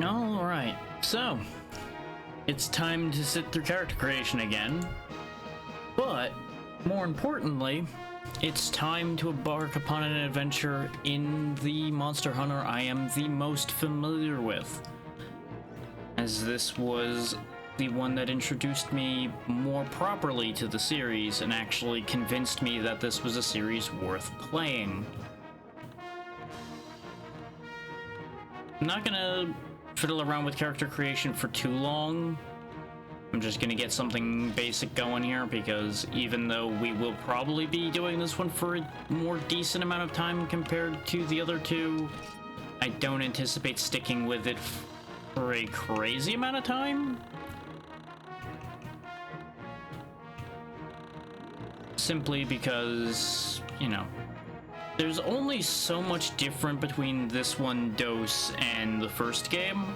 Alright, so it's time to sit through character creation again, but more importantly, it's time to embark upon an adventure in the Monster Hunter I am the most familiar with, as this was the one that introduced me more properly to the series and actually convinced me that this was a series worth playing. I'm not gonna fiddle around with character creation for too long. I'm just gonna get something basic going here, because even though we will probably be doing this one for a more decent amount of time compared to the other two, I don't anticipate sticking with it for a crazy amount of time. Simply because, you know, there's only so much different between this one dose and the first game.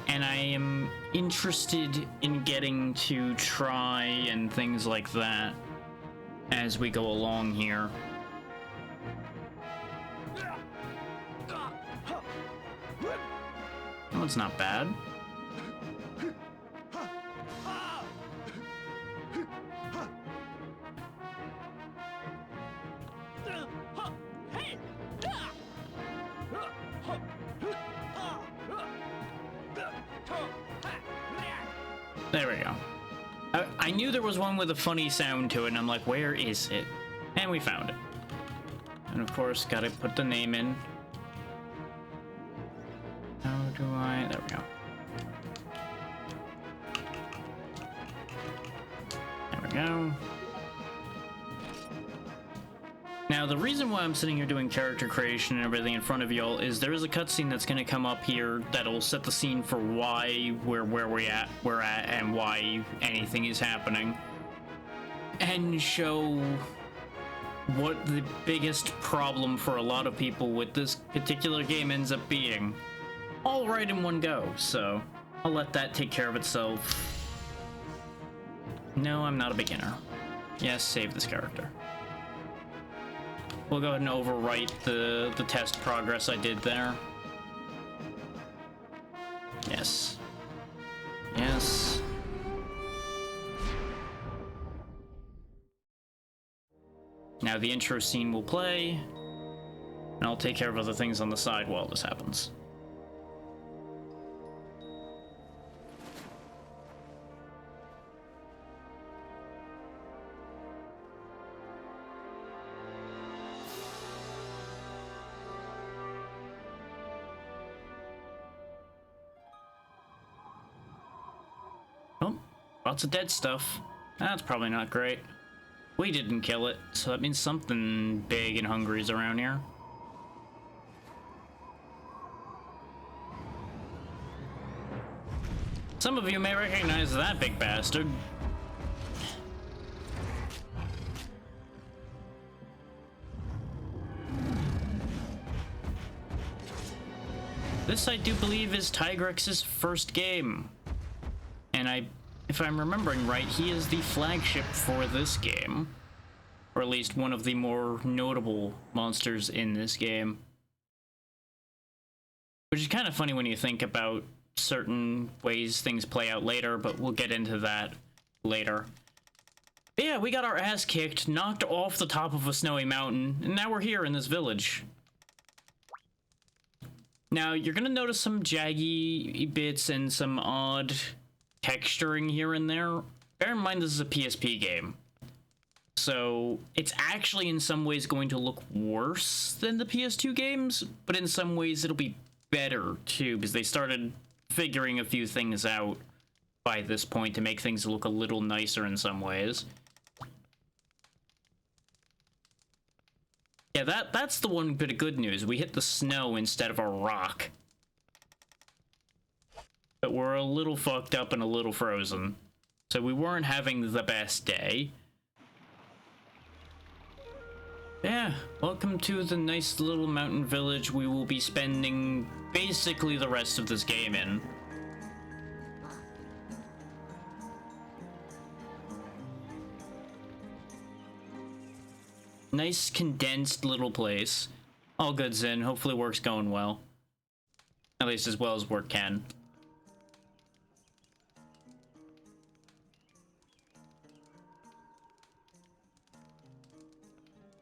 And I am interested in getting to try and things like that as we go along here. Oh, it's not bad. There we go. I knew there was one with a funny sound to it, and I'm like, where is it? And we found it. And of course, gotta put the name in. How do I... There we go. There we go. Now, the reason why I'm sitting here doing character creation and everything in front of y'all is there is a cutscene that's going to come up here that'll set the scene for why we're where we're at, and why anything is happening, and show what the biggest problem for a lot of people with this particular game ends up being. All right in one go, so I'll let that take care of itself. No, I'm not a beginner. Yes, save this character. We'll go ahead and overwrite the test progress I did there. Yes. Yes. Now the intro scene will play, and I'll take care of other things on the side while this happens. Oh, lots of dead stuff. That's probably not great. We didn't kill it, so that means something big and hungry is around here. Some of you may recognize that big bastard. This, I do believe, is Tigrex's first game. And if I'm remembering right, he is the flagship for this game. Or at least one of the more notable monsters in this game. Which is kind of funny when you think about certain ways things play out later, but we'll get into that later. But yeah, we got our ass kicked, knocked off the top of a snowy mountain, and now we're here in this village. Now, you're gonna notice some jaggy bits and some odd texturing here and there. Bear in mind this is a PSP game, so it's actually in some ways going to look worse than the PS2 games, but in some ways it'll be better too, because they started figuring a few things out by this point to make things look a little nicer in some ways. Yeah, that's the one bit of good news. We hit the snow instead of a rock. But we're a little fucked up and a little frozen. So we weren't having the best day. Yeah, welcome to the nice little mountain village we will be spending basically the rest of this game in. Nice condensed little place. All good's in. Hopefully work's going well. At least as well as work can.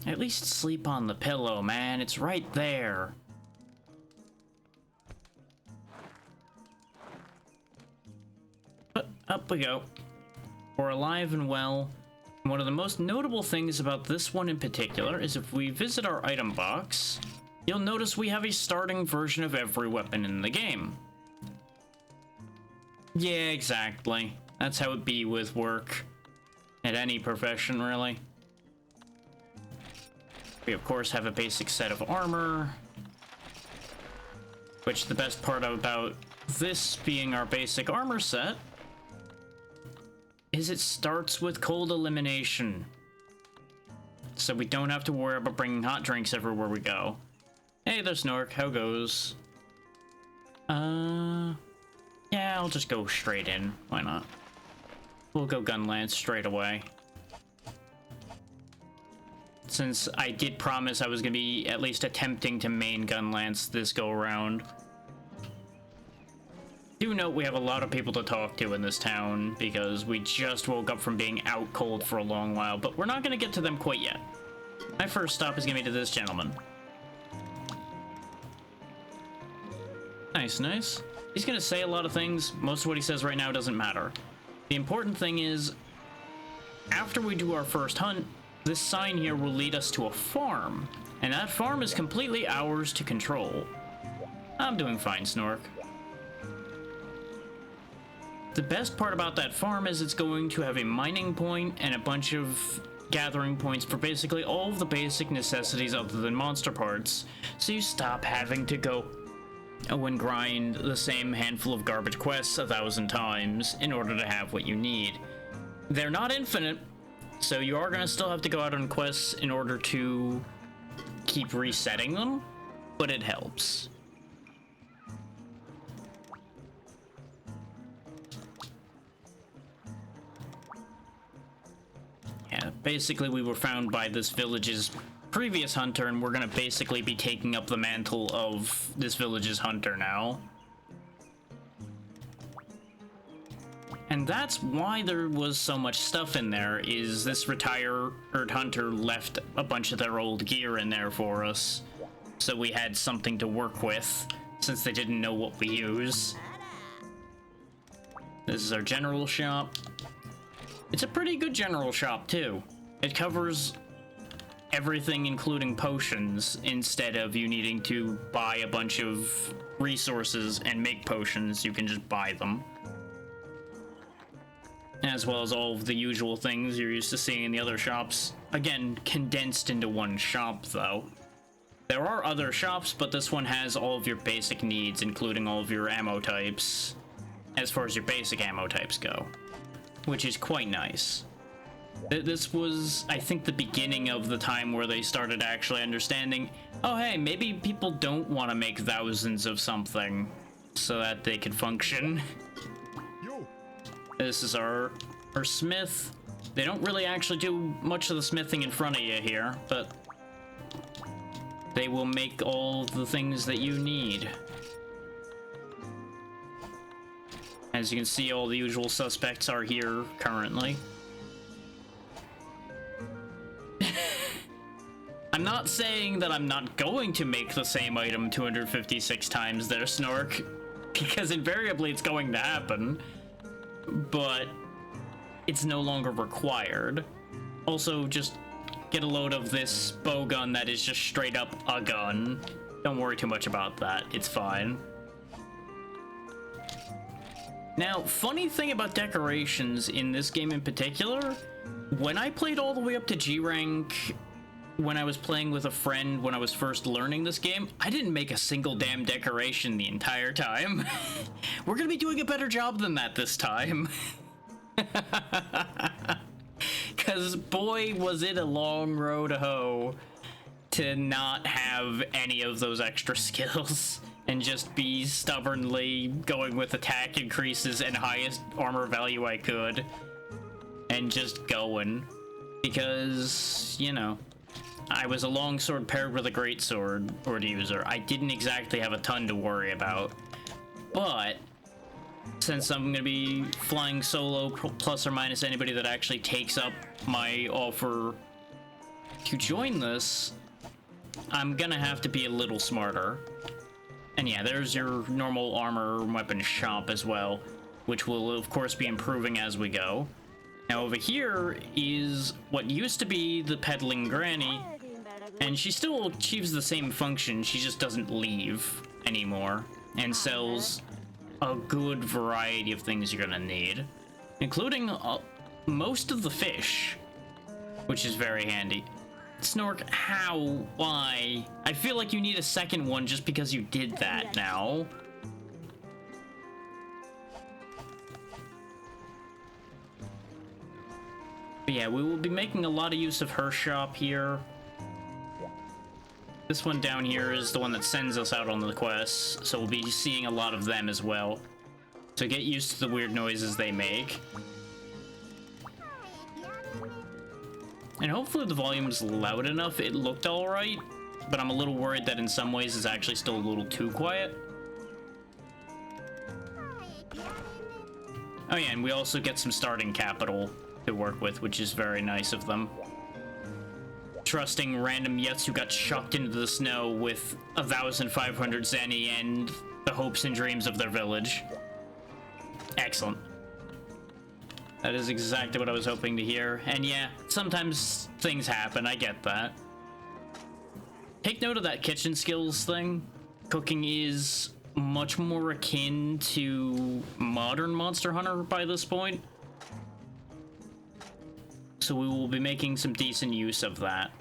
At least sleep on the pillow, man. It's right there. But up we go. We're alive and well. One of the most notable things about this one in particular is if we visit our item box, you'll notice we have a starting version of every weapon in the game. Yeah, exactly. That's how it be with work. At any profession, really. We, of course, have a basic set of armor. Which the best part about this being our basic armor set is it starts with cold elimination. So we don't have to worry about bringing hot drinks everywhere we go. Hey there, Snork. How goes? Yeah, I'll just go straight in. Why not? We'll go Gunlance straight away. Since I did promise I was going to be at least attempting to main Gunlance this go-around. Do note we have a lot of people to talk to in this town, because we just woke up from being out cold for a long while, but we're not going to get to them quite yet. My first stop is going to be to this gentleman. Nice, nice. He's going to say a lot of things. Most of what he says right now doesn't matter. The important thing is, after we do our first hunt, this sign here will lead us to a farm, and that farm is completely ours to control. I'm doing fine, Snork. The best part about that farm is it's going to have a mining point and a bunch of gathering points for basically all of the basic necessities other than monster parts, so you stop having to go and grind the same handful of garbage quests 1,000 times in order to have what you need. They're not infinite, so you are going to still have to go out on quests in order to keep resetting them, but it helps. Yeah, basically we were found by this village's previous hunter, and we're going to basically be taking up the mantle of this village's hunter now. And that's why there was so much stuff in there, is this retired hunter left a bunch of their old gear in there for us. So we had something to work with, since they didn't know what we use. This is our general shop. It's a pretty good general shop, too. It covers everything, including potions, instead of you needing to buy a bunch of resources and make potions. You can just buy them. As well as all of the usual things you're used to seeing in the other shops. Again, condensed into one shop, though. There are other shops, but this one has all of your basic needs, including all of your ammo types, as far as your basic ammo types go, which is quite nice. This was, I think, the beginning of the time where they started actually understanding, oh hey, maybe people don't want to make thousands of something so that they can function. This is our smith. They don't really actually do much of the smithing in front of you here, but they will make all the things that you need. As you can see, all the usual suspects are here currently. I'm not saying that I'm not going to make the same item 256 times there, Snork, because invariably it's going to happen, but it's no longer required. Also, just get a load of this bow gun that is just straight up a gun. Don't worry too much about that, it's fine. Now, funny thing about decorations in this game in particular, when I played all the way up to G rank, when I was playing with a friend when I was first learning this game, I didn't make a single damn decoration the entire time. We're gonna be doing a better job than that this time. Cause boy, was it a long road to hoe to not have any of those extra skills and just be stubbornly going with attack increases and highest armor value I could and just going, because, you know, I was a longsword paired with a greatsword or user. I didn't exactly have a ton to worry about. But since I'm gonna be flying solo, plus or minus anybody that actually takes up my offer to join this, I'm gonna have to be a little smarter. And yeah, there's your normal armor weapon shop as well, which will of course be improving as we go. Now over here is what used to be the peddling granny, and she still achieves the same function, she just doesn't leave anymore, and sells a good variety of things you're gonna need, including most of the fish, which is very handy. Snork, how? Why? I feel like you need a second one just because you did that now. But yeah, we will be making a lot of use of her shop here. This one down here is the one that sends us out on the quests, so we'll be seeing a lot of them as well. So get used to the weird noises they make. And hopefully the volume's loud enough. It looked alright, but I'm a little worried that in some ways it's actually still a little too quiet. Oh yeah, and we also get some starting capital to work with, which is very nice of them. Trusting random Yets who got chucked into the snow with 1,500 zenny and the hopes and dreams of their village. Excellent. That is exactly what I was hoping to hear. And yeah, sometimes things happen, I get that. Take note of that kitchen skills thing. Cooking is much more akin to modern Monster Hunter by this point. So we will be making some decent use of that.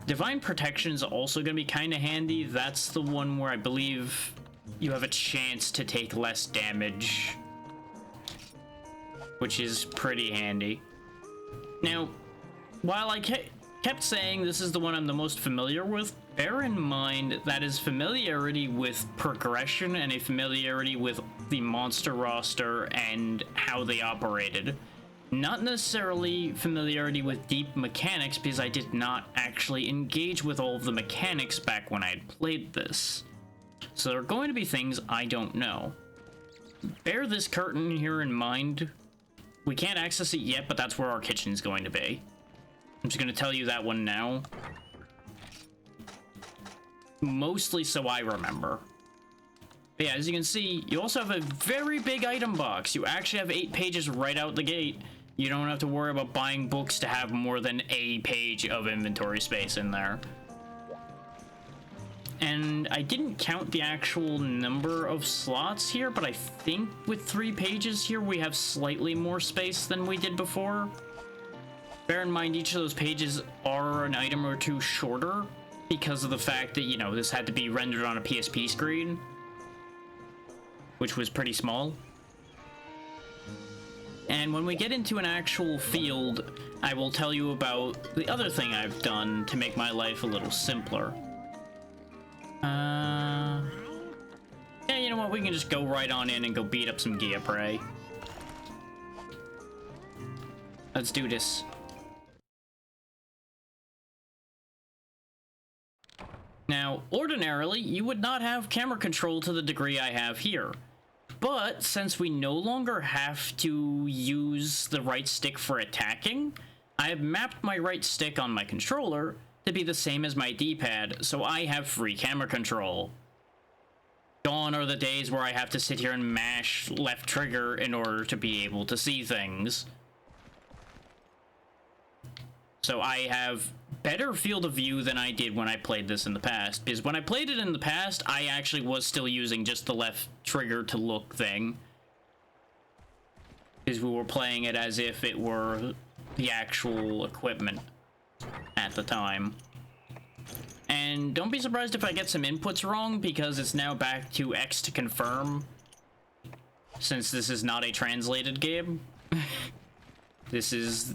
Divine Protection is also going to be kind of handy. That's the one where I believe you have a chance to take less damage, which is pretty handy. Now, while I kept saying this is the one I'm the most familiar with, bear in mind that is familiarity with progression and a familiarity with the monster roster and how they operated. Not necessarily familiarity with deep mechanics, because I did not actually engage with all of the mechanics back when I had played this. So there are going to be things I don't know. Bear this curtain here in mind. We can't access it yet, but that's where our kitchen's going to be. I'm just going to tell you that one now. Mostly so I remember. But yeah, as you can see, you also have a very big item box. You actually have 8 pages right out the gate. You don't have to worry about buying books to have more than a page of inventory space in there. And I didn't count the actual number of slots here, but I think with 3 pages here, we have slightly more space than we did before. Bear in mind, each of those pages are an item or two shorter because of the fact that, you know, this had to be rendered on a PSP screen, which was pretty small. And when we get into an actual field, I will tell you about the other thing I've done to make my life a little simpler. Yeah, you know what? We can just go right on in and go beat up some Giaprey. Let's do this. Now, ordinarily, you would not have camera control to the degree I have here. But since we no longer have to use the right stick for attacking, I have mapped my right stick on my controller to be the same as my D-pad, so I have free camera control. Gone are the days where I have to sit here and mash left trigger in order to be able to see things. So I have better field of view than I did when I played this in the past, because when I played it in the past, I actually was still using just the left trigger to look thing, because we were playing it as if it were the actual equipment at the time. And don't be surprised if I get some inputs wrong, because it's now back to X to confirm, since this is not a translated game. This is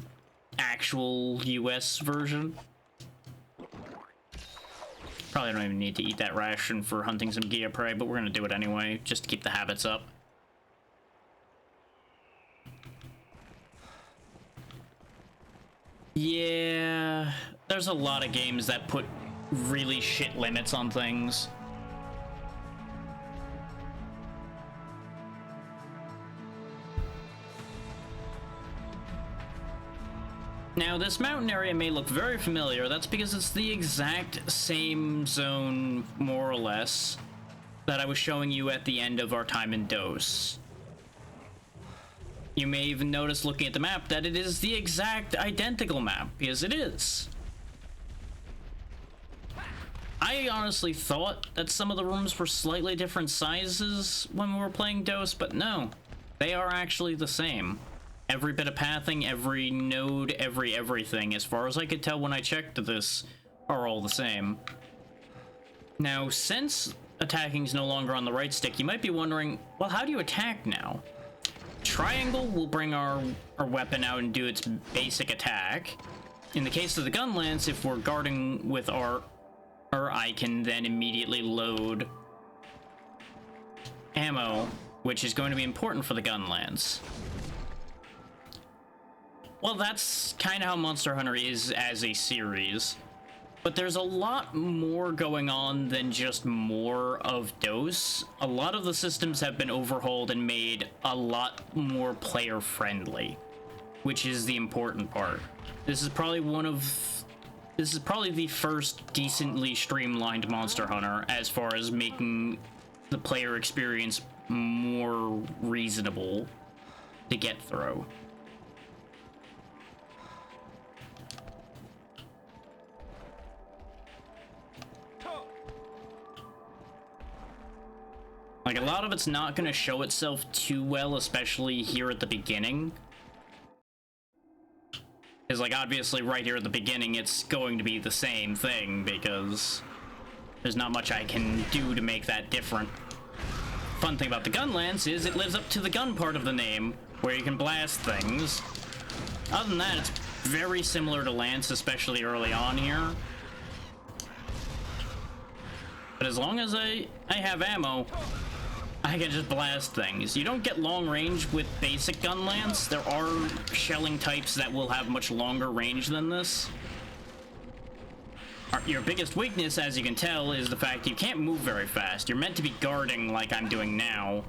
actual US version. Probably don't even need to eat that ration for hunting some Giaprey, but we're gonna do it anyway, just to keep the habits up. Yeah, There's a lot of games that put really shit limits on things. Now, this mountain area may look very familiar. That's because it's the exact same zone, more or less, that I was showing you at the end of our time in Dos. You may even notice looking at the map that it is the exact identical map, because it is. I honestly thought that some of the rooms were slightly different sizes when we were playing Dos, but no. They are actually the same. Every bit of pathing, every node, everything, as far as I could tell when I checked this, are all the same. Now, since attacking is no longer on the right stick, you might be wondering, well, how do you attack now? Triangle will bring our weapon out and do its basic attack. In the case of the gun lance, if we're guarding with our I can then immediately load ammo, which is going to be important for the gun lance. Well, that's kind of how Monster Hunter is as a series. But there's a lot more going on than just more of Dos. A lot of the systems have been overhauled and made a lot more player-friendly, which is the important part. This is probably the first decently streamlined Monster Hunter as far as making the player experience more reasonable to get through. Like, a lot of it's not going to show itself too well, especially here at the beginning. Because, like, obviously right here at the beginning, it's going to be the same thing, because there's not much I can do to make that different. Fun thing about the gun lance is it lives up to the gun part of the name, where you can blast things. Other than that, it's very similar to lance, especially early on here. But as long as I have ammo, I can just blast things. You don't get long range with basic gun lance. There are shelling types that will have much longer range than this. Your biggest weakness, as you can tell, is the fact you can't move very fast. You're meant to be guarding like I'm doing now,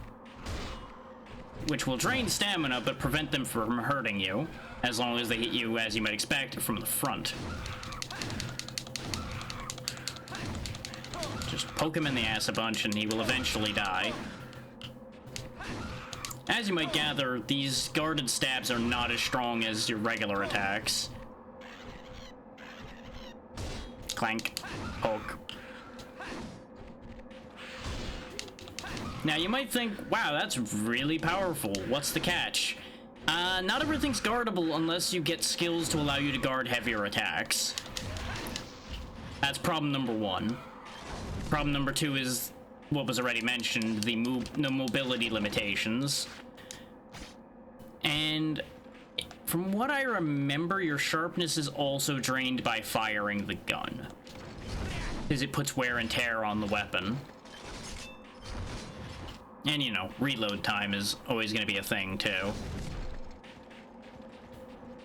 which will drain stamina but prevent them from hurting you, as long as they hit you, as you might expect, from the front. Just poke him in the ass a bunch and he will eventually die. As you might gather, these guarded stabs are not as strong as your regular attacks. Clank. Poke. Now you might think, wow, that's really powerful. What's the catch? Not everything's guardable unless you get skills to allow you to guard heavier attacks. That's problem number one. Problem number two is what was already mentioned, the mobility limitations. And from what I remember, your sharpness is also drained by firing the gun, because it puts wear and tear on the weapon. And, you know, reload time is always going to be a thing, too.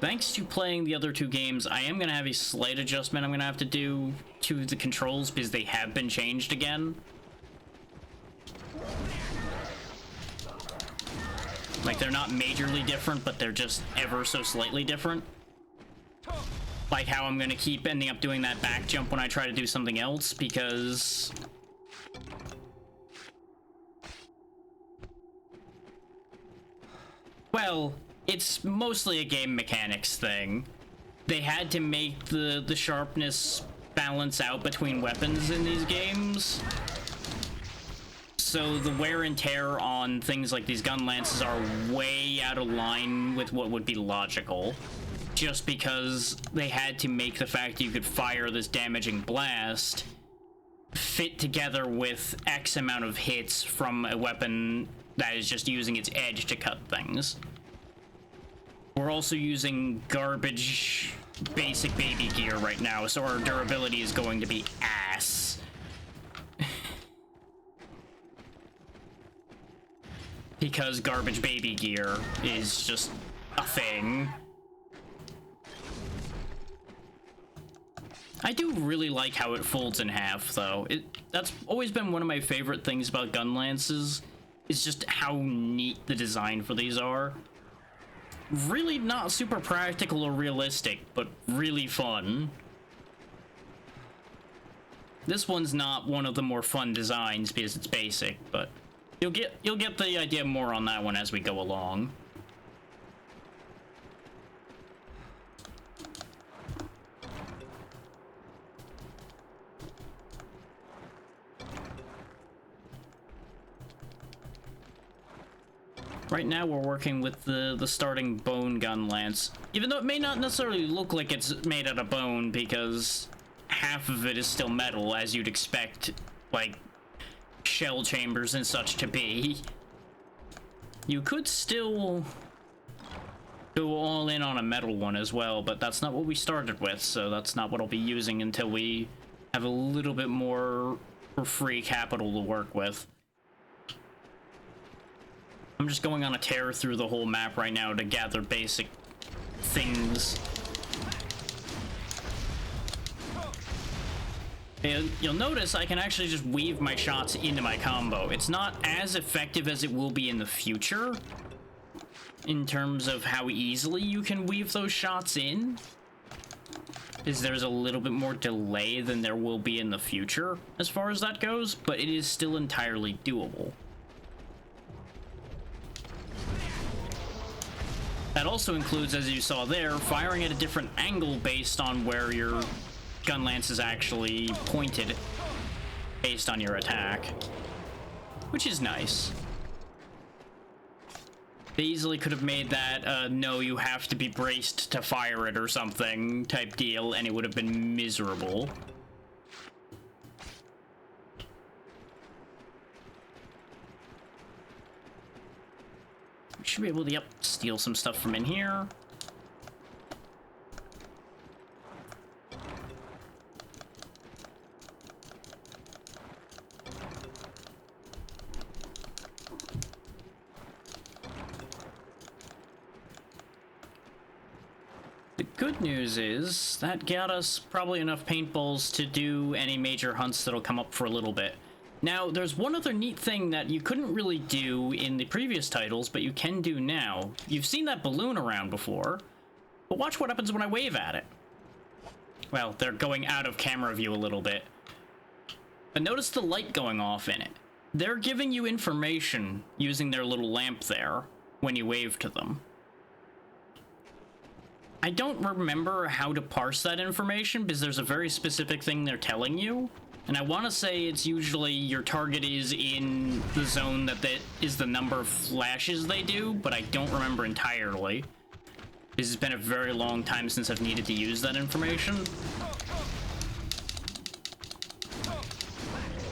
Thanks to playing the other two games, I am going to have a slight adjustment I'm going to have to do to the controls, because they have been changed again. Like, they're not majorly different, but they're just ever so slightly different. Like how I'm going to keep ending up doing that back jump when I try to do something else, because... well, it's mostly a game mechanics thing. They had to make the sharpness balance out between weapons in these games. So the wear and tear on things like these gun lances are way out of line with what would be logical. Just because they had to make the fact that you could fire this damaging blast fit together with X amount of hits from a weapon that is just using its edge to cut things. We're also using garbage basic baby gear right now, so our durability is going to be ass. Because garbage baby gear is just a thing. I do really like how it folds in half, though. That's always been one of my favorite things about gun lances, is just how neat the design for these are. Really not super practical or realistic, but really fun. This one's not one of the more fun designs because it's basic, but you'll get the idea more on that one as we go along. Right now we're working with the starting bone gun lance, even though it may not necessarily look like it's made out of bone because half of it is still metal, as you'd expect, like, shell chambers and such to be. You could still go all in on a metal one as well, but that's not what we started with, so that's not what I'll be using until we have a little bit more free capital to work with. I'm just going on a tear through the whole map right now to gather basic things. And you'll notice I can actually just weave my shots into my combo. It's not as effective as it will be in the future in terms of how easily you can weave those shots in, is there's a little bit more delay than there will be in the future as far as that goes, but it is still entirely doable. That also includes, as you saw there, firing at a different angle based on where your gun lance is actually pointed based on your attack, which is nice. They easily could have made that no, you have to be braced to fire it or something type deal, and it would have been miserable. We should be able to, yep, steal some stuff from in here. The good news is that got us probably enough paintballs to do any major hunts that'll come up for a little bit. Now, there's one other neat thing that you couldn't really do in the previous titles, but you can do now. You've seen that balloon around before, but watch what happens when I wave at it. Well, they're going out of camera view a little bit. But notice the light going off in it. They're giving you information using their little lamp there when you wave to them. I don't remember how to parse that information because there's a very specific thing they're telling you. And I want to say it's usually your target is in the zone that is the number of flashes they do, but I don't remember entirely. This has been a very long time since I've needed to use that information.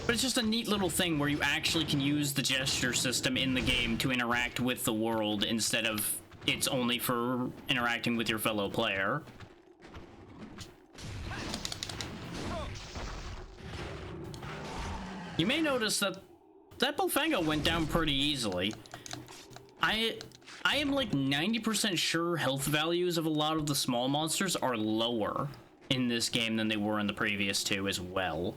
But it's just a neat little thing where you actually can use the gesture system in the game to interact with the world instead of it's only for interacting with your fellow player. You may notice that Bullfango went down pretty easily. I am like 90% sure health values of a lot of the small monsters are lower in this game than they were in the previous two as well.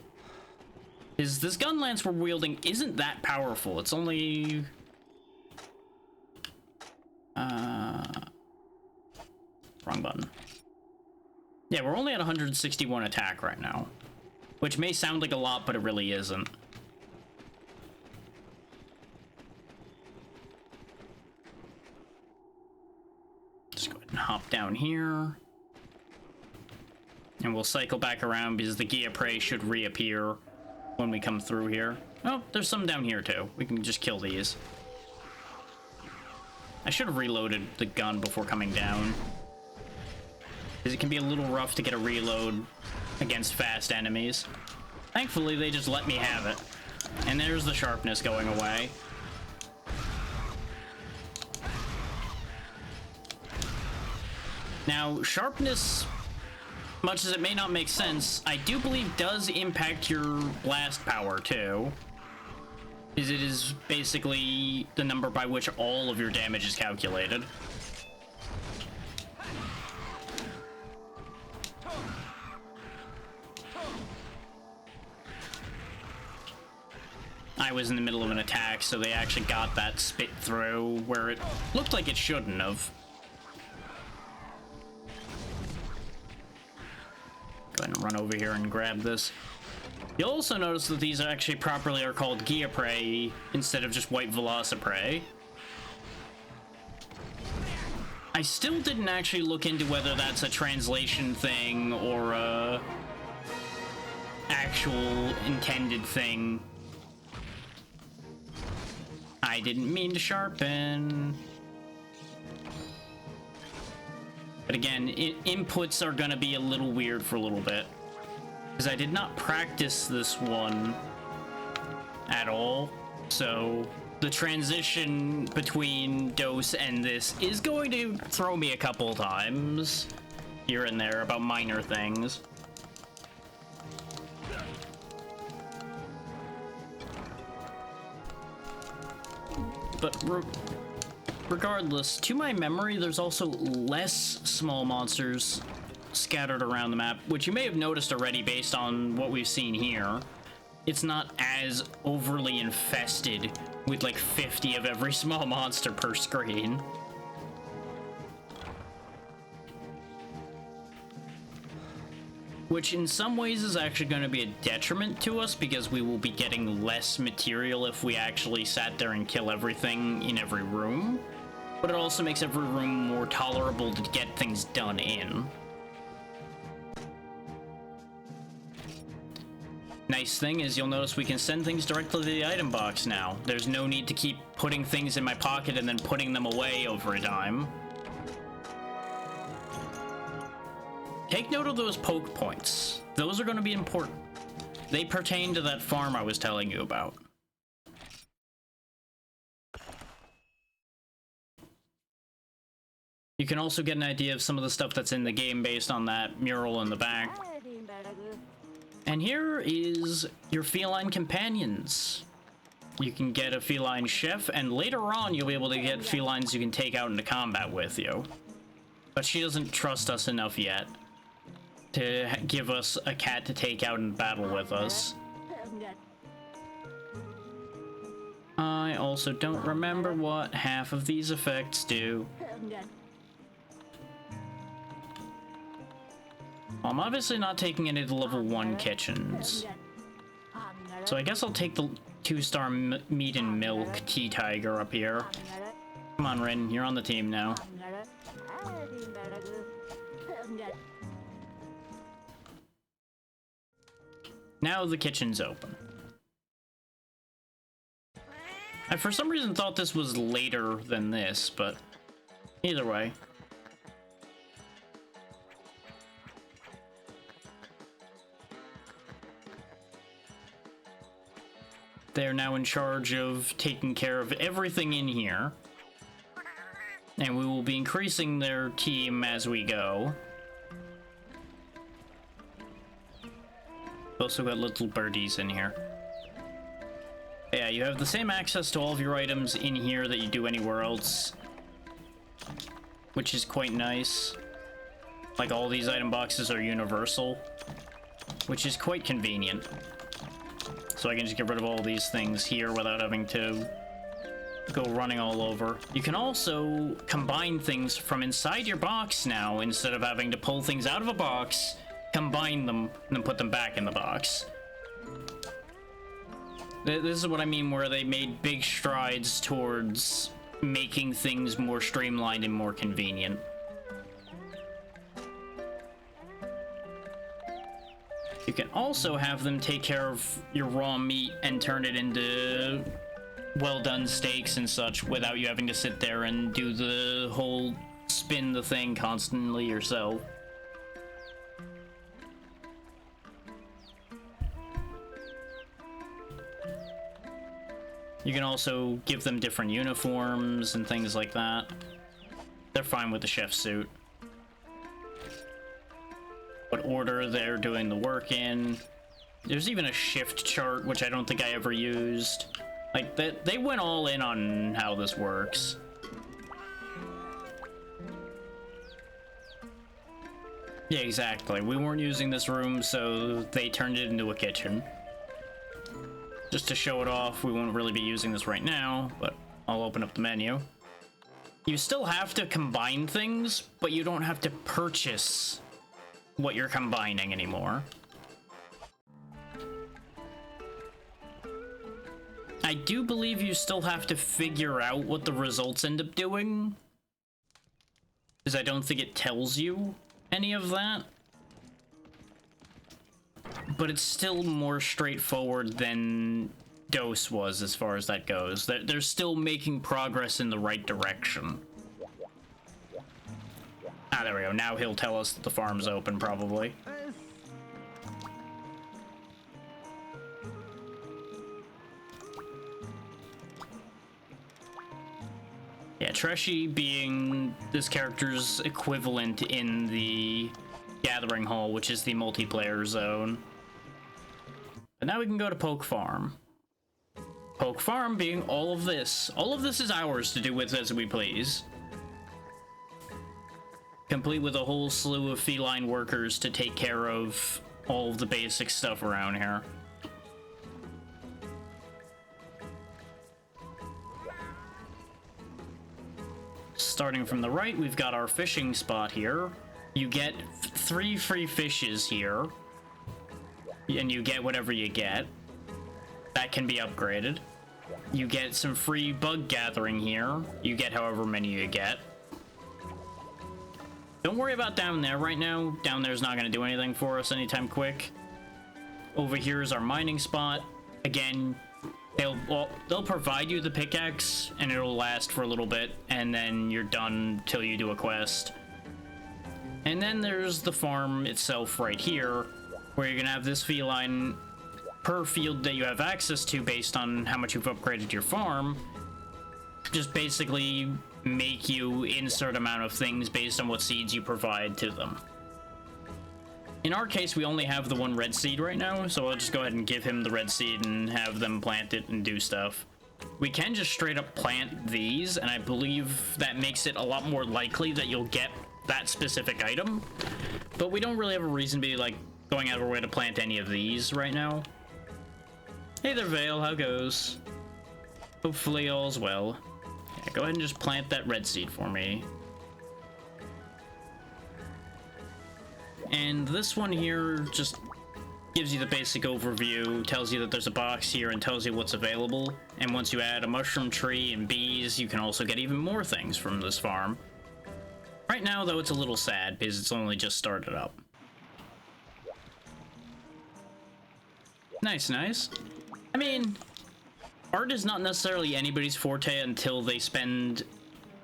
This gun lance we're wielding isn't that powerful. It's only... wrong button. Yeah, we're only at 161 attack right now, which may sound like a lot, but it really isn't. Just go ahead and hop down here. And we'll cycle back around because the Gia Prey should reappear when we come through here. Oh, there's some down here too. We can just kill these. I should have reloaded the gun before coming down, because it can be a little rough to get a reload against fast enemies. Thankfully, they just let me have it. And there's the sharpness going away. Now, sharpness, much as it may not make sense, I do believe does impact your blast power too. Because it is basically the number by which all of your damage is calculated. I was in the middle of an attack, so they actually got that spit through where it looked like it shouldn't have. Go ahead and run over here and grab this. You'll also notice that these actually properly are called Geoprey instead of just White Velociprey. I still didn't actually look into whether that's a translation thing or a actual intended thing. I didn't mean to sharpen. But again, inputs are gonna be a little weird for a little bit. Because I did not practice this one at all. So the transition between DOS and this is going to throw me a couple times here and there about minor things. But regardless, to my memory, there's also less small monsters scattered around the map, which you may have noticed already based on what we've seen here. It's not as overly infested with like 50 of every small monster per screen. Which in some ways is actually going to be a detriment to us because we will be getting less material if we actually sat there and kill everything in every room. But it also makes every room more tolerable to get things done in. Nice thing is you'll notice we can send things directly to the item box now. There's no need to keep putting things in my pocket and then putting them away over time. Take note of those poke points. Those are going to be important. They pertain to that farm I was telling you about. You can also get an idea of some of the stuff that's in the game based on that mural in the back. And here is your feline companions. You can get a feline chef, and later on you'll be able to get felines you can take out into combat with you. But she doesn't trust us enough yet to give us a cat to take out in battle with us. I also don't remember what half of these effects do. I'm obviously not taking any of the level 1 kitchens. So I guess I'll take the 2-star meat and milk tea tiger up here. Come on, Rin, you're on the team now. Now the kitchen's open. I for some reason thought this was later than this, but either way. They're now in charge of taking care of everything in here. And we will be increasing their team as we go. Also got little birdies in here. Yeah, you have the same access to all of your items in here that you do anywhere else. Which is quite nice. Like, all these item boxes are universal. Which is quite convenient. So I can just get rid of all these things here without having to go running all over. You can also combine things from inside your box now, instead of having to pull things out of a box, combine them, and then put them back in the box. This is what I mean where they made big strides towards making things more streamlined and more convenient. You can also have them take care of your raw meat and turn it into well-done steaks and such without you having to sit there and do the whole spin the thing constantly yourself. You can also give them different uniforms and things like that. They're fine with the chef suit. What order they're doing the work in. There's even a shift chart, which I don't think I ever used. Like, they went all in on how this works. Yeah, exactly. We weren't using this room, so they turned it into a kitchen. just to show it off. We won't really be using this right now, but I'll open up the menu. You still have to combine things, but you don't have to purchase what you're combining anymore. I do believe you still have to figure out what the results end up doing, because I don't think it tells you any of that. But it's still more straightforward than DOS was as far as that goes. They're still making progress in the right direction. Ah, there we go. Now he'll tell us that the farm's open, probably. Yeah, Treshy being this character's equivalent in the Gathering Hall, which is the multiplayer zone. But now we can go to Poke Farm. Poke Farm being all of this. All of this is ours to do with as we please. Complete with a whole slew of feline workers to take care of all of the basic stuff around here. Starting from the right, we've got our fishing spot here. You get 3 free fishes here, and you get whatever you get. That can be upgraded. You get some free bug gathering here. You get however many you get. Don't worry about down there right now. Down there's not going to do anything for us anytime quick. Over here is our mining spot. Again, they'll provide you the pickaxe, and it'll last for a little bit, and then you're done till you do a quest. And then there's the farm itself right here, where you're gonna have this feline per field that you have access to based on how much you've upgraded your farm. Just basically make you insert amount of things based on what seeds you provide to them. In our case, we only have the one red seed right now, so I'll just go ahead and give him the red seed and have them plant it and do stuff. We can just straight up plant these, and I believe that makes it a lot more likely that you'll get that specific item. But we don't really have a reason to be, like, going out of our way to plant any of these right now. Hey there, Vale, how goes? Hopefully all's well. Yeah, go ahead and just plant that red seed for me. And this one here just gives you the basic overview, tells you that there's a box here and tells you what's available. And once you add a mushroom tree and bees, you can also get even more things from this farm. Right now, though, it's a little sad because it's only just started up. Nice, nice. I mean, art is not necessarily anybody's forte until they spend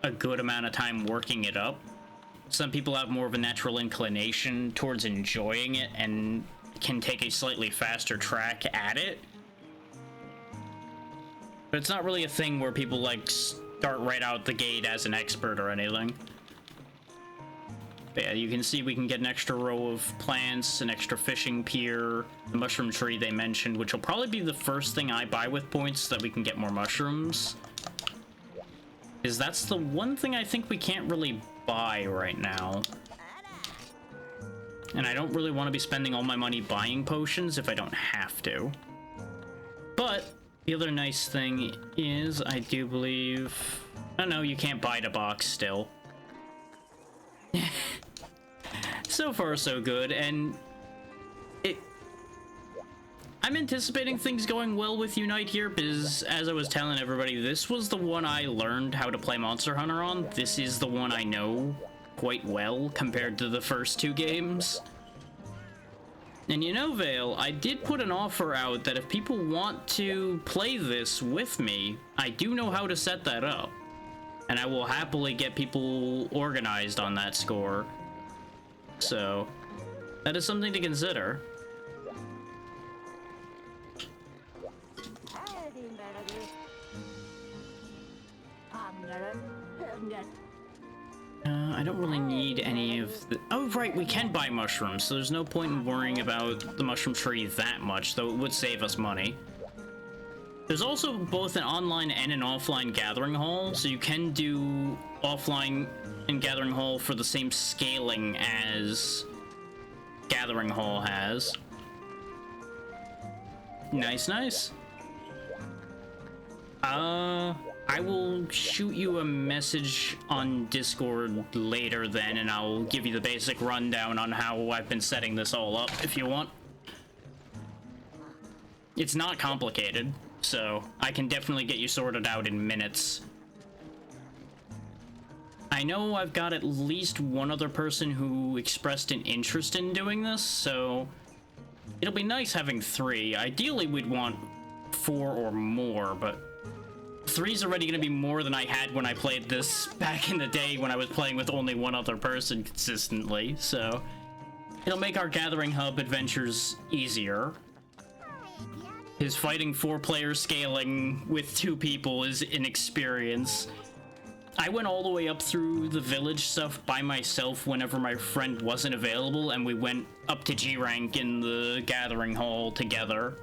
a good amount of time working it up. Some people have more of a natural inclination towards enjoying it and can take a slightly faster track at it. But it's not really a thing where people, like, start right out the gate as an expert or anything. But yeah, you can see we can get an extra row of plants, an extra fishing pier, the mushroom tree they mentioned, which will probably be the first thing I buy with points so that we can get more mushrooms. Because that's the one thing I think we can't really buy right now. And I don't really want to be spending all my money buying potions if I don't have to. But the other nice thing is I do believe... Oh no, you can't buy the box still. So far so good, and I'm anticipating things going well with Unite here, because as I was telling everybody, this was the one I learned how to play Monster Hunter on. This is the one I know quite well compared to the first 2 games. And you know, Vale, I did put an offer out that if people want to play this with me, I do know how to set that up. And I will happily get people organized on that score. So, that is something to consider. I don't really need any of the... Oh, right, we can buy mushrooms, so there's no point in worrying about the mushroom tree that much, though it would save us money. There's also both an online and an offline gathering hall, so you can do offline and gathering hall for the same scaling as gathering hall has. Nice, nice. I will shoot you a message on Discord later then, and I'll give you the basic rundown on how I've been setting this all up, if you want. It's not complicated, so I can definitely get you sorted out in minutes. I know I've got at least one other person who expressed an interest in doing this, so it'll be nice having 3. Ideally, we'd want 4 or more, but 3's already going to be more than I had when I played this back in the day when I was playing with only one other person consistently, so it'll make our Gathering Hub adventures easier. His fighting 4-player scaling with 2 people is an experience. I went all the way up through the village stuff by myself whenever my friend wasn't available, and we went up to G rank in the Gathering Hall together.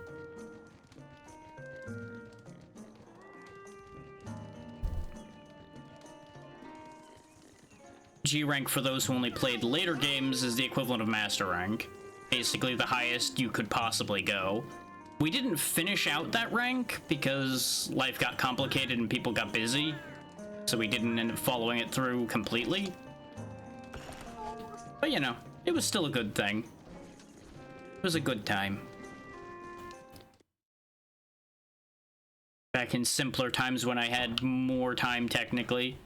G rank, for those who only played later games, is the equivalent of Master rank. Basically the highest you could possibly go. We didn't finish out that rank because life got complicated and people got busy, so we didn't end up following it through completely. But you know, it was still a good thing. It was a good time. Back in simpler times when I had more time, technically.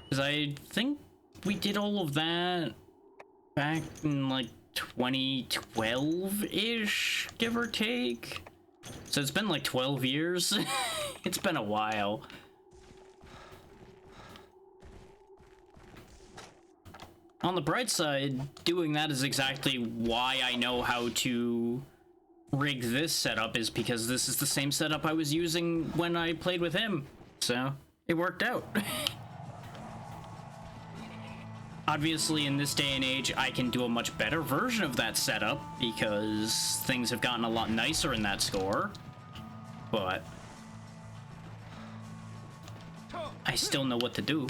Because I think we did all of that back in, like, 2012-ish, give or take. So it's been like 12 years. It's been a while. On the bright side, doing that is exactly why I know how to rig this setup, is because this is the same setup I was using when I played with him. So it worked out. Obviously, in this day and age, I can do a much better version of that setup because things have gotten a lot nicer in that score, but I still know what to do.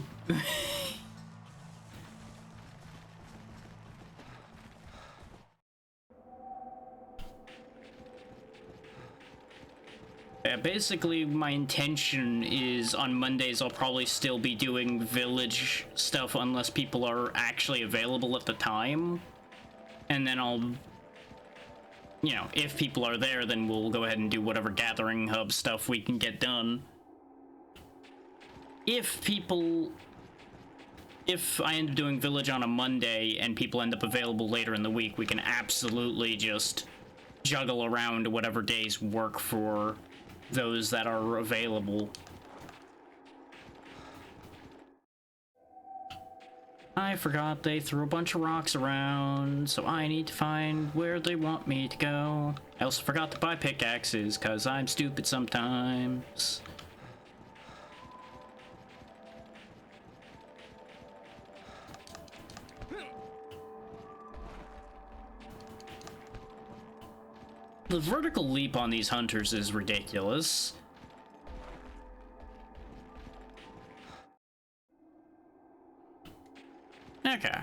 Yeah, basically, my intention is on Mondays I'll probably still be doing village stuff unless people are actually available at the time. And then I'll, you know, if people are there, then we'll go ahead and do whatever Gathering Hub stuff we can get done. If I end up doing village on a Monday and people end up available later in the week, we can absolutely just juggle around whatever days work for those that are available. I forgot they threw a bunch of rocks around, so I need to find where they want me to go. I also forgot to buy pickaxes, cause I'm stupid sometimes. The vertical leap on these hunters is ridiculous. Okay.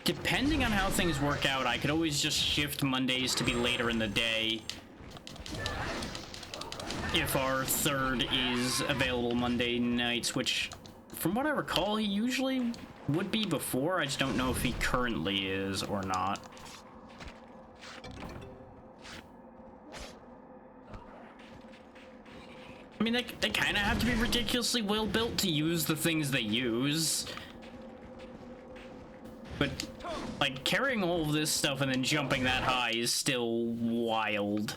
Depending on how things work out, I could always just shift Mondays to be later in the day. If our third is available Monday nights, which, from what I recall, he usually would be before. I just don't know if he currently is or not. I mean, they kind of have to be ridiculously well built to use the things they use. But, like, carrying all of this stuff and then jumping that high is still wild.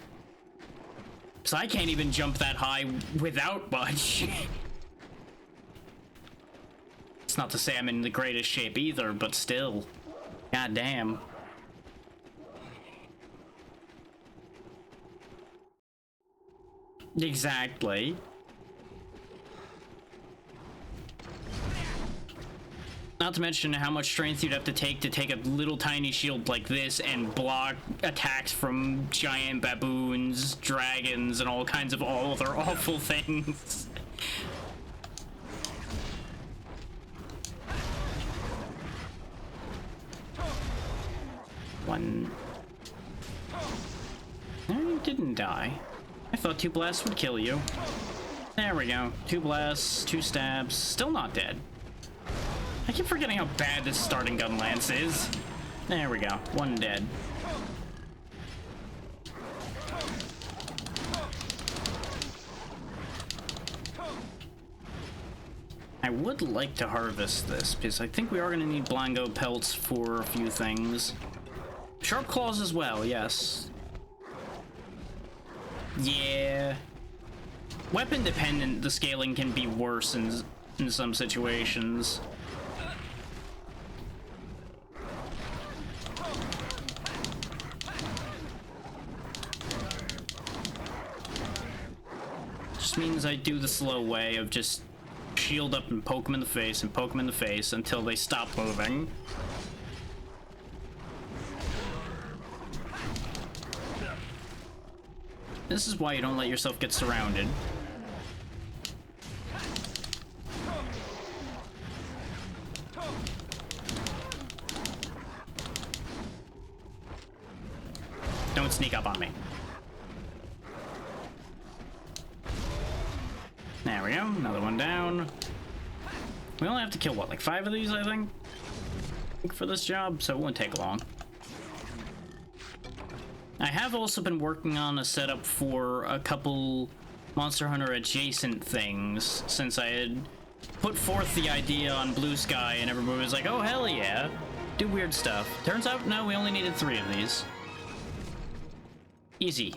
So I can't even jump that high without much. It's not to say I'm in the greatest shape either, but still. God damn. Exactly. Not to mention how much strength you'd have to take a little tiny shield like this and block attacks from giant baboons, dragons, and all kinds of all other awful things. One. didn't die. I thought 2 blasts would kill you. There we go. 2 blasts, 2 stabs, still not dead. I keep forgetting how bad this starting gun lance is. There we go. 1 dead. I would like to harvest this, because I think we are going to need Blango pelts for a few things. Sharp claws as well, yes. Yeah. Weapon dependent, the scaling can be worse in some situations. Just means I do the slow way of just shield up and poke them in the face and poke them in the face until they stop moving. This is why you don't let yourself get surrounded. Don't sneak up on me. There we go, another one down. We only have to kill, what, like 5 of these, I think? For this job, so it won't take long. I have also been working on a setup for a couple Monster Hunter adjacent things, since I had put forth the idea on Blue Sky and everybody was like, oh hell yeah, do weird stuff. Turns out, no, we only needed 3 of these. Easy.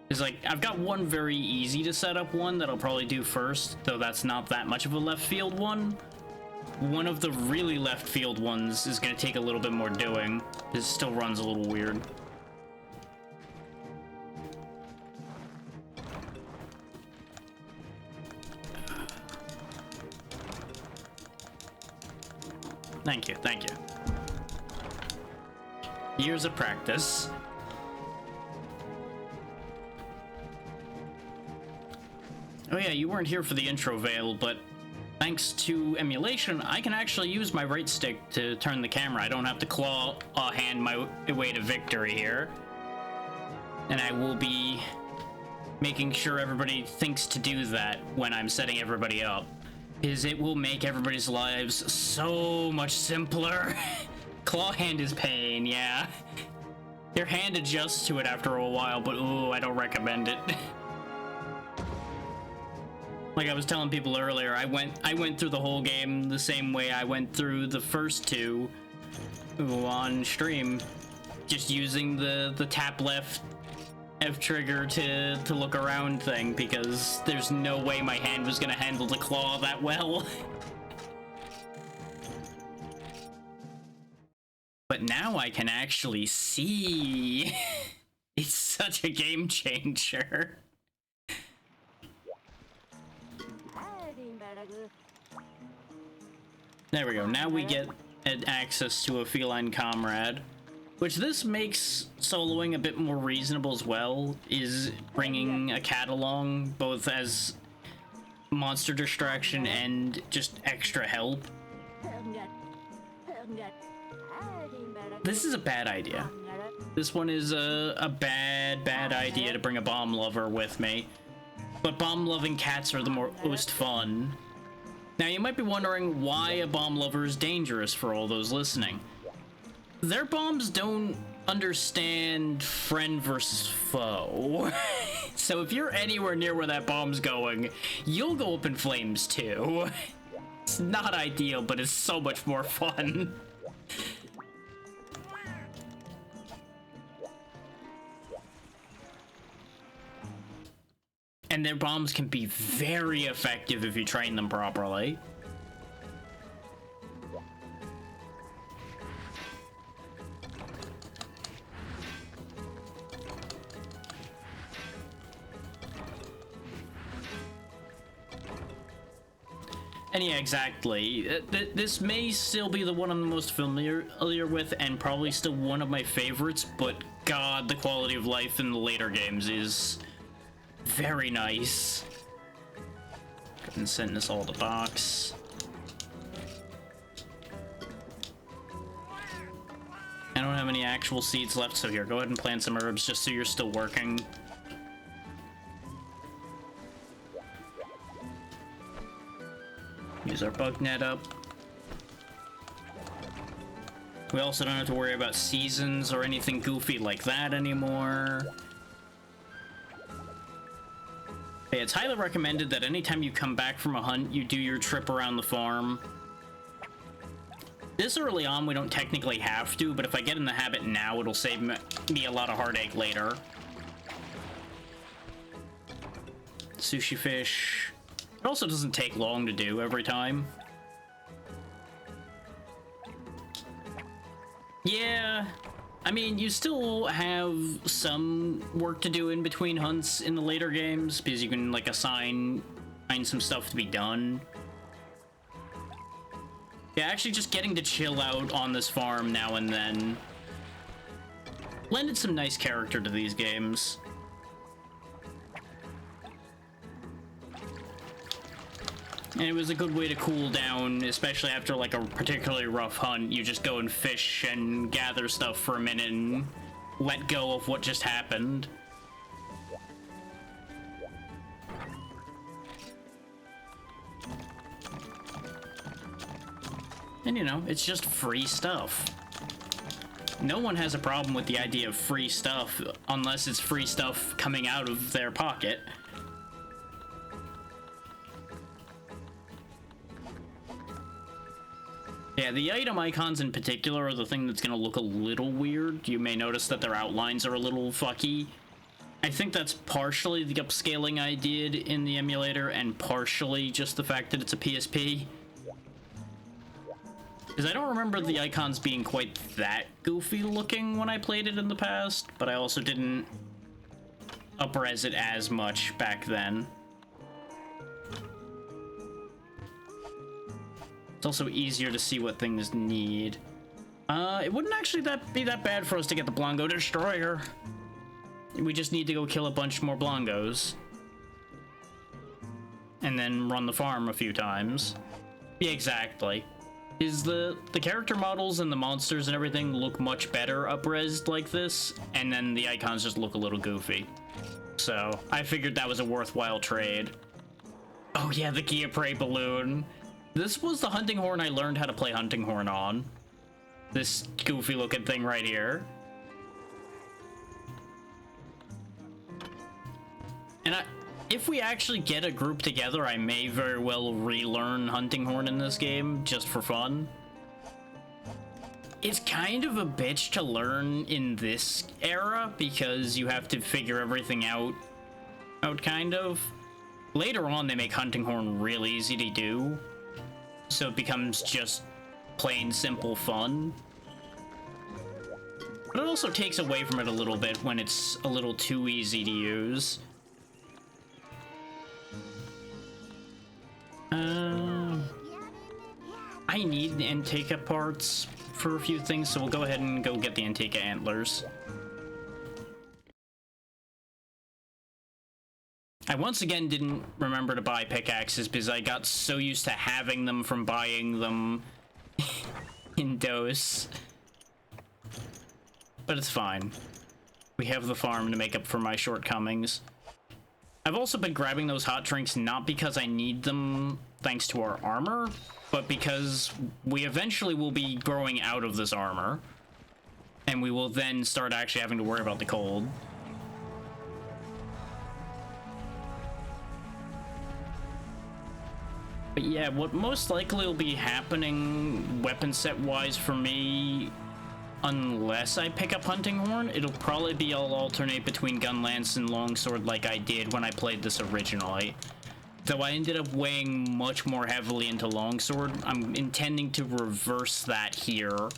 It's like, I've got one very easy to set up one that I'll probably do first, though that's not that much of a left field one. One of the really left field ones is going to take a little bit more doing. It still runs a little weird. Thank you, thank you. Years of practice. Oh yeah, you weren't here for the intro, Vale, but thanks to emulation, I can actually use my right stick to turn the camera. I don't have to claw hand my way to victory here. And I will be making sure everybody thinks to do that when I'm setting everybody up, because it will make everybody's lives so much simpler. Claw hand is pain, yeah. Your hand adjusts to it after a while, but ooh, I don't recommend it. Like I was telling people earlier, I went through the whole game the same way I went through the first 2 on stream, just using the tap left F trigger to look around thing, because there's no way my hand was gonna handle the claw that well. But now I can actually see. It's such a game changer. There we go. Now we get access to a feline comrade, which this makes soloing a bit more reasonable as well, is bringing a cat along, both as monster distraction and just extra help. This is a bad idea. This one is a bad idea to bring a bomb lover with me. But bomb-loving cats are the most fun. Now, you might be wondering why a bomb lover is dangerous for all those listening. Their bombs don't understand friend versus foe. So if you're anywhere near where that bomb's going, you'll go up in flames too. It's not ideal, but it's so much more fun. And their bombs can be very effective if you train them properly. And yeah, exactly. This may still be the one I'm the most familiar with, and probably still one of my favorites, but god, the quality of life in the later games is very nice. Go ahead and send this all to box. I don't have any actual seeds left, so here, go ahead and plant some herbs just so you're still working. Use our bug net up. We also don't have to worry about seasons or anything goofy like that anymore. Okay, it's highly recommended that anytime you come back from a hunt, you do your trip around the farm. This early on, we don't technically have to, but if I get in the habit now, it'll save me a lot of heartache later. Sushi fish. It also doesn't take long to do every time. Yeah, I mean, you still have some work to do in between hunts in the later games, because you can, like, find some stuff to be done. Yeah, actually just getting to chill out on this farm now and then lended some nice character to these games. And it was a good way to cool down, especially after like a particularly rough hunt. You just go and fish and gather stuff for a minute and let go of what just happened. And you know, it's just free stuff. No one has a problem with the idea of free stuff unless it's free stuff coming out of their pocket. Yeah, the item icons in particular are the thing that's gonna look a little weird. You may notice that their outlines are a little fucky. I think that's partially the upscaling I did in the emulator and partially just the fact that it's a PSP. Because I don't remember the icons being quite that goofy looking when I played it in the past, but I also didn't up-res it as much back then. It's also easier to see what things need. It wouldn't actually be that bad for us to get the Blongo Destroyer. We just need to go kill a bunch more Blongos. And then run the farm a few times. Yeah, exactly. Is the character models and the monsters and everything look much better up-resed like this, and then the icons just look a little goofy. So, I figured that was a worthwhile trade. Oh yeah, the Ghiaprey balloon. This was the hunting horn I learned how to play hunting horn on. This goofy looking thing right here. And if we actually get a group together, I may very well relearn hunting horn in this game, just for fun. It's kind of a bitch to learn in this era, because you have to figure everything out kind of. Later on, they make hunting horn real easy to do, so it becomes just plain simple fun. But it also takes away from it a little bit when it's a little too easy to use. I need the Antica parts for a few things, so we'll go ahead and go get the Antica antlers. I once again didn't remember to buy pickaxes because I got so used to having them from buying them in DOS. But it's fine. We have the farm to make up for my shortcomings. I've also been grabbing those hot drinks not because I need them thanks to our armor, but because we eventually will be growing out of this armor, and we will then start actually having to worry about the cold. But yeah, what most likely will be happening weapon set wise for me, unless I pick up hunting horn, it'll probably be I'll alternate between gun lance and longsword like I did when I played this originally. Though I ended up weighing much more heavily into longsword, I'm intending to reverse that here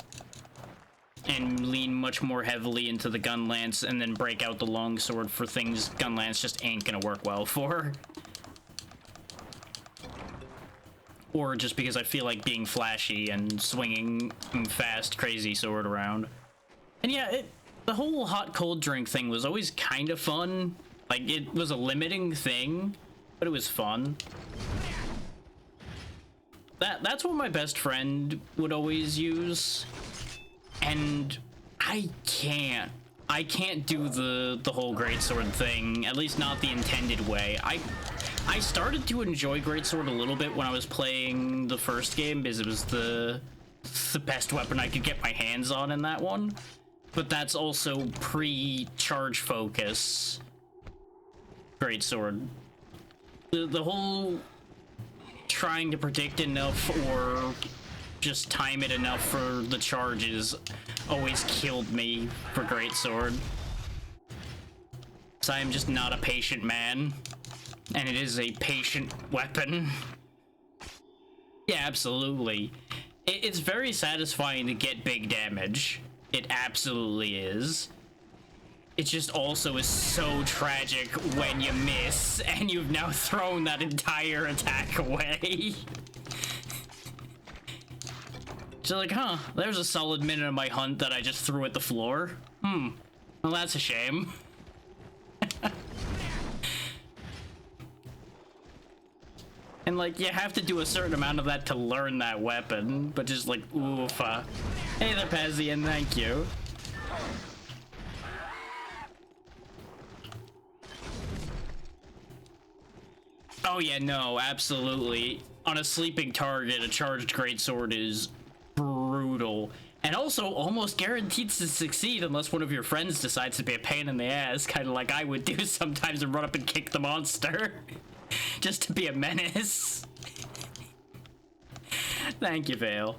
and lean much more heavily into the gun lance and then break out the longsword for things gun lance just ain't gonna work well for. Or just because I feel like being flashy and swinging fast, crazy sword around. And yeah, the whole hot-cold drink thing was always kind of fun. Like, it was a limiting thing, but it was fun. That's what my best friend would always use. And I can't do the whole greatsword thing, at least not the intended way. I started to enjoy greatsword a little bit when I was playing the first game because it was the best weapon I could get my hands on in that one. But that's also pre-charge focus greatsword. The whole trying to predict enough or just time it enough for the charges always killed me for greatsword. So I am just not a patient man, and it is a patient weapon. Yeah, absolutely. It's very satisfying to get big damage. It absolutely is. It just also is so tragic when you miss, and you've now thrown that entire attack away. So like, huh, there's a solid minute of my hunt that I just threw at the floor. Well, that's a shame. And like, you have to do a certain amount of that to learn that weapon, but just like, oof. Hey there, Pazian, thank you. Oh yeah, no, absolutely. On a sleeping target, a charged greatsword is brutal. And also almost guaranteed to succeed unless one of your friends decides to be a pain in the ass, kind of like I would do sometimes and run up and kick the monster. Just to be a menace. Thank you, Vale.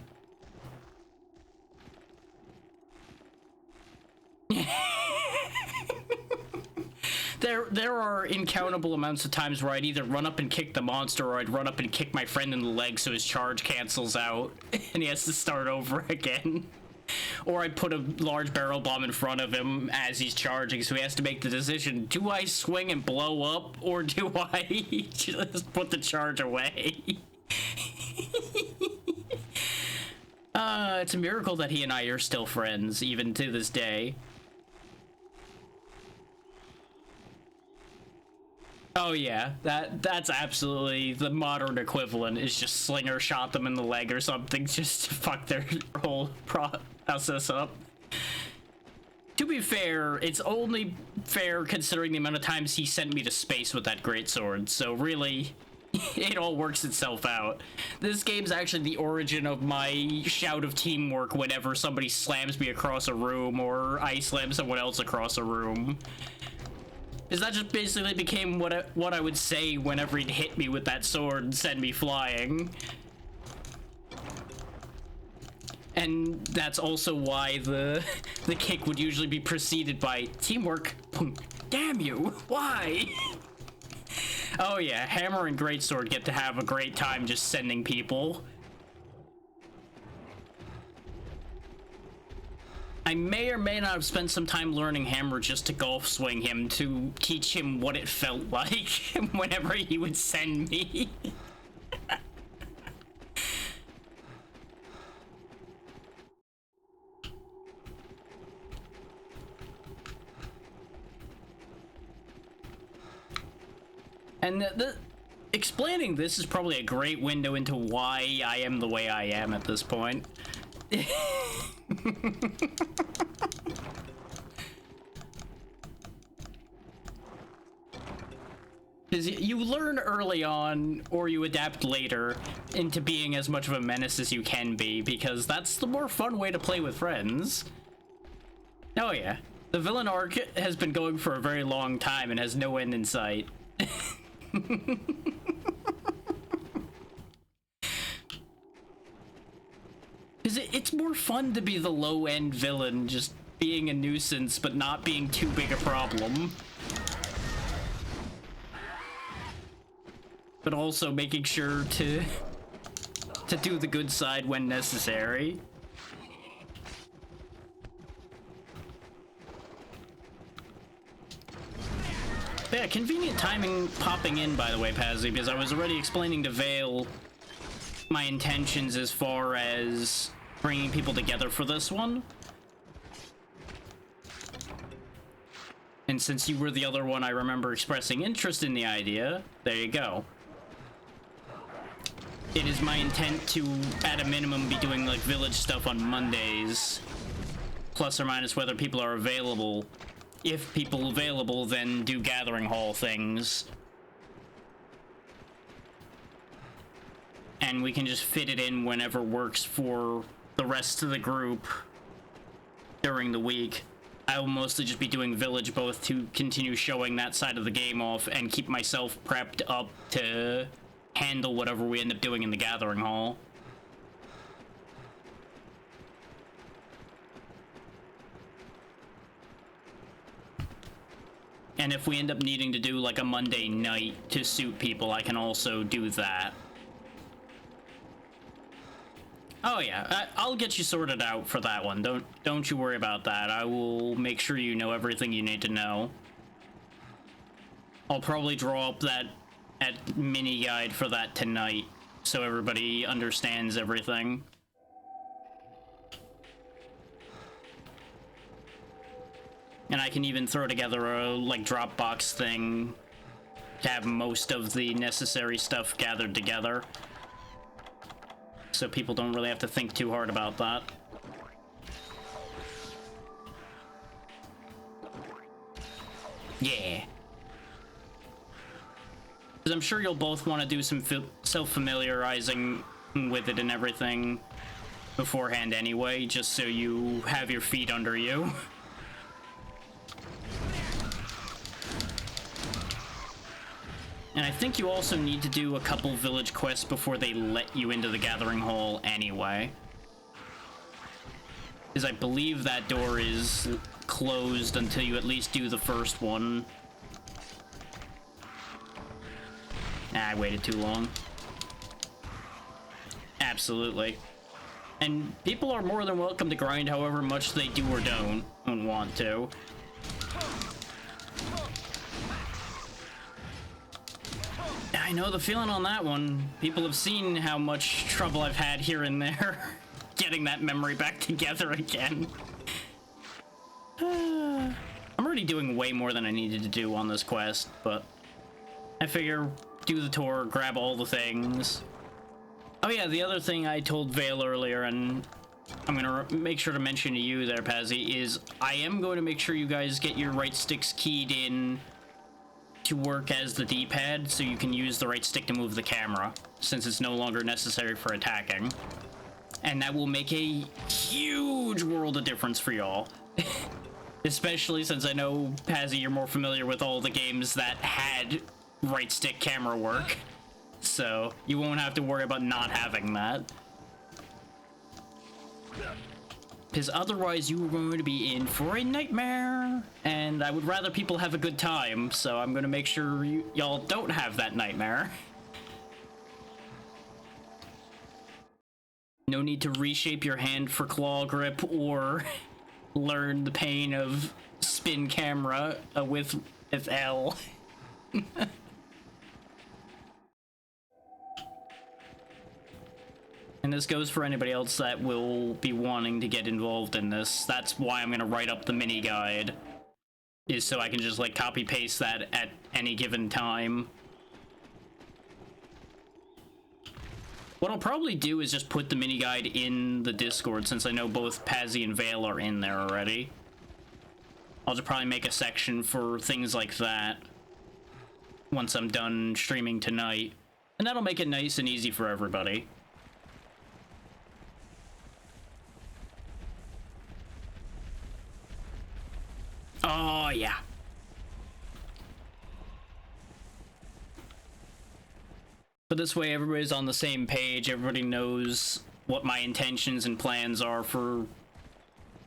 There are incountable amounts of times where I'd either run up and kick the monster or I'd run up and kick my friend in the leg so his charge cancels out and he has to start over again. Or I'd put a large barrel bomb in front of him as he's charging so he has to make the decision, do I swing and blow up or do I just put the charge away? It's a miracle that he and I are still friends even to this day. Oh yeah, that's absolutely the modern equivalent, is just slinger shot them in the leg or something just to fuck their whole process up. To be fair, it's only fair considering the amount of times he sent me to space with that greatsword, so really, it all works itself out. This game's actually the origin of my shout of teamwork whenever somebody slams me across a room or I slam someone else across a room. Is that just basically became what I would say whenever he'd hit me with that sword and send me flying. And that's also why the kick would usually be preceded by teamwork. Damn you, why? Oh yeah, Hammer and Greatsword get to have a great time just sending people. I may or may not have spent some time learning Hammer just to golf swing him to teach him what it felt like whenever he would send me. And explaining this is probably a great window into why I am the way I am at this point. Because you learn early on, or you adapt later, into being as much of a menace as you can be, because that's the more fun way to play with friends. Oh yeah, the villain arc has been going for a very long time and has no end in sight. Because it's more fun to be the low-end villain, just being a nuisance but not being too big a problem. But also making sure to do the good side when necessary. Yeah, convenient timing popping in, by the way, Pazzy, because I was already explaining to Vale my intentions as far as bringing people together for this one. And since you were the other one I remember expressing interest in the idea, there you go. It is my intent to, at a minimum, be doing like village stuff on Mondays. plus or minus whether people are available. If people available, then do gathering hall things. And we can just fit it in whenever works for the rest of the group during the week. I will mostly just be doing village both to continue showing that side of the game off and keep myself prepped up to handle whatever we end up doing in the gathering hall. And if we end up needing to do like a Monday night to suit people, I can also do that. Oh yeah, I'll get you sorted out for that one. Don't you worry about that. I will make sure you know everything you need to know. I'll probably draw up that mini guide for that tonight, so everybody understands everything. And I can even throw together a like Dropbox thing to have most of the necessary stuff gathered together, so people don't really have to think too hard about that. Yeah. Because I'm sure you'll both want to do some self-familiarizing with it and everything beforehand anyway, just so you have your feet under you. And I think you also need to do a couple village quests before they let you into the gathering hall anyway. Because I believe that door is closed until you at least do the first one. I waited too long. Absolutely. And people are more than welcome to grind however much they do or don't want to. I know the feeling on that one. People have seen how much trouble I've had here and there getting that memory back together again. I'm already doing way more than I needed to do on this quest, but I figure do the tour, grab all the things. Oh yeah, the other thing I told Vale earlier, and I'm gonna make sure to mention to you there, Pazzy, is I am going to make sure you guys get your right sticks keyed in to work as the D-pad, so you can use the right stick to move the camera, since it's no longer necessary for attacking. And that will make a huge world of difference for y'all. Especially since I know, Pazzy, you're more familiar with all the games that had right stick camera work. So you won't have to worry about not having that. Because otherwise you are going to be in for a nightmare. And I would rather people have a good time, so I'm going to make sure y'all don't have that nightmare. No need to reshape your hand for claw grip or learn the pain of spin camera with L. And this goes for anybody else that will be wanting to get involved in this. That's why I'm going to write up the mini guide, is so I can just like copy paste that at any given time. What I'll probably do is just put the mini guide in the Discord, since I know both Pazzy and Vale are in there already. I'll just probably make a section for things like that once I'm done streaming tonight. And that'll make it nice and easy for everybody. Oh, yeah. But this way, everybody's on the same page. Everybody knows what my intentions and plans are for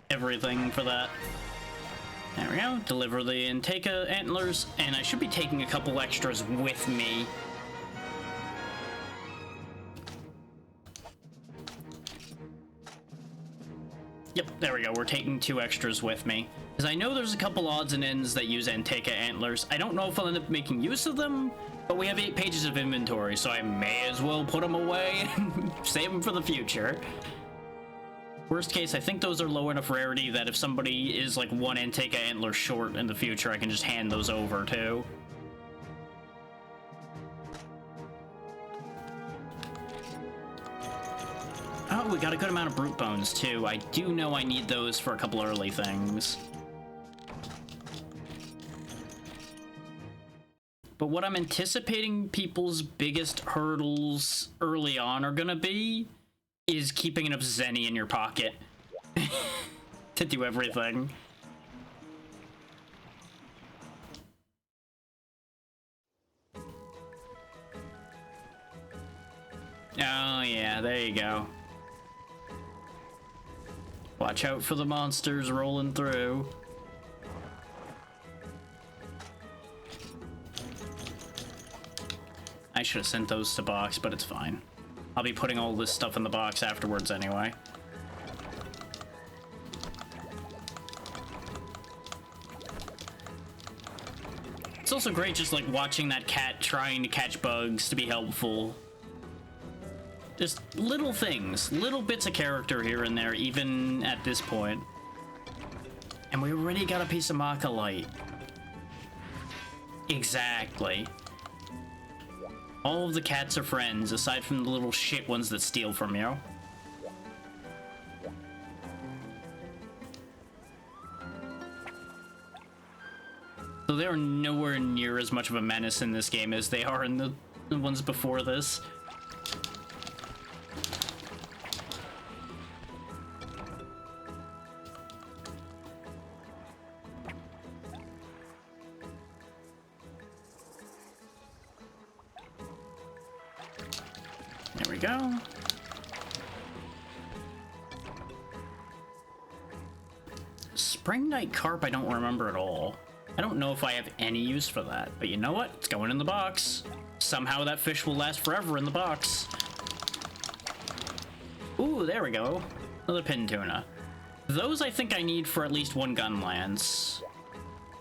everything for that. There we go. Deliver the Anteka antlers, and I should be taking a couple extras with me. Yep, there we go. We're taking 2 extras with me. Because I know there's a couple odds and ends that use Anteka antlers. I don't know if I'll end up making use of them, but we have 8 pages of inventory, so I may as well put them away and save them for the future. Worst case, I think those are low enough rarity that if somebody is like 1 Anteka antler short in the future, I can just hand those over too. Oh, we got a good amount of brute bones, too. I do know I need those for a couple early things. But what I'm anticipating people's biggest hurdles early on are gonna be is keeping enough Zenny in your pocket to do everything. Oh yeah, there you go. Watch out for the monsters rolling through. I should have sent those to box, but it's fine. I'll be putting all this stuff in the box afterwards anyway. It's also great just like watching that cat trying to catch bugs to be helpful. Just little things, little bits of character here and there, even at this point. And we already got a piece of Maka-Light. Exactly. All of the cats are friends, aside from the little shit ones that steal from you. So they're nowhere near as much of a menace in this game as they are in the ones before this. There we go. Spring Night Carp I don't remember at all. I don't know if I have any use for that, but you know what? It's going in the box. Somehow that fish will last forever in the box. Ooh, there we go. Another pin tuna. Those I think I need for at least one gun lance.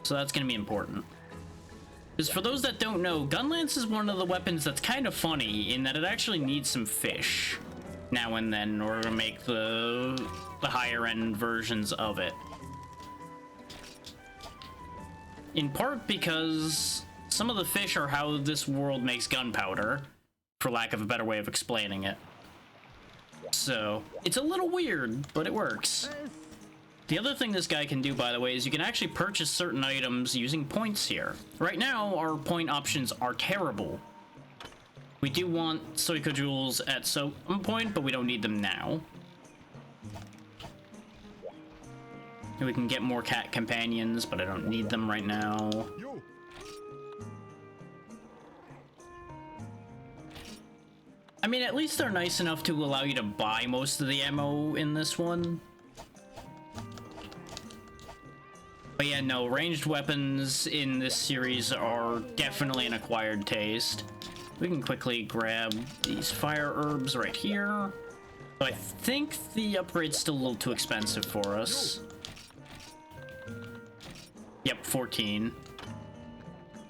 So that's gonna be important. Because for those that don't know, Gunlance is one of the weapons that's kind of funny in that it actually needs some fish now and then in order to make the higher end versions of it. In part because some of the fish are how this world makes gunpowder, for lack of a better way of explaining it. So, it's a little weird, but it works. The other thing this guy can do, by the way, is you can actually purchase certain items using points here. Right now, our point options are terrible. We do want Suica Jewels at some point, but we don't need them now. And we can get more cat companions, but I don't need them right now. I mean, at least they're nice enough to allow you to buy most of the ammo in this one. But yeah, no, ranged weapons in this series are definitely an acquired taste. We can quickly grab these fire herbs right here. But I think the upgrade's still a little too expensive for us. Yep, 14.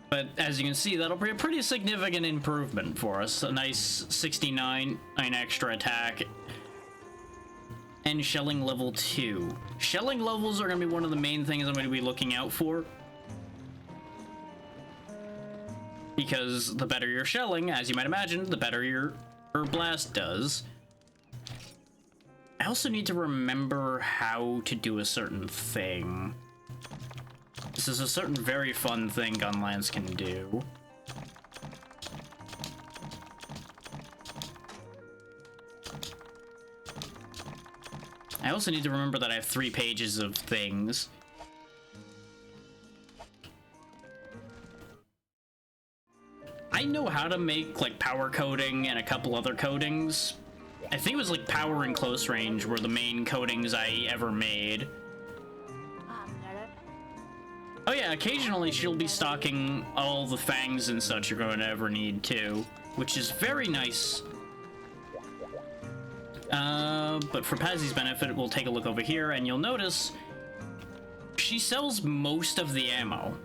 But as you can see, that'll be a pretty significant improvement for us. A nice 69 extra attack. And shelling level 2. Shelling levels are going to be one of the main things I'm going to be looking out for. Because the better your shelling, as you might imagine, the better your blast does. I also need to remember how to do a certain thing. This is a certain very fun thing Gunlance can do. I also need to remember that I have 3 pages of things. I know how to make, like, power coating and a couple other coatings. I think it was, like, power and close range were the main coatings I ever made. Oh yeah, occasionally she'll be stocking all the fangs and such you're going to ever need, too. Which is very nice. But for Pazzy's benefit, we'll take a look over here, and you'll notice she sells most of the ammo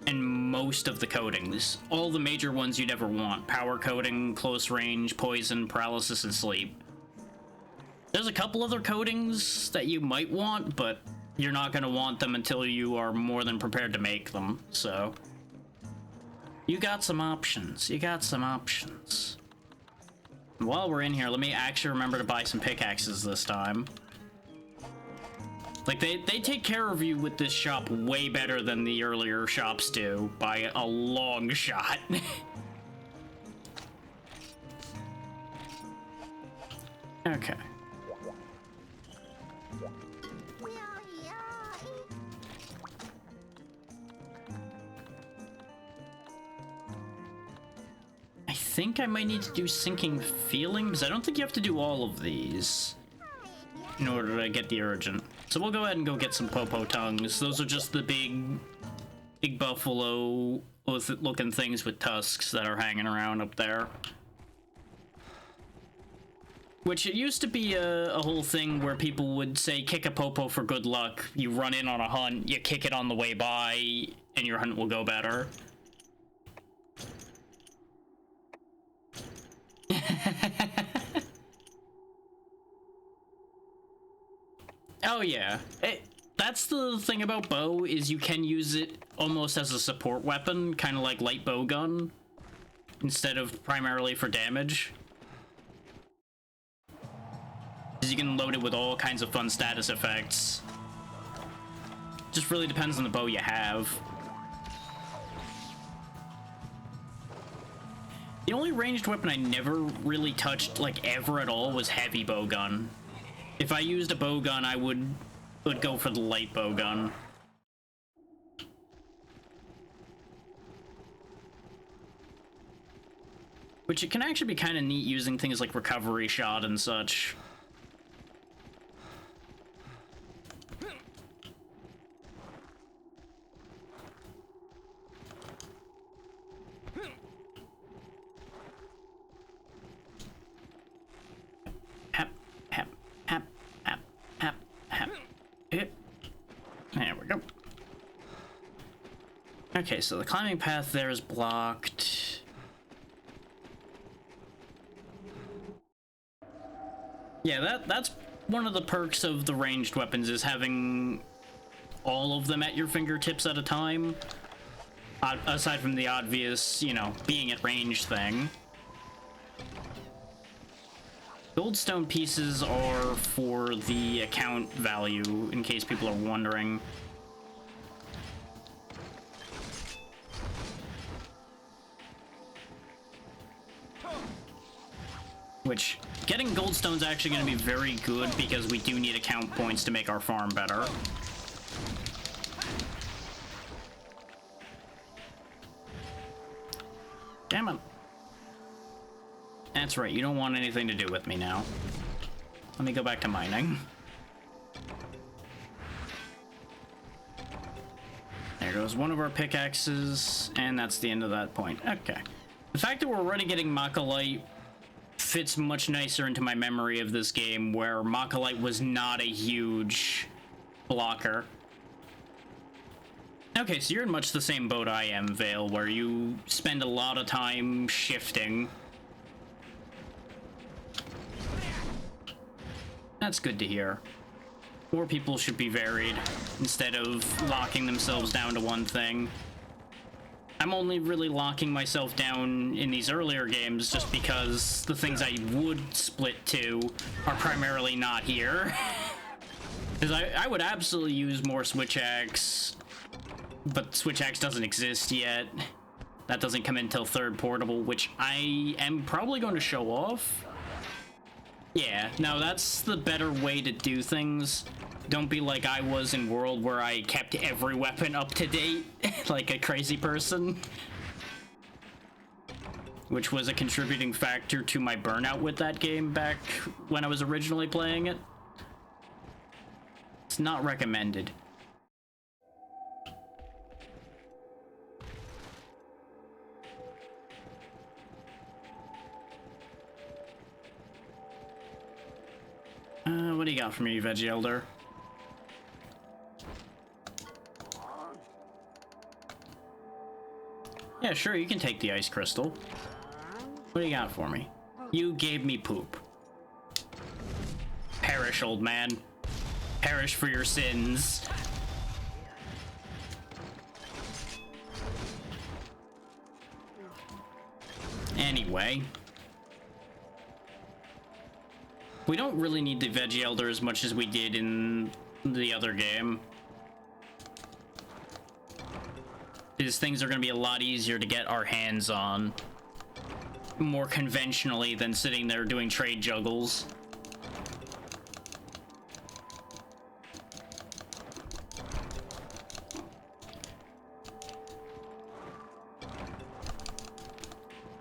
and most of the coatings. All the major ones you'd ever want. Power coating, close range, poison, paralysis, and sleep. There's a couple other coatings that you might want, but you're not going to want them until you are more than prepared to make them, so... You got some options. You got some options. While we're in here, let me actually remember to buy some pickaxes this time. Like, they take care of you with this shop way better than the earlier shops do, by a long shot. Okay. I think I might need to do Sinking Feelings. I don't think you have to do all of these in order to get the Urgent. So we'll go ahead and go get some Popo Tongues. Those are just the big buffalo looking things with tusks that are hanging around up there. Which it used to be a whole thing where people would say, kick a Popo for good luck. You run in on a hunt, you kick it on the way by, and your hunt will go better. Oh yeah, that's the thing about bow, is you can use it almost as a support weapon, kind of like light bow gun, instead of primarily for damage. Because you can load it with all kinds of fun status effects. Just really depends on the bow you have. The only ranged weapon I never really touched, like, ever at all was heavy bow gun. If I used a bow gun, I would go for the light bow gun. Which it can actually be kind of neat using things like recovery shot and such. There we go. Okay, so the climbing path there is blocked. Yeah, that's one of the perks of the ranged weapons, is having all of them at your fingertips at a time. Aside from the obvious, you know, being at range thing. Goldstone pieces are for the account value, in case people are wondering. Which, getting Goldstone's actually going to be very good, because we do need account points to make our farm better. Damn it. That's right, you don't want anything to do with me now. Let me go back to mining. There goes one of our pickaxes, and that's the end of that point. Okay. The fact that we're already getting Mach-A-Lite fits much nicer into my memory of this game, where Mach-A-Lite was not a huge blocker. Okay, so you're in much the same boat I am, Vale, where you spend a lot of time shifting. That's good to hear. More people should be varied, instead of locking themselves down to one thing. I'm only really locking myself down in these earlier games just because the things I would split to are primarily not here. Because I would absolutely use more Switch Axe, but Switch Axe doesn't exist yet. That doesn't come in until third portable, which I am probably going to show off. Yeah, no, that's the better way to do things. Don't be like I was in World, where I kept every weapon up to date, like a crazy person. Which was a contributing factor to my burnout with that game back when I was originally playing it. It's not recommended. What do you got for me, Veggie Elder? Yeah, sure, you can take the ice crystal. What do you got for me? You gave me poop. Perish, old man. Perish for your sins. Anyway. We don't really need the Veggie Elder as much as we did in the other game. These things are going to be a lot easier to get our hands on more conventionally than sitting there doing trade juggles.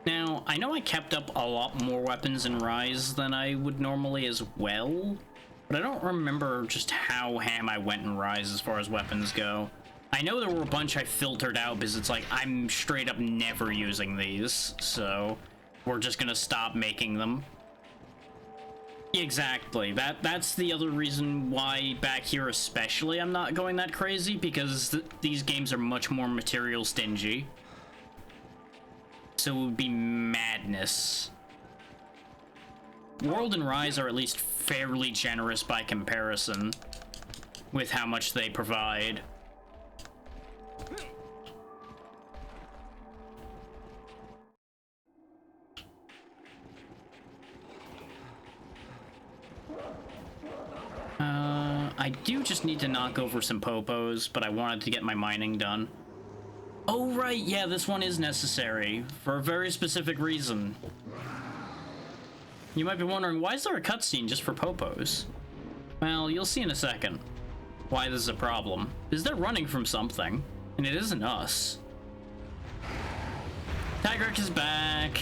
Now, I know I kept up a lot more weapons in Rise than I would normally as well, but I don't remember just how ham I went in Rise as far as weapons go. I know there were a bunch I filtered out because it's like, I'm straight up never using these, so we're just gonna stop making them. Exactly. That's the other reason why back here especially I'm not going that crazy, because these games are much more material stingy. So it would be madness. World and Rise are at least fairly generous by comparison with how much they provide. I do just need to knock over some popos, but I wanted to get my mining done. Oh, right, yeah, this one is necessary for a very specific reason. You might be wondering, why is there a cutscene just for popos? Well, you'll see in a second why this is a problem. Because they're running from something, and it isn't us. Tigrex is back.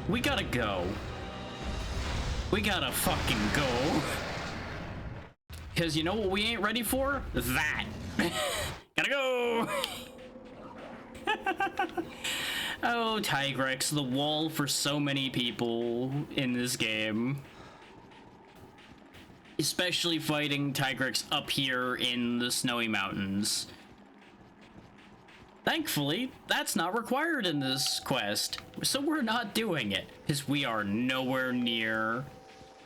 We gotta go. We gotta fucking go. Because you know what we ain't ready for? That. Gotta go! Oh, Tigrex, the wall for so many people in this game. Especially fighting Tigrex up here in the snowy mountains. Thankfully, that's not required in this quest, so we're not doing it, because we are nowhere near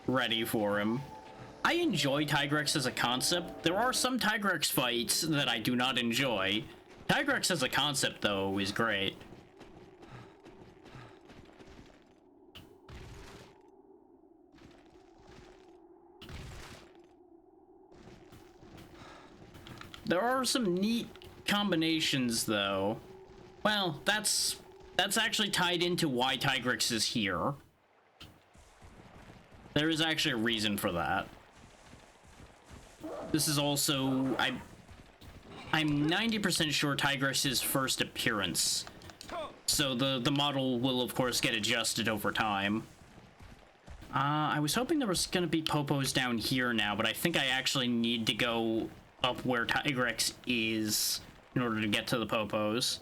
ready for him. I enjoy Tigrex as a concept. There are some Tigrex fights that I do not enjoy. Tigrex as a concept, though, is great. There are some neat combinations, though. Well, that's actually tied into why Tigrex is here. There is actually a reason for that. This is also, I'm 90% sure Tigrex's first appearance. So the model will of course get adjusted over time. I was hoping there was gonna be popos down here now, but I think I actually need to go up where Tigrex is in order to get to the popos.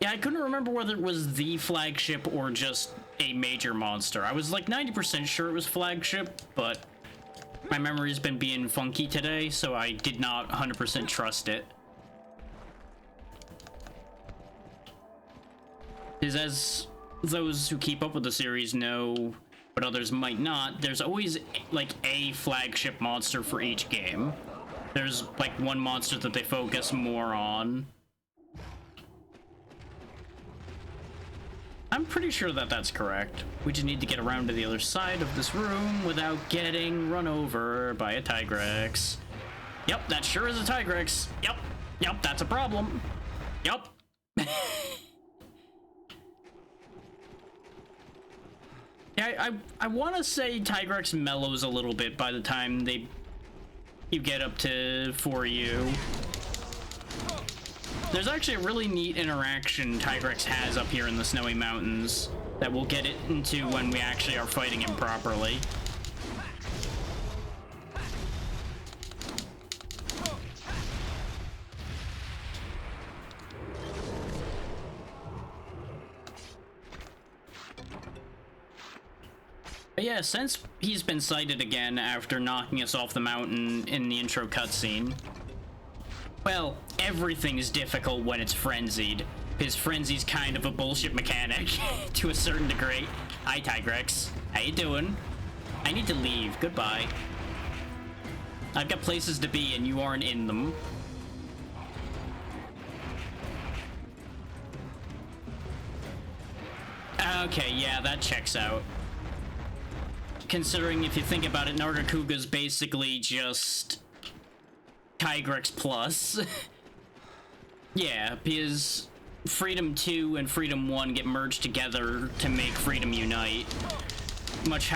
Yeah, I couldn't remember whether it was the flagship or just a major monster. I was like 90% sure it was flagship, but my memory's been being funky today, so I did not 100% trust it. Because as those who keep up with the series know, but others might not, there's always like a flagship monster for each game. There's like one monster that they focus more on. I'm pretty sure that that's correct. We just need to get around to the other side of this room without getting run over by a Tigrex. Yep, that sure is a Tigrex. Yep, that's a problem. Yep. Yeah, I want to say Tigrex mellows a little bit by the time you get up to 4U. There's actually a really neat interaction Tigrex has up here in the snowy mountains that we'll get into when we actually are fighting him properly. But yeah, since he's been sighted again after knocking us off the mountain in the intro cutscene, well, everything is difficult when it's frenzied. His frenzy's kind of a bullshit mechanic to a certain degree. Hi, Tigrex. How you doing? I need to leave. Goodbye. I've got places to be and you aren't in them. Okay, yeah, that checks out. Considering if you think about it, Nargacuga's basically just Tigrex plus. Yeah, because Freedom 2 and Freedom 1 get merged together to make Freedom Unite. Much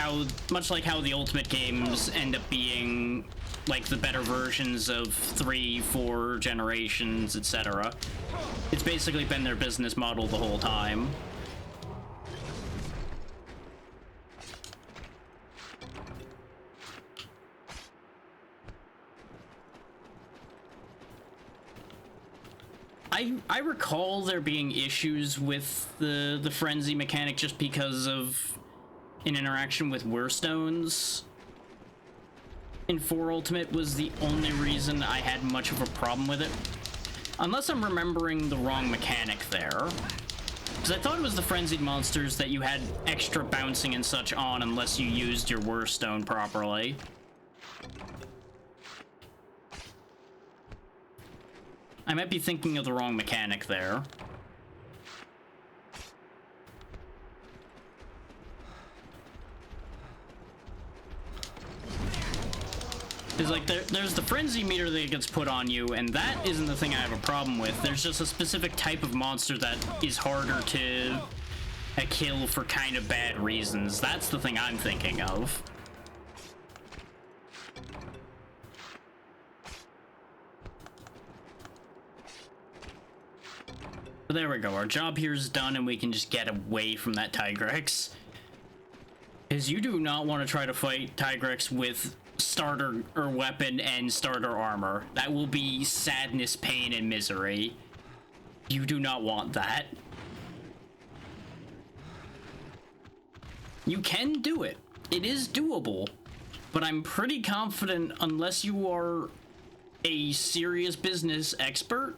like how the Ultimate games end up being like the better versions of 3, 4 generations, etc. It's basically been their business model the whole time. I recall there being issues with the frenzy mechanic just because of an interaction with Weirstones in 4 Ultimate was the only reason I had much of a problem with it. Unless I'm remembering the wrong mechanic there. Because I thought it was the frenzied monsters that you had extra bouncing and such on unless you used your Weirstone properly. I might be thinking of the wrong mechanic there. Because, like, there's the frenzy meter that gets put on you, and that isn't the thing I have a problem with. There's just a specific type of monster that is harder to kill for kind of bad reasons. That's the thing I'm thinking of. But there we go, our job here is done and we can just get away from that Tigrex. Because you do not want to try to fight Tigrex with starter or weapon and starter armor. That will be sadness, pain, and misery. You do not want that. You can do it. It is doable. But I'm pretty confident unless you are a serious business expert.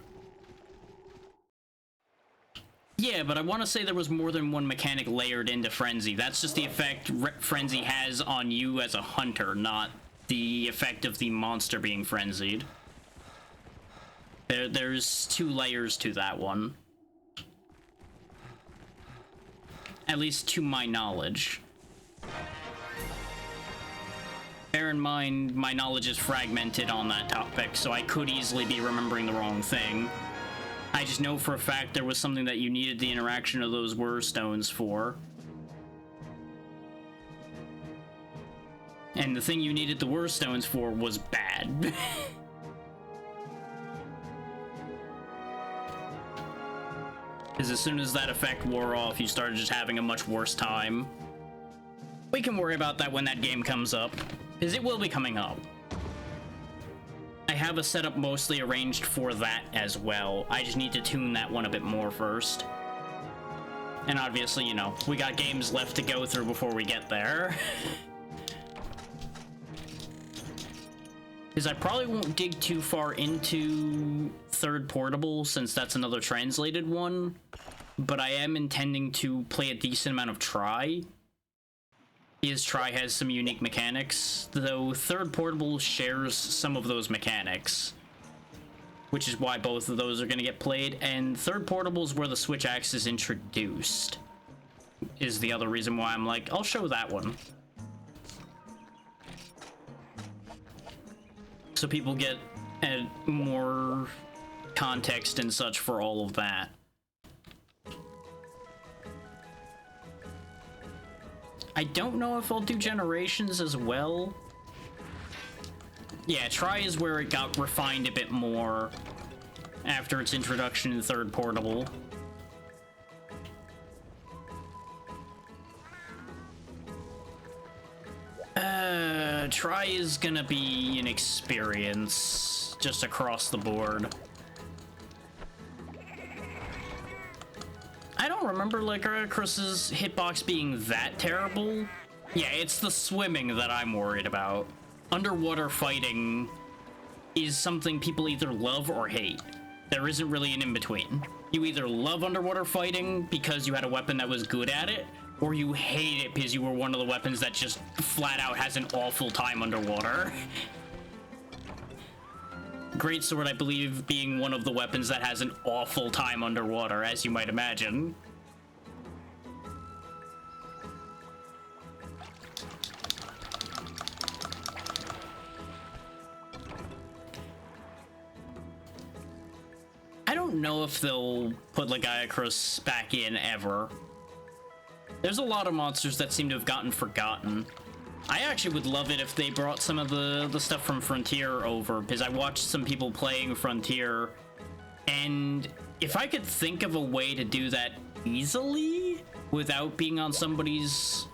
Yeah, but I want to say there was more than one mechanic layered into Frenzy. That's just the effect Frenzy has on you as a hunter, not the effect of the monster being frenzied. There's 2 layers to that one. At least to my knowledge. Bear in mind, my knowledge is fragmented on that topic, so I could easily be remembering the wrong thing. I just know for a fact there was something that you needed the interaction of those Weirstones for. And the thing you needed the Weirstones for was bad. Because as soon as that effect wore off, you started just having a much worse time. We can worry about that when that game comes up, because it will be coming up. I have a setup mostly arranged for that as well. I just need to tune that one a bit more first. And obviously, you know, we got games left to go through before we get there. Because I probably won't dig too far into Third Portable, since that's another translated one. But I am intending to play a decent amount of Tri. Because Tri has some unique mechanics, though Third Portable shares some of those mechanics. Which is why both of those are going to get played, and Third Portable is where the Switch Axe is introduced. Is the other reason why I'm like, I'll show that one. So people get more context and such for all of that. I don't know if I'll do Generations as well. Yeah, Tri is where it got refined a bit more after its introduction in Third Portable. Tri is gonna be an experience just across the board. I don't remember Lycanthropus's hitbox being that terrible. Yeah, it's the swimming that I'm worried about. Underwater fighting is something people either love or hate. There isn't really an in-between. You either love underwater fighting because you had a weapon that was good at it, or you hate it because you were one of the weapons that just flat out has an awful time underwater. Greatsword, I believe, being one of the weapons that has an awful time underwater, as you might imagine. don't know if they'll put Lagiacrus back in ever. There's a lot of monsters that seem to have gotten forgotten. I actually would love it if they brought some of the stuff from Frontier over, because I watched some people playing Frontier, and if I could think of a way to do that easily without being on somebody else's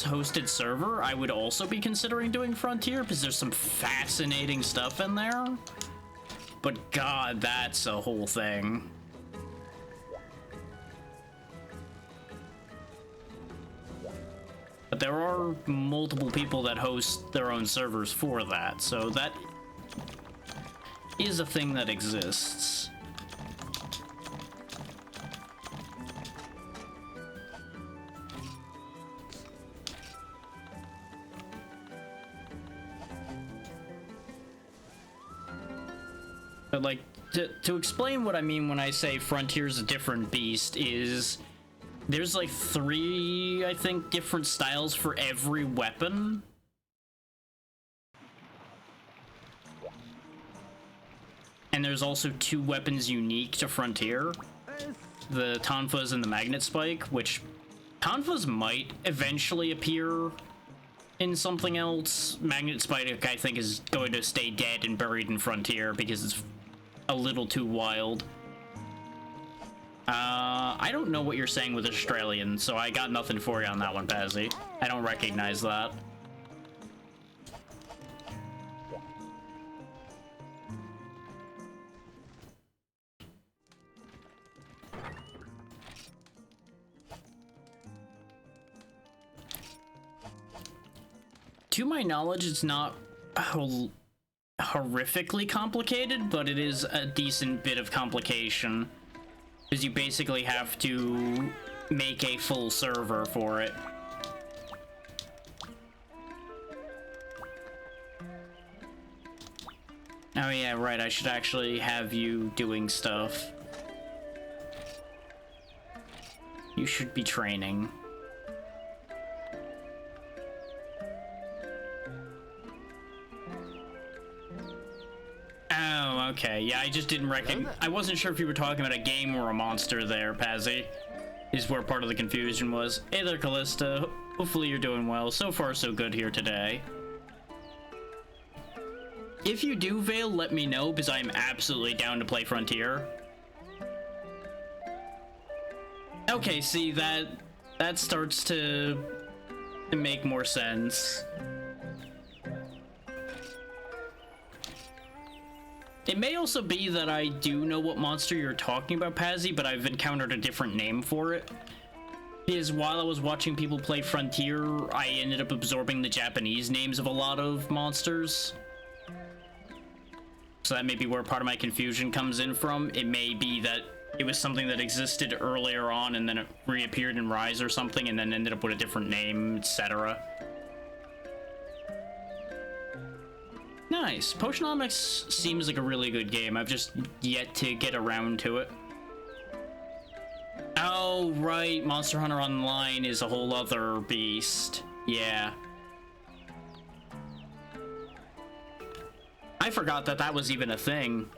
hosted server, I would also be considering doing Frontier, because there's some fascinating stuff in there. But god, that's a whole thing. But there are multiple people that host their own servers for that, so that is a thing that exists. But like, to explain what I mean when I say Frontier's a different beast is there's like 3, I think, different styles for every weapon. And there's also 2 weapons unique to Frontier. The Tonfas and the Magnet Spike, which Tonfas might eventually appear in something else. Magnet Spike, I think, is going to stay dead and buried in Frontier because it's a little too wild. I don't know what you're saying with Australian, so I got nothing for you on that one, Pazzy. I don't recognize that. To my knowledge, it's not horrifically complicated, but it is a decent bit of complication. Because you basically have to make a full server for it. Oh yeah, right, I should actually have you doing stuff. You should be training. Oh, okay. Yeah, I just didn't recognize. I wasn't sure if you were talking about a game or a monster there, Pazzy. Is where part of the confusion was. Hey there, Callista. Hopefully you're doing well. So far, so good here today. If you do, Vale, let me know, because I'm absolutely down to play Frontier. Okay, see, that starts to make more sense. It may also be that I do know what monster you're talking about, Pazzy, but I've encountered a different name for it. Because while I was watching people play Frontier, I ended up absorbing the Japanese names of a lot of monsters. So that may be where part of my confusion comes in from. It may be that it was something that existed earlier on and then it reappeared in Rise or something and then ended up with a different name, etc. Nice. Potionomics seems like a really good game. I've just yet to get around to it. Oh, right. Monster Hunter Online is a whole other beast. Yeah. I forgot that that was even a thing.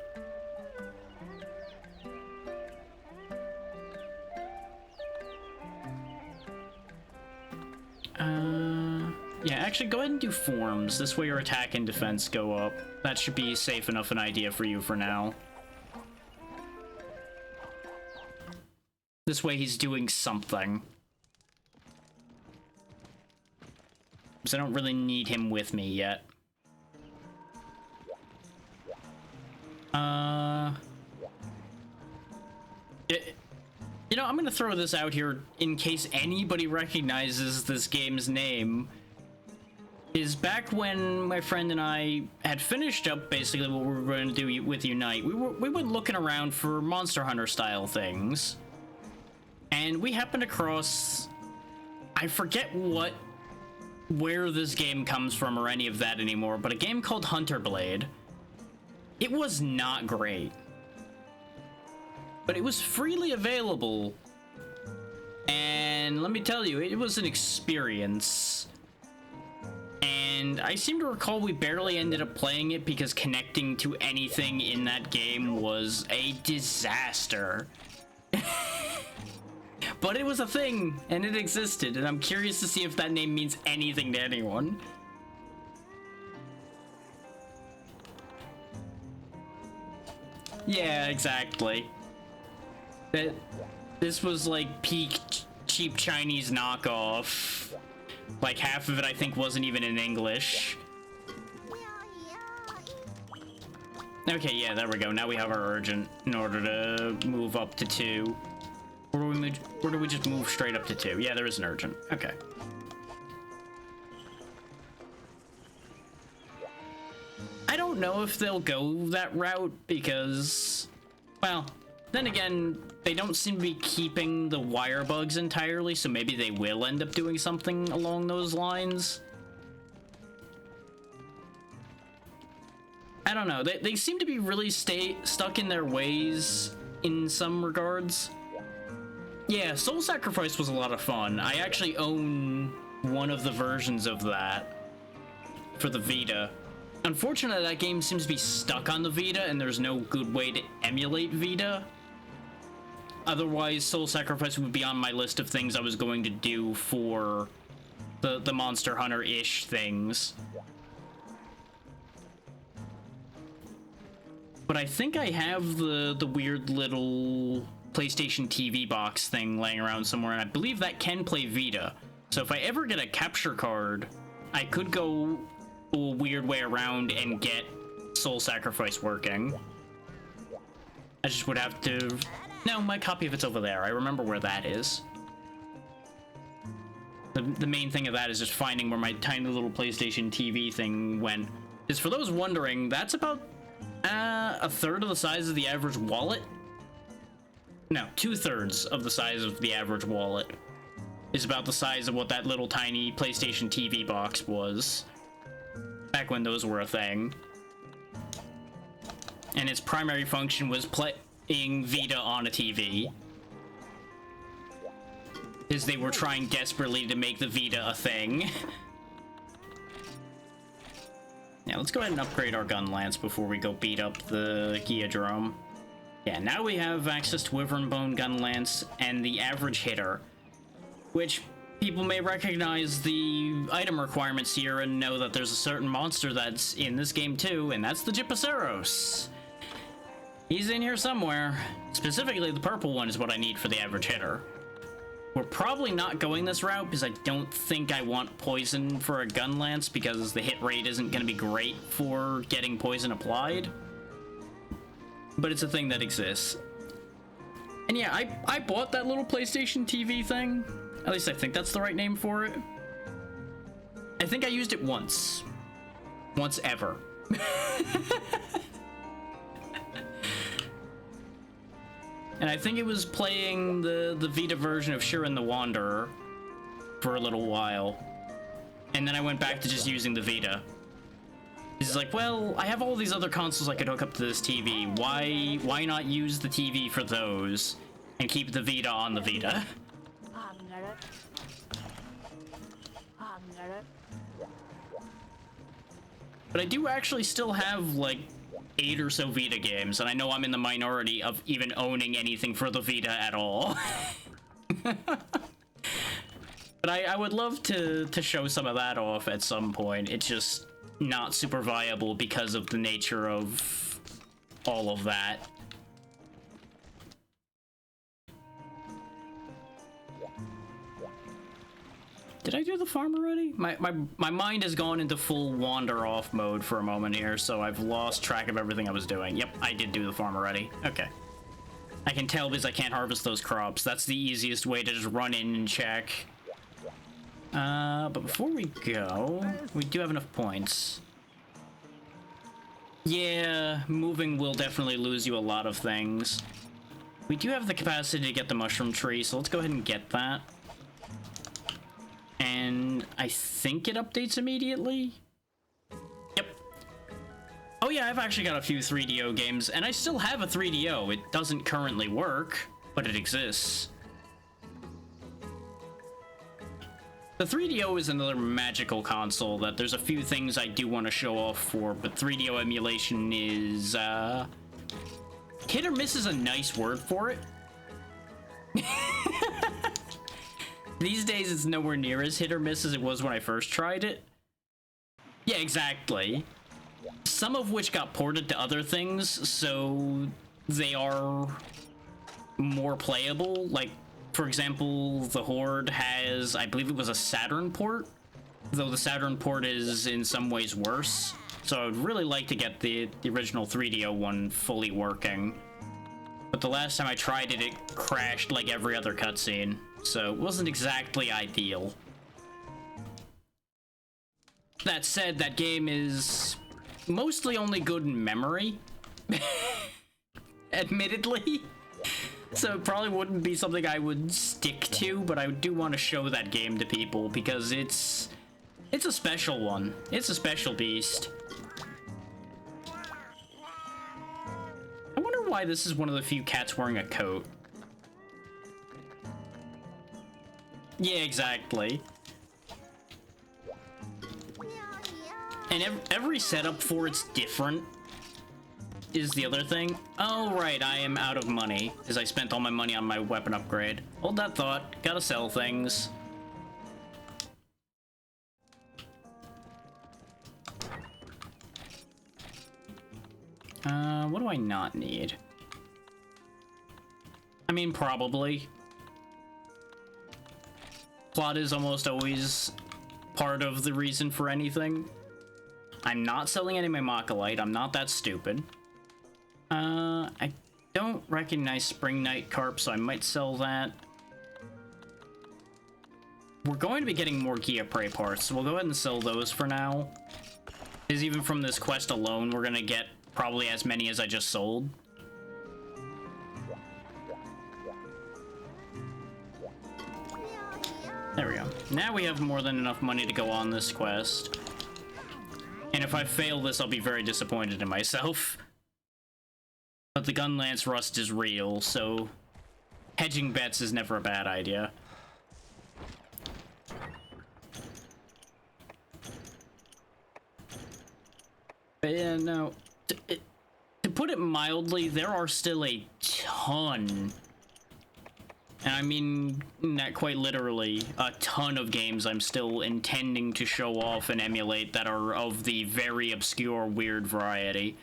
Yeah, actually, go ahead and do forms. This way your attack and defense go up. That should be safe enough an idea for you for now. This way he's doing something. So I don't really need him with me yet. You know, I'm gonna throw this out here in case anybody recognizes this game's name. Is back when my friend and I had finished up basically what we were going to do with Unite, we went looking around for Monster Hunter style things. And we happened across, I forget where this game comes from or any of that anymore, but a game called Hunter Blade. It was not great. But it was freely available. And let me tell you, it was an experience. And and I seem to recall we barely ended up playing it because connecting to anything in that game was a disaster. But it was a thing, and it existed, and I'm curious to see if that name means anything to anyone. Yeah, exactly. This was like peak cheap Chinese knockoff. Like half of it I think wasn't even in English. Okay, yeah, there we go. Now we have our urgent in order to move up to 2. Or do we just move straight up to 2? Yeah, there is an urgent. Okay. I don't know if they'll go that route because, well, then again, they don't seem to be keeping the wire bugs entirely, so maybe they will end up doing something along those lines. I don't know. They seem to be really stuck in their ways in some regards. Yeah, Soul Sacrifice was a lot of fun. I actually own one of the versions of that for the Vita. Unfortunately, that game seems to be stuck on the Vita, and there's no good way to emulate Vita. Otherwise, Soul Sacrifice would be on my list of things I was going to do for the Monster Hunter-ish things. But I think I have the weird little PlayStation TV box thing laying around somewhere, and I believe that can play Vita. So if I ever get a capture card, I could go a weird way around and get Soul Sacrifice working. I just would have to... No, my copy of it's over there. I remember where that is. The main thing of that is just finding where my tiny little PlayStation TV thing went. Is for those wondering, that's about a third of the size of the average wallet. No, 2/3 of the size of the average wallet is about the size of what that little tiny PlayStation TV box was back when those were a thing. And its primary function was playing Vita on a TV, because they were trying desperately to make the Vita a thing. Now let's go ahead and upgrade our gun lance before we go beat up the Geodrome. Yeah, now we have access to Wyvern Bone Gun Lance and the average hitter, which people may recognize the item requirements here and know that there's a certain monster that's in this game too, and that's the Gypaceros. He's in here somewhere. Specifically, the purple one is what I need for the average hitter. We're probably not going this route because I don't think I want poison for a gun lance because the hit rate isn't going to be great for getting poison applied. But it's a thing that exists. And yeah, I bought that little PlayStation TV thing. At least I think that's the right name for it. I think I used it once. Once ever. And I think it was playing the Vita version of Shiren the Wanderer for a little while. And then I went back to just using the Vita. He's like, well, I have all these other consoles I could hook up to this TV. Why not use the TV for those and keep the Vita on the Vita? But I do actually still have like 8 or so Vita games, and I know I'm in the minority of even owning anything for the Vita at all. But I would love to show some of that off at some point. It's just not super viable because of the nature of all of that. Did I do the farm already? My mind has gone into full wander off mode for a moment here, so I've lost track of everything I was doing. Yep, I did do the farm already. Okay. I can tell because I can't harvest those crops. That's the easiest way to just run in and check. But before we go, we do have enough points. Yeah, moving will definitely lose you a lot of things. We do have the capacity to get the mushroom tree, so let's go ahead and get that. And I think it updates immediately. Yep. Oh yeah, I've actually got a few 3DO games, and I still have a 3DO. It doesn't currently work, but it exists. The 3DO is another magical console that there's a few things I do want to show off for, but 3DO emulation is, hit or miss is a nice word for it. These days it's nowhere near as hit or miss as it was when I first tried it. Yeah, exactly. Some of which got ported to other things, so they are more playable. Like, for example, the Horde has, I believe it was a Saturn port, though the Saturn port is in some ways worse. So I would really like to get the original 3DO one fully working. But the last time I tried it, it crashed like every other cutscene, so it wasn't exactly ideal. That said, that game is mostly only good in memory, admittedly. So it probably wouldn't be something I would stick to, but I do want to show that game to people because it's a special one. It's a special beast. I wonder why this is one of the few cats wearing a coat. Yeah, exactly. And every setup for it's different is the other thing. Oh, right, I am out of money because I spent all my money on my weapon upgrade. Hold that thought. Gotta sell things. What do I not need? I mean, probably. Plot is almost always part of the reason for anything. I'm not selling any of my Mach-A-Lite. I'm not that stupid. I don't recognize Spring Night Carp, so I might sell that. We're going to be getting more Gia Prey parts, so we'll go ahead and sell those for now. Because even from this quest alone, we're gonna get probably as many as I just sold. There we go. Now we have more than enough money to go on this quest. And if I fail this, I'll be very disappointed in myself. But the Gunlance rust is real, so hedging bets is never a bad idea. But yeah, no. To put it mildly, there are still a ton, and I mean that quite literally, a ton of games I'm still intending to show off and emulate that are of the very obscure, weird variety.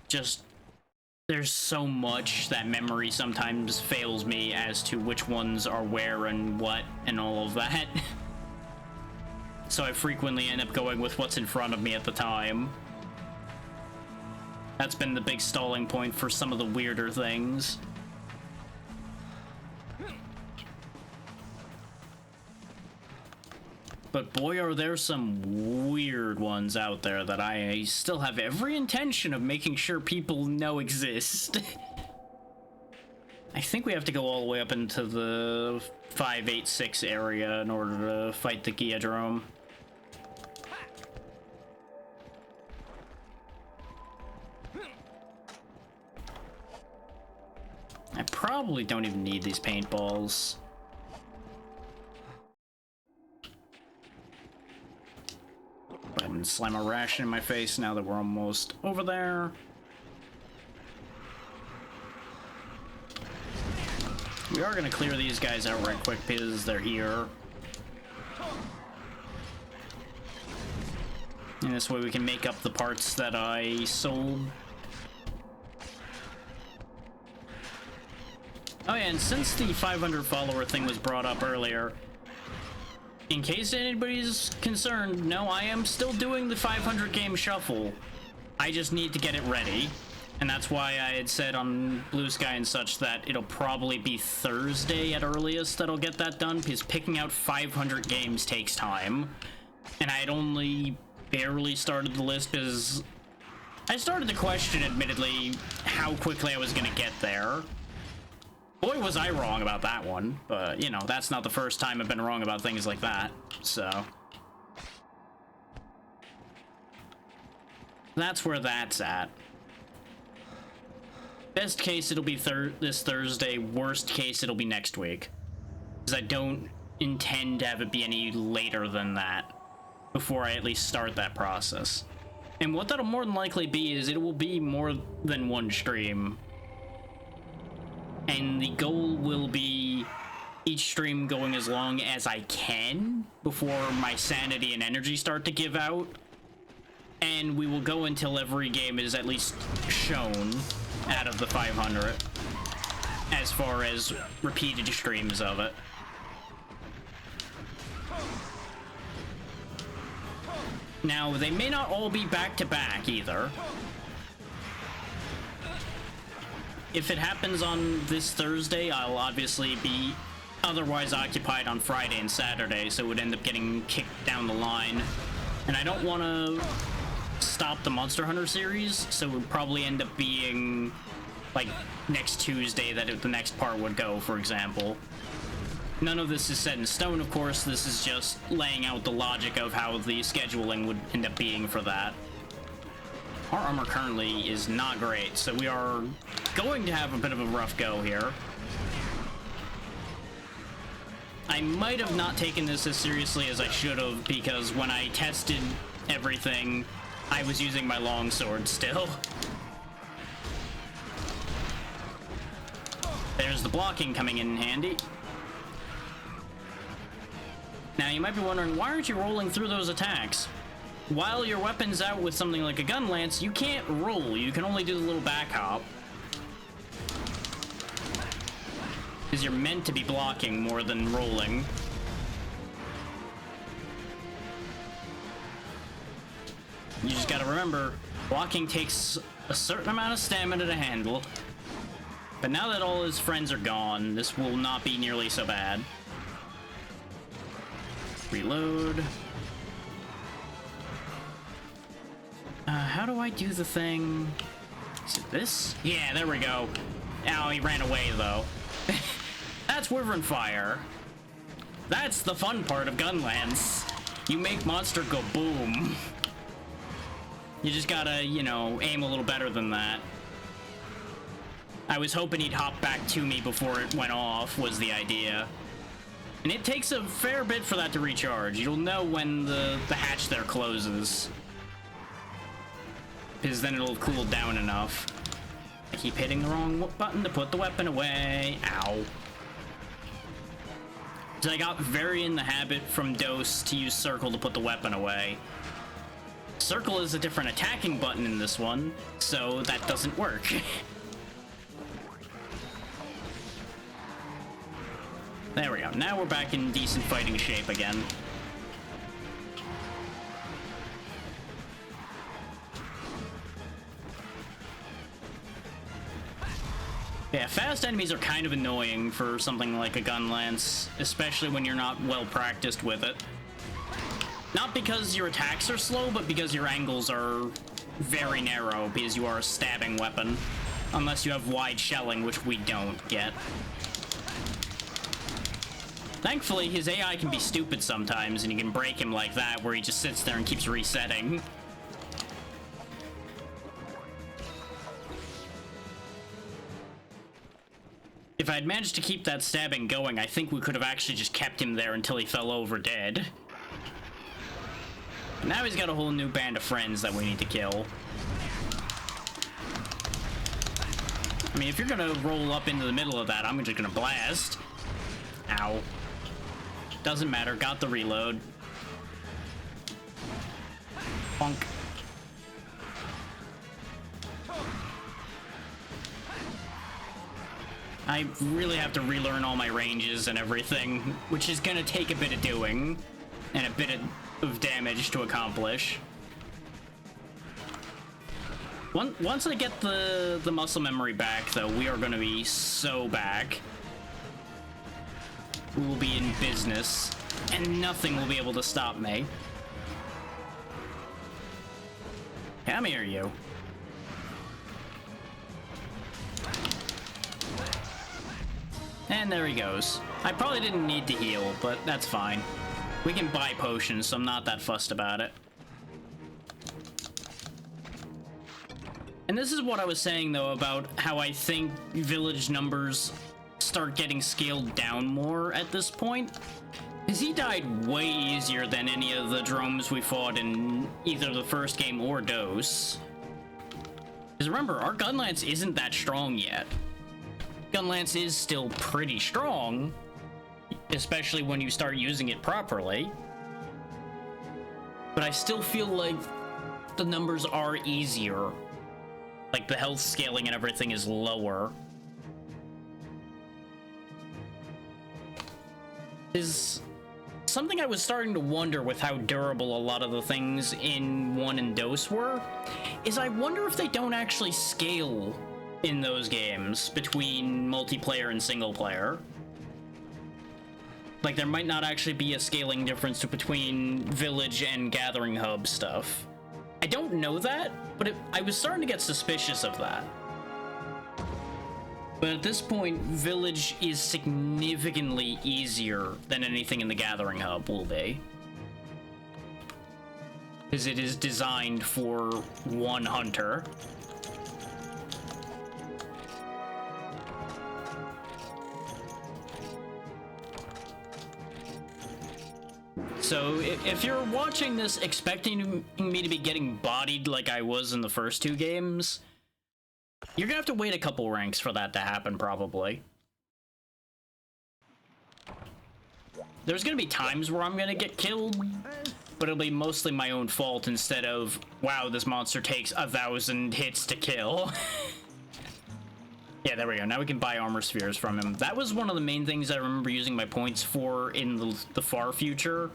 Just, there's so much that memory sometimes fails me as to which ones are where and what and all of that. So I frequently end up going with what's in front of me at the time. That's been the big stalling point for some of the weirder things. But boy, are there some weird ones out there that I still have every intention of making sure people know exist. I think we have to go all the way up into the 586 area in order to fight the Geodrome. I probably don't even need these paintballs. Go ahead and slam a ration in my face now that we're almost over there. We are gonna clear these guys out right quick because they're here. And this way we can make up the parts that I sold. Oh yeah, and since the 500 follower thing was brought up earlier, in case anybody's concerned, no, I am still doing the 500 game shuffle. I just need to get it ready. And that's why I had said on Blue Sky and such that it'll probably be Thursday at earliest that I'll get that done, because picking out 500 games takes time. And I had only barely started the list because I started to question, admittedly, how quickly I was going to get there. Boy, was I wrong about that one, but, you know, that's not the first time I've been wrong about things like that, so. That's where that's at. Best case, it'll be this Thursday. Worst case, it'll be next week. Because I don't intend to have it be any later than that before I at least start that process. And what that'll more than likely be is it will be more than one stream. And the goal will be each stream going as long as I can before my sanity and energy start to give out. And we will go until every game is at least shown out of the 500 as far as repeated streams of it. Now, they may not all be back-to-back either. If it happens on this Thursday, I'll obviously be otherwise occupied on Friday and Saturday, so it would end up getting kicked down the line. And I don't want to stop the Monster Hunter series, so it would probably end up being like next Tuesday that the next part would go, for example. None of this is set in stone, of course. This is just laying out the logic of how the scheduling would end up being for that. Our armor currently is not great, so we are going to have a bit of a rough go here. I might have not taken this as seriously as I should have, because when I tested everything, I was using my longsword still. There's the blocking coming in handy. Now, you might be wondering, why aren't you rolling through those attacks? While your weapon's out with something like a gun lance, you can't roll. You can only do the little back hop. Because you're meant to be blocking more than rolling. You just gotta remember, blocking takes a certain amount of stamina to handle. But now that all his friends are gone, this will not be nearly so bad. Reload. How do I do the thing? Is it this? Yeah, there we go. Ow, he ran away, though. That's Wyvern Fire. That's the fun part of Gunlance. You make monster go boom. You just gotta, you know, aim a little better than that. I was hoping he'd hop back to me before it went off, was the idea. And it takes a fair bit for that to recharge. You'll know when the hatch there closes. Because then it'll cool down enough. I keep hitting the wrong button to put the weapon away. Ow. So I got very in the habit from Dose to use circle to put the weapon away. Circle is a different attacking button in this one, so that doesn't work. There we go. Now we're back in decent fighting shape again. Yeah, fast enemies are kind of annoying for something like a gun lance, especially when you're not well practiced with it. Not because your attacks are slow, but because your angles are very narrow, because you are a stabbing weapon. Unless you have wide shelling, which we don't yet. Thankfully, his AI can be stupid sometimes, and you can break him like that, where he just sits there and keeps resetting. If I'd managed to keep that stabbing going, I think we could have actually just kept him there until he fell over dead. Now he's got a whole new band of friends that we need to kill. I mean, if you're gonna roll up into the middle of that, I'm just gonna blast. Ow. Doesn't matter, got the reload. Bonk. I really have to relearn all my ranges and everything, which is gonna take a bit of doing, and a bit of damage to accomplish. Once I get the muscle memory back, though, we are gonna be so back. We will be in business, and nothing will be able to stop me. Come here, you. And there he goes. I probably didn't need to heal, but that's fine. We can buy potions, so I'm not that fussed about it. And this is what I was saying, though, about how I think village numbers start getting scaled down more at this point. Because he died way easier than any of the drones we fought in either the first game or DOS. Because remember, our Gunlance isn't that strong yet. Gunlance is still pretty strong, especially when you start using it properly. But I still feel like the numbers are easier. Like, the health scaling and everything is lower. Is something I was starting to wonder with how durable a lot of the things in 1 and DOS were, is I wonder if they don't actually scale in those games between multiplayer and single player. Like, there might not actually be a scaling difference between Village and Gathering Hub stuff. I don't know that, but I was starting to get suspicious of that. But at this point, Village is significantly easier than anything in the Gathering Hub will be. Because it is designed for one hunter. So, if you're watching this expecting me to be getting bodied like I was in the first 2 games, you're gonna have to wait a couple ranks for that to happen, probably. There's gonna be times where I'm gonna get killed, but it'll be mostly my own fault instead of, wow, this monster takes 1,000 hits to kill. Yeah, there we go. Now we can buy armor spheres from him. That was one of the main things I remember using my points for in the far future.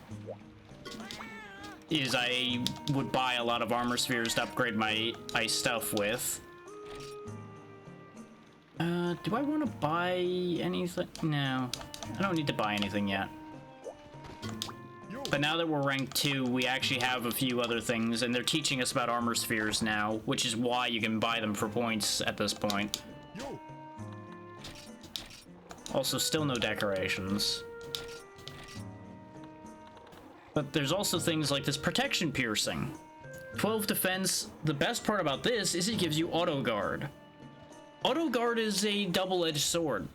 Is I would buy a lot of armor spheres to upgrade my stuff with. Do I want to buy anything? No. I don't need to buy anything yet. But now that we're rank 2, we actually have a few other things, and they're teaching us about armor spheres now, which is why you can buy them for points at this point. Also, still no decorations. But there's also things like this protection piercing. 12 defense. The best part about this is it gives you auto guard. Auto guard is a double-edged sword.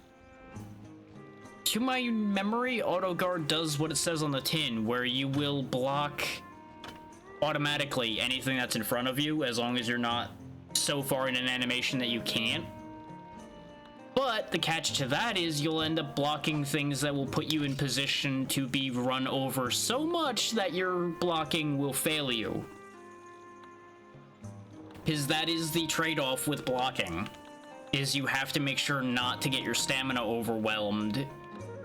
To my memory, auto guard does what it says on the tin, where you will block automatically anything that's in front of you, as long as you're not so far in an animation that you can't. But the catch to that is you'll end up blocking things that will put you in position to be run over so much that your blocking will fail you. Because that is the trade-off with blocking, is you have to make sure not to get your stamina overwhelmed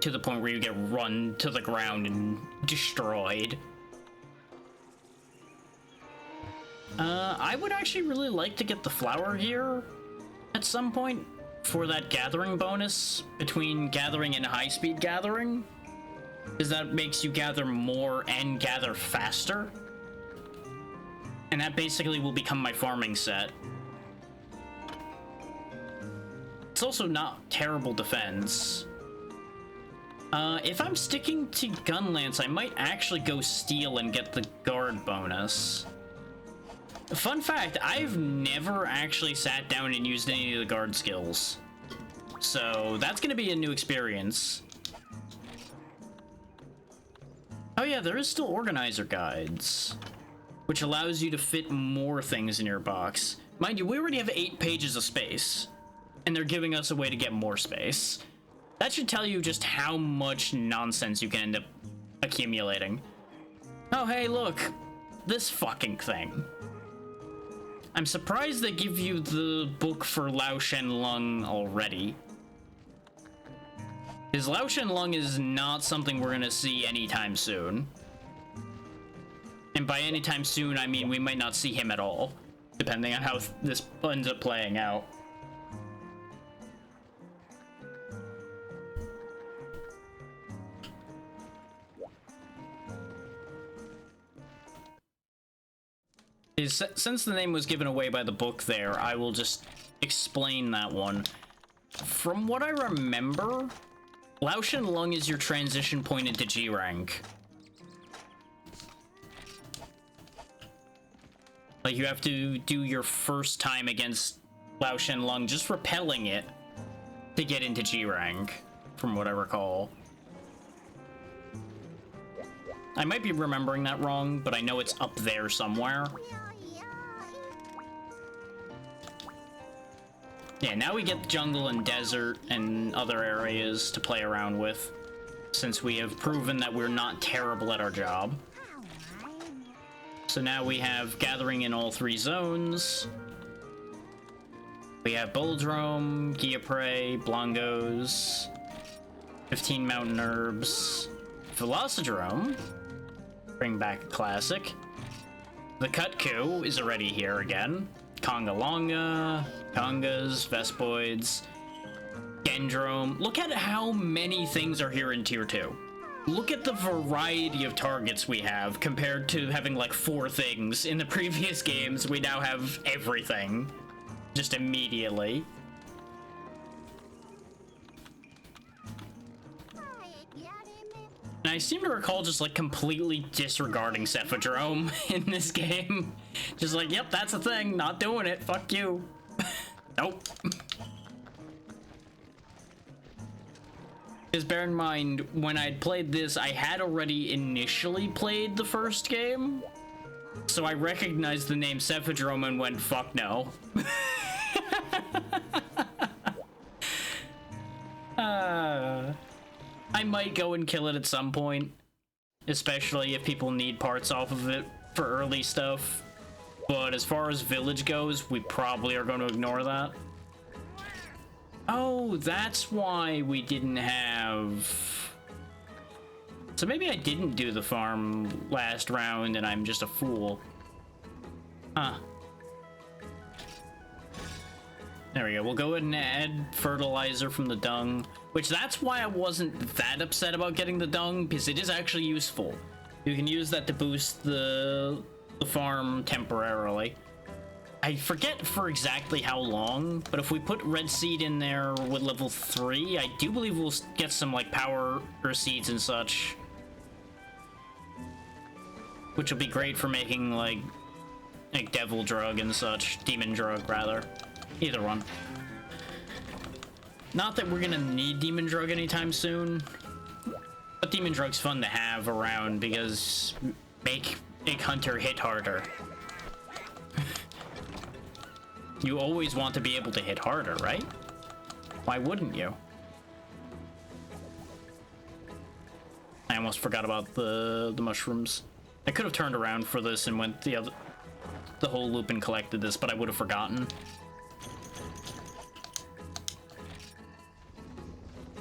to the point where you get run to the ground and destroyed. I would actually really like to get the flower gear at some point for that gathering bonus between gathering and high-speed gathering, because that makes you gather more and gather faster. And that basically will become my farming set. It's also not terrible defense. If I'm sticking to Gunlance, I might actually go Steel and get the guard bonus. Fun fact, I've never actually sat down and used any of the guard skills. So that's gonna be a new experience. Oh yeah, there is still organizer guides, which allows you to fit more things in your box. Mind you, we already have 8 pages of space, and they're giving us a way to get more space. That should tell you just how much nonsense you can end up accumulating. Oh hey, look, this fucking thing. I'm surprised they give you the book for Lao Shen Lung already. Because Lao Shen Lung is not something we're gonna see anytime soon. And by anytime soon, I mean we might not see him at all, depending on how this ends up playing out. Since the name was given away by the book there, I will just explain that one. From what I remember, Lao Shen Lung is your transition point into G rank. Like, you have to do your first time against Lao Shen Lung just repelling it to get into G rank. from what I recall. I might be remembering that wrong, but I know it's up there somewhere. Yeah, now we get jungle and desert and other areas to play around with, since we have proven that we're not terrible at our job. So now we have gathering in all 3 zones. We have Boldrome, Giaprey, Blongos, 15 mountain herbs, Velocidrome, bring back a classic. The Kutku is already here again. Congalonga, Congas, Vespoids, Gendrome. Look at how many things are here in Tier 2. Look at the variety of targets we have compared to having like 4 things. In the previous games, we now have everything. Just immediately. And I seem to recall just like completely disregarding Cephadrome in this game. Just like, yep, that's a thing, not doing it, fuck you. Nope. Because bear in mind, when I'd played this, I had already initially played the first game. So I recognized the name Cephadrome and went, fuck no. I might go and kill it at some point, especially if people need parts off of it for early stuff. But as far as village goes, we probably are going to ignore that. Oh, that's why we didn't have... So maybe I didn't do the farm last round and I'm just a fool. Huh. There we go. We'll go ahead and add fertilizer from the dung, which that's why I wasn't that upset about getting the dung, because it is actually useful. You can use that to boost the farm temporarily. I forget for exactly how long, but if we put red seed in there with level 3, I do believe we'll get some like power or seeds and such, which will be great for making like devil drug and such, demon drug rather. Either one. Not that we're gonna need demon drug anytime soon, but demon drug's fun to have around because make Hunter hit harder. You always want to be able to hit harder, right? Why wouldn't you? I almost forgot about the mushrooms. I could have turned around for this and went the whole loop and collected this, but I would have forgotten.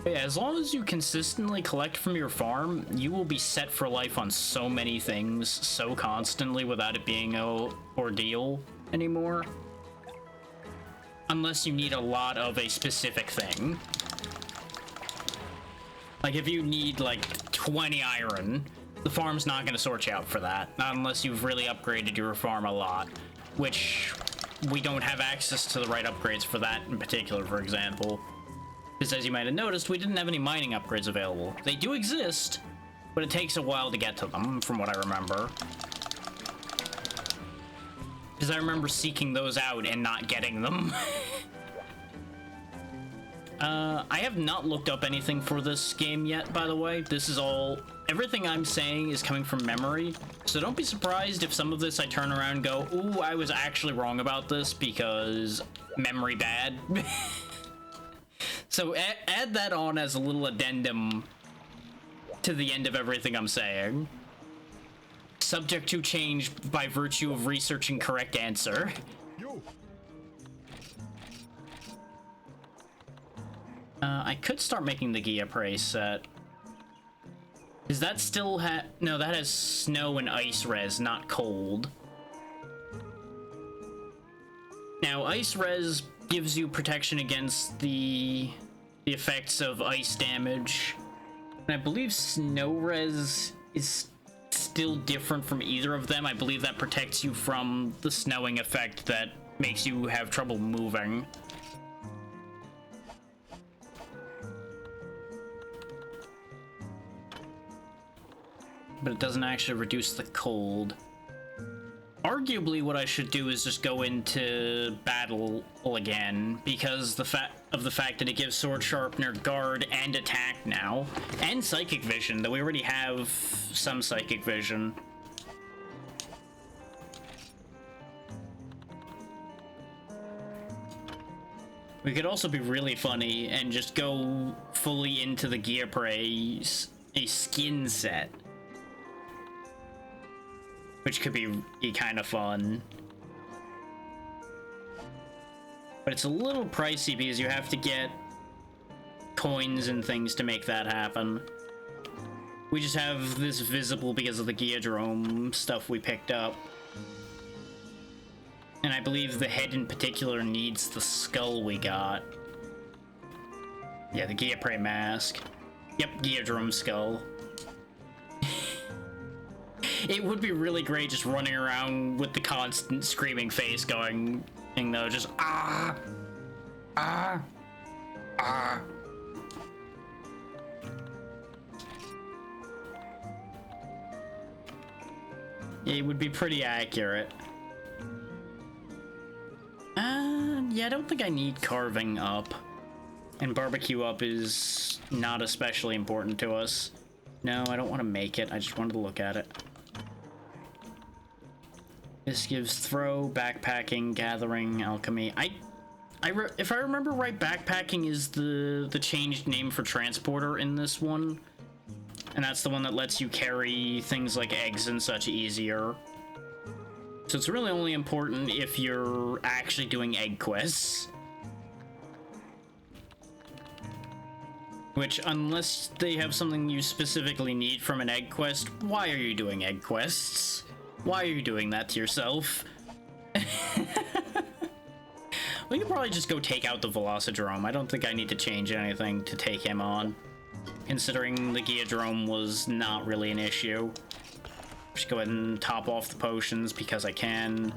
But yeah, as long as you consistently collect from your farm, you will be set for life on so many things so constantly without it being an ordeal anymore. Unless you need a lot of a specific thing. Like if you need like 20 iron, the farm's not going to sort you out for that. Not unless you've really upgraded your farm a lot, which we don't have access to the right upgrades for that in particular, for example. Because as you might have noticed, we didn't have any mining upgrades available. They do exist, but it takes a while to get to them, from what I remember. Because I remember seeking those out and not getting them. I have not looked up anything for this game yet, by the way. This is all... Everything I'm saying is coming from memory, so don't be surprised if some of this I turn around and go, ooh, I was actually wrong about this because memory bad. So add that on as a little addendum to the end of everything I'm saying. Subject to change by virtue of researching correct answer. I could start making the Giaprey set. Does that still have... No, that has snow and ice res, not cold. Now, ice res gives you protection against the effects of ice damage. And I believe snow res is still different from either of them. I believe that protects you from the snowing effect that makes you have trouble moving. But it doesn't actually reduce the cold. arguably what I should do is just go into battle again, because the fact that it gives Sword Sharpener guard and attack now, and Psychic Vision, though we already have some Psychic Vision. We could also be really funny and just go fully into the Gyapre a skin set, which could be kind of fun. But it's a little pricey because you have to get coins and things to make that happen. We just have this visible because of the Geodrome stuff we picked up. And I believe the head in particular needs the skull we got. Yeah, the Gyapre mask. Yep, Geodrome skull. It would be really great just running around with the constant screaming face going, though, just ah, ah, ah. It would be pretty accurate. Yeah, I don't think I need carving up. And barbecue up is not especially important to us. No, I don't want to make it. I just wanted to look at it. This gives throw, backpacking, gathering, alchemy. If I remember right, backpacking is the changed name for transporter in this one. And that's the one that lets you carry things like eggs and such easier. So it's really only important if you're actually doing egg quests. Which, unless they have something you specifically need from an egg quest, why are you doing egg quests? Why are you doing that to yourself? We could probably just go take out the Velocidrome. I don't think I need to change anything to take him on, considering the Geodrome was not really an issue. Just go ahead and top off the potions because I can.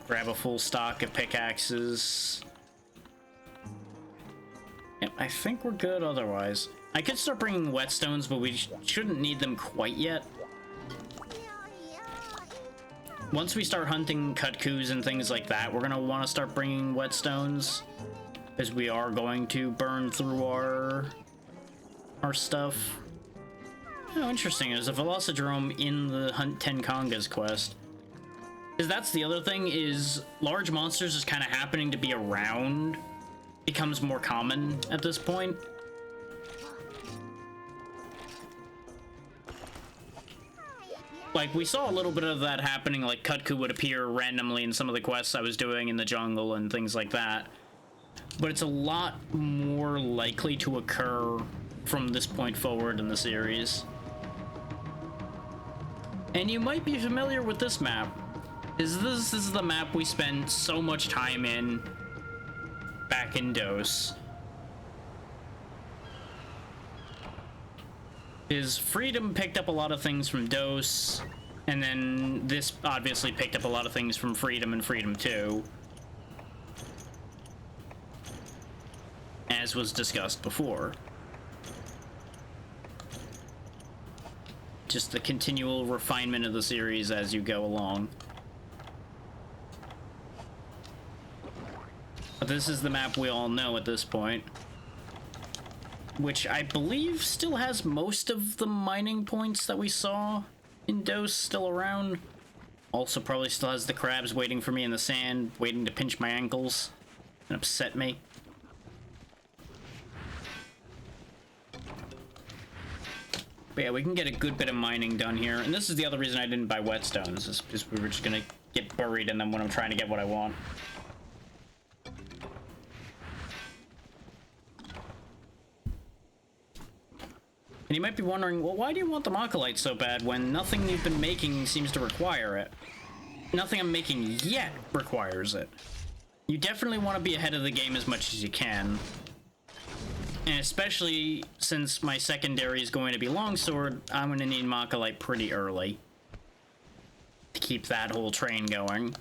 Grab a full stock of pickaxes. Yep, I think we're good otherwise. I could start bringing whetstones, but we shouldn't need them quite yet. Once we start hunting Kutkus and things like that, we're gonna want to start bringing whetstones, because we are going to burn through our stuff. Oh, interesting. There's a Velocidrome in the Hunt 10 Congas quest. Because that's the other thing, is large monsters just kind of happening to be around becomes more common at this point. Like, we saw a little bit of that happening, like Kutku would appear randomly in some of the quests I was doing in the jungle and things like that. But it's a lot more likely to occur from this point forward in the series. And you might be familiar with this map. This is the map we spent so much time in back in DOS. Freedom picked up a lot of things from DOS, and then this obviously picked up a lot of things from Freedom and Freedom 2, as was discussed before. Just the continual refinement of the series as you go along. But this is the map we all know at this point, which I believe still has most of the mining points that we saw in DOS still around. Also probably still has the crabs waiting for me in the sand, waiting to pinch my ankles and upset me. But yeah, we can get a good bit of mining done here. And this is the other reason I didn't buy whetstones, is because we were just gonna get buried in them when I'm trying to get what I want. And you might be wondering, well, why do you want the Machilite so bad when nothing you've been making seems to require it? Nothing I'm making yet requires it. You definitely want to be ahead of the game as much as you can. And especially since my secondary is going to be Longsword, I'm going to need Machilite pretty early to keep that whole train going.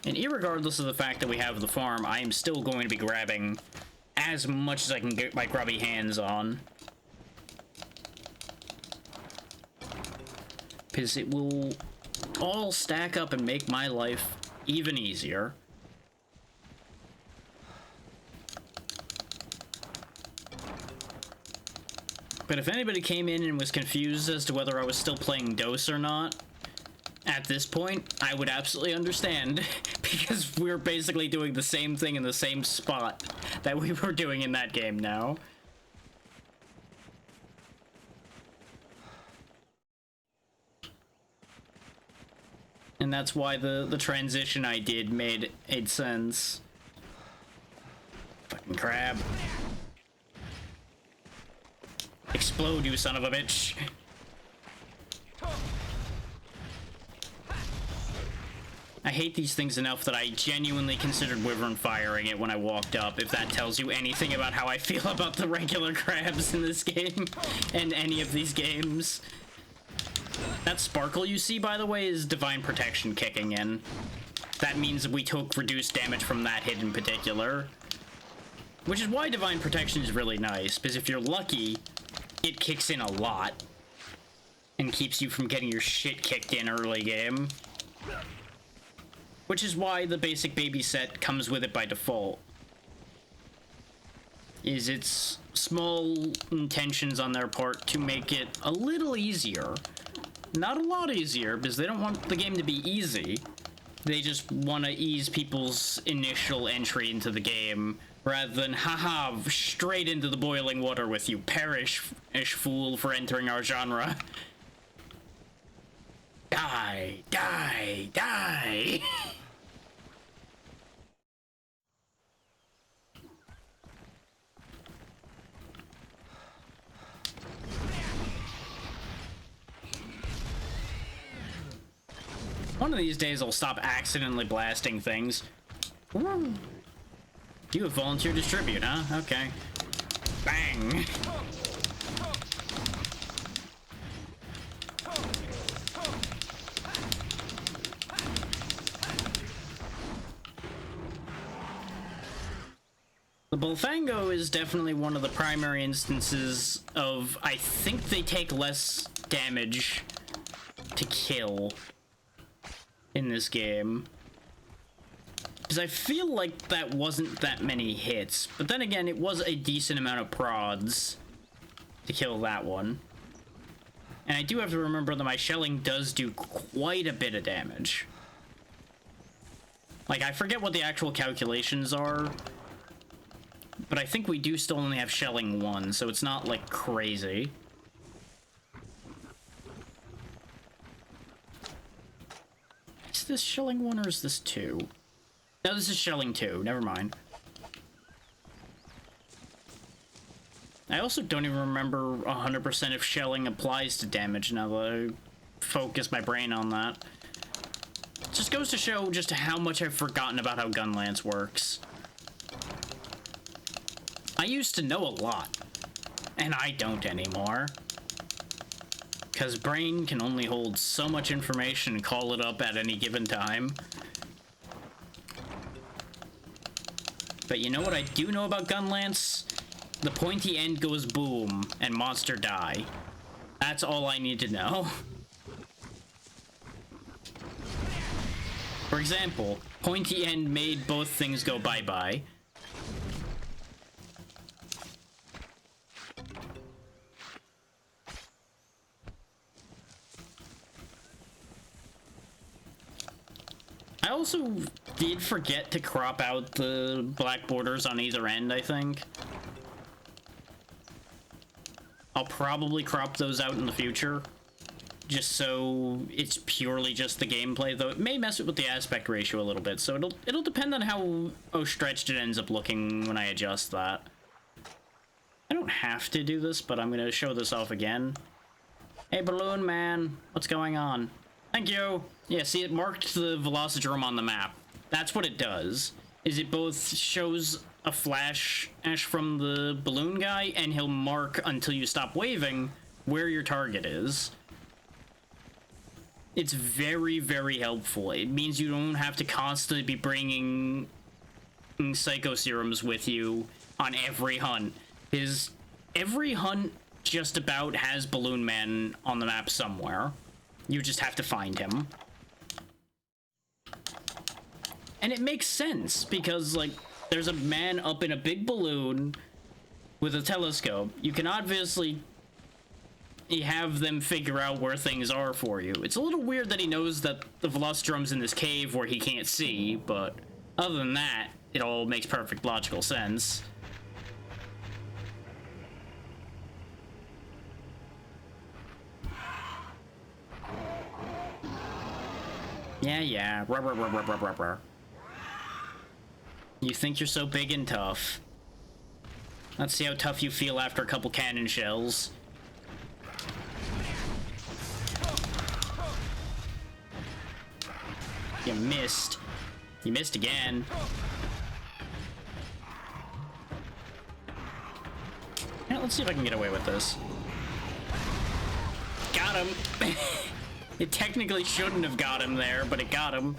And irregardless of the fact that we have the farm, I am still going to be grabbing as much as I can get my grubby hands on. because it will all stack up and make my life even easier. But if anybody came in and was confused as to whether I was still playing DOS or not, at this point, I would absolutely understand, because we're basically doing the same thing in the same spot that we were doing in that game now. And that's why the transition I did made sense. Fucking crab. Explode, you son of a bitch. I hate these things enough that I genuinely considered Wyvern firing it when I walked up, if that tells you anything about how I feel about the regular crabs in this game, and any of these games. That sparkle you see, by the way, is Divine Protection kicking in. That means we took reduced damage from that hit in particular. Which is why Divine Protection is really nice, because if you're lucky, it kicks in a lot. And keeps you from getting your shit kicked in early game. Which is why the basic baby set comes with it by default. Is its small intentions on their part to make it a little easier. Not a lot easier, because they don't want the game to be easy. They just want to ease people's initial entry into the game, rather than, haha, straight into the boiling water with you, perish-ish fool for entering our genre. Die, die, die! One of these days I'll stop accidentally blasting things. Woo. You have volunteered to distribute, huh? Okay. Bang! The Bullfango is definitely one of the primary instances of, I think they take less damage to kill in this game. Because I feel like that wasn't that many hits. But then again, it was a decent amount of prods to kill that one. And I do have to remember that my shelling does do quite a bit of damage. Like, I forget what the actual calculations are. But I think we do still only have shelling 1, so it's not, like, crazy. Is this shelling 1 or is this 2? No, this is shelling 2. Never mind. I also don't even remember 100% if shelling applies to damage now that I focus my brain on that. It just goes to show just how much I've forgotten about how Gunlance works. I used to know a lot, and I don't anymore. Because brain can only hold so much information and call it up at any given time. But you know what I do know about Gunlance? The pointy end goes boom, and monster die. That's all I need to know. For example, pointy end made both things go bye-bye. I also did forget to crop out the black borders on either end, I think. I'll probably crop those out in the future, just so it's purely just the gameplay, though it may mess with the aspect ratio a little bit, so it'll depend on how stretched it ends up looking when I adjust that. I don't have to do this, but I'm gonna show this off again. Hey, Balloon Man, what's going on? Thank you! Yeah, see, it marked the Velocidrome on the map. That's what it does, is it both shows a flash from the balloon guy, and he'll mark until you stop waving where your target is. It's very, very helpful. It means you don't have to constantly be bringing Psycho Serums with you on every hunt. Every hunt just about has Balloon Man on the map somewhere. You just have to find him. And it makes sense, because, like, there's a man up in a big balloon with a telescope. You can obviously have them figure out where things are for you. It's a little weird that he knows that the Velocidrome's in this cave where he can't see, but other than that, it all makes perfect logical sense. Yeah. Ruh. You think you're so big and tough. Let's see how tough you feel after a couple cannon shells. You missed. You missed again. Yeah, let's see if I can get away with this. Got him. It technically shouldn't have got him there, but it got him.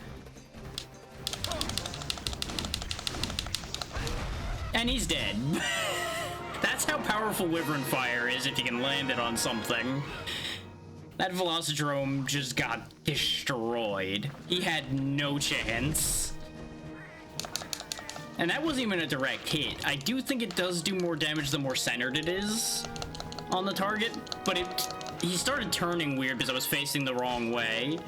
And he's dead. That's how powerful Wyvern Fire is if you can land it on something. That Velocidrome just got destroyed. He had no chance. And that wasn't even a direct hit. I do think it does do more damage the more centered it is on the target, but he started turning weird because I was facing the wrong way.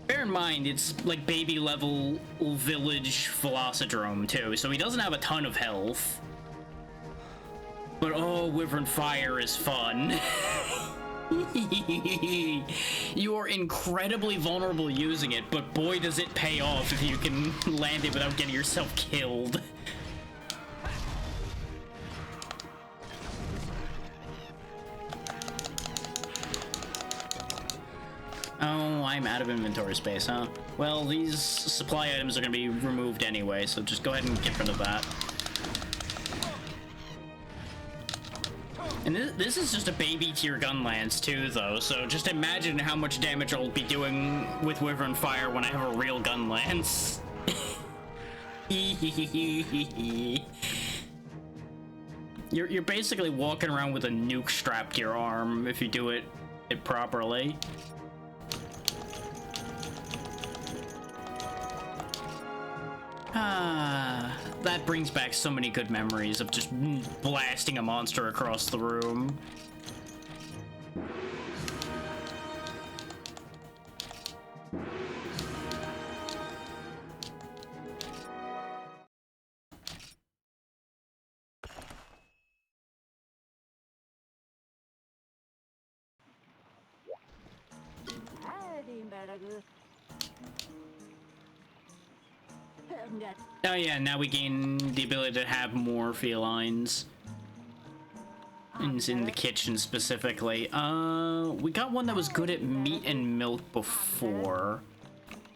Bear in mind, it's like baby level village Velocidrome too, so he doesn't have a ton of health. But oh, Wyvern Fire is fun. You are incredibly vulnerable using it, but boy does it pay off if you can land it without getting yourself killed. Oh, I'm out of inventory space, huh? Well, these supply items are going to be removed anyway, so just go ahead and get rid of that. And this is just a baby tier gun lance too, though, so just imagine how much damage I'll be doing with Wyvern Fire when I have a real gun lance. You're basically walking around with a nuke strapped to your arm if you do it properly. That brings back so many good memories of just blasting a monster across the room. Oh yeah, now we gain the ability to have more felines. And it's in the kitchen specifically. We got one that was good at meat and milk before.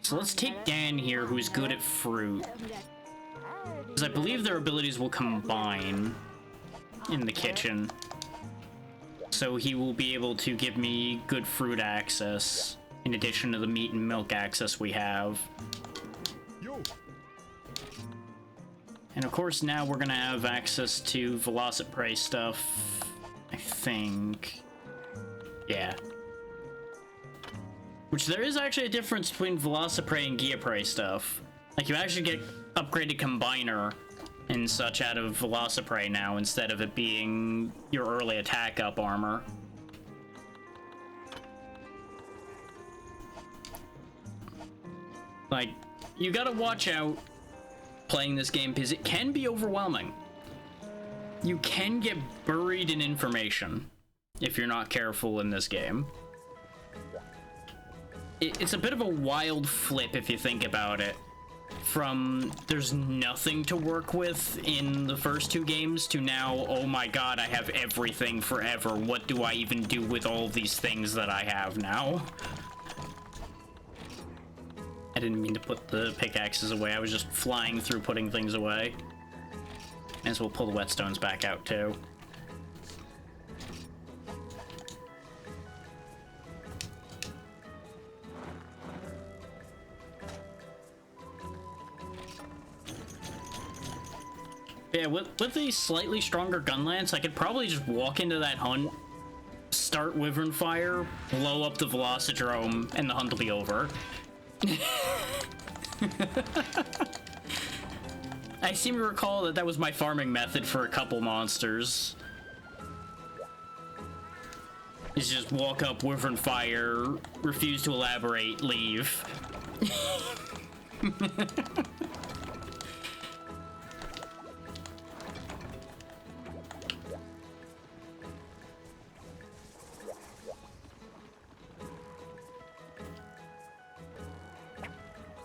So let's take Dan here, who's good at fruit. Because I believe their abilities will combine in the kitchen. So he will be able to give me good fruit access, in addition to the meat and milk access we have. And of course now we're gonna have access to Velociprey stuff, I think. Yeah. Which there is actually a difference between Velociprey and Giaprey stuff. Like you actually get upgraded Combiner and such out of Velociprey now instead of it being your early attack up armor. Like, you gotta watch out playing this game because it can be overwhelming. You can get buried in information if you're not careful in this game. It's a bit of a wild flip if you think about it. From there's nothing to work with in the first two games to now, oh my god, I have everything forever. What do I even do with all these things that I have now? I didn't mean to put the pickaxes away. I was just flying through putting things away. May as well pull the whetstones back out too. Yeah, with the slightly stronger gun lance, I could probably just walk into that hunt, start Wyvern Fire, blow up the Velocidrome, and the hunt will be over. I seem to recall that that was my farming method for a couple monsters. Is just walk up, Wyvern Fire, refuse to elaborate, leave.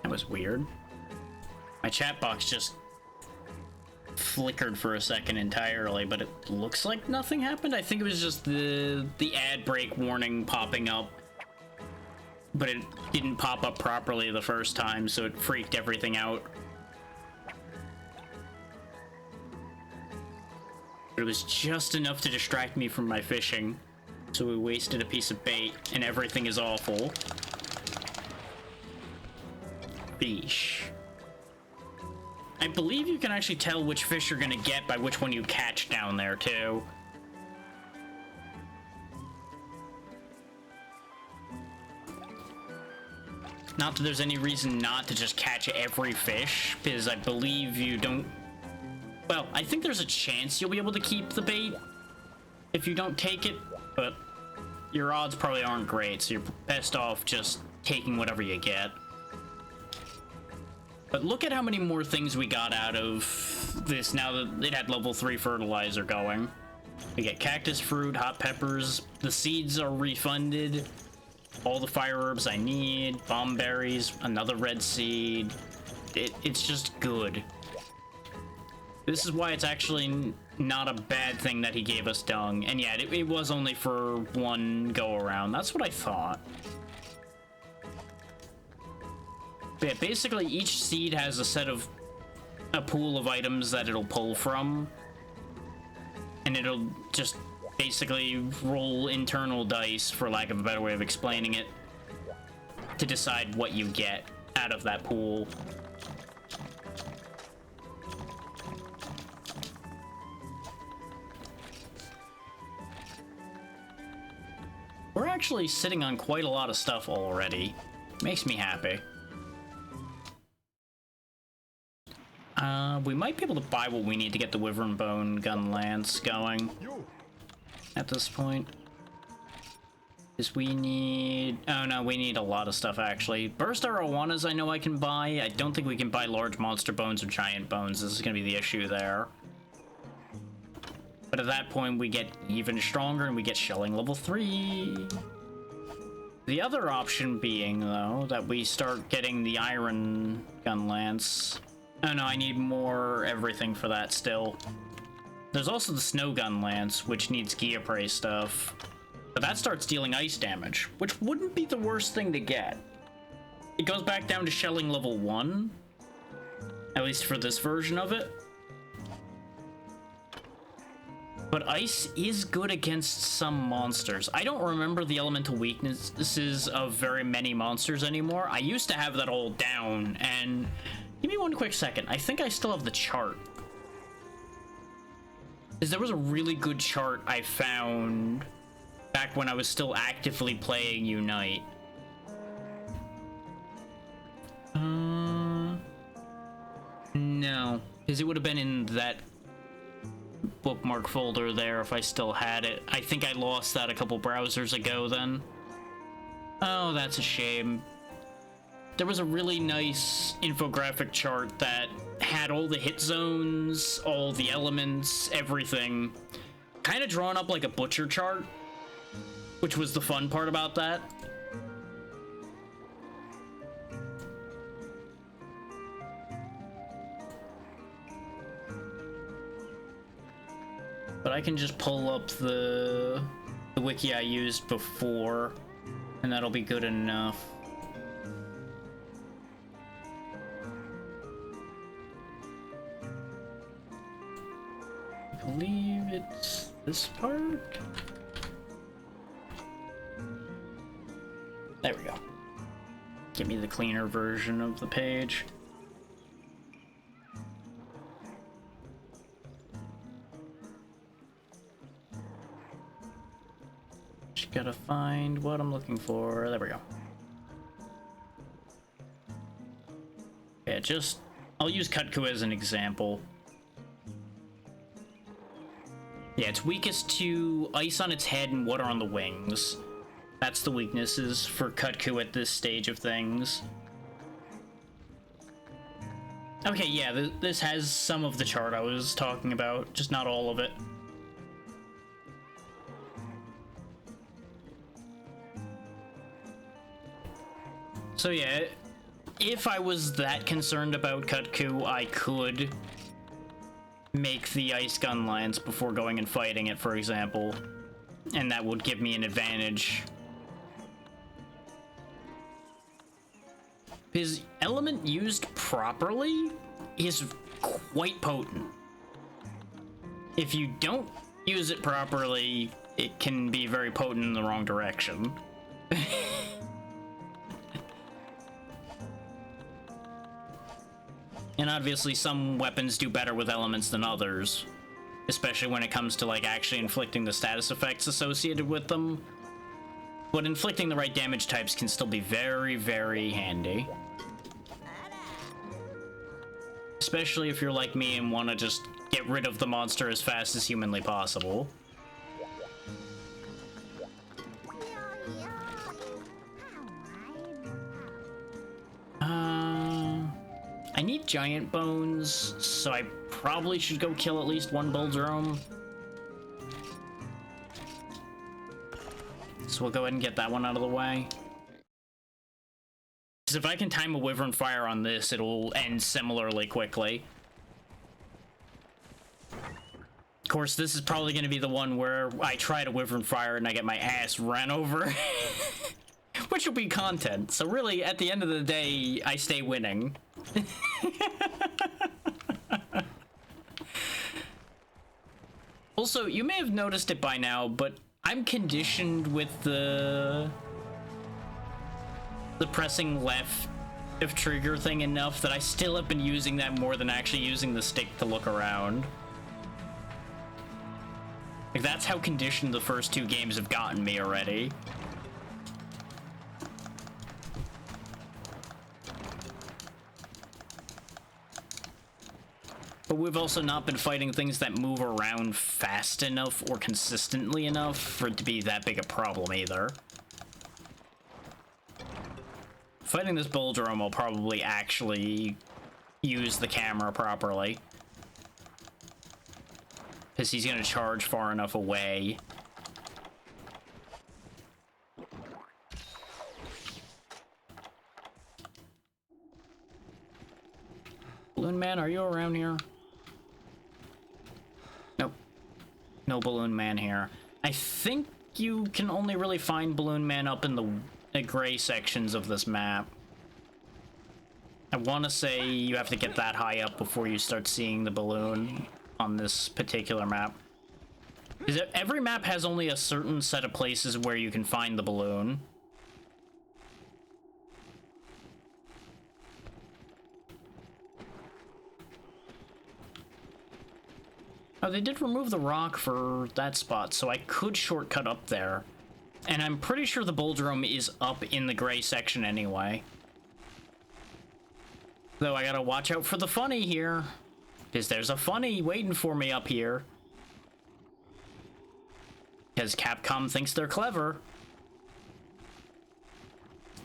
That was weird. My chat box just flickered for a second entirely, but it looks like nothing happened. I think it was just the ad break warning popping up, but it didn't pop up properly the first time, so it freaked everything out. It was just enough to distract me from my fishing, so we wasted a piece of bait, and everything is awful. Fish. I believe you can actually tell which fish you're gonna get by which one you catch down there, too. Not that there's any reason not to just catch every fish, because I believe you don't... Well, I think there's a chance you'll be able to keep the bait if you don't take it, but your odds probably aren't great, so you're best off just taking whatever you get. But look at how many more things we got out of this now that it had level 3 fertilizer going. We get cactus fruit, hot peppers, the seeds are refunded, all the fire herbs I need, bomb berries, another red seed. It's just good. This is why it's actually not a bad thing that he gave us dung. And yeah, it was only for one go around. That's what I thought. Yeah, basically each seed has a pool of items that it'll pull from, and it'll just basically roll internal dice, for lack of a better way of explaining it, to decide what you get out of that pool. We're actually sitting on quite a lot of stuff already. Makes me happy. We might be able to buy what we need to get the Wyvern Bone Gun Lance going at this point. Because we need... Oh no, we need a lot of stuff actually. Burst Arowanas I know I can buy. I don't think we can buy large monster bones or giant bones. This is going to be the issue there. But at that point we get even stronger and we get shelling level 3. The other option being, though, that we start getting the Iron Gun Lance. Oh no, I need more everything for that still. There's also the Snow Gun Lance, which needs Geoprey stuff. But that starts dealing ice damage, which wouldn't be the worst thing to get. It goes back down to shelling level 1. At least for this version of it. But ice is good against some monsters. I don't remember the elemental weaknesses of very many monsters anymore. I used to have that all down, and... Give me one quick second. I think I still have the chart. Because there was a really good chart I found back when I was still actively playing Unite. No. Because it would have been in that bookmark folder there if I still had it. I think I lost that a couple browsers ago then. Oh, that's a shame. There was a really nice infographic chart that had all the hit zones, all the elements, everything. Kind of drawn up like a butcher chart, which was the fun part about that. But I can just pull up the wiki I used before, and that'll be good enough. I believe it's this part. There we go. Give me the cleaner version of the page. Just gotta find what I'm looking for. There we go. Yeah, I'll use Kut-Ku as an example. Yeah, it's weakest to ice on its head and water on the wings. That's the weaknesses for Kut-Ku at this stage of things. Okay, yeah, this has some of the chart I was talking about, just not all of it. So yeah, if I was that concerned about Kut-Ku, I could make the ice gun lance before going and fighting it, for example. And that would give me an advantage. His element used properly is quite potent. If you don't use it properly, it can be very potent in the wrong direction. And obviously some weapons do better with elements than others, especially when it comes to like actually inflicting the status effects associated with them. But inflicting the right damage types can still be very, very handy. Especially if you're like me and want to just get rid of the monster as fast as humanly possible. I need giant bones, so I probably should go kill at least one Bulldrome. So we'll go ahead and get that one out of the way. Because if I can time a Wyvern Fire on this, it'll end similarly quickly. Of course, this is probably going to be the one where I try to Wyvern Fire and I get my ass ran over. Which will be content. So really, at the end of the day, I stay winning. Also, you may have noticed it by now, but I'm conditioned with the pressing left of trigger thing enough that I still have been using that more than actually using the stick to look around. Like, that's how conditioned the first two games have gotten me already. But we've also not been fighting things that move around fast enough or consistently enough for it to be that big a problem either. Fighting this Bulldrome, I'll probably actually use the camera properly. Because he's going to charge far enough away. Balloon Man, are you around here? Nope. No Balloon Man here. I think you can only really find Balloon Man up in the gray sections of this map. I want to say you have to get that high up before you start seeing the balloon on this particular map. Because every map has only a certain set of places where you can find the balloon. Oh, they did remove the rock for that spot, so I could shortcut up there. And I'm pretty sure the Bulldrome is up in the gray section anyway. Though I gotta watch out for the funny here. Because there's a funny waiting for me up here. Because Capcom thinks they're clever.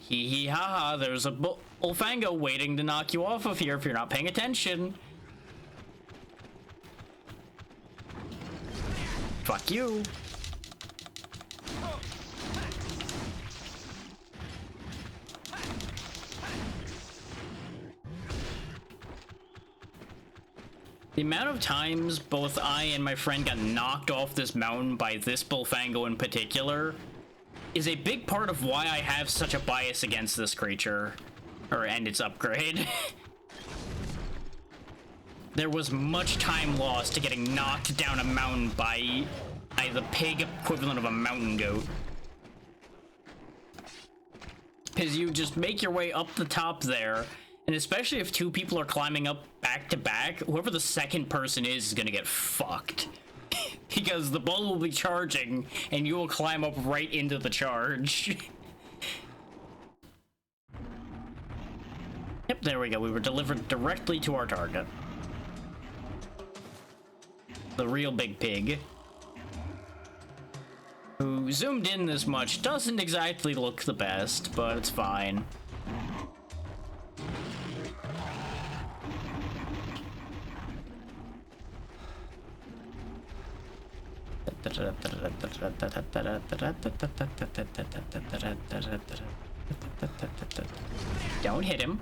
Hee hee ha ha, there's a Bullfango waiting to knock you off of here if you're not paying attention. Fuck you. The amount of times both I and my friend got knocked off this mountain by this Bullfango in particular is a big part of why I have such a bias against this creature, and its upgrade. There was much time lost to getting knocked down a mountain by the pig equivalent of a mountain goat. Because you just make your way up the top there, and especially if two people are climbing up back to back, whoever the second person is gonna get fucked. Because the bull will be charging, and you will climb up right into the charge. Yep, there we go. We were delivered directly to our target. The real big pig. Who, zoomed in this much, doesn't exactly look the best, but it's fine. Don't hit him.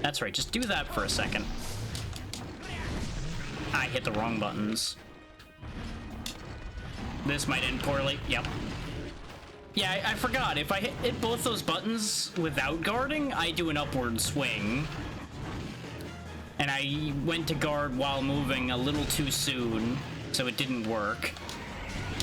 That's right, just do that for a second. I hit the wrong buttons. This might end poorly. Yep. Yeah, I forgot. If I hit both those buttons without guarding, I do an upward swing. And I went to guard while moving a little too soon, so it didn't work.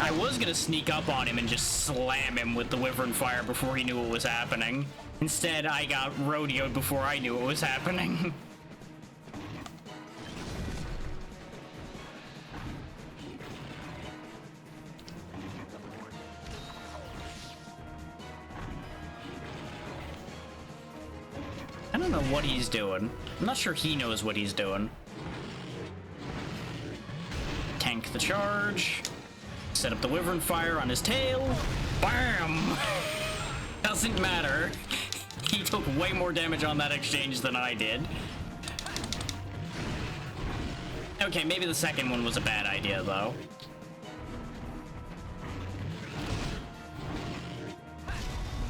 I was gonna sneak up on him and just slam him with the Wyvern Fire before he knew what was happening. Instead, I got rodeoed before I knew what was happening. I don't know what he's doing. I'm not sure he knows what he's doing. Tank the charge. Set up the Wyvern Fire on his tail. Bam! Doesn't matter. He took way more damage on that exchange than I did. Okay, maybe the second one was a bad idea, though.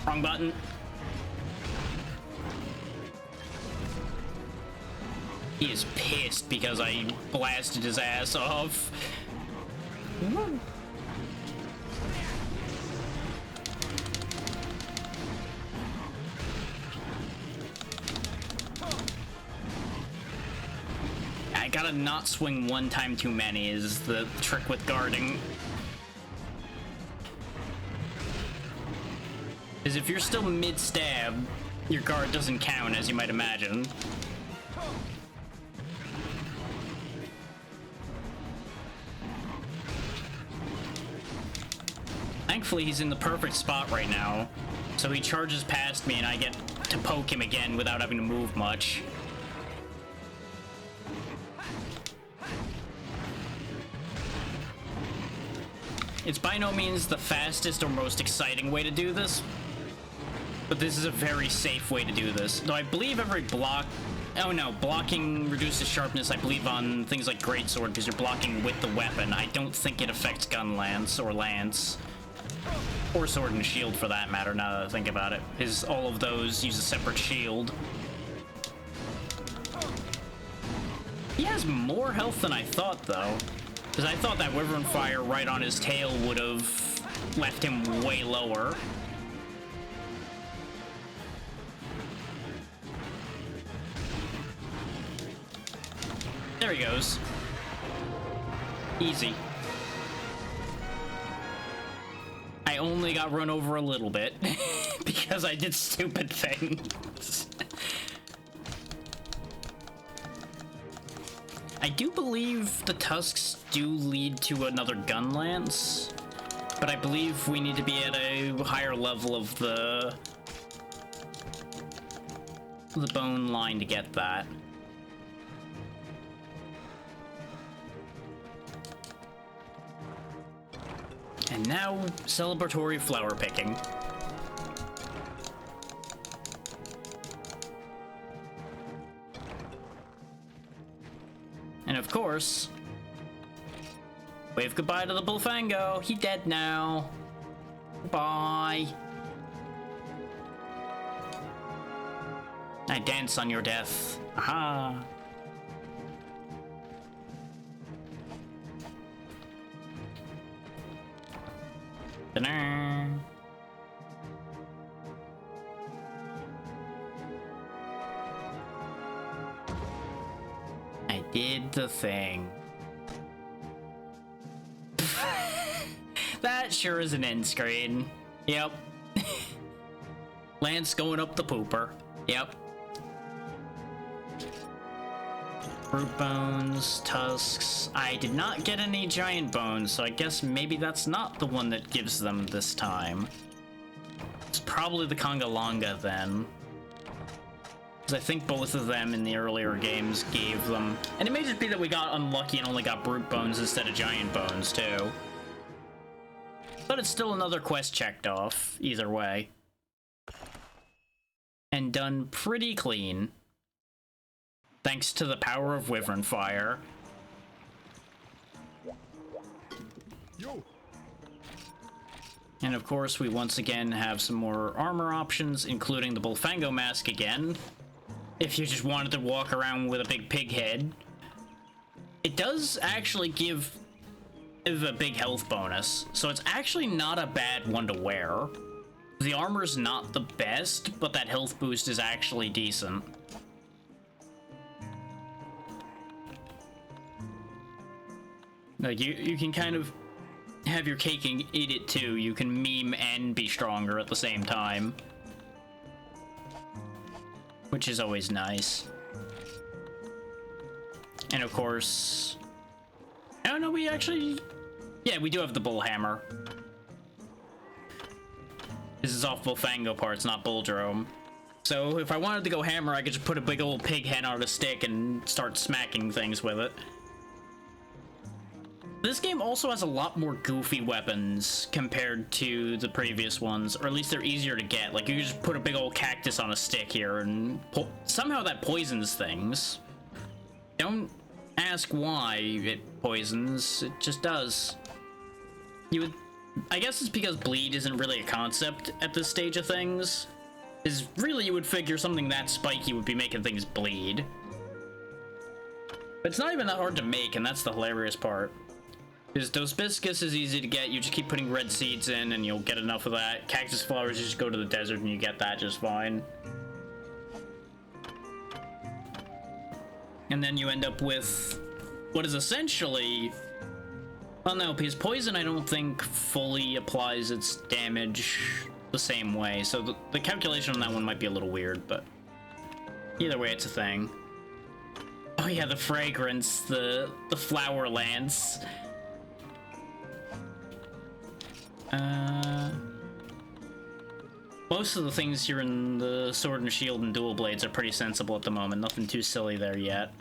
Wrong button. He is pissed because I blasted his ass off. I gotta not swing one time too many is the trick with guarding. Because if you're still mid-stab, your guard doesn't count, as you might imagine. Thankfully, he's in the perfect spot right now, so he charges past me and I get to poke him again without having to move much. It's by no means the fastest or most exciting way to do this, but this is a very safe way to do this. Though I believe every block... Oh no, blocking reduces sharpness, I believe, on things like Greatsword, because you're blocking with the weapon. I don't think it affects Gun Lance or Lance. Or Sword and Shield, for that matter, now that I think about it. Is all of those use a separate shield. He has more health than I thought, though. Because I thought that Wyvern Fire right on his tail would have left him way lower. There he goes. Easy. I only got run over a little bit because I did stupid things. I do believe the tusks do lead to another gun lance, but I believe we need to be at a higher level of the bone line to get that. And now, celebratory flower picking. And of course, wave goodbye to the Bullfango. He dead now. Bye. I dance on your death. Aha. Ta-da. I did the thing. That sure is an end screen. Yep. Lance going up the pooper. Yep. Brute bones, tusks. I did not get any giant bones, so I guess maybe that's not the one that gives them this time. It's probably the Congalonga then. Because I think both of them in the earlier games gave them. And it may just be that we got unlucky and only got brute bones instead of giant bones too. But it's still another quest checked off, either way. And done pretty clean. Thanks to the power of Wyvern Fire. And of course, we once again have some more armor options, including the Bullfango mask again. If you just wanted to walk around with a big pig head. It does actually give a big health bonus, so it's actually not a bad one to wear. The armor's not the best, but that health boost is actually decent. Like, you can kind of have your cake and eat it too. You can meme and be stronger at the same time. Which is always nice. And of course... Oh no, we actually... Yeah, we do have the bull hammer. This is off Bullfango parts, not Bulldrome. So if I wanted to go hammer, I could just put a big old pig head on a stick and start smacking things with it. This game also has a lot more goofy weapons compared to the previous ones, or at least they're easier to get. Like, you can just put a big old cactus on a stick here, and somehow that poisons things. Don't ask why it poisons, it just does. I guess it's because bleed isn't really a concept at this stage of things. Is really, you would figure something that spiky would be making things bleed. But it's not even that hard to make, and that's the hilarious part. Because Dosbiscus is easy to get, you just keep putting red seeds in and you'll get enough of that. Cactus flowers, you just go to the desert and you get that just fine. And then you end up with what is essentially... Well, no, because poison I don't think fully applies its damage the same way, so the calculation on that one might be a little weird, but either way, it's a thing. Oh yeah, the fragrance, the flower lance. Most of the things here in the Sword and Shield and Dual Blades are pretty sensible at the moment. Nothing too silly there yet.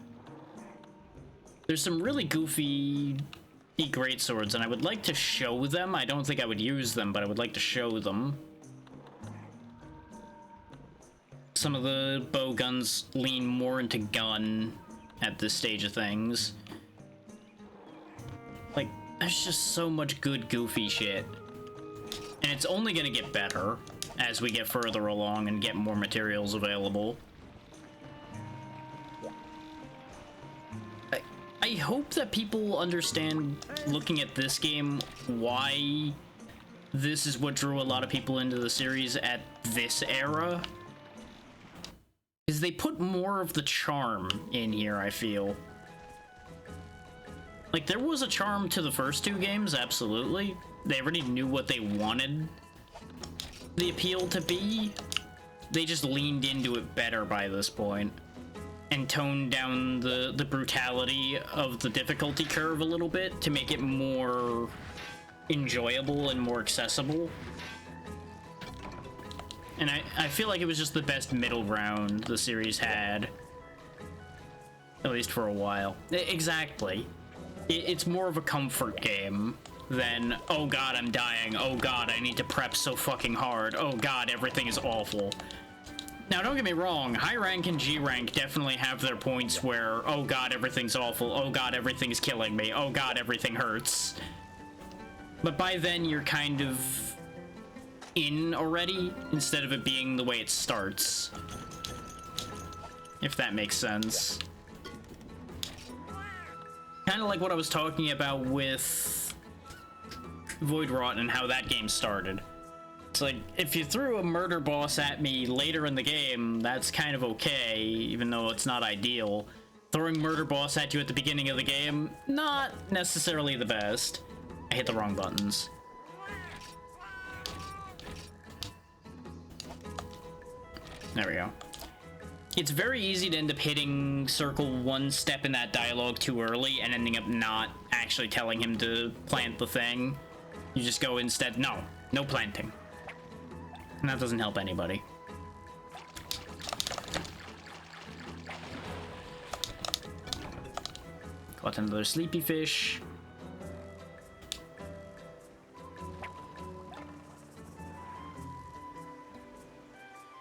There's some really goofy great swords, and I would like to show them. I don't think I would use them, but I would like to show them. Some of the bow guns lean more into gun at this stage of things. Like, there's just so much good goofy shit. And it's only gonna get better as we get further along and get more materials available. I hope that people understand, looking at this game, why this is what drew a lot of people into the series at this era. Because they put more of the charm in here, I feel. Like, there was a charm to the first two games, absolutely. They already knew what they wanted the appeal to be. They just leaned into it better by this point. And toned down the brutality of the difficulty curve a little bit to make it more enjoyable and more accessible. And I feel like it was just the best middle ground the series had. At least for a while. Exactly. It's more of a comfort game than, oh god, I'm dying. Oh god, I need to prep so fucking hard. Oh god, everything is awful. Now, don't get me wrong, high rank and G rank definitely have their points where, oh god, everything's awful, oh god, everything's killing me, oh god, everything hurts. But by then, you're kind of in already, instead of it being the way it starts. If that makes sense. Kind of like what I was talking about with Voidrot and how that game started. It's like, if you threw a murder boss at me later in the game, that's kind of okay, even though it's not ideal. Throwing murder boss at you at the beginning of the game, not necessarily the best. I hit the wrong buttons. There we go. it's very easy to end up hitting circle one step in that dialogue too early and ending up not actually telling him to plant the thing. You just go instead, no planting. And that doesn't help anybody. Got another sleepy fish.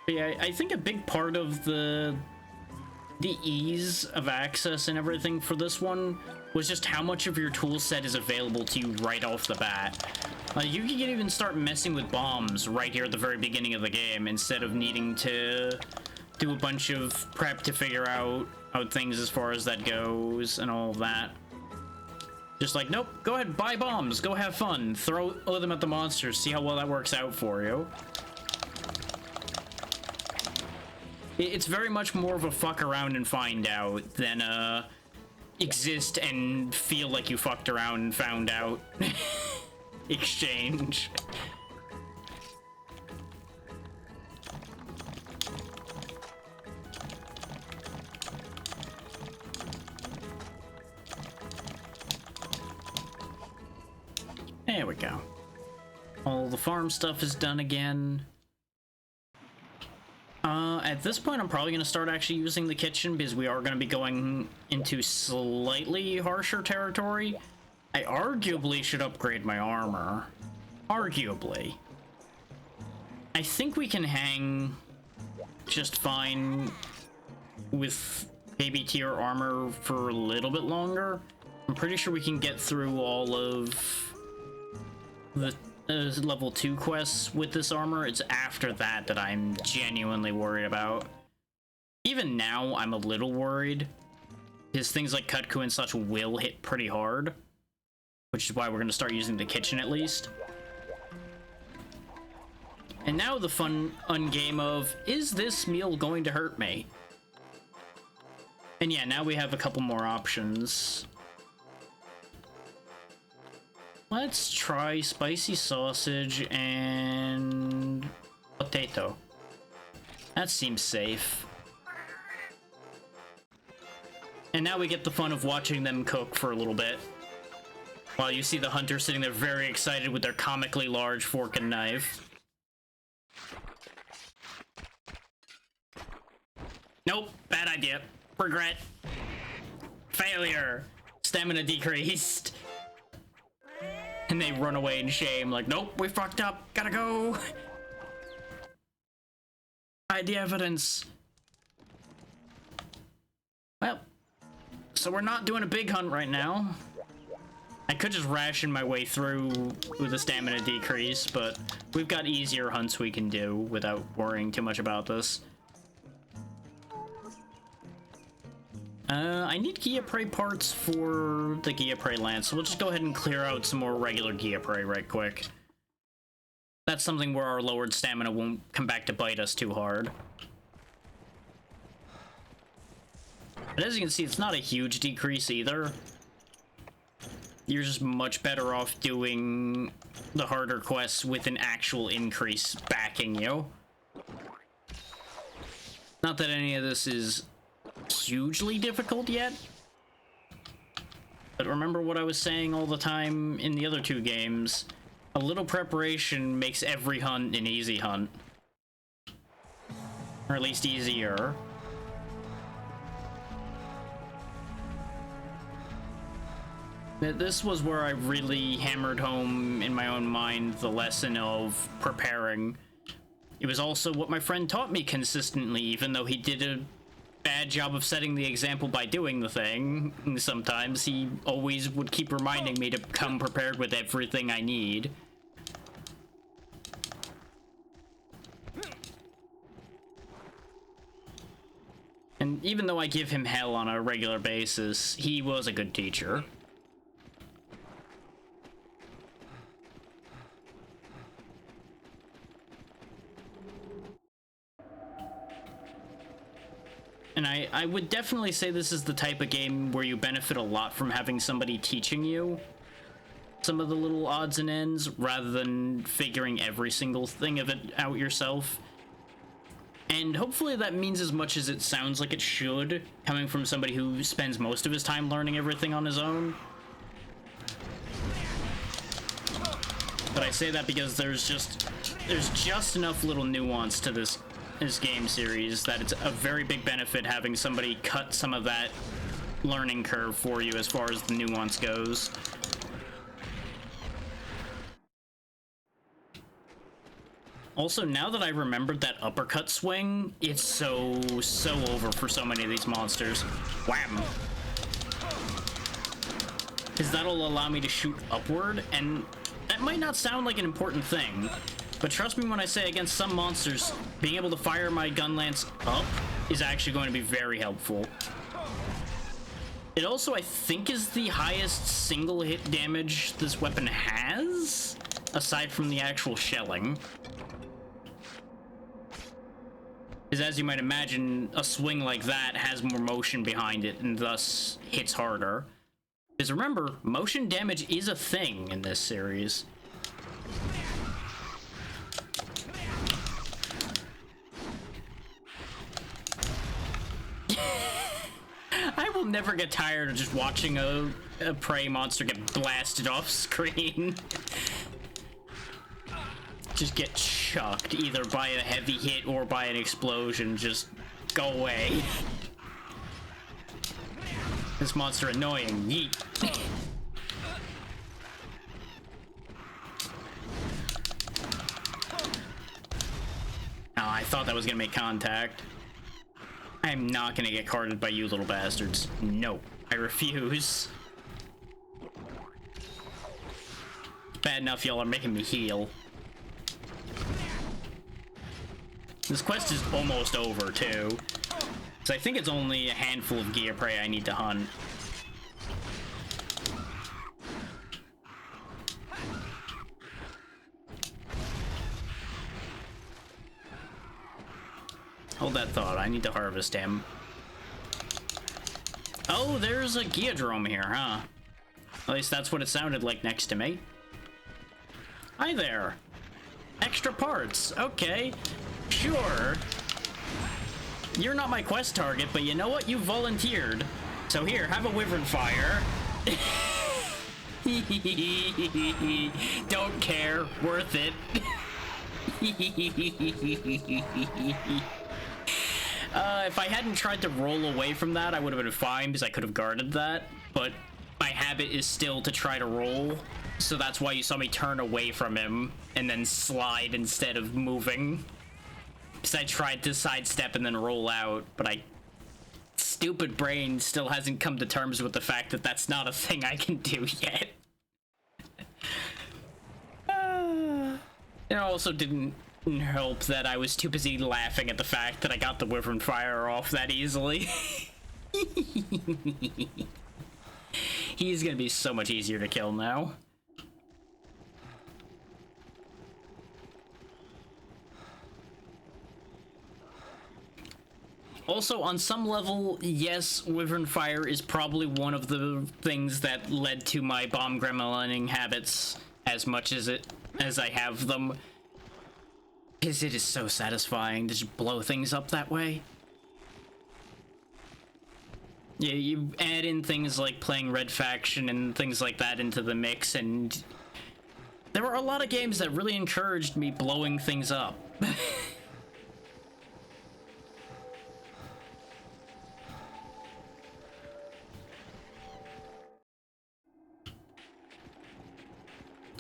Yeah, I think a big part of the ease of access and everything for this one was just how much of your tool set is available to you right off the bat. You can even start messing with bombs right here at the very beginning of the game instead of needing to do a bunch of prep to figure out things as far as that goes and all of that. Just like, nope, go ahead, buy bombs, go have fun, throw them at the monsters, see how well that works out for you. It's very much more of a fuck around and find out than exist and feel like you fucked around and found out exchange. There we go. All the farm stuff is done again. At this point, I'm probably going to start actually using the kitchen because we are going to be going into slightly harsher territory. I arguably should upgrade my armor. Arguably. I think we can hang just fine with baby tier armor for a little bit longer. I'm pretty sure we can get through all of the level 2 quests with this armor. It's after that that I'm genuinely worried about. Even now, I'm a little worried, because things like Kutku and such will hit pretty hard, which is why we're going to start using the kitchen at least. And now the fun ungame of, is this meal going to hurt me? And yeah, now we have a couple more options. Let's try spicy sausage and potato. That seems safe. And now we get the fun of watching them cook for a little bit, while you see the hunter sitting there very excited with their comically large fork and knife. Nope, bad idea. Regret. Failure. Stamina decreased. And they run away in shame, like, nope, we fucked up, gotta go. Hide the evidence. Well, so we're not doing a big hunt right now. I could just ration my way through with a stamina decrease, but we've got easier hunts we can do without worrying too much about this. I need Ghiaprey parts for the Ghiaprey lance, so we'll just go ahead and clear out some more regular Ghiaprey right quick. That's something where our lowered stamina won't come back to bite us too hard. But as you can see, it's not a huge decrease either. You're just much better off doing the harder quests with an actual increase backing you. Not that any of this is hugely difficult yet, but remember what I was saying all the time in the other two games: a little preparation makes every hunt an easy hunt, or at least easier. This was where I really hammered home in my own mind the lesson of preparing. It was also what my friend taught me consistently, even though he did a bad job of setting the example by doing the thing. Sometimes he always would keep reminding me to come prepared with everything I need. And even though I give him hell on a regular basis, he was a good teacher. And I would definitely say this is the type of game where you benefit a lot from having somebody teaching you some of the little odds and ends, rather than figuring every single thing of it out yourself. And hopefully that means as much as it sounds like it should, coming from somebody who spends most of his time learning everything on his own. But I say that because there's just enough little nuance to this game series that it's a very big benefit having somebody cut some of that learning curve for you as far as the nuance goes. Also, now that I remembered that uppercut swing, it's so over for so many of these monsters. Wham! Because that'll allow me to shoot upward, and that might not sound like an important thing, but trust me when I say against some monsters, being able to fire my gun lance up is actually going to be very helpful. It also, I think, is the highest single hit damage this weapon has, aside from the actual shelling. Because as you might imagine, a swing like that has more motion behind it and thus hits harder. Because remember, motion damage is a thing in this series. I will never get tired of just watching a prey monster get blasted off screen. Just get chucked either by a heavy hit or by an explosion. Just go away. This monster annoying. Yeet. Oh, I thought that was gonna make contact. I am not gonna get carded by you little bastards. No, I refuse. Bad enough y'all are making me heal. This quest is almost over, too. So I think it's only a handful of Gear Prey I need to hunt. Hold that thought, I need to harvest him. Oh, there's a Geodrome here, huh? At least that's what it sounded like next to me. Hi there! Extra parts, okay. Sure. You're not my quest target, but you know what? You volunteered. So here, have a Wyvern Fire. Don't care. Worth it. If I hadn't tried to roll away from that, I would have been fine because I could have guarded that. But my habit is still to try to roll. So that's why you saw me turn away from him and then slide instead of moving. Because I tried to sidestep and then roll out, but stupid brain still hasn't come to terms with the fact that that's not a thing I can do yet. It also didn't help that I was too busy laughing at the fact that I got the Wyvern Fire off that easily. He's gonna be so much easier to kill now. Also, on some level, yes, Wyvern Fire is probably one of the things that led to my bomb gremlining habits as much as I have them. Because it is so satisfying to just blow things up that way. Yeah, you add in things like playing Red Faction and things like that into the mix, and there were a lot of games that really encouraged me blowing things up.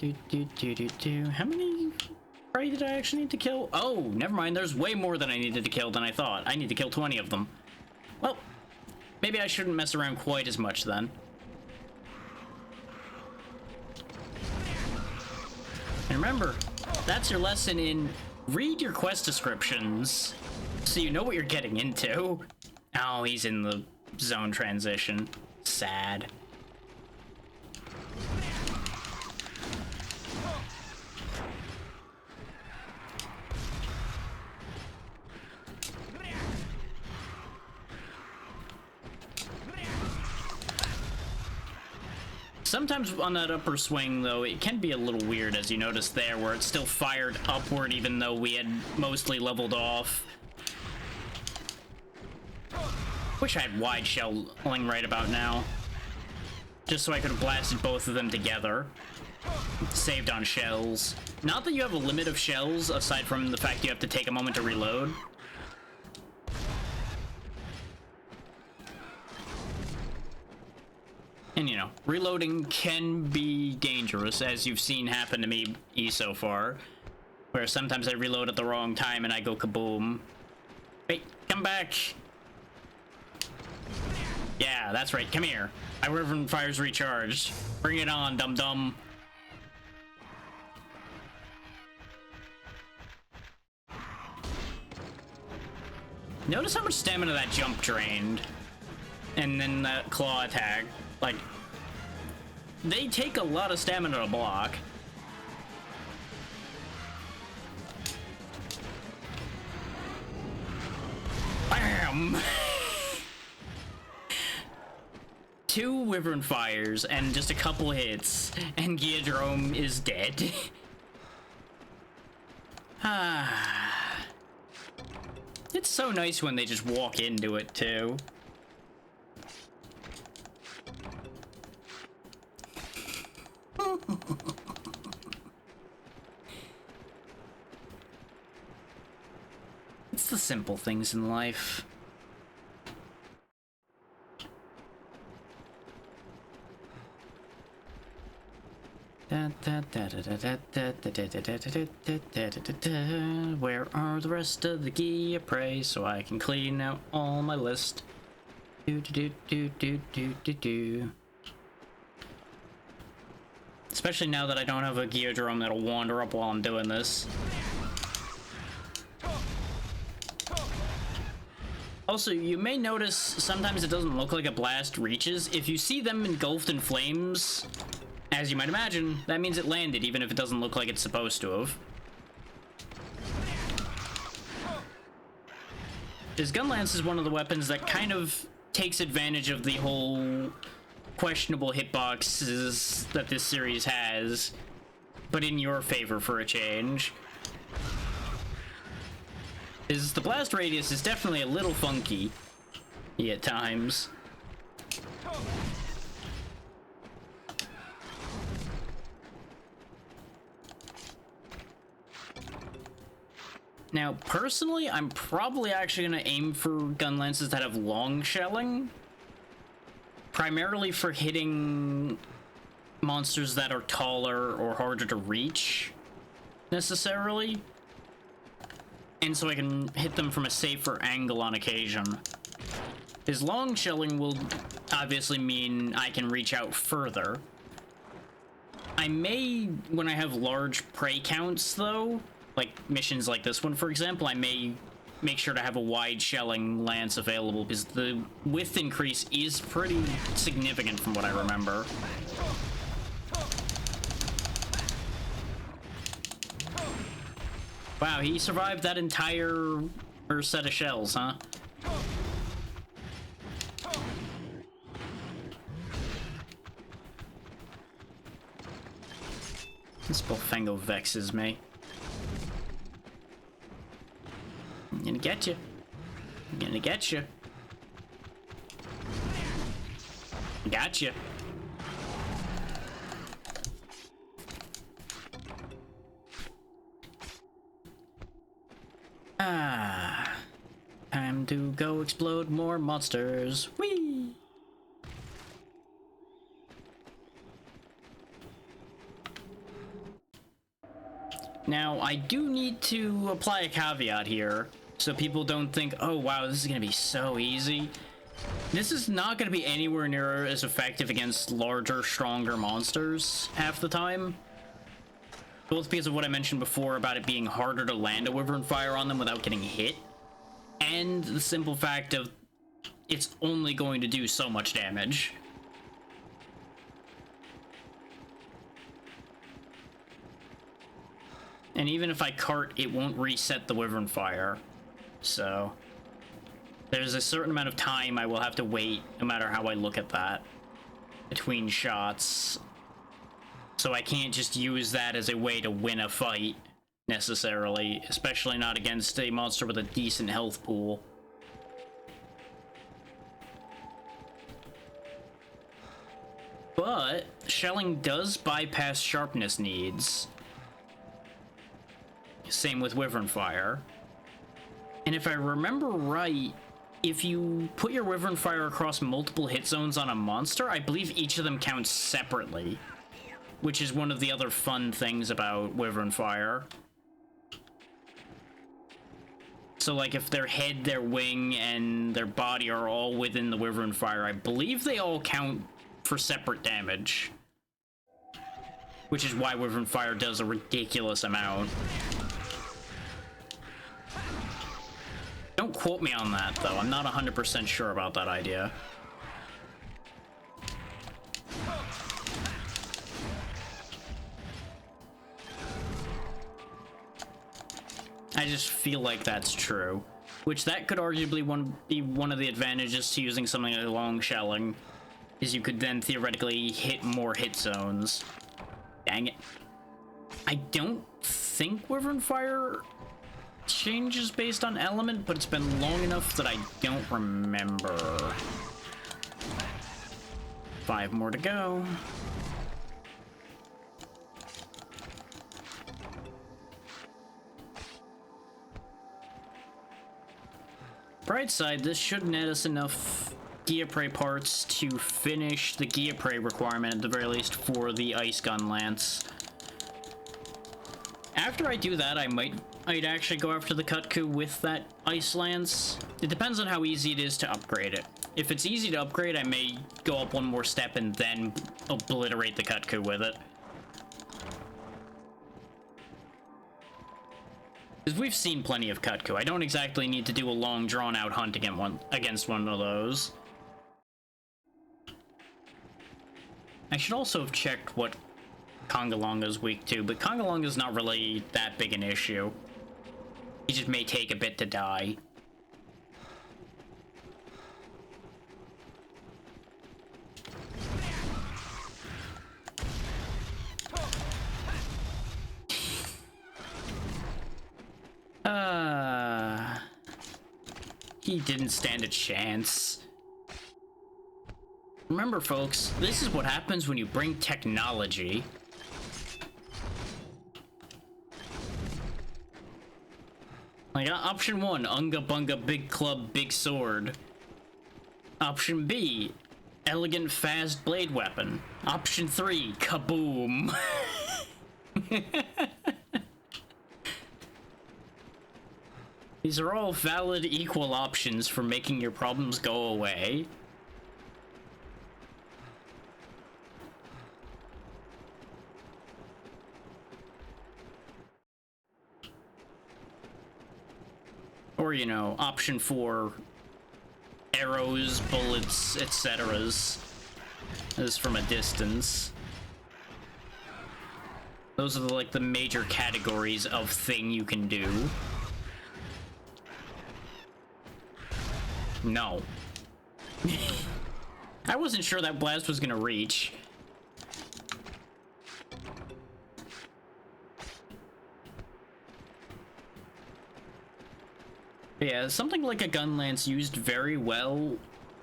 How many prey did I actually need to kill? Oh, never mind. There's way more than I needed to kill than I thought. I need to kill 20 of them. Well, maybe I shouldn't mess around quite as much then. And remember, that's your lesson in read your quest descriptions so you know what you're getting into. Oh, he's in the zone transition. Sad. Sometimes on that upper swing, though, it can be a little weird, as you noticed there, where it still fired upward even though we had mostly leveled off. Wish I had wide shelling right about now. Just so I could have blasted both of them together. Saved on shells. Not that you have a limit of shells, aside from the fact you have to take a moment to reload. And, you know, reloading can be dangerous, as you've seen happen to me so far. Where sometimes I reload at the wrong time and I go kaboom. Wait, come back! Yeah, that's right, come here. My Wyvern Fire's recharged. Bring it on, dum-dum. Notice how much stamina that jump drained. And then that claw attack. Like, they take a lot of stamina to block. Bam! 2 Wyvern Fires and just a couple hits, and Geodrome is dead. Ah. It's so nice when they just walk into it, too. It's the simple things in life. Where are the rest of the gear prey so I can clean out all my list? Especially now that I don't have a Geodrome that'll wander up while I'm doing this. Also, you may notice sometimes it doesn't look like a blast reaches. If you see them engulfed in flames, as you might imagine, that means it landed, even if it doesn't look like it's supposed to have. This Gunlance is one of the weapons that kind of takes advantage of the whole questionable hitboxes that this series has, but in your favor for a change. The blast radius is definitely a little funky at times. Now, personally, I'm probably actually going to aim for gun lances that have long shelling, primarily for hitting monsters that are taller or harder to reach, necessarily. And so I can hit them from a safer angle on occasion. His long shelling will obviously mean I can reach out further. I may, when I have large prey counts though, like missions like this one for example, I may make sure to have a wide shelling lance available because the width increase is pretty significant from what I remember. Wow, he survived that entire set of shells, huh? This Bullfango vexes me. I'm gonna get you. I'm gonna get you. Got you. Ah, time to go explode more monsters. Whee! Now, I do need to apply a caveat here, so people don't think, oh wow, this is gonna be so easy. This is not gonna be anywhere near as effective against larger, stronger monsters half the time. Both because of what I mentioned before about it being harder to land a Wyvern Fire on them without getting hit, and the simple fact of it's only going to do so much damage. And even if I cart, it won't reset the Wyvern Fire. So there's a certain amount of time I will have to wait, no matter how I look at that, between shots. So I can't just use that as a way to win a fight, necessarily, especially not against a monster with a decent health pool. But shelling does bypass sharpness needs. Same with Wyvern Fire. And if I remember right, if you put your Wyvern Fire across multiple hit zones on a monster, I believe each of them counts separately. Which is one of the other fun things about Wyvern Fire. So, like, if their head, their wing, and their body are all within the Wyvern Fire, I believe they all count for separate damage. Which is why Wyvern Fire does a ridiculous amount. Don't quote me on that, though. I'm not 100% sure about that idea. I just feel like that's true. Which that could arguably be one of the advantages to using something like long shelling, is you could then theoretically hit more hit zones. Dang it. I don't think Wyvern Fire changes based on element, but it's been long enough that I don't remember. 5 more to go. Bright side, this should net us enough Geoprey parts to finish the Geoprey requirement at the very least for the Ice Gun Lance. After I do that, I'd actually go after the Kutku with that Ice Lance. It depends on how easy it is to upgrade it. If it's easy to upgrade, I may go up one more step and then obliterate the Kutku with it. Because we've seen plenty of Kutku. I don't exactly need to do a long, drawn-out hunt against one of those. I should also have checked what Congalonga's weak to, but Congalonga's not really that big an issue. He just may take a bit to die. He didn't stand a chance. Remember, folks, this is what happens when you bring technology. Like, option 1, Unga Bunga Big Club Big Sword. Option B, Elegant Fast Blade Weapon. Option 3, Kaboom. These are all valid, equal options for making your problems go away. Or, you know, option 4, arrows, bullets, etc. As from a distance. Those are like the major categories of thing you can do. No. I wasn't sure that blast was gonna reach. Yeah, something like a gun lance used very well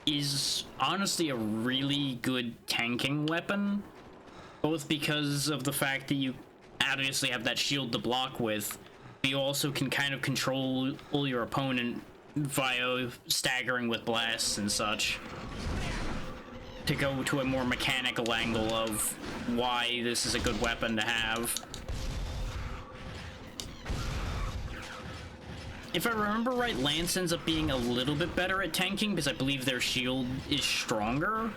is honestly a really good tanking weapon. Both because of the fact that you obviously have that shield to block with, but you also can kind of control your opponent via staggering with blasts and such. To go to a more mechanical angle of why this is a good weapon to have. If I remember right, Lance ends up being a little bit better at tanking because I believe their shield is stronger.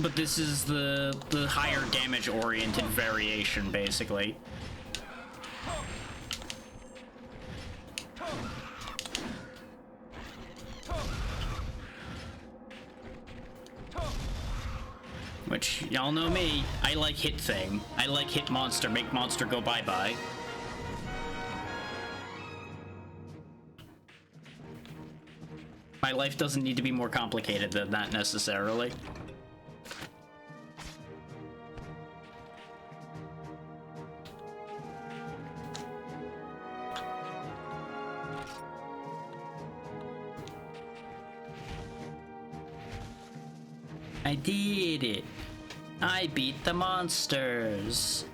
But this is the higher damage oriented variation, basically. Which, y'all know me, I like hit thing. I like hit monster, make monster go bye-bye. My life doesn't need to be more complicated than that, necessarily. I did it. I beat the monsters.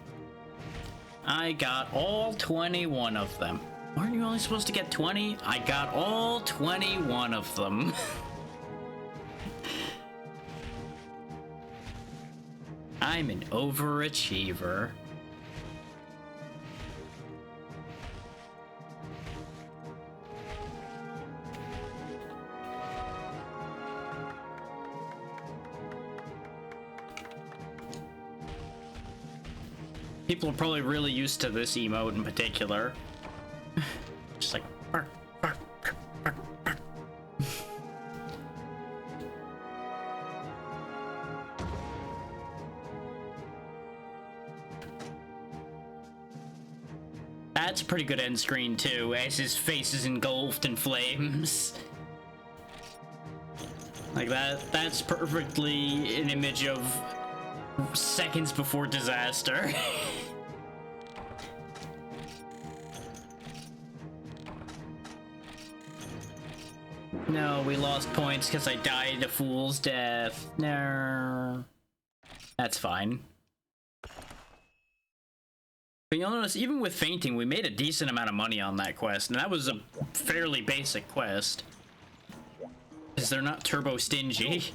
I got all 21 of them. Aren't you only supposed to get 20? I got all 21 of them. I'm an overachiever. People are probably really used to this emote in particular. Just like bark, bark, bark, bark, bark. That's a pretty good end screen too, as his face is engulfed in flames. Like that's perfectly an image of seconds before disaster. No, we lost points because I died a fool's death. No. That's fine. But you'll notice, even with fainting, we made a decent amount of money on that quest, and that was a fairly basic quest. Because they're not turbo stingy.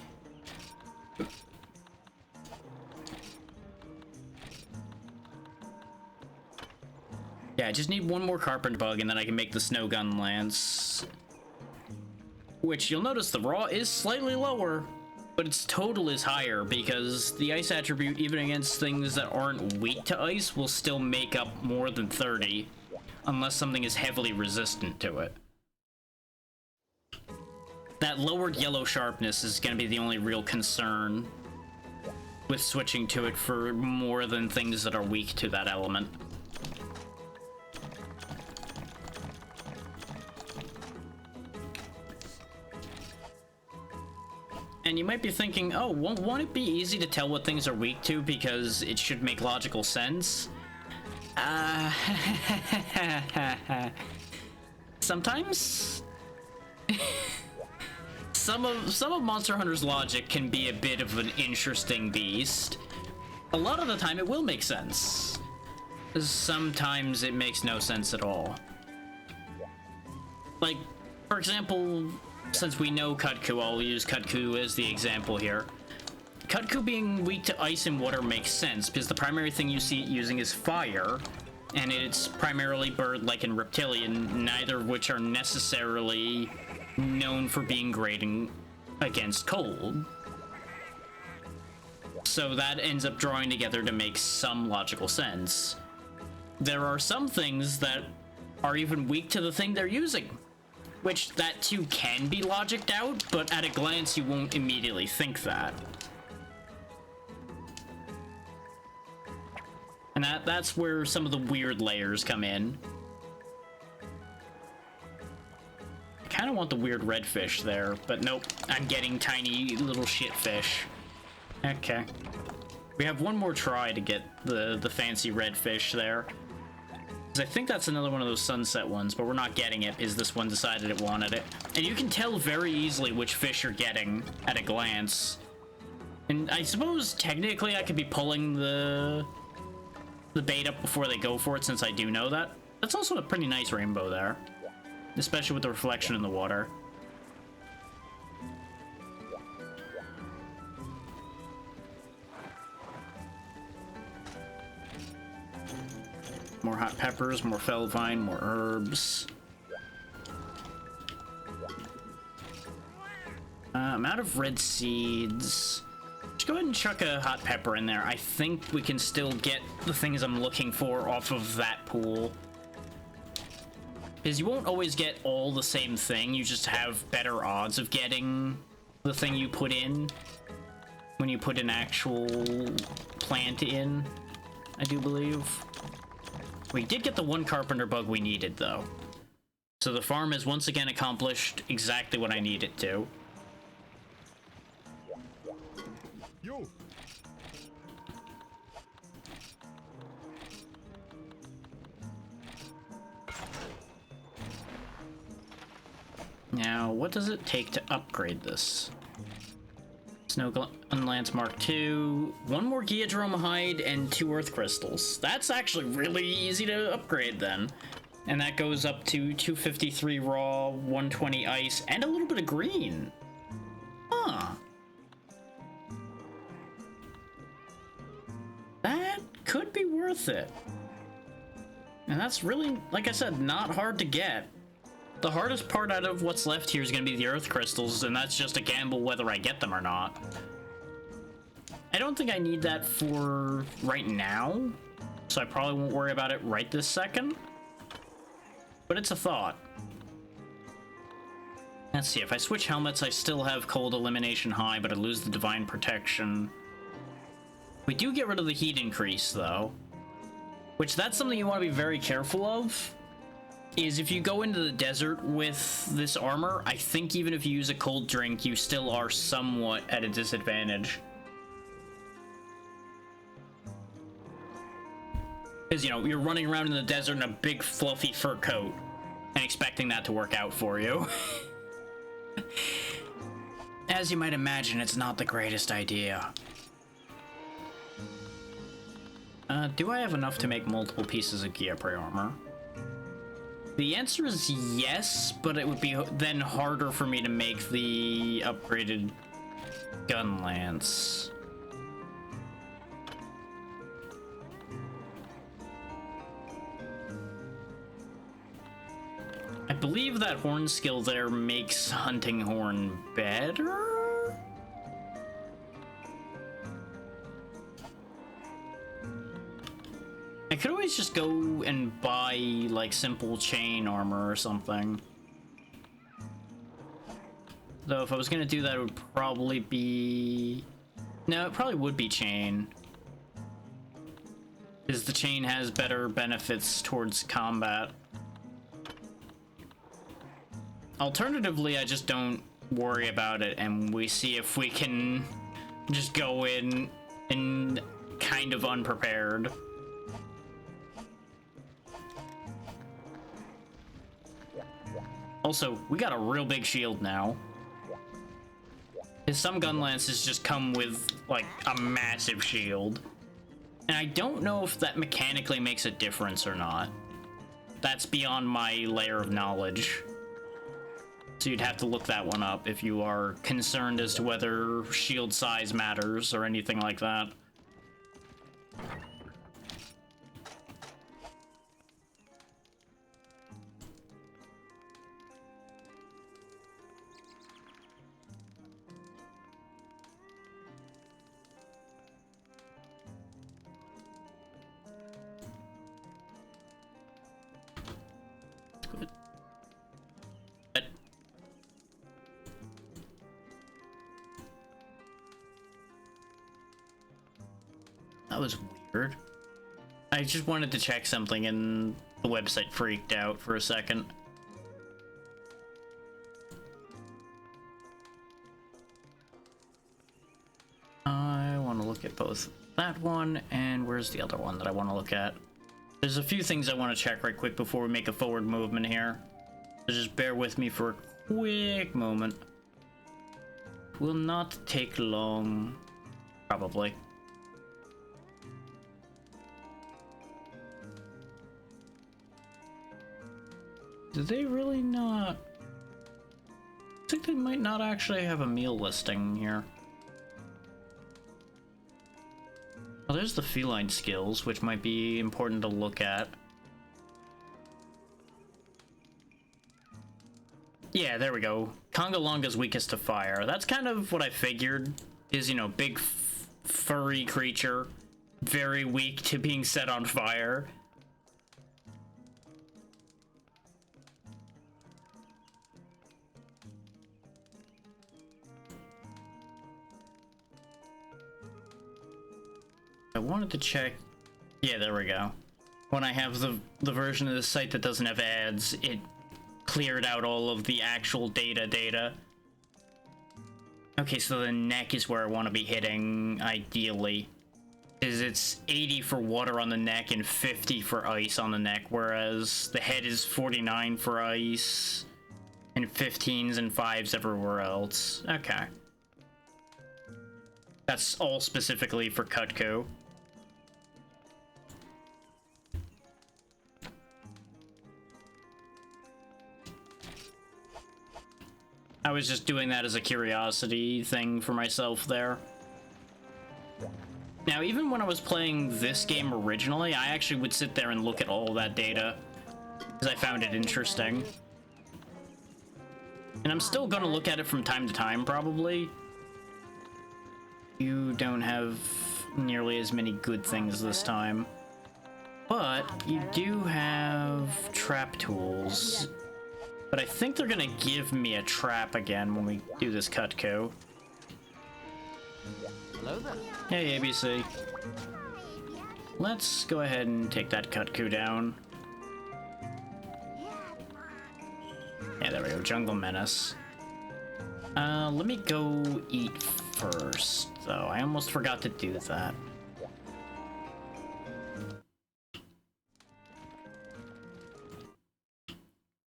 Yeah, I just need one more carpenter bug, and then I can make the snow gun lance. Which, you'll notice the raw is slightly lower, but its total is higher, because the ice attribute, even against things that aren't weak to ice, will still make up more than 30, unless something is heavily resistant to it. That lowered yellow sharpness is going to be the only real concern with switching to it for more than things that are weak to that element. And you might be thinking, oh, won't it be easy to tell what things are weak to because it should make logical sense? Sometimes? Some of Monster Hunter's logic can be a bit of an interesting beast. A lot of the time it will make sense. Sometimes it makes no sense at all. Like, for example, since we know Kutku, I'll use Kutku as the example here. Kutku being weak to ice and water makes sense, because the primary thing you see it using is fire, and it's primarily bird-like and reptilian, neither of which are necessarily known for being great against cold. So that ends up drawing together to make some logical sense. There are some things that are even weak to the thing they're using, which that too can be logicked out, but at a glance you won't immediately think that. And that's where some of the weird layers come in. I kind of want the weird red fish there, but nope, I'm getting tiny little shit fish. Okay. We have one more try to get the fancy red fish there. I think that's another one of those sunset ones, but we're not getting it because this one decided it wanted it. And you can tell very easily which fish you're getting at a glance. And I suppose technically I could be pulling the bait up before they go for it, since I do know that. That's also a pretty nice rainbow there, especially with the reflection in the water. More hot peppers, more felvine, more herbs. I'm out of red seeds. Just go ahead and chuck a hot pepper in there. I think we can still get the things I'm looking for off of that pool. Because you won't always get all the same thing, you just have better odds of getting the thing you put in when you put an actual plant in, I do believe. We did get the one carpenter bug we needed, though. So the farm has once again accomplished exactly what I need it to. Yo. Now, what does it take to upgrade this? It's Lance Mark II, one more Geodrome hide, and 2 Earth Crystals. That's actually really easy to upgrade then. And that goes up to 253 raw, 120 ice, and a little bit of green. Huh. That could be worth it. And that's really, like I said, not hard to get. The hardest part out of what's left here is going to be the Earth Crystals, and that's just a gamble whether I get them or not. I don't think I need that for right now, so I probably won't worry about it right this second. But it's a thought. Let's see, if I switch helmets, I still have Cold Elimination high, but I lose the Divine Protection. We do get rid of the heat increase, though. Which, that's something you want to be very careful of. Is if you go into the desert with this armor, I think even if you use a cold drink, you still are somewhat at a disadvantage. Because, you know, you're running around in the desert in a big fluffy fur coat and expecting that to work out for you. As you might imagine, it's not the greatest idea. Do I have enough to make multiple pieces of Gyapre armor? The answer is yes, but it would be then harder for me to make the upgraded gun lance. I believe that horn skill there makes hunting horn better? I could always just go and buy, like, simple chain armor or something. Though, if I was gonna do that, it would probably be... No, it probably would be chain. Because the chain has better benefits towards combat. Alternatively, I just don't worry about it, and we see if we can just go in and kind of unprepared. Also, we got a real big shield now. Because some gun lances just come with, like, a massive shield. And I don't know if that mechanically makes a difference or not. That's beyond my layer of knowledge. So you'd have to look that one up if you are concerned as to whether shield size matters or anything like that. That was weird. I just wanted to check something and the website freaked out for a second. I want to look at both that one and where's the other one that I want to look at? There's a few things I want to check right quick before we make a forward movement here. So just bear with me for a quick moment. Will not take long, probably. Do they really not? I think they might not actually have a meal listing here. Oh, there's the feline skills, which might be important to look at. Yeah, there we go. Conga Longa's weakest to fire. That's kind of what I figured. Is, you know, big furry creature, very weak to being set on fire. I wanted to check. Yeah, there we go. When I have the version of the site that doesn't have ads, it cleared out all of the actual data. Okay, so the neck is where I want to be hitting, ideally. Is it's 80 for water on the neck and 50 for ice on the neck, whereas the head is 49 for ice and 15s and 5s everywhere else. Okay. That's all specifically for Cutco. I was just doing that as a curiosity thing for myself there. Now, even when I was playing this game originally, I actually would sit there and look at all that data because I found it interesting. And I'm still gonna look at it from time to time, probably. You don't have nearly as many good things this time. But you do have trap tools. But I think they're gonna give me a trap again when we do this Cutco. Hello there. Hey, ABC. Let's go ahead and take that Cutco down. Yeah, there we go. Jungle Menace. Let me go eat first, though. I almost forgot to do that.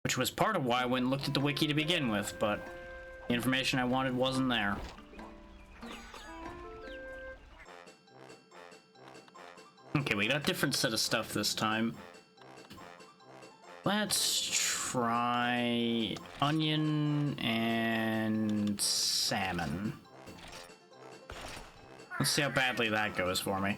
Which was part of why I went and looked at the wiki to begin with, but the information I wanted wasn't there. Okay, we got a different set of stuff this time. Let's try onion and salmon. Let's see how badly that goes for me.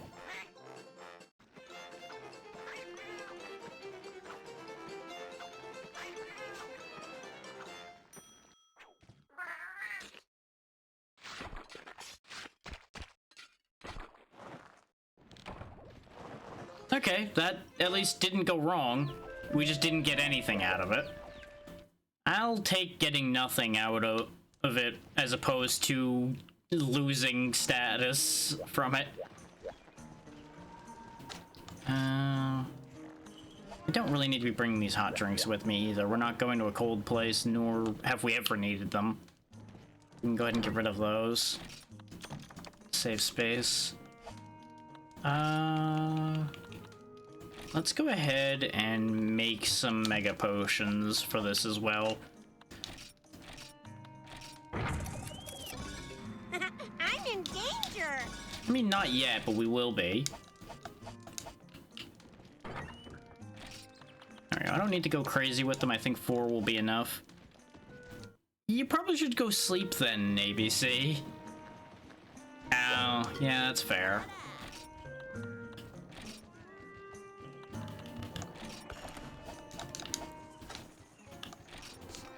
Okay, that at least didn't go wrong. We just didn't get anything out of it. I'll take getting nothing out of it as opposed to losing status from it. I don't really need to be bringing these hot drinks with me either. We're not going to a cold place, nor have we ever needed them. We can go ahead and get rid of those. Save space. Let's go ahead and make some mega potions for this as well. I'm in danger. I mean, not yet, but we will be. Alright, I don't need to go crazy with them. I think 4 will be enough. You probably should go sleep then, ABC. Oh, yeah, that's fair.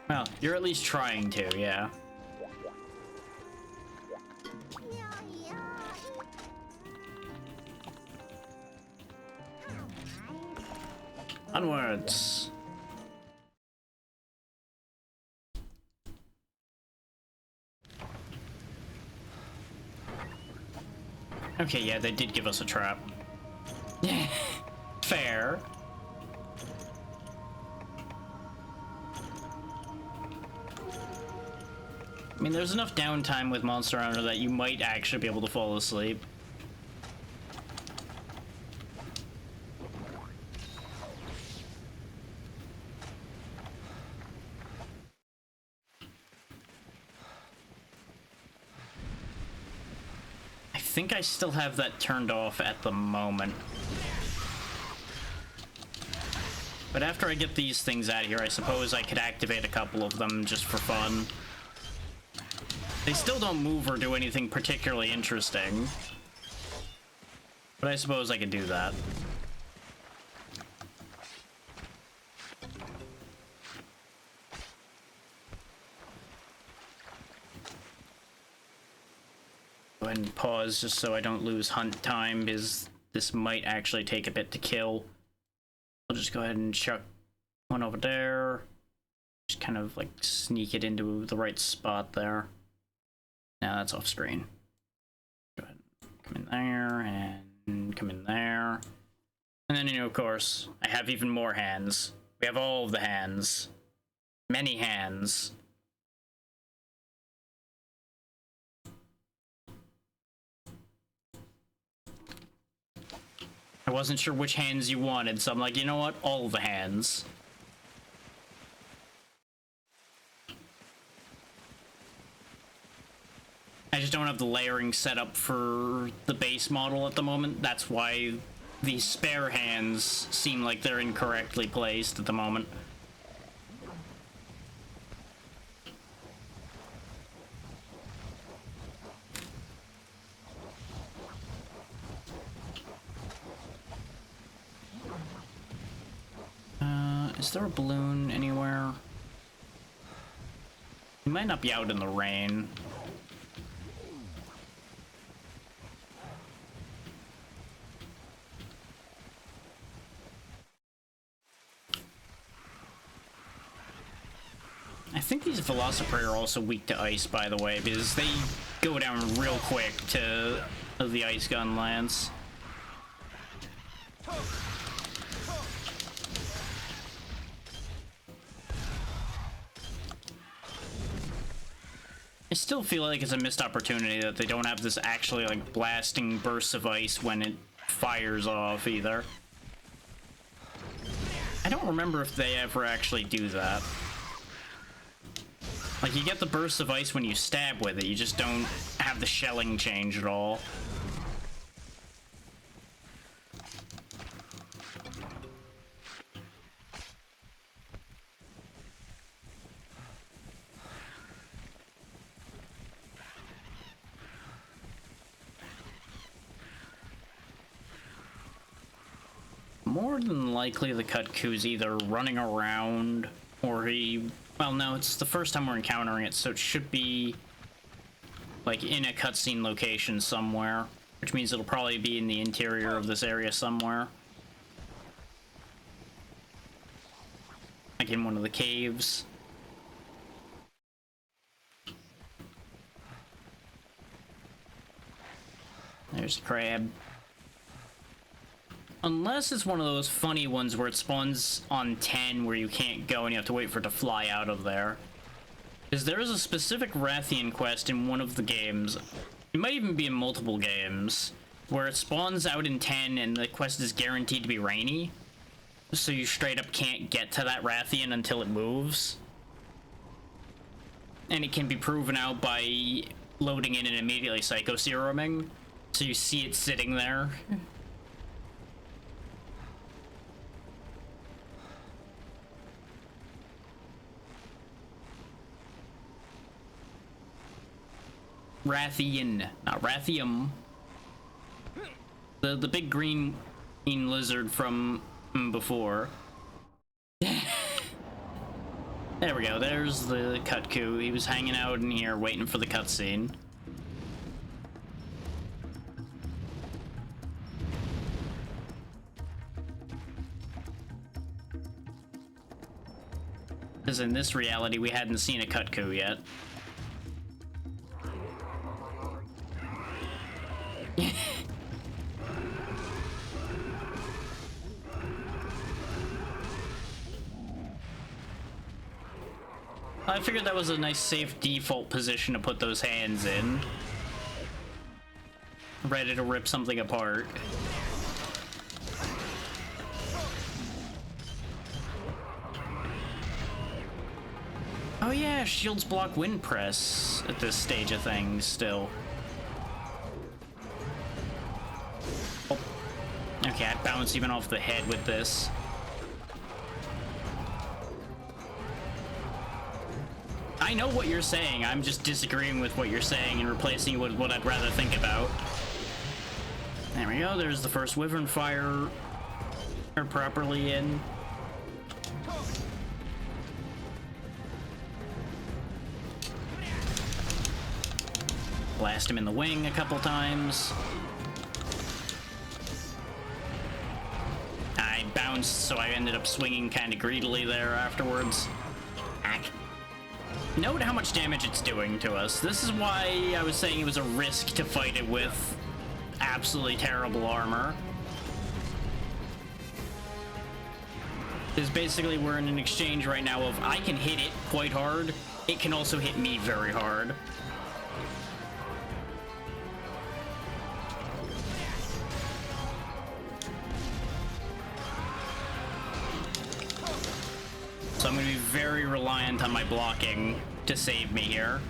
Well, you're at least trying to, yeah. Onwards. Okay, yeah, they did give us a trap. Fair. I mean, there's enough downtime with Monster Hunter that you might actually be able to fall asleep. I think I still have that turned off at the moment. But after I get these things out here, I suppose I could activate a couple of them just for fun. They still don't move or do anything particularly interesting. But I suppose I could do that. Go ahead and pause just so I don't lose hunt time, because this might actually take a bit to kill. I'll just go ahead and chuck one over there. Just kind of like sneak it into the right spot there. Now that's off screen. Go ahead, come in there, and come in there. And then, you know, of course, I have even more hands. We have all of the hands. Many hands. I wasn't sure which hands you wanted, so I'm like, you know what? All the hands. just don't have the layering set up for the base model at the moment. That's why the spare hands seem like they're incorrectly placed at the moment. Is there a balloon anywhere? He might not be out in the rain. I think these Velociprey are also weak to ice, by the way, because they go down real quick to the ice gun lance. I still feel like it's a missed opportunity that they don't have this actually like blasting bursts of ice when it fires off either. I don't remember if they ever actually do that. Like, you get the bursts of ice when you stab with it, you just don't have the shelling change at all. More than likely the Kut-Ku's either running around or he... Well, no, it's the first time we're encountering it, so it should be like in a cutscene location somewhere, which means it'll probably be in the interior of this area somewhere. Like in one of the caves. There's the crab. Unless it's one of those funny ones where it spawns on 10 where you can't go and you have to wait for it to fly out of there. Because there is a specific Rathian quest in one of the games, it might even be in multiple games, where it spawns out in 10 and the quest is guaranteed to be rainy. So you straight up can't get to that Rathian until it moves. And it can be proven out by loading in and immediately psycho-seruming. So you see it sitting there. Rathian, not Rathium. The big green lizard from before. There we go, there's the Kut-Ku. He was hanging out in here waiting for the cutscene. Because in this reality, we hadn't seen a Kut-Ku yet. I figured that was a nice safe default position to put those hands in. Ready to rip something apart. Oh yeah, shields block wind press at this stage of things still. Oh. Okay, I bounced even off the head with this. I know what you're saying, I'm just disagreeing with what you're saying and replacing it with what I'd rather think about. There we go, there's the first Wyvern Fire properly in. Blast him in the wing a couple times. I bounced, so I ended up swinging kind of greedily there afterwards. Hack. Note how much damage it's doing to us. This is why I was saying it was a risk to fight it with absolutely terrible armor. Because basically we're in an exchange right now of I can hit it quite hard, it can also hit me very hard. So I'm going to be very reliant on my blocking to save me here.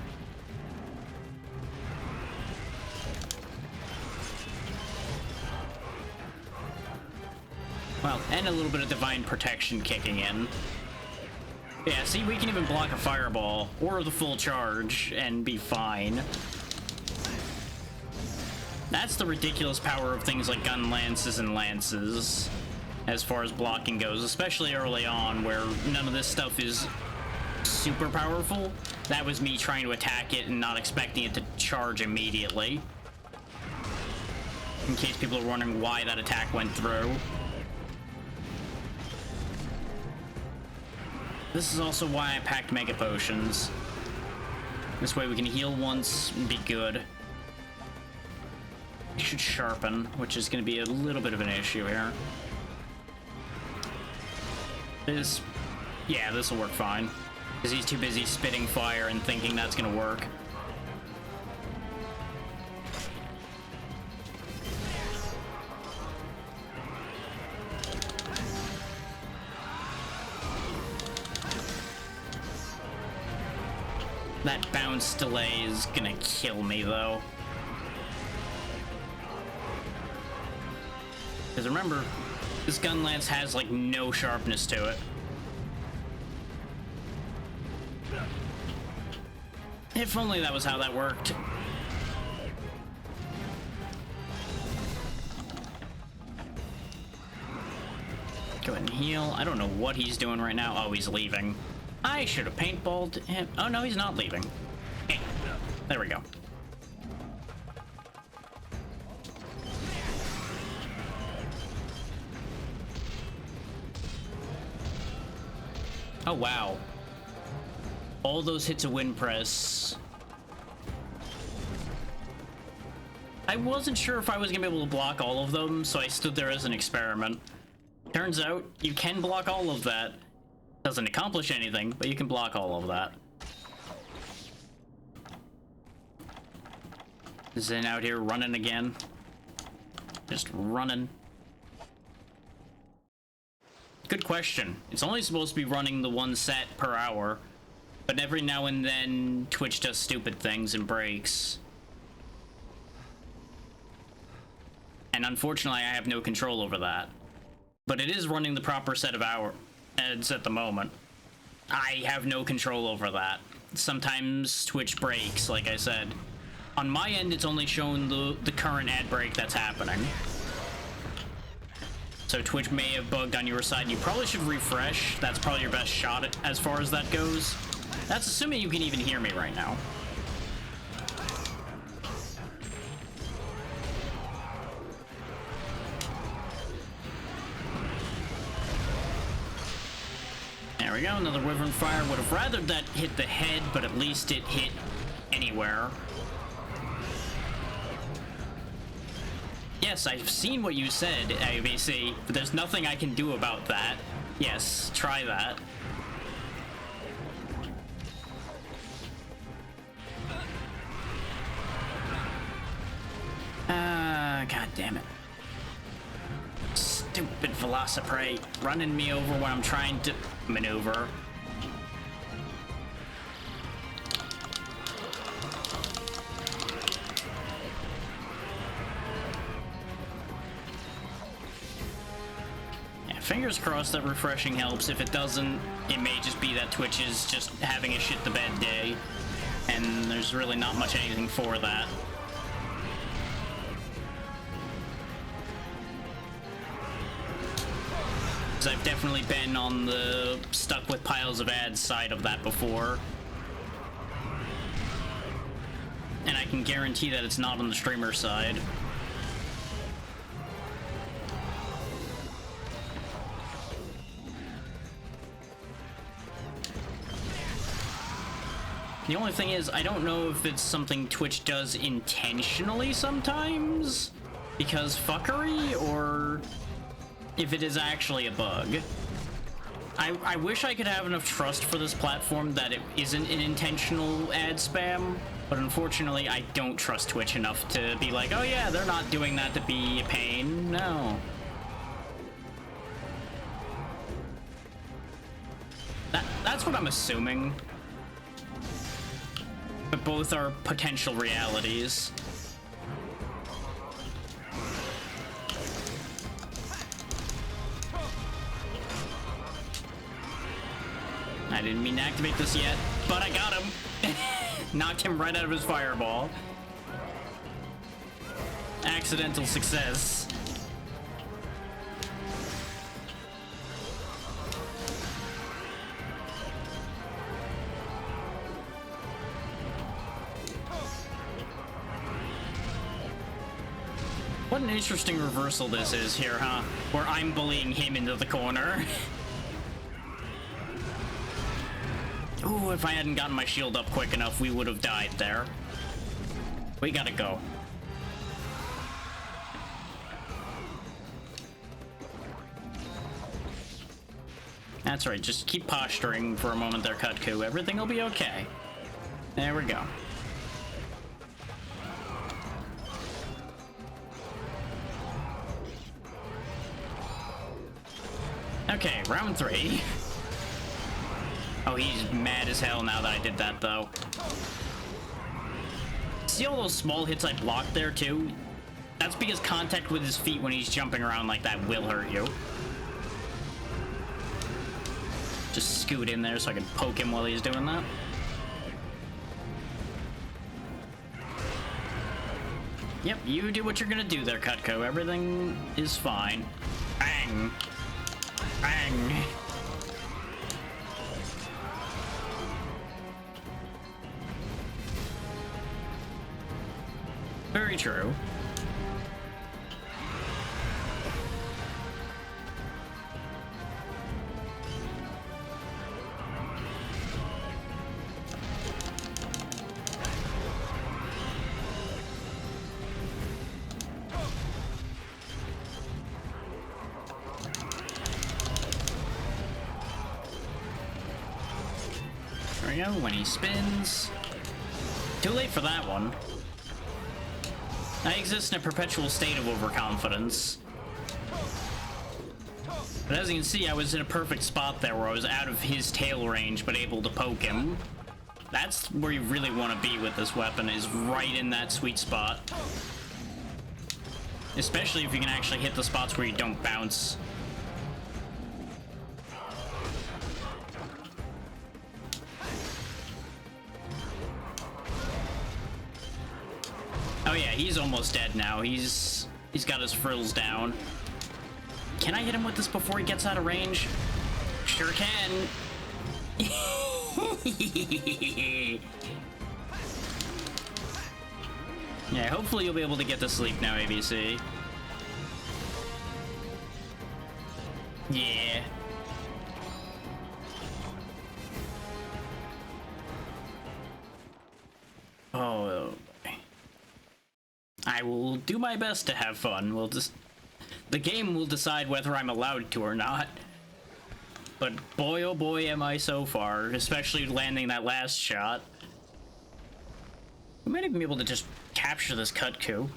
Well, and a little bit of divine protection kicking in. Yeah, see, we can even block a fireball or the full charge and be fine. That's the ridiculous power of things like gun lances and lances as far as blocking goes, especially early on where none of this stuff is super powerful. That was me trying to attack it and not expecting it to charge immediately. In case people are wondering why that attack went through. This is also why I packed Mega Potions. This way we can heal once and be good. We should sharpen, which is going to be a little bit of an issue here. Yeah, this will work fine. Because he's too busy spitting fire and thinking that's going to work. That bounce delay is gonna kill me, though. Because remember, this gun lance has, like, no sharpness to it. If only that was how that worked. Go ahead and heal. I don't know what he's doing right now. Oh, he's leaving. I should have paintballed him. Oh, no, he's not leaving. Hey, there we go. Oh, wow. All those hits of wind press. I wasn't sure if I was gonna be able to block all of them, so I stood there as an experiment. Turns out, you can block all of that. Doesn't accomplish anything, but you can block all of that. Zen out here running again. Just running. Good question. It's only supposed to be running the one set per hour, but every now and then Twitch does stupid things and breaks. And unfortunately, I have no control over that. But it is running the proper set of ads at the moment. I have no control over that. Sometimes Twitch breaks, like I said. On my end, it's only shown the current ad break that's happening. So Twitch may have bugged on your side. You probably should refresh. That's probably your best shot as far as that goes. That's assuming you can even hear me right now. There we go, another Wyvern Fire. Would have rather that hit the head, but at least it hit anywhere. Yes, I've seen what you said, ABC, but there's nothing I can do about that. Yes, try that. God damn it. Stupid Velociprey running me over when I'm trying to maneuver. Yeah, fingers crossed that refreshing helps. If it doesn't, it may just be that Twitch is just having a shit the bed day, and there's really not much anything for that. I've definitely been on the stuck with piles of ads side of that before. And I can guarantee that it's not on the streamer side. The only thing is, I don't know if it's something Twitch does intentionally sometimes, because fuckery, or if it is actually a bug. I wish I could have enough trust for this platform that it isn't an intentional ad spam, but unfortunately I don't trust Twitch enough to be like, oh yeah, they're not doing that to be a pain. No. That's what I'm assuming. But both are potential realities. I didn't mean to activate this yet, but I got him. Knocked him right out of his fireball. Accidental success. What an interesting reversal this is here, huh? Where I'm bullying him into the corner. Ooh, if I hadn't gotten my shield up quick enough, we would have died there. We gotta go. That's right, just keep posturing for a moment there, Kutku. Everything will be okay. There we go. Okay, round 3. Oh, he's mad as hell now that I did that, though. See all those small hits I blocked there, too? That's because contact with his feet when he's jumping around like that will hurt you. Just scoot in there so I can poke him while he's doing that. Yep, you do what you're gonna do there, Kutku. Everything is fine. Bang! Bang! Very true. There we go, when he spins. Too late for that one. I exist in a perpetual state of overconfidence. But as you can see, I was in a perfect spot there where I was out of his tail range but able to poke him. That's where you really want to be with this weapon, is right in that sweet spot. Especially if you can actually hit the spots where you don't bounce. Oh yeah, he's almost dead now. He's got his frills down. Can I hit him with this before he gets out of range? Sure can. Yeah, hopefully you'll be able to get to sleep now, ABC. Yeah. Oh. I will do my best to have fun. The game will decide whether I'm allowed to or not. But boy, oh boy, am I so far, especially landing that last shot. We might even be able to just capture this Kutku.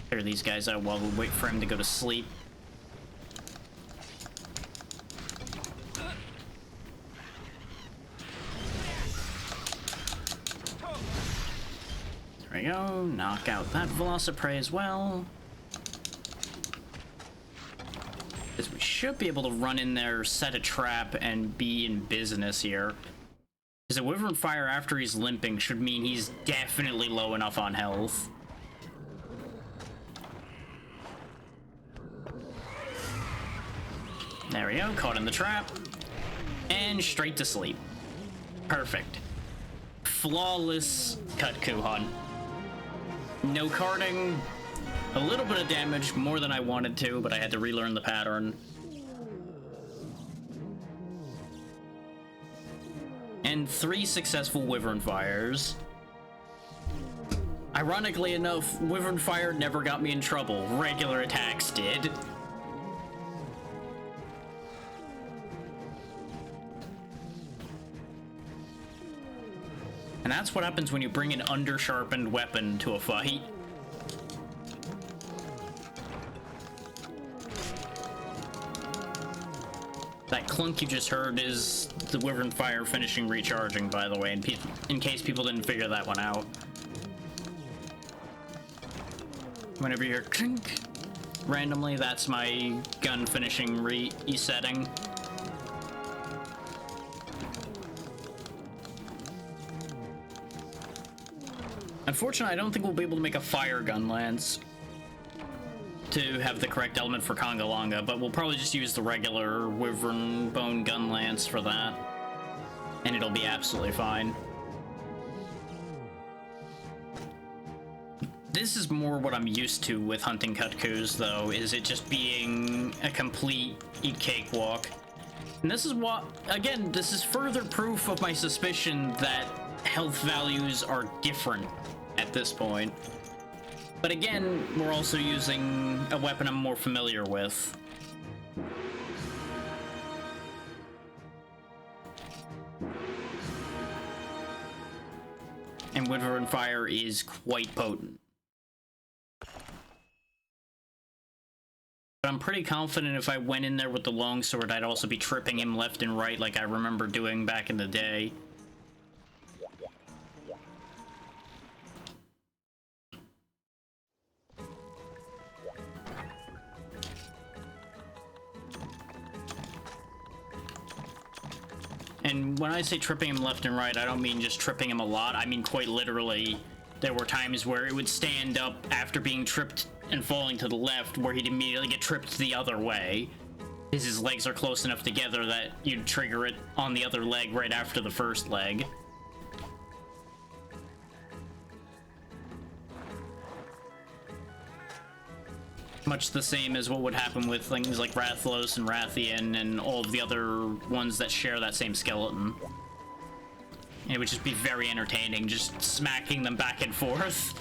Clear these guys out while we wait for him to go to sleep. There we go, knock out that Velociprey as well. Because we should be able to run in there, set a trap, and be in business here. Because a Wyvern Fire after he's limping should mean he's definitely low enough on health. There we go, caught in the trap. And straight to sleep. Perfect. Flawless Kutku hunt. No carding, a little bit of damage, more than I wanted to, but I had to relearn the pattern. And 3 successful Wyvern Fires. Ironically enough, Wyvern Fire never got me in trouble. Regular attacks did. And that's what happens when you bring an undersharpened weapon to a fight. That clunk you just heard is the Wyvern Fire finishing recharging, by the way, in case people didn't figure that one out. Whenever you hear clink, randomly. That's my gun finishing resetting. Unfortunately, I don't think we'll be able to make a fire gun lance to have the correct element for Conga Longa, but we'll probably just use the regular Wyvern Bone Gun Lance for that, and it'll be absolutely fine. This is more what I'm used to with hunting Kut-Kus, though, is it just being a complete cakewalk. And this is what, again, this is further proof of my suspicion that health values are different at this point. But again, we're also using a weapon I'm more familiar with. And Wyvern Fire is quite potent. But I'm pretty confident if I went in there with the longsword, I'd also be tripping him left and right like I remember doing back in the day. And when I say tripping him left and right, I don't mean just tripping him a lot. I mean quite literally, there were times where it would stand up after being tripped and falling to the left, where he'd immediately get tripped the other way. Because his legs are close enough together that you'd trigger it on the other leg right after the first leg. Much the same as what would happen with things like Rathalos and Rathian and all of the other ones that share that same skeleton. And it would just be very entertaining, just smacking them back and forth.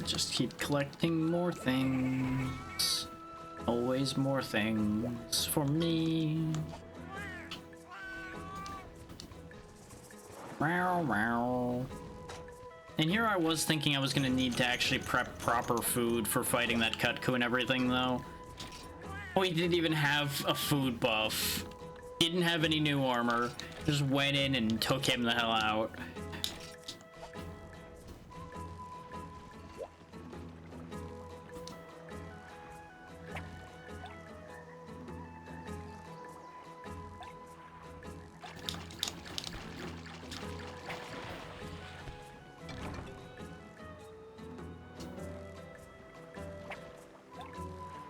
Just keep collecting more things. Always more things for me. Meow, meow. And here I was thinking I was gonna need to actually prep proper food for fighting that Kut-Ku and everything, though. Oh, he didn't even have a food buff. Didn't have any new armor. Just went in and took him the hell out.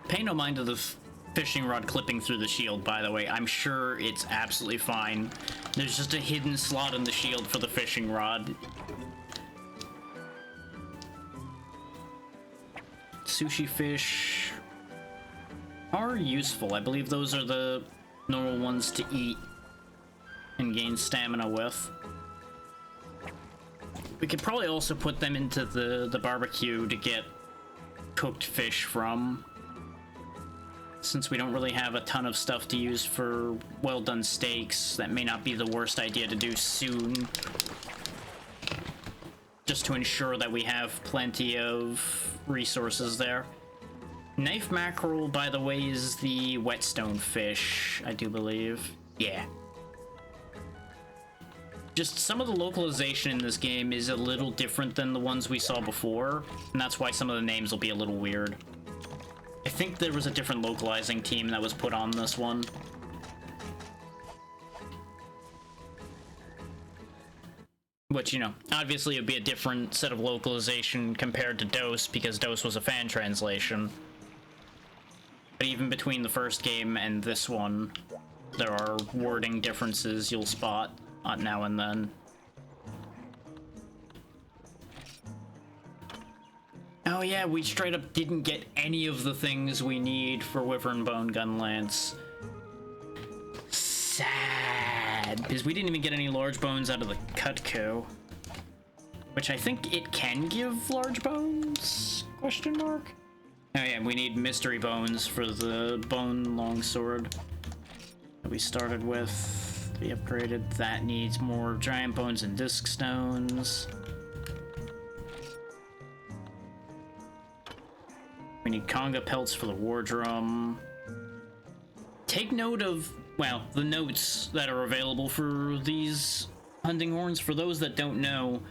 Pay no mind to the fishing rod clipping through the shield, by the way. I'm sure it's absolutely fine. There's just a hidden slot in the shield for the fishing rod. Sushi fish are useful. I believe those are the normal ones to eat and gain stamina with. We could probably also put them into the barbecue to get cooked fish from, since we don't really have a ton of stuff to use for well-done steaks. That may not be the worst idea to do soon, just to ensure that we have plenty of resources there. Knife mackerel, by the way, is the whetstone fish, I do believe. Yeah. Just some of the localization in this game is a little different than the ones we saw before, and that's why some of the names will be a little weird. I think there was a different localizing team that was put on this one. Which, you know, obviously it would be a different set of localization compared to DOS, because DOS was a fan translation. But even between the first game and this one, there are wording differences you'll spot now and then. Oh yeah, we straight up didn't get any of the things we need for Wyvern Bone Gun Lance. Sad, because we didn't even get any large bones out of the Kut-Ku. Which I think it can give large bones? Question mark? Oh yeah, we need mystery bones for the bone longsword that we started with. We upgraded. That needs more giant bones and disc stones. We need conga pelts for the war drum. Take note of, well, the notes that are available for these hunting horns. For those that don't know,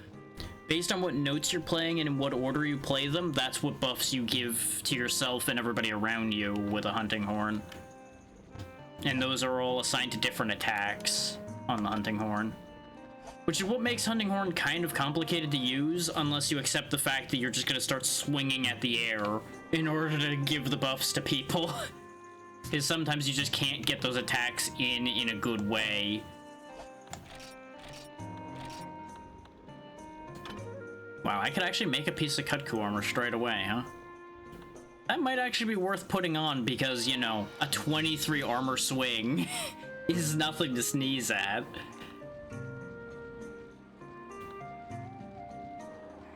based on what notes you're playing and in what order you play them, that's what buffs you give to yourself and everybody around you with a hunting horn. And those are all assigned to different attacks on the hunting horn. Which is what makes hunting horn kind of complicated to use, unless you accept the fact that you're just gonna start swinging at the air in order to give the buffs to people. Because sometimes you just can't get those attacks in a good way. Wow, I could actually make a piece of Kutku armor straight away, huh? That might actually be worth putting on because, you know, a 23 armor swing is nothing to sneeze at.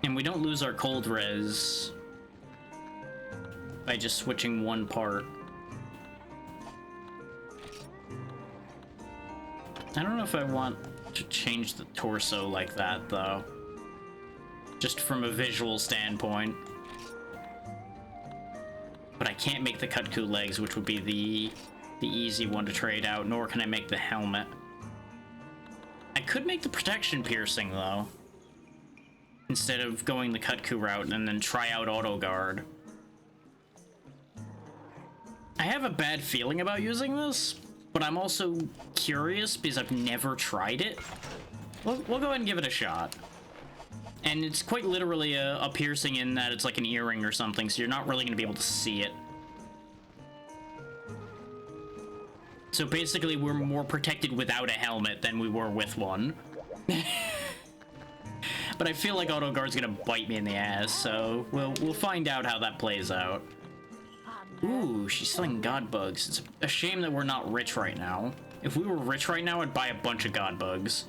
And we don't lose our cold res by just switching one part. I don't know if I want to change the torso like that, though. Just from a visual standpoint. But I can't make the Kutku legs, which would be the easy one to trade out, nor can I make the helmet. I could make the protection piercing, though. Instead of going the Kutku route and then try out auto guard. I have a bad feeling about using this, but I'm also curious because I've never tried it. We'll go ahead and give it a shot. And it's quite literally a piercing in that it's like an earring or something, so you're not really going to be able to see it. So basically, we're more protected without a helmet than we were with one. But I feel like auto guard's gonna bite me in the ass, so we'll find out how that plays out. Ooh, she's selling god bugs. It's a shame that we're not rich right now. If we were rich right now, I'd buy a bunch of god bugs.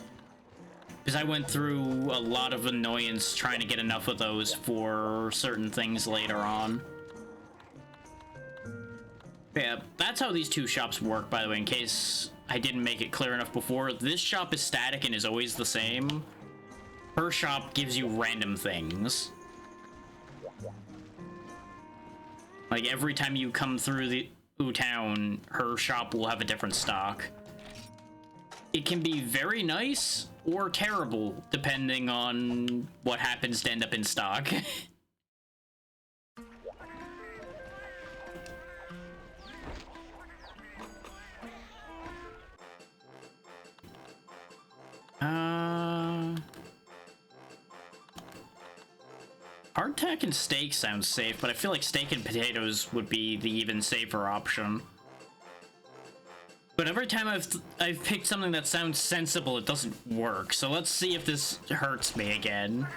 Because I went through a lot of annoyance trying to get enough of those for certain things later on. Yeah, that's how these two shops work, by the way, in case I didn't make it clear enough before. This shop is static and is always the same. Her shop gives you random things. Like, every time you come through the town, her shop will have a different stock. It can be very nice or terrible, depending on what happens to end up in stock. Hardtack and steak sounds safe, but I feel like steak and potatoes would be the even safer option. But every time I've picked something that sounds sensible, it doesn't work. So let's see if this hurts me again.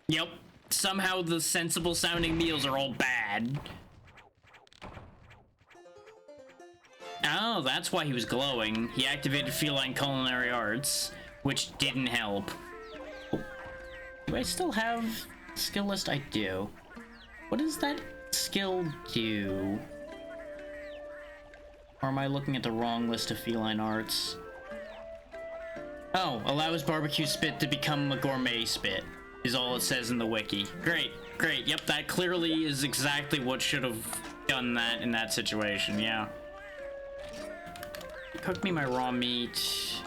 Yep. Somehow the sensible sounding meals are all bad. Oh, that's why he was glowing. He activated feline culinary arts, which didn't help. Oh. Do I still have skill list? I do. What does that skill do? Or am I looking at the wrong list of feline arts? Oh, allows barbecue spit to become a gourmet spit. Is all it says in the wiki. Great, great. Yep, that clearly is exactly what should have done that in that situation, yeah. Cook me my raw meat.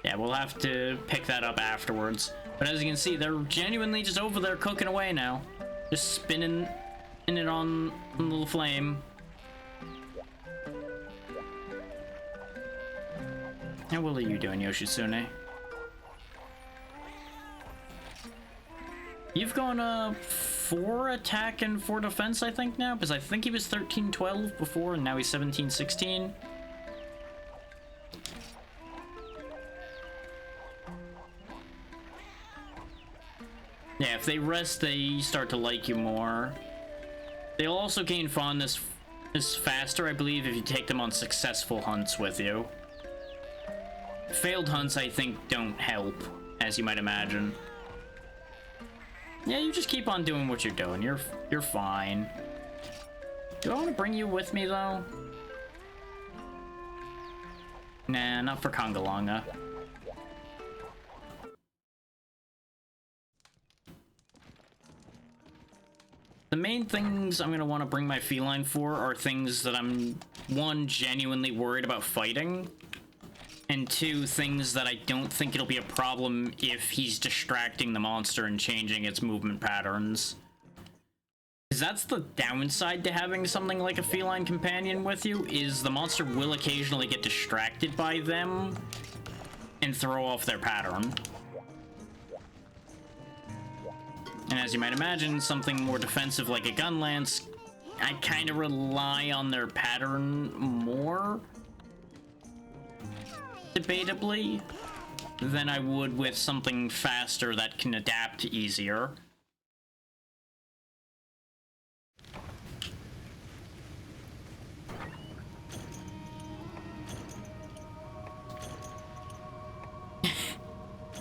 Yeah, we'll have to pick that up afterwards. But as you can see, they're genuinely just over there cooking away now. Just spinning it on a little flame. How well are you doing, Yoshitsune? You've gone 4 attack and 4 defense, I think, now? Because I think he was 13-12 before, and now he's 17-16. Yeah, if they rest, they start to like you more. They'll also gain fondness faster, I believe, if you take them on successful hunts with you. Failed hunts, I think, don't help, as you might imagine. Yeah, you just keep on doing what you're doing. You're fine. Do I want to bring you with me, though? Nah, not for Congalonga. The main things I'm gonna want to bring my feline for are things that I'm, one, genuinely worried about fighting, and two, things that I don't think it'll be a problem if he's distracting the monster and changing its movement patterns. Because that's the downside to having something like a feline companion with you, is the monster will occasionally get distracted by them and throw off their pattern. And as you might imagine, something more defensive like a gun lance, I kind of rely on their pattern more, debatably, than I would with something faster that can adapt easier.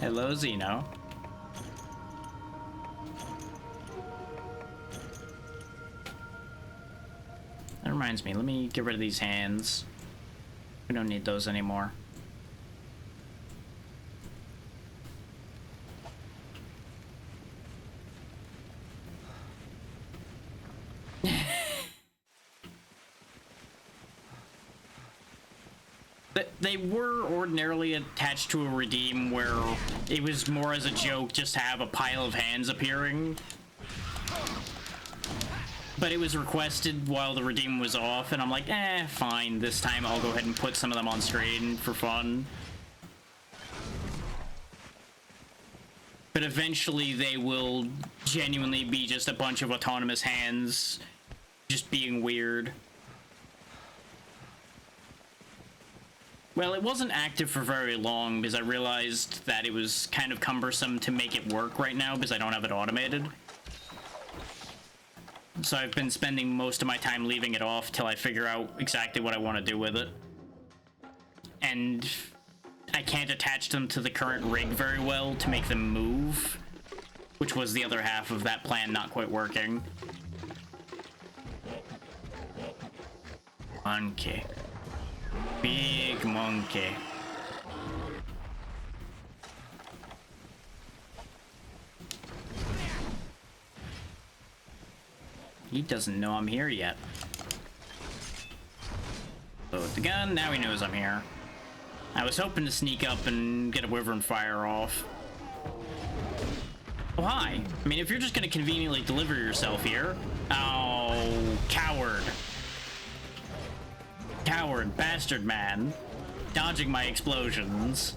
Hello, Xeno. That reminds me, let me get rid of these hands. We don't need those anymore. They were ordinarily attached to a redeem where it was more as a joke just to have a pile of hands appearing. But it was requested while the redeem was off, and I'm like, fine, this time I'll go ahead and put some of them on screen for fun. But eventually they will genuinely be just a bunch of autonomous hands just being weird. Well, it wasn't active for very long because I realized that it was kind of cumbersome to make it work right now because I don't have it automated. So I've been spending most of my time leaving it off till I figure out exactly what I want to do with it. And I can't attach them to the current rig very well to make them move, which was the other half of that plan not quite working. Monkey. Big monkey. He doesn't know I'm here yet. Load the gun, now he knows I'm here. I was hoping to sneak up and get a wyvern fire off. Oh, hi. I mean, if you're just gonna conveniently deliver yourself here... Oh, coward. Coward, bastard man. Dodging my explosions.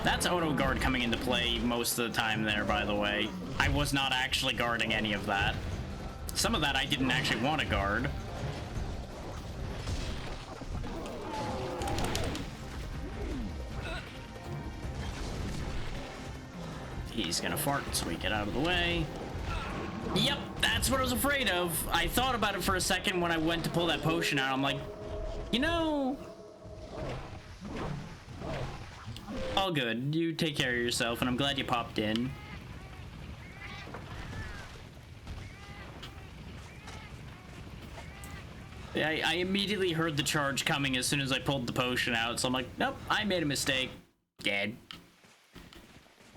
That's auto guard coming into play most of the time there, by the way. I was not actually guarding any of that. Some of that I didn't actually want to guard. He's gonna fart, so we get out of the way. Yep, that's what I was afraid of. I thought about it for a second when I went to pull that potion out. I'm like, you know... all good. You take care of yourself, and I'm glad you popped in. I immediately heard the charge coming as soon as I pulled the potion out, so I'm like, nope, I made a mistake. Dead.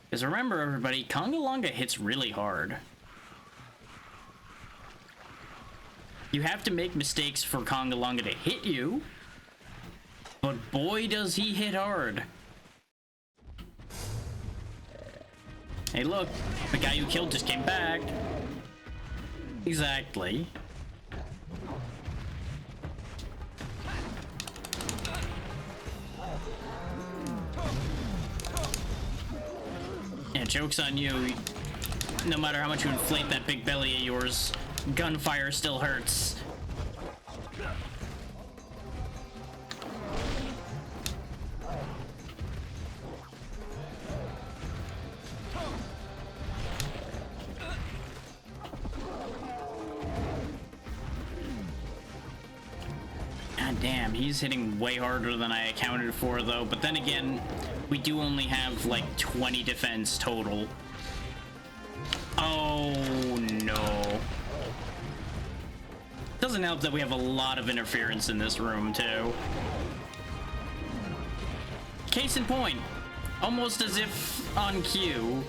Because remember, everybody, Congalonga hits really hard. You have to make mistakes for Congalonga to hit you, but boy does he hit hard. Hey look, the guy you killed just came back. Exactly. Yeah, joke's on you. No matter how much you inflate that big belly of yours, gunfire still hurts. God Damn, he's hitting way harder than I accounted for, though. But then again, we do only have, like, 20 defense total. Oh, no. Doesn't help that we have a lot of interference in this room, too. Case in point. Almost as if on cue.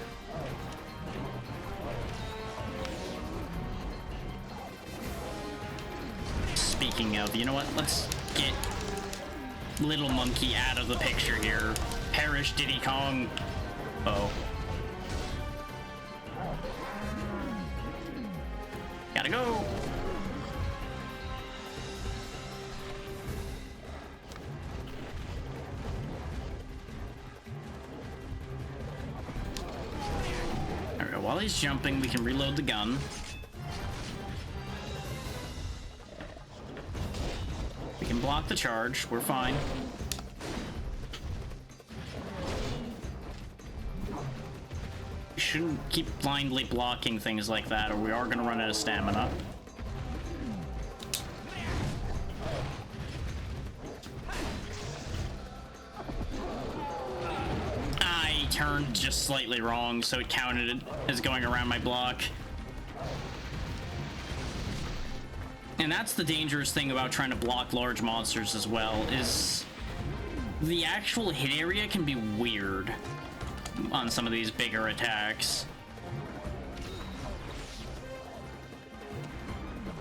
Speaking of, you know what? Let's get Little Monkey out of the picture here. Perish, Diddy Kong. Oh. Gotta go. Alright, while he's jumping, we can reload the gun. We can block the charge. We're fine. We shouldn't keep blindly blocking things like that, or we are going to run out of stamina. I turned just slightly wrong, so it counted it as going around my block. And that's the dangerous thing about trying to block large monsters as well, is the actual hit area can be weird on some of these bigger attacks.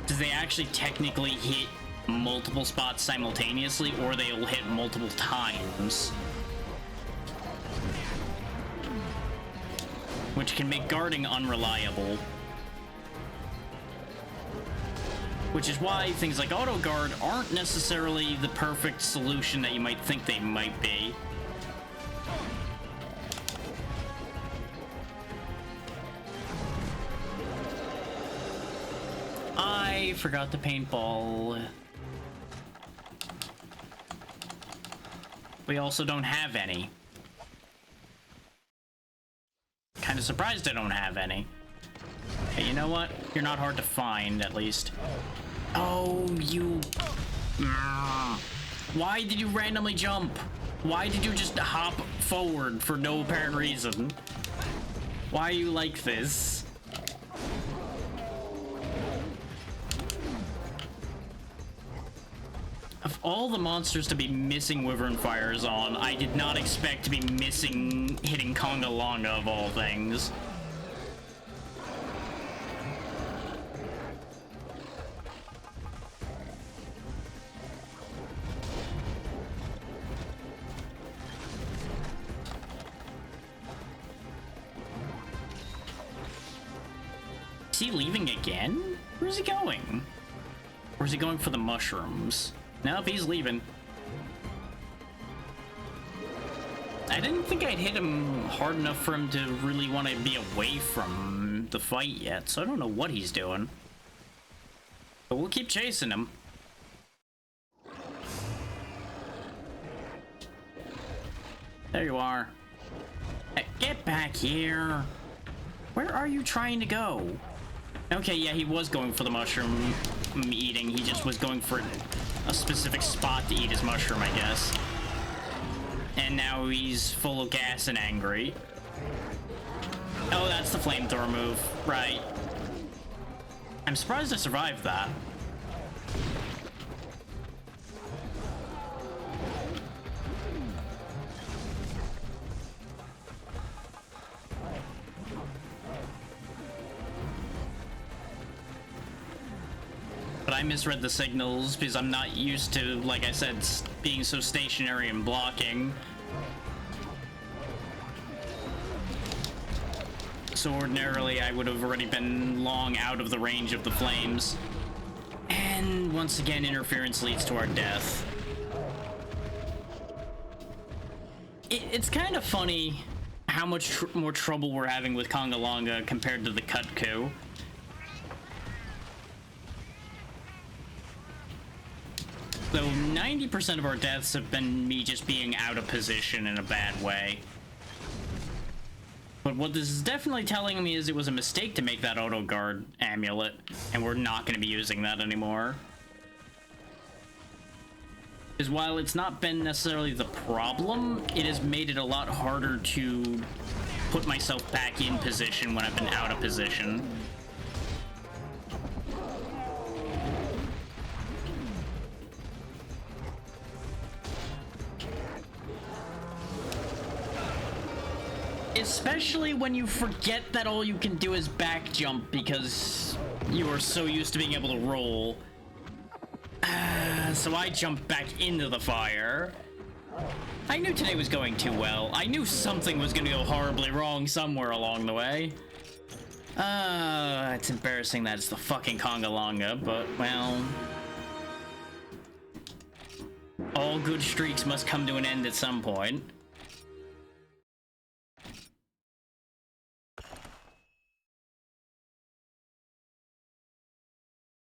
Do they actually technically hit multiple spots simultaneously, or they'll hit multiple times? Which can make guarding unreliable. Which is why things like auto guard aren't necessarily the perfect solution that you might think they might be. I forgot the paintball. We also don't have any. Kind of surprised I don't have any. Hey, you know what? You're not hard to find, at least. Oh, you... Why did you randomly jump? Why did you just hop forward for no apparent reason? Why are you like this? Of all the monsters to be missing Wyvern Fires on, I did not expect to be missing hitting Conga Longa of all things. Is he leaving again? Where's he going? Or is he going for the mushrooms? Nope, he's leaving. I didn't think I'd hit him hard enough for him to really want to be away from the fight yet, so I don't know what he's doing. But we'll keep chasing him. There you are. Hey, get back here. Where are you trying to go? Okay, yeah, he was going for the mushroom eating. He just was going for a specific spot to eat his mushroom, I guess. And now he's full of gas and angry. Oh, that's the flamethrower move. Right. I'm surprised I survived that. But I misread the signals because I'm not used to, like I said, being so stationary and blocking. So ordinarily I would have already been long out of the range of the flames. And once again, interference leads to our death. It's kind of funny how much more trouble we're having with Conga Longa compared to the Kut-Ku. Though 90% of our deaths have been me just being out of position in a bad way. But what this is definitely telling me is it was a mistake to make that auto guard amulet, and we're not going to be using that anymore. is while it's not been necessarily the problem, it has made it a lot harder to put myself back in position when I've been out of position. Especially when you forget that all you can do is back jump because you are so used to being able to roll. So I jumped back into the fire. I knew today was going too well. I knew something was going to go horribly wrong somewhere along the way. It's embarrassing that it's the fucking Congalonga, but, well... all good streaks must come to an end at some point.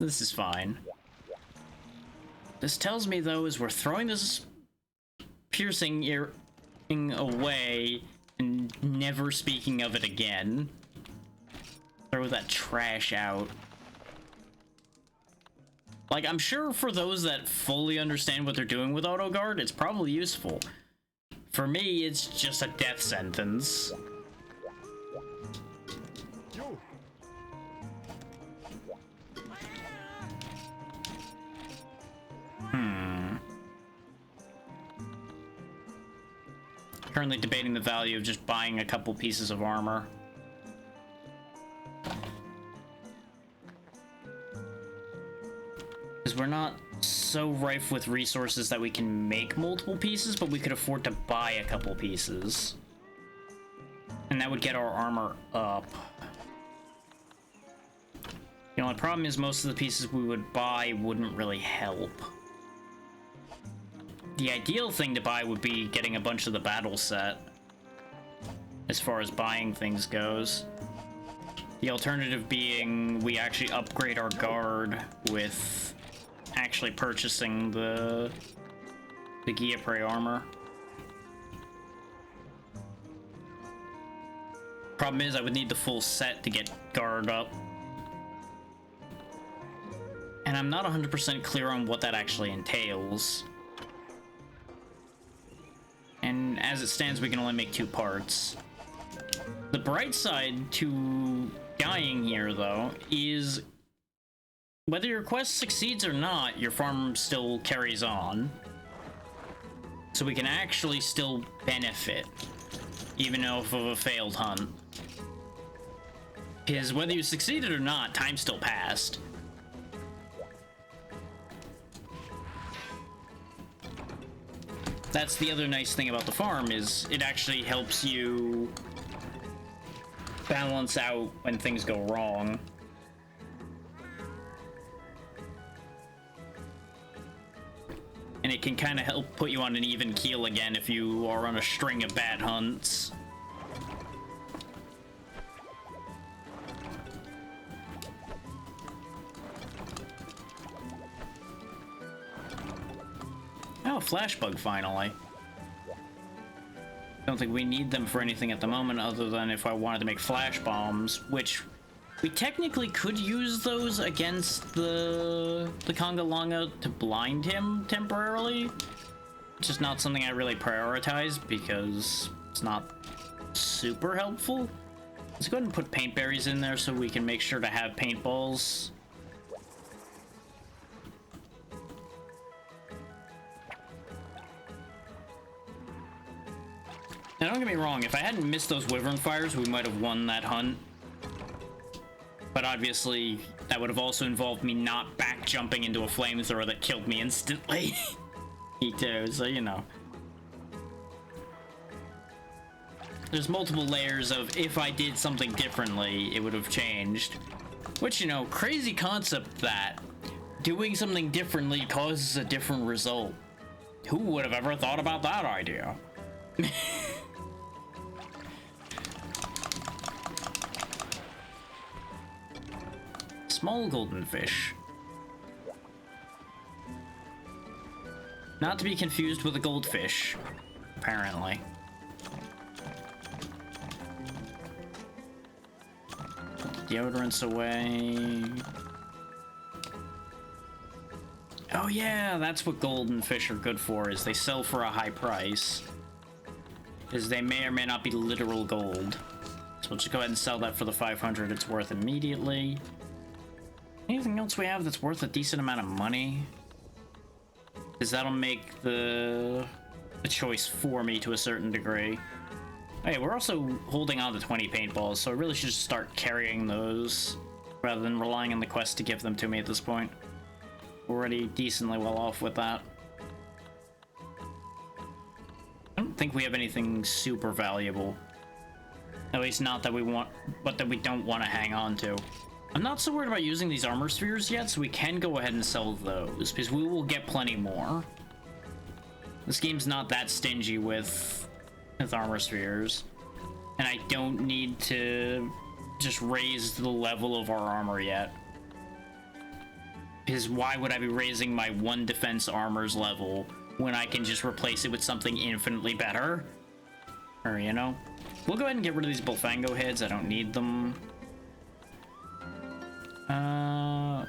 This is fine. This tells me, though, is we're throwing this piercing earring away and never speaking of it again. Throw that trash out. Like, I'm sure for those that fully understand what they're doing with Auto Guard, it's probably useful. For me, it's just a death sentence. Currently debating the value of just buying a couple pieces of armor. Because we're not so rife with resources that we can make multiple pieces, but we could afford to buy a couple pieces. And that would get our armor up. The only problem is most of the pieces we would buy wouldn't really help. The ideal thing to buy would be getting a bunch of the battle set, as far as buying things goes. The alternative being we actually upgrade our guard with actually purchasing the Gyapre armor. Problem is I would need the full set to get guard up. And I'm not 100% clear on what that actually entails. And as it stands, we can only make 2 parts. The bright side to dying here, though, is whether your quest succeeds or not, your farm still carries on. So we can actually still benefit, even if of a failed hunt. Because whether you succeeded or not, time still passed. That's the other nice thing about the farm, is it actually helps you balance out when things go wrong. And it can kind of help put you on an even keel again if you are on a string of bad hunts. Oh, flash bug finally. Don't think we need them for anything at the moment other than if I wanted to make flash bombs, which we technically could use those against the Congalonga to blind him temporarily. Just not something I really prioritize because it's not super helpful. Let's go ahead and put paint berries in there so we can make sure to have paintballs. Now, don't get me wrong, if I hadn't missed those wyvern fires, we might have won that hunt. But obviously, that would have also involved me not back jumping into a flamethrower that killed me instantly. Me too, so you know. There's multiple layers of if I did something differently, it would have changed. Which, you know, crazy concept that doing something differently causes a different result. Who would have ever thought about that idea? Small golden fish. Not to be confused with a goldfish, apparently. Deodorants away. Oh yeah, that's what golden fish are good for, is they sell for a high price. Is they may or may not be literal gold. So we'll just go ahead and sell that for the 500 it's worth immediately. Anything else we have that's worth a decent amount of money? Because that'll make the choice for me to a certain degree. Okay, we're also holding on to 20 paintballs, so I really should just start carrying those rather than relying on the quest to give them to me at this point. We're already decently well off with that. I don't think we have anything super valuable. At least not that we want, but that we don't want to hang on to. I'm not so worried about using these armor spheres yet, so we can go ahead and sell those, because we will get plenty more. This game's not that stingy with armor spheres. And I don't need to just raise the level of our armor yet. Because why would I be raising my 1 defense armor's level when I can just replace it with something infinitely better? Or, you know? We'll go ahead and get rid of these Bullfango heads. I don't need them.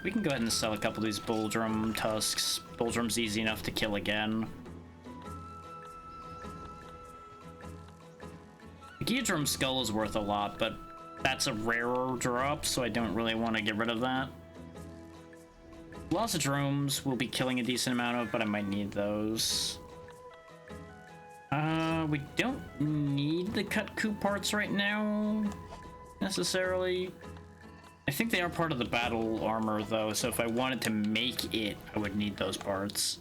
We can go ahead and sell a couple of these Bulldrum tusks. Bulldrum's easy enough to kill again. The Geodrum skull is worth a lot, but that's a rarer drop, so I don't really want to get rid of that. Velocidromes will be killing a decent amount of, but I might need those. We don't need the cut coop parts right now, necessarily. I think they are part of the battle armor, though, so if I wanted to make it, I would need those parts.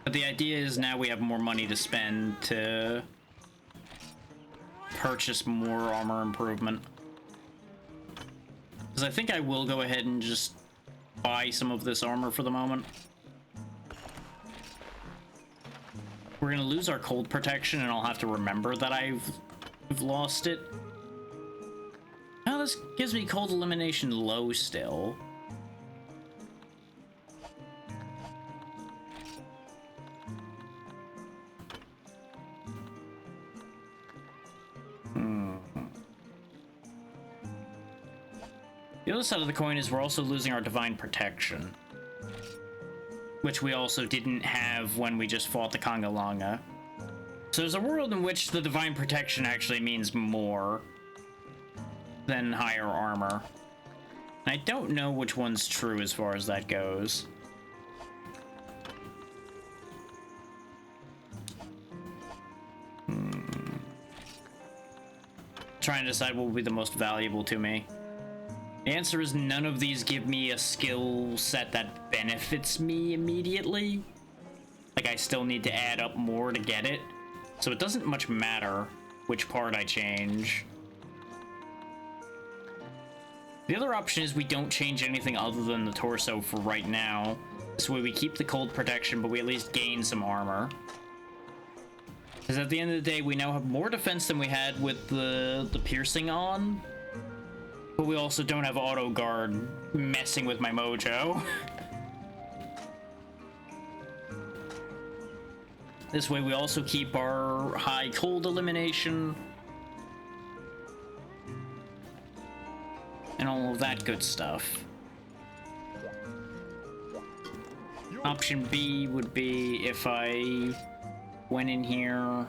But the idea is now we have more money to spend to purchase more armor improvement. Because I think I will go ahead and just buy some of this armor for the moment. We're gonna lose our cold protection, and I'll have to remember that I've lost it. Oh, this gives me cold elimination low still. The other side of the coin is we're also losing our divine protection, which we also didn't have when we just fought the Congalanga. So there's a world in which the divine protection actually means more than higher armor. I don't know which one's true as far as that goes. Trying to decide what will be the most valuable to me. The answer is none of these give me a skill set that benefits me immediately. Like, I still need to add up more to get it. So it doesn't much matter which part I change. The other option is we don't change anything other than the torso for right now. This way we keep the cold protection, but we at least gain some armor. Because at the end of the day, we now have more defense than we had with the piercing on. But we also don't have auto guard messing with my mojo. This way we also keep our high cold elimination. And all of that good stuff. Option B would be if I went in here.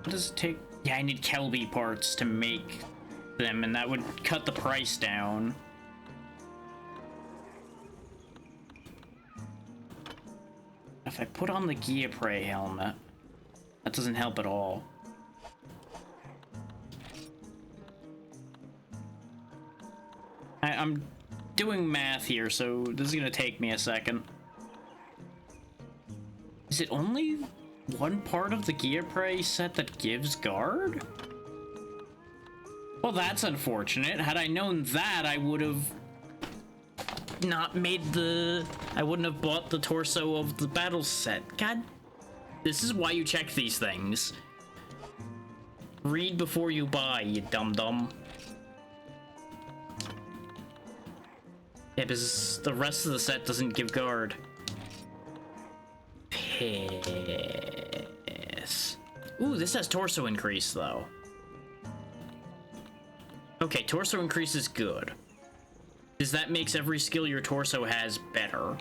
What does it take? Yeah, I need Kelby parts to make them, and that would cut the price down. If I put on the Giapre helmet, that doesn't help at all. I'm doing math here, so this is gonna take me a second. Is it only one part of the Giapre set that gives guard? Well, that's unfortunate. Had I known that, I would have not made the... I wouldn't have bought the torso of the battle set. God, this is why you check these things. Read before you buy, you dum-dum. Yeah, because the rest of the set doesn't give guard. Piss. Ooh, this has torso increase, though. Okay, torso increase is good. is that makes every skill your torso has better.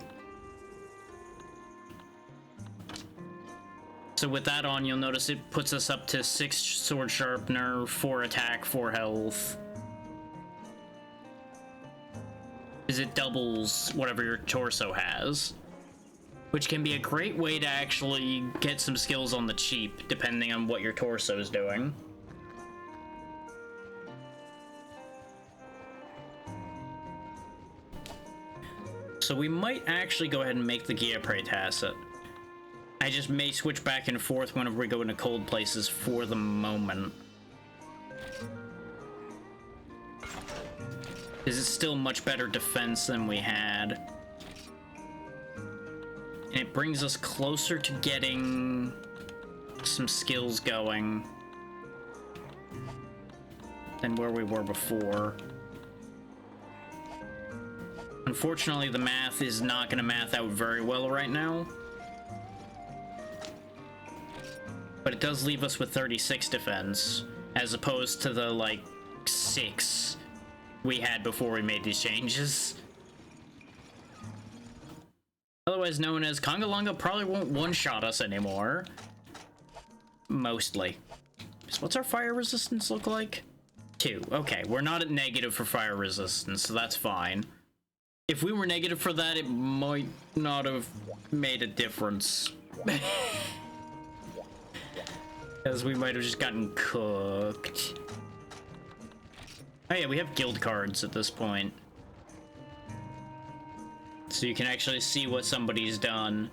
So with that on, you'll notice it puts us up to 6 sword sharpener, 4 attack, 4 health. Is it doubles whatever your torso has, which can be a great way to actually get some skills on the cheap, depending on what your torso is doing. So we might actually go ahead and make the Gyapre Tacit. I just may switch back and forth whenever we go into cold places for the moment. Because it's still much better defense than we had. And it brings us closer to getting some skills going than where we were before. Unfortunately, the math is not going to math out very well right now. But it does leave us with 36 defense, as opposed to the, like, 6 we had before we made these changes. Otherwise known as Congalonga probably won't one-shot us anymore. Mostly. So what's our fire resistance look like? 2. Okay, we're not at negative for fire resistance, so that's fine. If we were negative for that, it might not have made a difference. Because we might have just gotten cooked. Oh yeah, we have guild cards at this point. So you can actually see what somebody's done.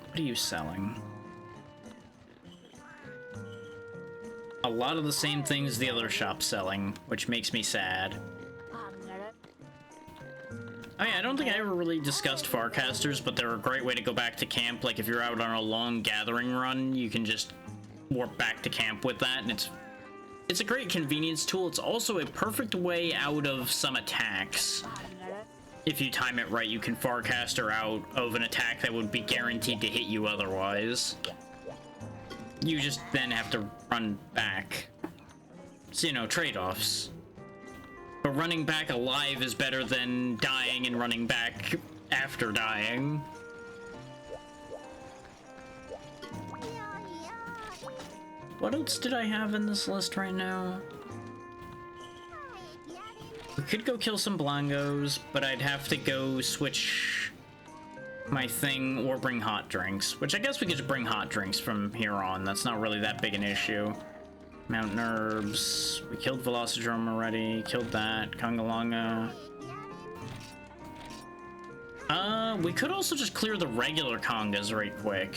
What are you selling? A lot of the same things the other shop's selling, which makes me sad. Oh yeah, I don't think I ever really discussed Farcasters, but they're a great way to go back to camp. Like, if you're out on a long gathering run, you can just warp back to camp with that, and it's a great convenience tool. It's also a perfect way out of some attacks. If you time it right, you can Farcaster out of an attack that would be guaranteed to hit you otherwise. You just then have to run back. So, you know, trade-offs. But running back alive is better than dying and running back after dying. What else did I have in this list right now? We could go kill some Blangos, but I'd have to go switch my thing or bring hot drinks, which I guess we could just bring hot drinks from here on. That's not really that big an issue. Mountain herbs. We killed Velocidrome already. Killed that. Congalonga. We could also just clear the regular Congas right quick.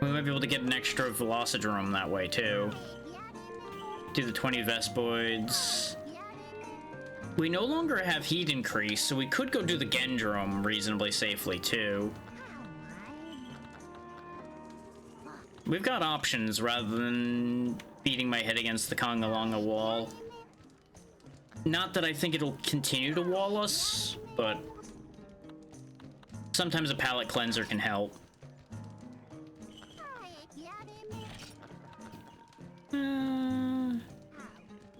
We might be able to get an extra Velocidrome that way, too. Do the 20 Vespoids. We no longer have heat increase, so we could go do the Gendrome reasonably safely, too. We've got options rather than beating my head against the Congalonga wall. Not that I think it'll continue to wall us, but sometimes a palate cleanser can help.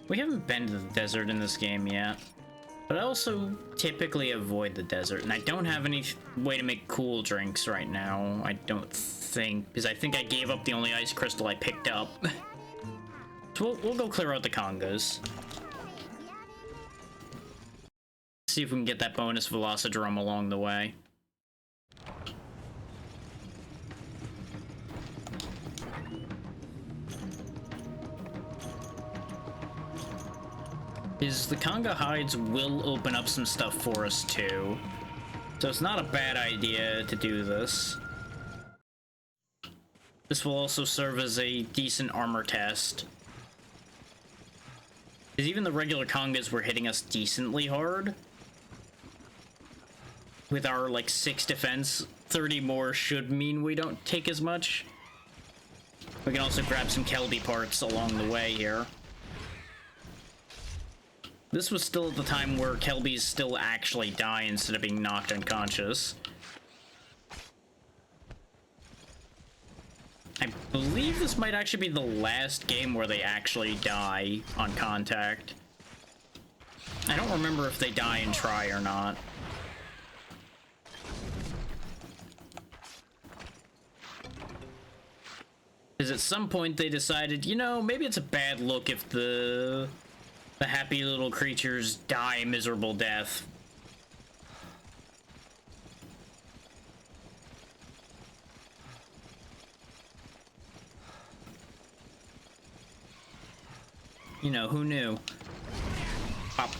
We haven't been to the desert in this game yet, but I also typically avoid the desert, and I don't have any way to make cool drinks right now, I don't think, because I think I gave up the only ice crystal I picked up. So we'll go clear out the Congas. See if we can get that bonus Velocidrome along the way. The Conga hides will open up some stuff for us too, so it's not a bad idea to do this. This will also serve as a decent armor test, because even the regular Congas were hitting us decently hard. With our like 6 defense, 30 more should mean we don't take as much. We can also grab some Kelby parts along the way here. This was still at the time where Kelbys still actually die instead of being knocked unconscious. I I believe this might actually be the last game where they actually die on contact. I don't remember if they die and try or not. Because at some point they decided, you know, maybe it's a bad look if the happy little creatures die a miserable death. You know, who knew? Pop.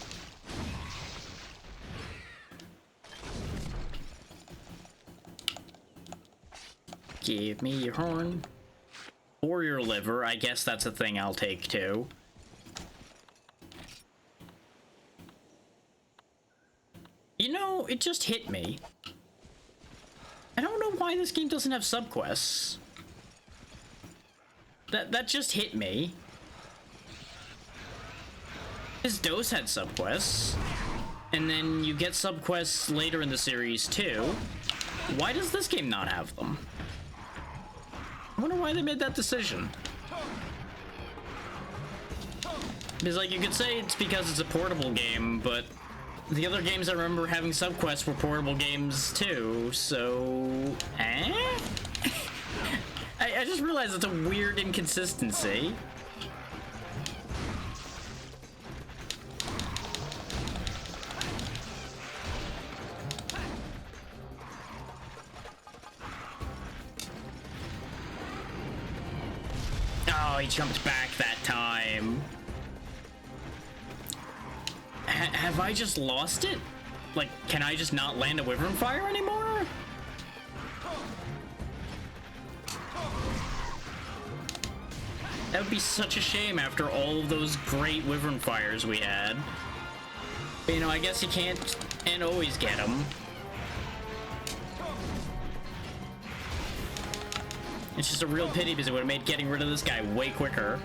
Give me your horn. Or your liver. I guess that's a thing I'll take too. You know, it just hit me. I don't know why this game doesn't have subquests. That just hit me. His Dose had subquests, and then you get subquests later in the series too. Why does this game not have them? I wonder why they made that decision. Because, like, you could say it's because it's a portable game, but the other games I remember having subquests were portable games too, so... I just realized it's a weird inconsistency. Oh, he jumped back that time. Have I just lost it? Like, can I just not land a Wyvern Fire anymore? That would be such a shame after all of those great Wyvern Fires we had. But, you know, I guess you can't and always get them. It's just a real pity because it would have made getting rid of this guy way quicker.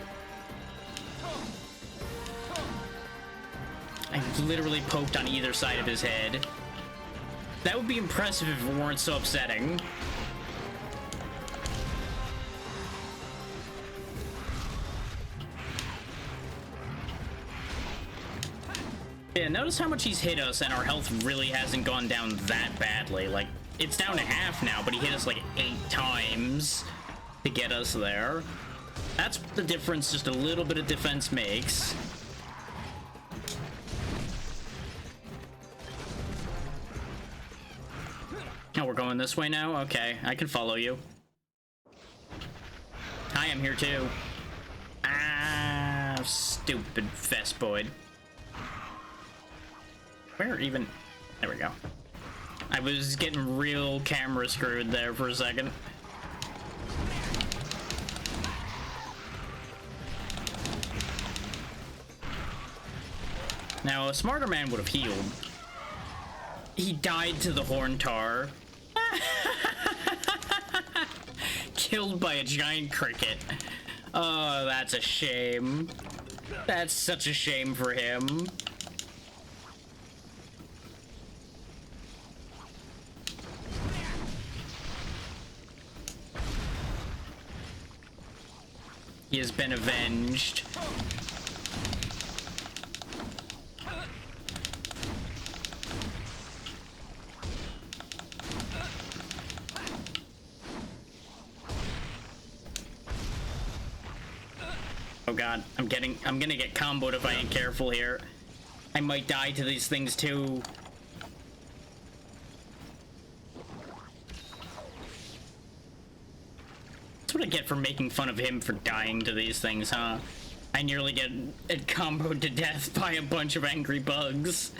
I literally poked on either side of his head. That would be impressive if it weren't so upsetting. Yeah, notice how much he's hit us and our health really hasn't gone down that badly. Like, it's down to half now, but he hit us like 8 times to get us there. That's the difference just a little bit of defense makes. Oh, we're going this way now? Okay, I can follow you. Hi, I'm here too. Ah, stupid Vespoid. Where even? There we go. I was getting real camera screwed there for a second. Now, a smarter man would have healed. He died to the Horntar. Killed by a giant cricket. Oh, that's a shame. That's such a shame for him. He has been avenged. Oh god, I'm gonna get comboed if I ain't careful here. I might die to these things too. That's what I get for making fun of him for dying to these things, huh? I nearly get comboed to death by a bunch of angry bugs.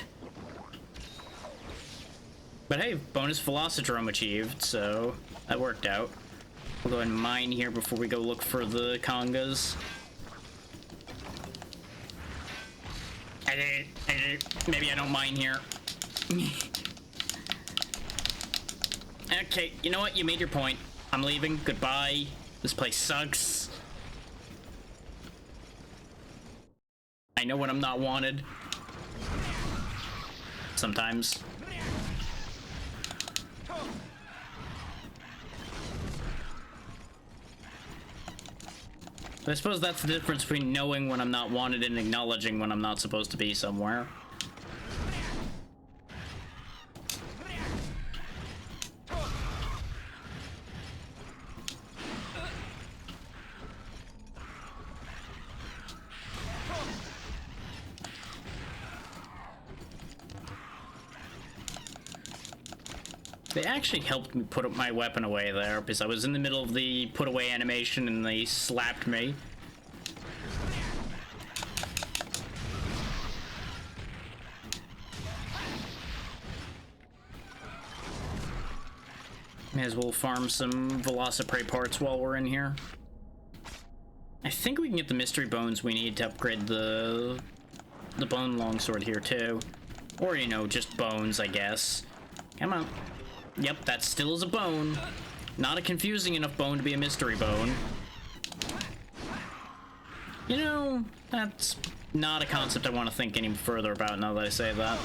But hey, bonus Velocitron achieved, so that worked out. We'll go and mine here before we go look for the congas. Maybe I don't mine here. Okay, you know what? You made your point. I'm leaving. Goodbye. This place sucks. I know when I'm not wanted. Sometimes. I suppose that's the difference between knowing when I'm not wanted and acknowledging when I'm not supposed to be somewhere. They actually helped me put my weapon away there, because I was in the middle of the put away animation and they slapped me. May as well farm some Velociprey parts while we're in here. I think we can get the mystery bones we need to upgrade the bone longsword here too. Or, you know, just bones, I guess. Come on. Yep, that still is a bone. Not a confusing enough bone to be a mystery bone. You know, that's not a concept I want to think any further about now that I say that.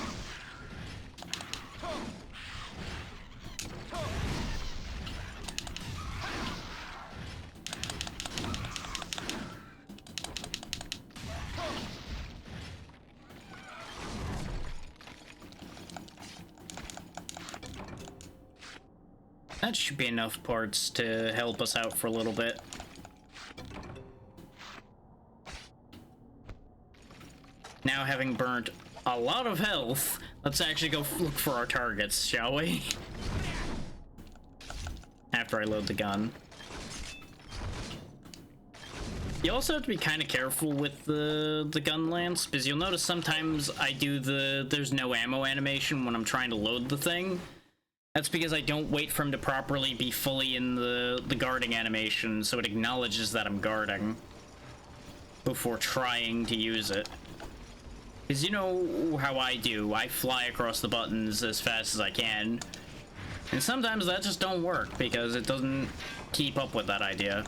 That should be enough parts to help us out for a little bit. Now, having burnt a lot of health, let's actually go look for our targets, shall we? After I load the gun. You also have to be kind of careful with the gun lance, because you'll notice sometimes I do there's no ammo animation when I'm trying to load the thing. That's because I don't wait for him to properly be fully in the guarding animation, so it acknowledges that I'm guarding before trying to use it. Because you know how I do, I fly across the buttons as fast as I can, and sometimes that just don't work because it doesn't keep up with that idea.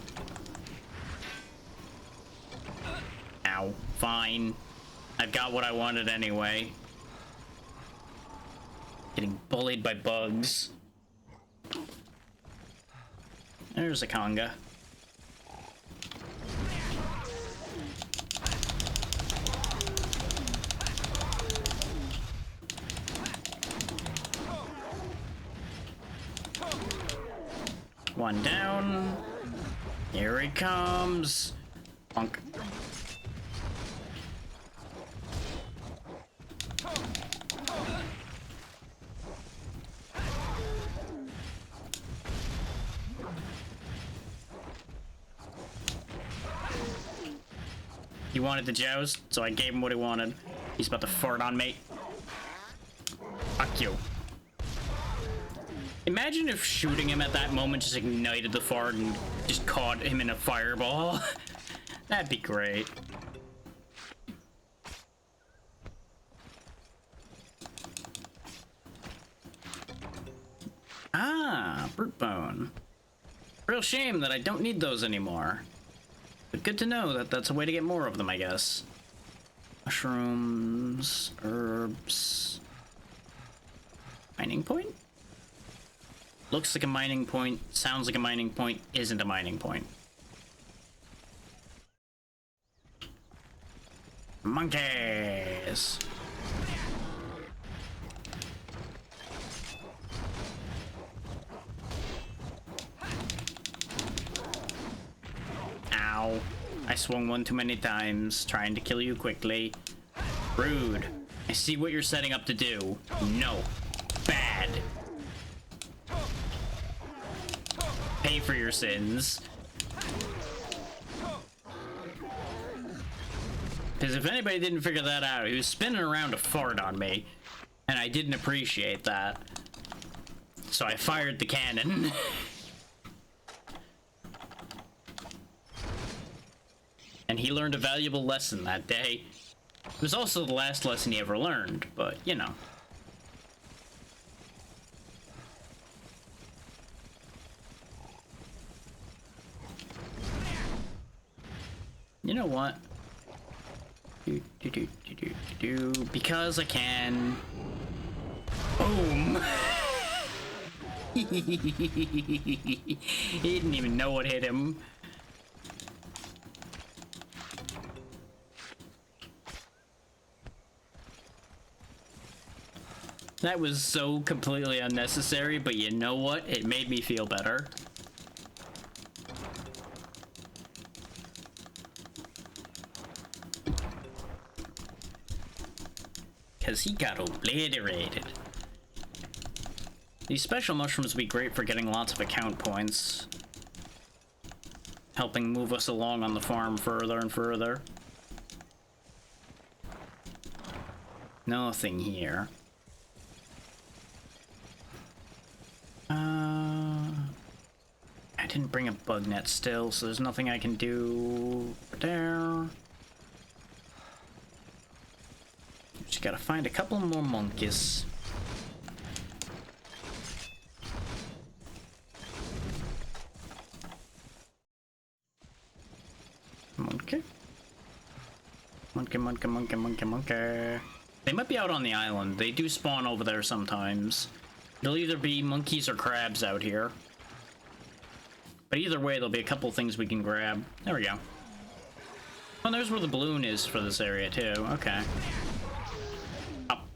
Ow, fine. I've got what I wanted anyway. Getting bullied by bugs. There's a conga. One down. Here he comes. Bonk. He wanted the joust, so I gave him what he wanted. He's about to fart on me. Fuck you. Imagine if shooting him at that moment just ignited the fart and just caught him in a fireball. That'd be great. Ah, brute bone. Real shame that I don't need those anymore. But good to know that that's a way to get more of them, I guess. Mushrooms, herbs. Mining point? Looks like a mining point, sounds like a mining point, isn't a mining point. Monkeys! Ow. I swung one too many times, trying to kill you quickly. Rude. I see what you're setting up to do. No. Bad. Pay for your sins. Because if anybody didn't figure that out, he was spinning around to fart on me, and I didn't appreciate that. So I fired the cannon. And he learned a valuable lesson that day. It was also the last lesson he ever learned, but, you know. You know what? Because I can. Boom! He didn't even know what hit him. That was so completely unnecessary, but you know what? It made me feel better. Because he got obliterated. These special mushrooms would be great for getting lots of account points. Helping move us along on the farm further and further. Nothing here. I didn't bring a bug net still, so there's nothing I can do there. Just gotta find a couple more monkeys. Monkey? Monkey, monkey, monkey, monkey, monkey. They might be out on the island. They do spawn over there sometimes. There'll either be monkeys or crabs out here. But either way, there'll be a couple things we can grab. There we go. Oh, there's where the balloon is for this area, too. Okay. Up.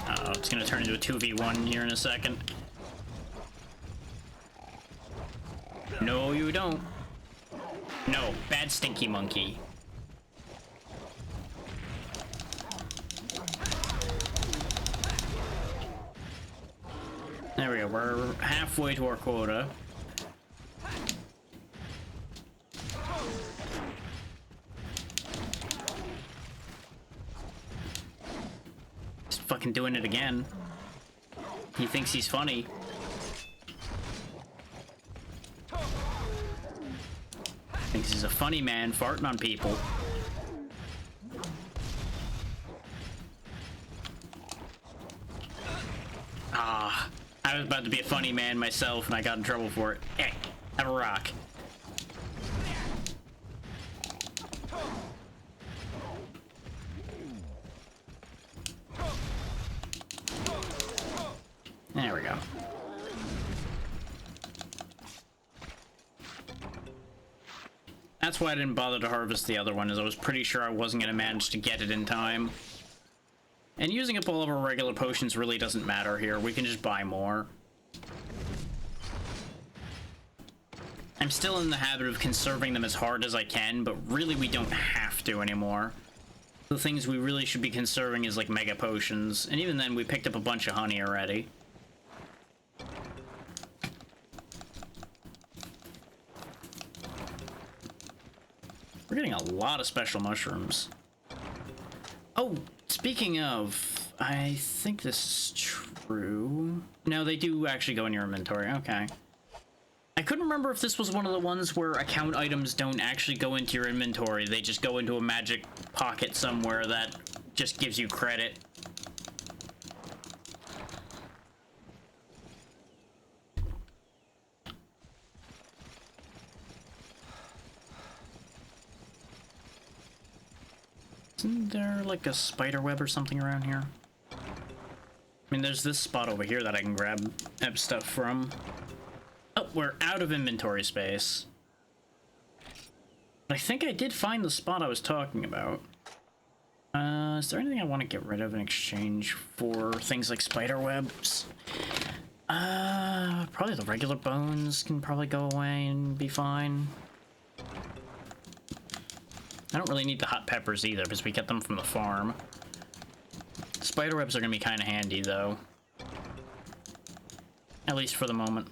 Oh, it's gonna turn into a 2v1 here in a second. No, you don't. No, bad stinky monkey. There we go, we're halfway to our quota. Just fucking doing it again. He thinks he's funny. Thinks he's a funny man farting on people. Ah, I was about to be a funny man myself and I got in trouble for it. Hey, have a rock. There we go. That's why I didn't bother to harvest the other one, as I was pretty sure I wasn't going to manage to get it in time. And using up all of our regular potions really doesn't matter here. We can just buy more. I'm still in the habit of conserving them as hard as I can, but really we don't have to anymore. The things we really should be conserving is like mega potions, and even then we picked up a bunch of honey already. We're getting a lot of special mushrooms. Oh, speaking of, I think this is true. No, they do actually go in your inventory. Okay. I couldn't remember if this was one of the ones where account items don't actually go into your inventory. They just go into a magic pocket somewhere that just gives you credit. Isn't there like a spider web or something around here? I mean, there's this spot over here that I can grab stuff from. Oh, we're out of inventory space. But I think I did find the spot I was talking about. Is there anything I want to get rid of in exchange for things like spider webs? Probably the regular bones can probably go away and be fine. I don't really need the hot peppers either, because we get them from the farm. Spider webs are going to be kind of handy, though. At least for the moment.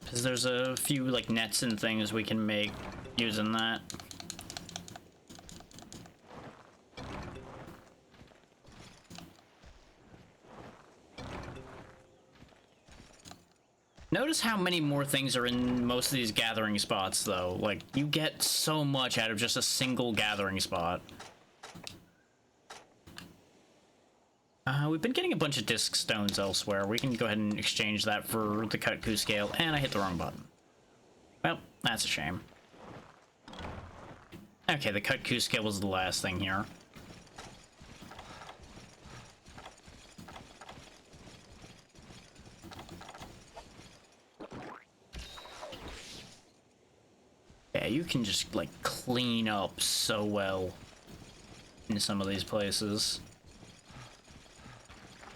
Because there's a few, like, nets and things we can make using that. Notice how many more things are in most of these gathering spots, though. Like, you get so much out of just a single gathering spot. We've been getting a bunch of disc stones elsewhere. We can go ahead and exchange that for the Kut-Ku scale, and I hit the wrong button. Well, that's a shame. Okay, the Kut-Ku scale was the last thing here. you can just, like, clean up so well in some of these places.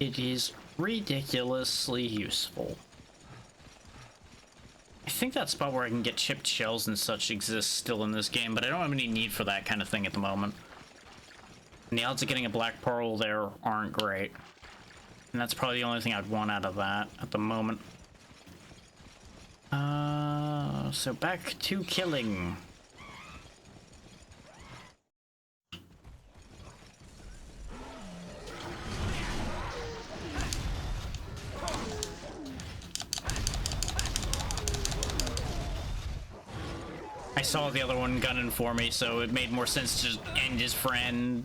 It is ridiculously useful. I think that spot where I can get chipped shells and such exists still in this game, but I don't have any need for that kind of thing at the moment. And the odds of getting a black pearl there aren't great. And that's probably the only thing I'd want out of that at the moment. So back to killing. I saw the other one gunning for me, so it made more sense to just end his friend.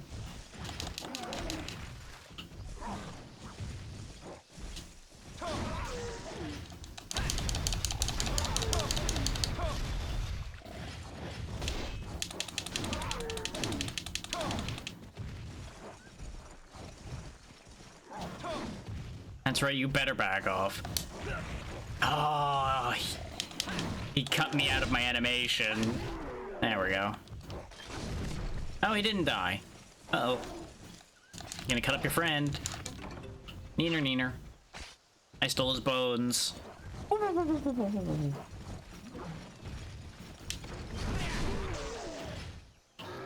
That's right, you better back off. Oh, he cut me out of my animation. There we go. Oh, he didn't die. Uh-oh. Gonna cut up your friend. Neener, neener. I stole his bones.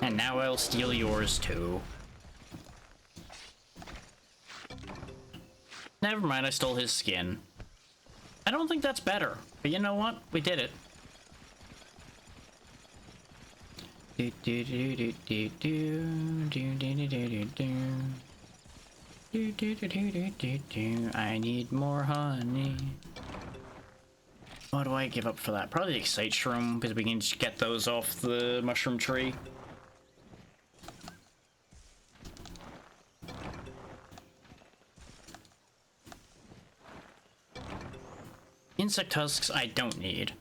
And now I'll steal yours too. Never mind, I stole his skin. I don't think that's better, but you know what? We did it. I need more honey. What do I give up for that? Probably the Excite Shroom, because we can just get those off the mushroom tree. Insect husks I don't need.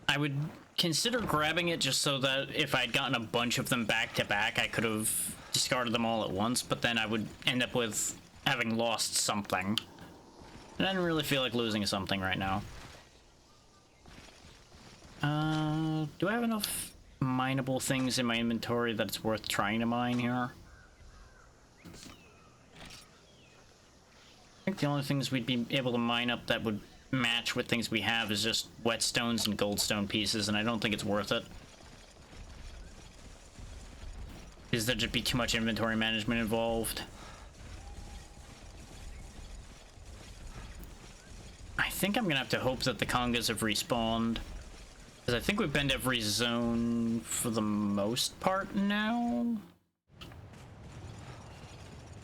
I would consider grabbing it just so that if I'd gotten a bunch of them back to back, I could have discarded them all at once, but then I would end up with having lost something. And I don't really feel like losing something right now. Do I have enough mineable things in my inventory that it's worth trying to mine here? I think the only things we'd be able to mine up that would match with things we have is just whetstones and goldstone pieces, and I don't think it's worth it. Because there'd just be too much inventory management involved. I think I'm gonna have to hope that the congas have respawned. Because I think we've been to every zone for the most part now.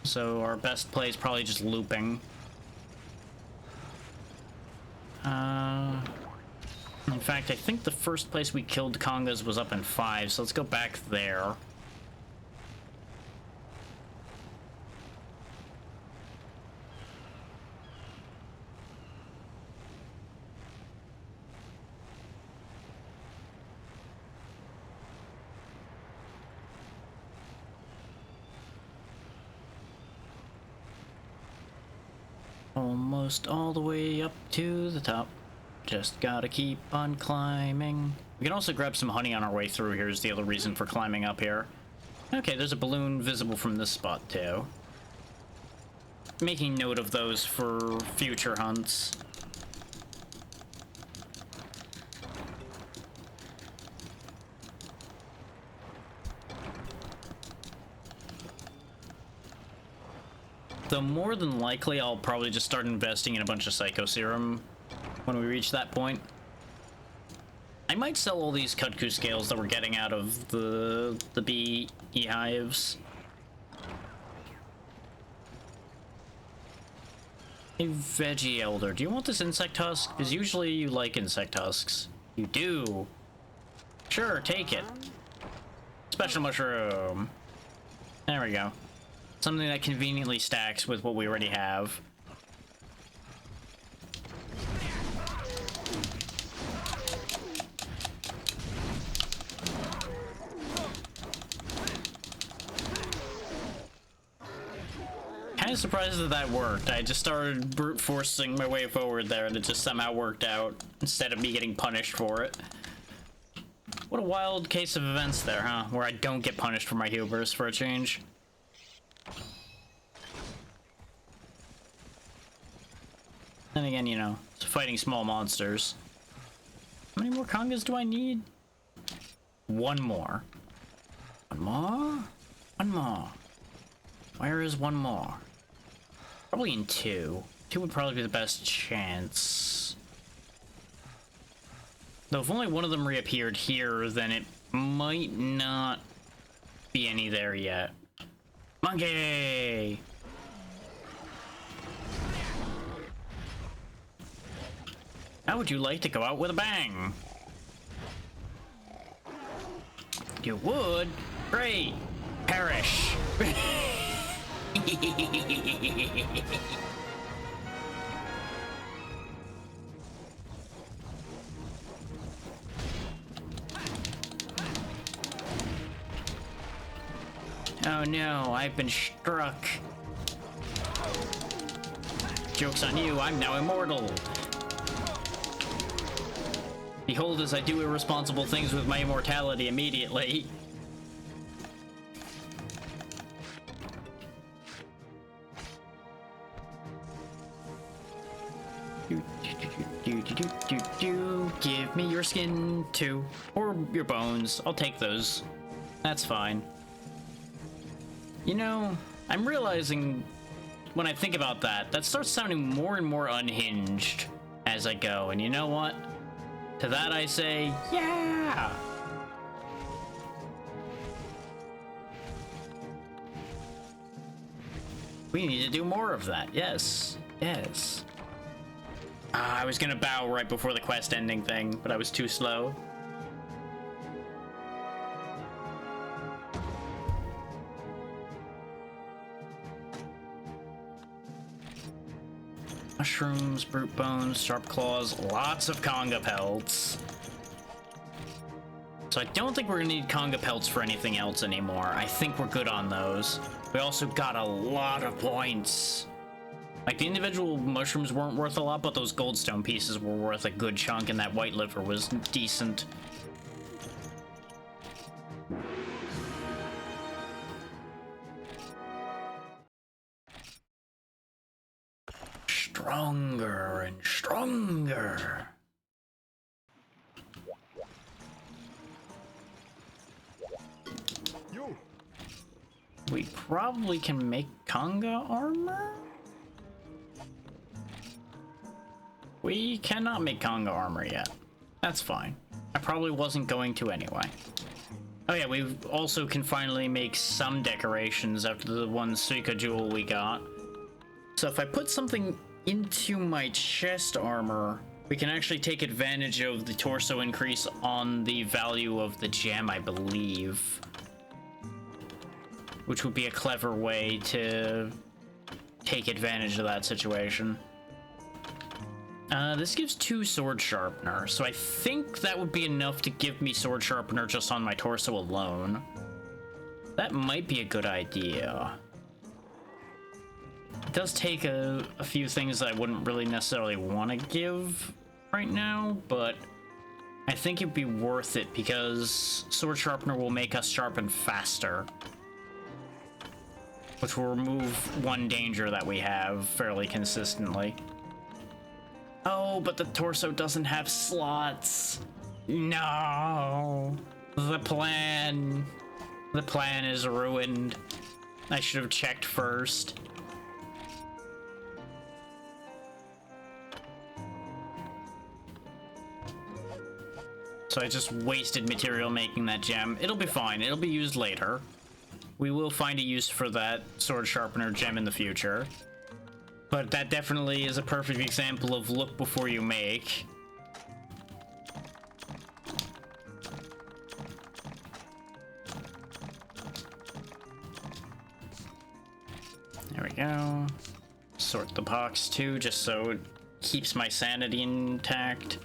So our best play is probably just looping. In fact, I think the first place we killed congas was up in 5, so let's go back there. Almost all the way up to the top. Just gotta keep on climbing. We can also grab some honey on our way through. Here's the other reason for climbing up here. Okay, there's a balloon visible from this spot too. Making note of those for future hunts. Though more than likely, I'll probably just start investing in a bunch of Psycho Serum when we reach that point. I might sell all these Kudku scales that we're getting out of the bee hives. Hey, Veggie Elder, do you want this insect husk? Because usually you like insect husks. You do. Sure, take it. Special mushroom. There we go. Something that conveniently stacks with what we already have. Kind of surprised that that worked. I just started brute forcing my way forward there and it just somehow worked out instead of me getting punished for it. What a wild case of events there, huh? Where I don't get punished for my hubris for a change. Then again, you know, it's fighting small monsters. How many more congas do I need? One more. One more? One more. Where is one more? Probably in two. Two would probably be the best chance. Though if only one of them reappeared here, then it might not be any there yet. Monkey! How would you like to go out with a bang? You would? Great! Perish! Oh no, I've been struck. Joke's on you, I'm now immortal. Behold as I do irresponsible things with my immortality immediately. Give me your skin too, or your bones. I'll take those. That's fine. You know, I'm realizing when I think about that, that starts sounding more and more unhinged as I go. And you know what? To that I say, yeah! We need to do more of that. Yes. Yes. I was gonna bow right before the quest ending thing, but I was too slow. Mushrooms, brute bones, sharp claws, lots of conga pelts. So I don't think we're gonna need conga pelts for anything else anymore. I think we're good on those. We also got a lot of points. Like, the individual mushrooms weren't worth a lot, but those goldstone pieces were worth a good chunk, and that white liver was decent. Stronger and stronger. We probably can make conga armor? We cannot make conga armor yet. That's fine. I probably wasn't going to anyway. Oh yeah, we also can finally make some decorations after the one Suika jewel we got. So if I put something into my chest armor, we can actually take advantage of the torso increase on the value of the gem, I believe. Which would be a clever way to take advantage of that situation. This gives 2 sword sharpener, so I think that would be enough to give me sword sharpener just on my torso alone. That might be a good idea. It does take a few things that I wouldn't really necessarily want to give right now, but I think it'd be worth it because sword sharpener will make us sharpen faster, which will remove one danger that we have fairly consistently. Oh, but the torso doesn't have slots. No. The plan is ruined. I should have checked first. So I just wasted material making that gem. It'll be fine. It'll be used later. We will find a use for that sword sharpener gem in the future. But that definitely is a perfect example of look before you make. There we go. Sort the box too, just so it keeps my sanity intact.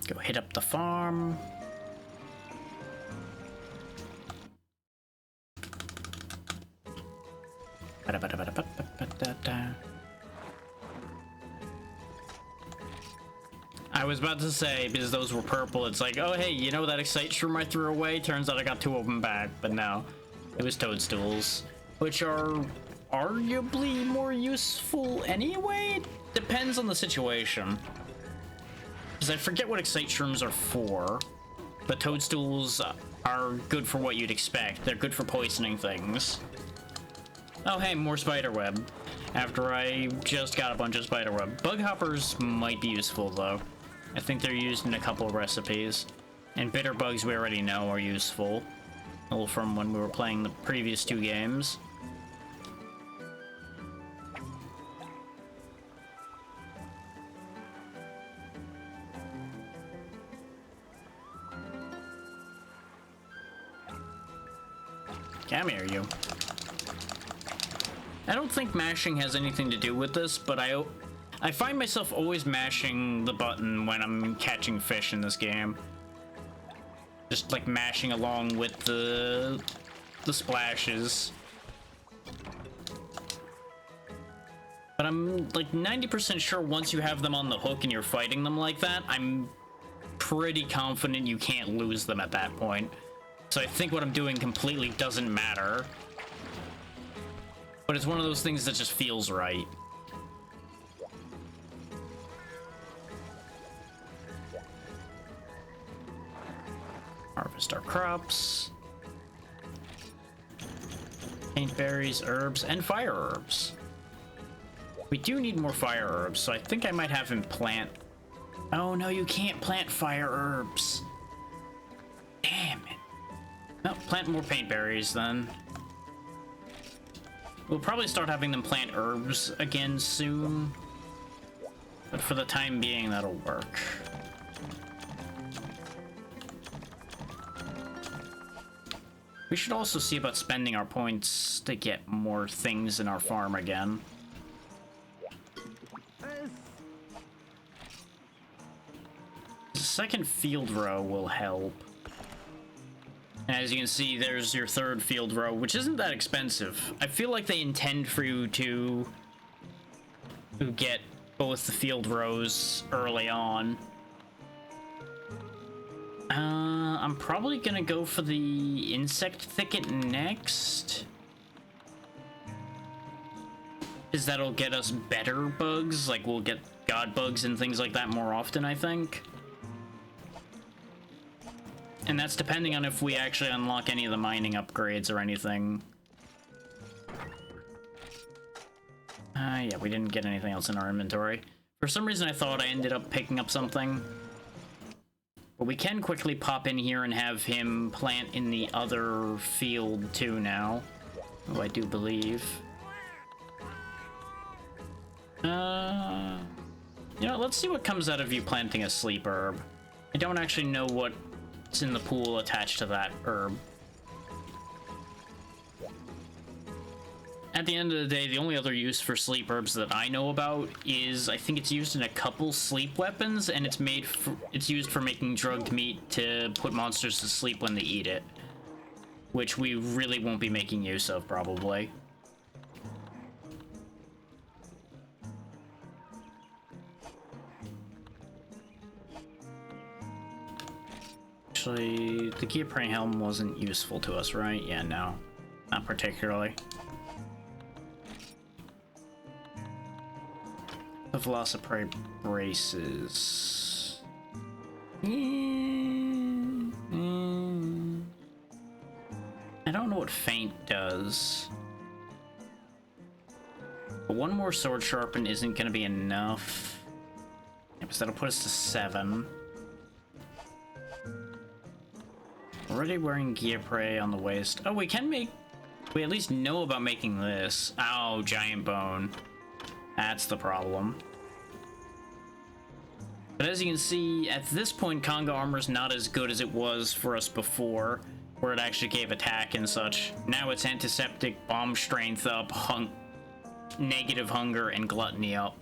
Go hit up the farm. I was about to say, because those were purple, it's like, oh hey, you know that Excite Shroom I threw away? Turns out I got 2 of them back, but no. It was toadstools, which are arguably more useful anyway? Depends on the situation. Because I forget what Excite Shrooms are for, but toadstools are good for what you'd expect. They're good for poisoning things. Oh hey, more spiderweb. After I just got a bunch of spiderweb. Bug hoppers might be useful though. I think they're used in a couple of recipes. And bitter bugs we already know are useful. Well, from when we were playing the previous 2 games. Come here, you. I don't think mashing has anything to do with this, but I find myself always mashing the button when I'm catching fish in this game. Just like mashing along with the splashes. But I'm like 90% sure once you have them on the hook and you're fighting them like that, I'm pretty confident you can't lose them at that point. So I think what I'm doing completely doesn't matter. But it's one of those things that just feels right. Harvest our crops. Paint berries, herbs, and fire herbs. We do need more fire herbs, so I think I might have him plant... Oh no, you can't plant fire herbs. Damn it. Well, plant more paint berries then. We'll probably start having them plant herbs again soon. But for the time being, that'll work. We should also see about spending our points to get more things in our farm again. The second field row will help. And as you can see, there's your 3rd field row, which isn't that expensive. I feel like they intend for you to get both the field rows early on. I'm probably gonna go for the insect thicket next. Because that'll get us better bugs, like we'll get god bugs and things like that more often, I think. And that's depending on if we actually unlock any of the mining upgrades or anything. Yeah, we didn't get anything else in our inventory. For some reason I thought I ended up picking up something. But we can quickly pop in here and have him plant in the other field too now. Oh, I do believe. You know, let's see what comes out of you planting a sleep herb. I don't actually know what's in the pool attached to that herb. At the end of the day, the only other use for sleep herbs that I know about is I think it's used in a couple sleep weapons, and it's used for making drugged meat to put monsters to sleep when they eat it, which we really won't be making use of probably. Actually, the Geoprey helm wasn't useful to us, right? Yeah, no, not particularly. The Velociprey braces. I don't know what feint does. But one more sword sharpen isn't going to be enough. Yeah, because that'll put us to 7. Already wearing Geoprey on the waist. Oh, we at least know about making this. Oh, giant bone. That's the problem. But as you can see, at this point, Conga armor's not as good as it was for us before, where it actually gave attack and such. Now it's antiseptic, bomb strength up, negative hunger, and gluttony up.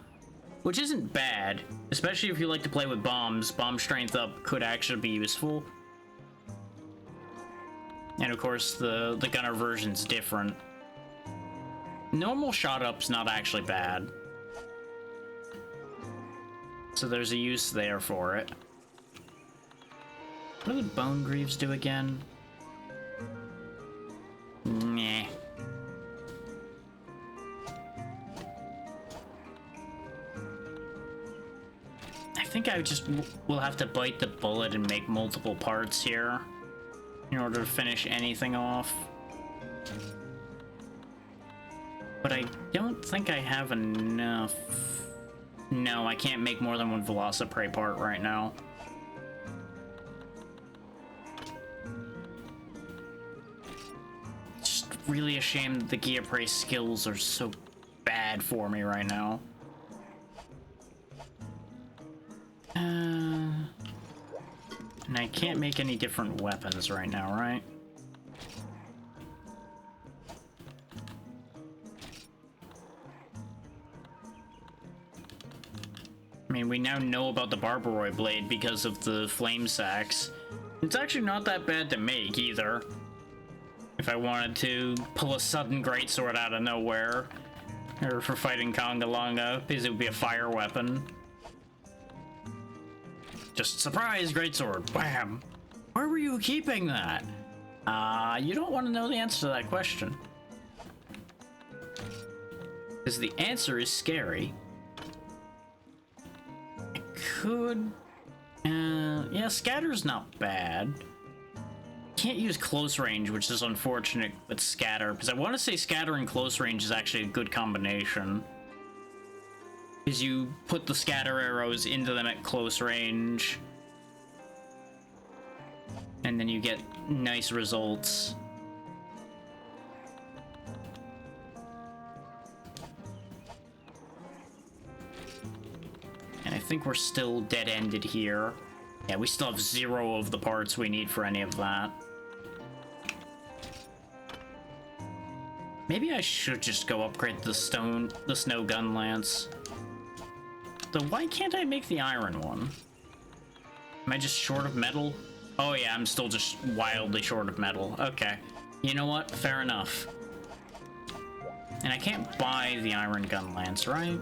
Which isn't bad, especially if you like to play with bombs. Bomb strength up could actually be useful. And of course, the gunner version's different. Normal shot up's not actually bad. So there's a use there for it. What do the bone greaves do again? Nah. I think I just will have to bite the bullet and make multiple parts here in order to finish anything off. But I don't think I have enough. No, I can't make more than one Velociprey part right now. It's just really a shame that the Geoprey skills are so bad for me right now. And I can't make any different weapons right now, right? I mean, we now know about the Barbaroi blade because of the flame sacks. It's actually not that bad to make either. If I wanted to pull a sudden greatsword out of nowhere, or for fighting Congalonga, because it would be a fire weapon. Just surprise greatsword, wham! Where were you keeping that? You don't want to know the answer to that question. Because the answer is scary. I could... yeah, scatter's not bad. Can't use close range, which is unfortunate with scatter, because I want to say scatter and close range is actually a good combination. Because you put the scatter arrows into them at close range, and then you get nice results. And I think we're still dead-ended here. Yeah, we still have 0 of the parts we need for any of that. Maybe I should just go upgrade the snow gun lance. Though why can't I make the iron one? Am I just short of metal? Oh yeah, I'm still just wildly short of metal. Okay. You know what? Fair enough. And I can't buy the iron gun lance, right?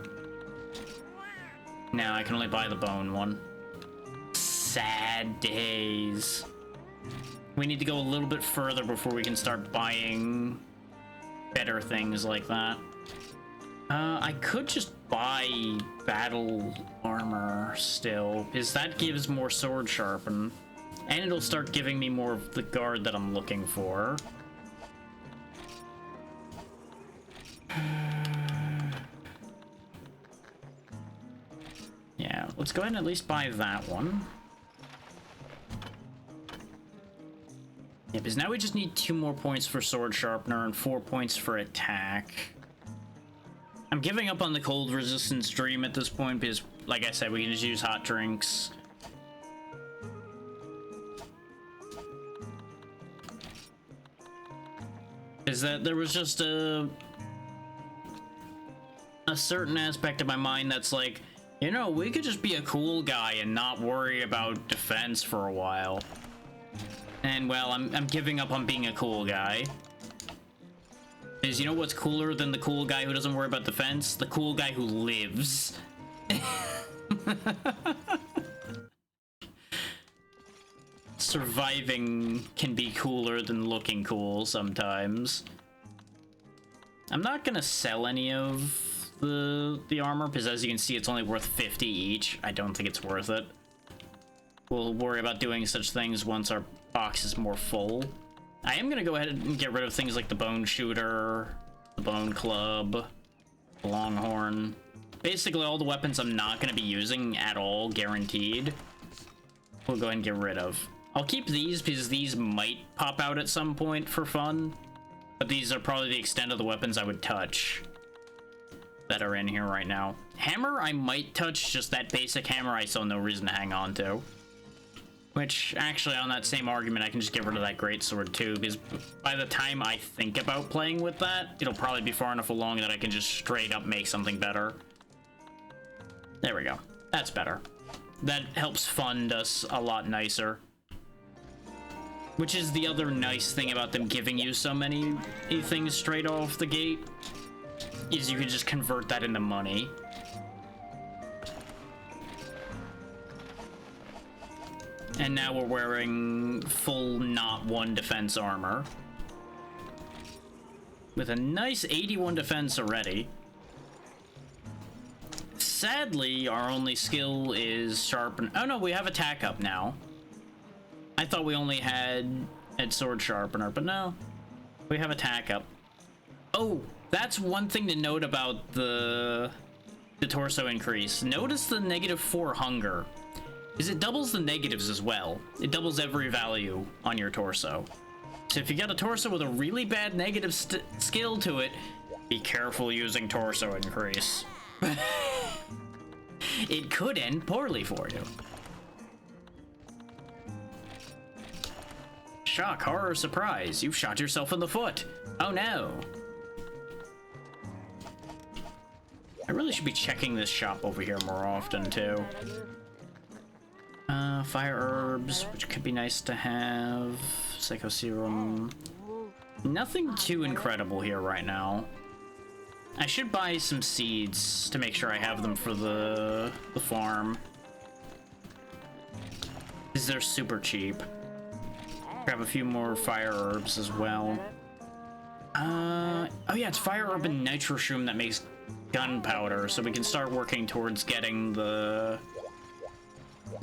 No, I can only buy the bone one. Sad days. We need to go a little bit further before we can start buying better things like that. I could just buy battle armor still, because that gives more sword sharpen, and it'll start giving me more of the guard that I'm looking for. Yeah, let's go ahead and at least buy that one. Yeah, because now we just need 2 more points for sword sharpener and 4 points for attack. I'm giving up on the cold resistance dream at this point because, like I said, we can just use hot drinks. Is that there was just a certain aspect of my mind that's like, you know, we could just be a cool guy and not worry about defense for a while. And well, I'm giving up on being a cool guy. Because you know what's cooler than the cool guy who doesn't worry about defense? The cool guy who lives. Surviving can be cooler than looking cool sometimes. I'm not gonna sell any of the armor, because as you can see, it's only worth 50 each. I don't think it's worth it. We'll worry about doing such things once our box is more full. I am gonna go ahead and get rid of things like the bone shooter, the bone club, the longhorn. Basically all the weapons I'm not gonna be using at all, guaranteed. We'll go ahead and get rid of. I'll keep these because these might pop out at some point for fun, but these are probably the extent of the weapons I would touch that are in here right now. Hammer I might touch, just that basic hammer I saw no reason to hang on to. Which, actually, on that same argument, I can just get rid of that greatsword too, because by the time I think about playing with that, it'll probably be far enough along that I can just straight up make something better. There we go. That's better. That helps fund us a lot nicer. Which is the other nice thing about them giving you so many things straight off the gate, is you can just convert that into money. And now we're wearing full not 1 defense armor. With a nice 81 defense already. Sadly, our only skill is sharpen. Oh no, we have attack up now. I thought we only had sword sharpener, but no. We have attack up. Oh, that's one thing to note about the torso increase. Notice the -4 hunger. Is it doubles the negatives as well. It doubles every value on your torso. So if you got a torso with a really bad negative skill to it, be careful using torso increase. It could end poorly for you. Shock, horror, surprise. You've shot yourself in the foot. Oh no. I really should be checking this shop over here more often too. Fire herbs, which could be nice to have. Psycho serum. Nothing too incredible here right now. I should buy some seeds to make sure I have them for the farm. Because they're super cheap. Grab a few more fire herbs as well. Oh yeah, it's fire herb and nitro shroom that makes gunpowder, so we can start working towards getting the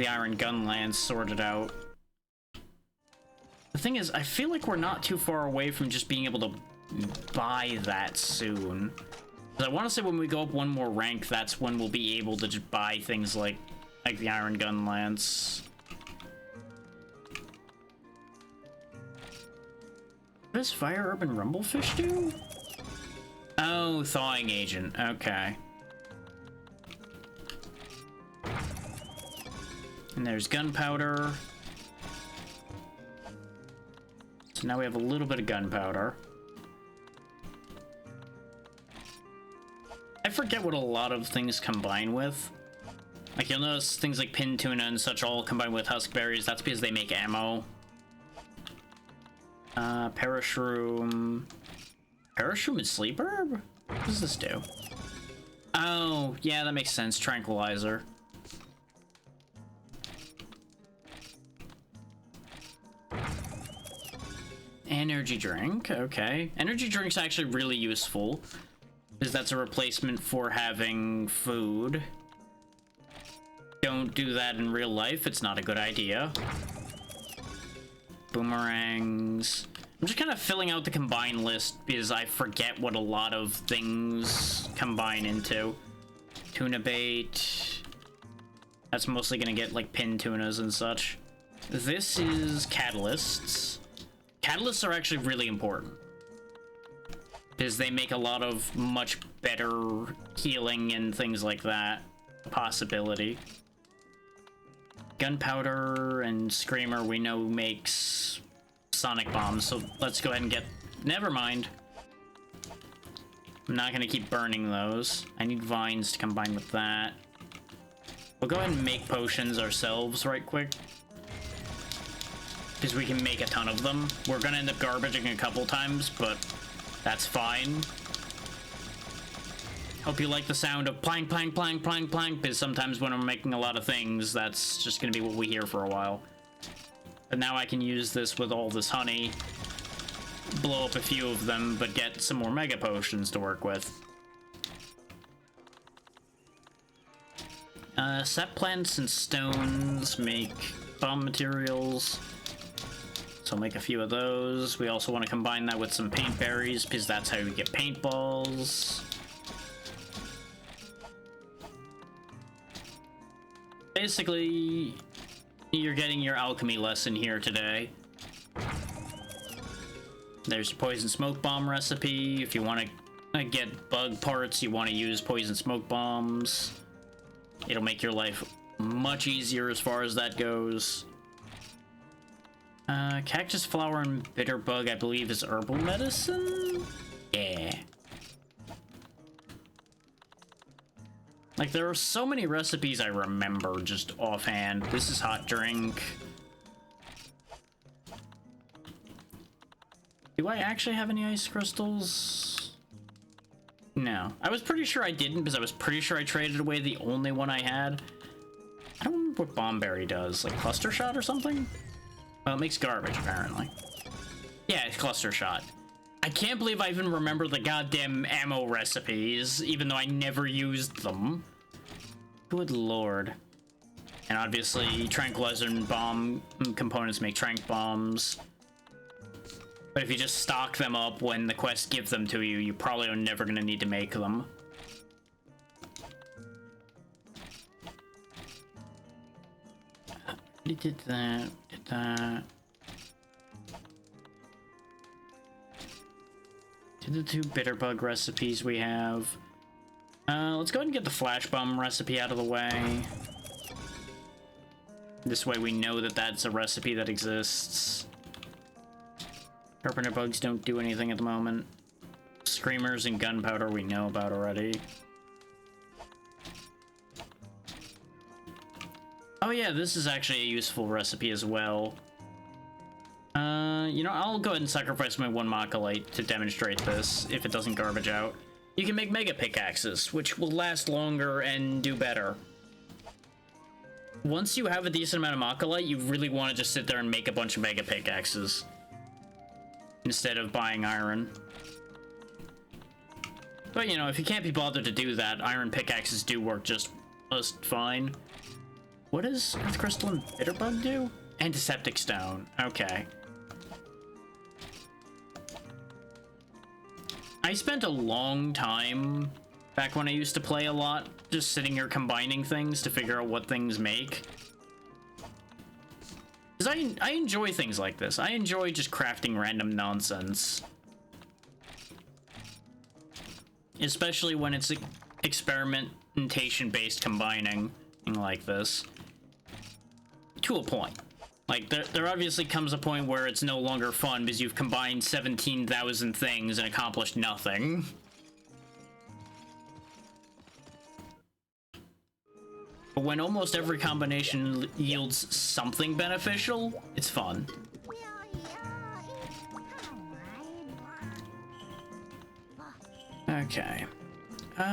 iron gun lance sorted out. The thing is, I feel like we're not too far away from just being able to buy that soon. Because I want to say when we go up 1 more rank, that's when we'll be able to just buy things like the iron gun lance. What does fire herb and rumblefish do? Oh, thawing agent. Okay. And there's gunpowder. So now we have a little bit of gunpowder. I forget what a lot of things combine with. Like, you'll notice things like pin tuna and such all combine with husk berries. That's because they make ammo. Parashroom. Parashroom is sleep herb? What does this do? Oh, yeah, that makes sense. Tranquilizer. Energy drink, okay. Energy drink's actually really useful, because that's a replacement for having food. Don't do that in real life, it's not a good idea. Boomerangs. I'm just kind of filling out the combine list because I forget what a lot of things combine into. Tuna bait. That's mostly gonna get like pin tunas and such. This is catalysts. Catalysts are actually really important because they make a lot of much better healing and things like that a possibility. Gunpowder and Screamer we know makes sonic bombs, so let's go ahead and get... Never mind. I'm not gonna keep burning those. I need vines to combine with that. We'll go ahead and make potions ourselves right quick, because we can make a ton of them. We're gonna end up garbaging a couple times, but that's fine. Hope you like the sound of plank, plank, plank, plank, plank, because sometimes when I'm making a lot of things, that's just gonna be what we hear for a while. But now I can use this with all this honey, blow up a few of them, but get some more mega potions to work with. Sap plants and stones make bomb materials. So I'll make a few of those. We also want to combine that with some paint berries, because that's how we get paintballs. Basically, you're getting your alchemy lesson here today. There's your poison smoke bomb recipe. If you want to get bug parts, you want to use poison smoke bombs. It'll make your life much easier as far as that goes. Cactus flower and bitter bug, I believe, is herbal medicine? Yeah. Like, there are so many recipes I remember just offhand. This is hot drink. Do I actually have any ice crystals? No. I was pretty sure I didn't, because I was pretty sure I traded away the only one I had. I don't remember what Bombberry does. Like cluster shot or something? Well, it makes garbage, apparently. Yeah, it's cluster shot. I can't believe I even remember the goddamn ammo recipes, even though I never used them. Good lord. And obviously, tranquilizer and bomb components make tranq bombs. But if you just stock them up when the quests give them to you, you probably are never going to need to make them. Did that, did that. Did the 2 bitterbug recipes we have. Let's go ahead and get the flash bomb recipe out of the way. This way we know that that's a recipe that exists. Carpenter bugs don't do anything at the moment. Screamers and gunpowder we know about already. Oh yeah, this is actually a useful recipe as well. You know, I'll go ahead and sacrifice my 1 Mach-a-Light to demonstrate this, if it doesn't garbage out. You can make mega pickaxes, which will last longer and do better. Once you have a decent amount of Mach-a-Light, you really want to just sit there and make a bunch of mega pickaxes instead of buying iron. But, you know, if you can't be bothered to do that, iron pickaxes do work just fine. What does Earth Crystal and Bitterbug do? Antiseptic Stone. Okay. I spent a long time back when I used to play a lot, just sitting here combining things to figure out what things make. Because I enjoy things like this. I enjoy just crafting random nonsense. Especially when it's experimentation-based combining like this. To a point. Like, there obviously comes a point where it's no longer fun because you've combined 17,000 things and accomplished nothing. But when almost every combination yields something beneficial, it's fun. Okay. Do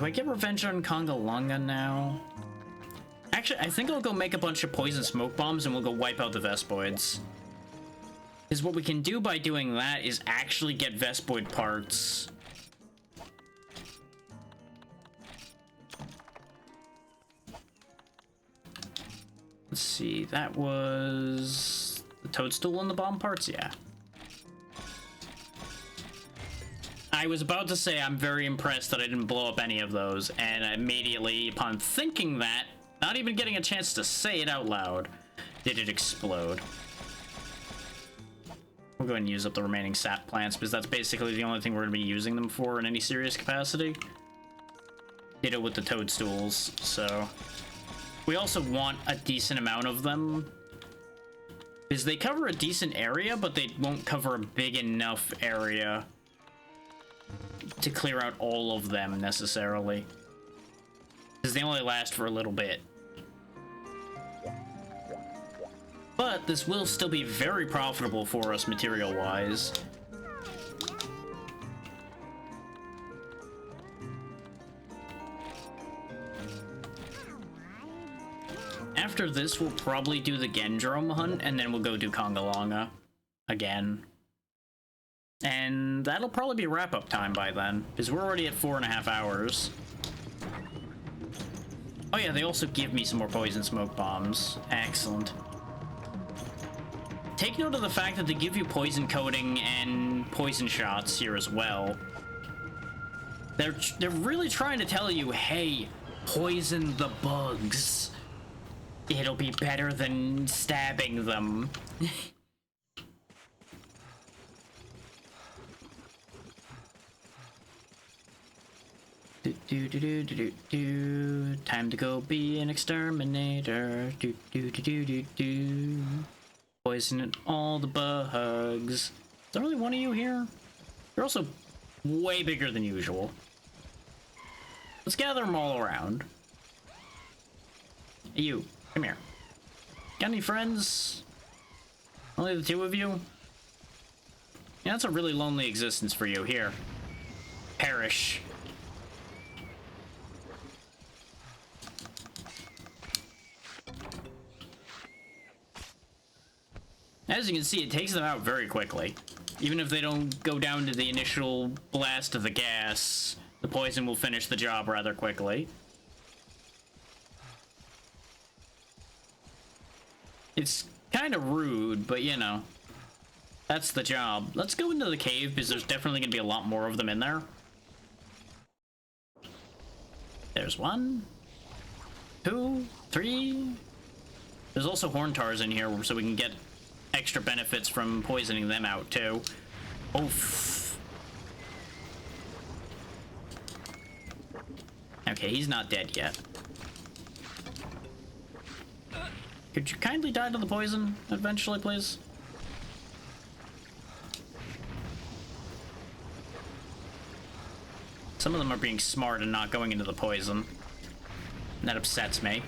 I get revenge on Congalunga now? Actually, I think I'll go make a bunch of poison smoke bombs and we'll go wipe out the Vespoids. Because what we can do by doing that is actually get Vespoid parts. Let's see, that was the toadstool and the bomb parts? Yeah. I was about to say I'm very impressed that I didn't blow up any of those, and immediately upon thinking that, not even getting a chance to say it out loud, did it explode. We'll go ahead and use up the remaining sap plants, because that's basically the only thing we're going to be using them for in any serious capacity. Ditto with the toadstools, so... We also want a decent amount of them, because they cover a decent area, but they won't cover a big enough area to clear out all of them, necessarily. Because they only last for a little bit. But this will still be very profitable for us material-wise. After this, we'll probably do the Gendrome hunt, and then we'll go do Congalunga again. And that'll probably be wrap-up time by then, because we're already at 4.5 hours. Oh yeah, they also give me some more poison smoke bombs. Excellent. Take note of the fact that they give you poison coating and poison shots here as well. They're really trying to tell you, hey, poison the bugs. It'll be better than stabbing them. Time to go be an exterminator. Poisoning all the bugs. Is there only one of you here? You're also way bigger than usual. Let's gather them all around. Hey, you, come here. Got any friends? Only the 2 of you? Yeah, that's a really lonely existence for you. Here. Perish. As you can see, it takes them out very quickly. Even if they don't go down to the initial blast of the gas, the poison will finish the job rather quickly. It's kind of rude, but you know, that's the job. Let's go into the cave because there's definitely going to be a lot more of them in there. There's 1, 2, 3. There's also Horntars in here, so we can get extra benefits from poisoning them out too. Oof. Okay, he's not dead yet. Could you kindly die to the poison eventually, please? Some of them are being smart and not going into the poison. And that upsets me.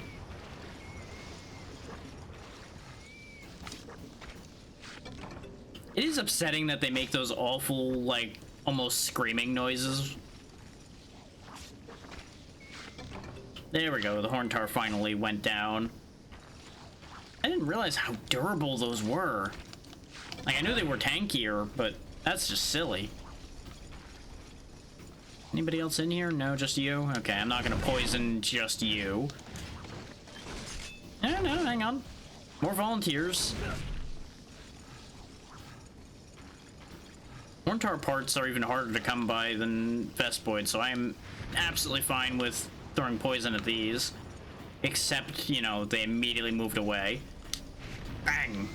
It is upsetting that they make those awful, like, almost screaming noises. There we go, the Horntar finally went down. I didn't realize how durable those were. Like, I knew they were tankier, but that's just silly. Anybody else in here? No, just you? Okay, I'm not gonna poison just you. No, hang on. More volunteers. Horntar parts are even harder to come by than Vespoid, so I am absolutely fine with throwing poison at these. Except, you know, they immediately moved away. Bang!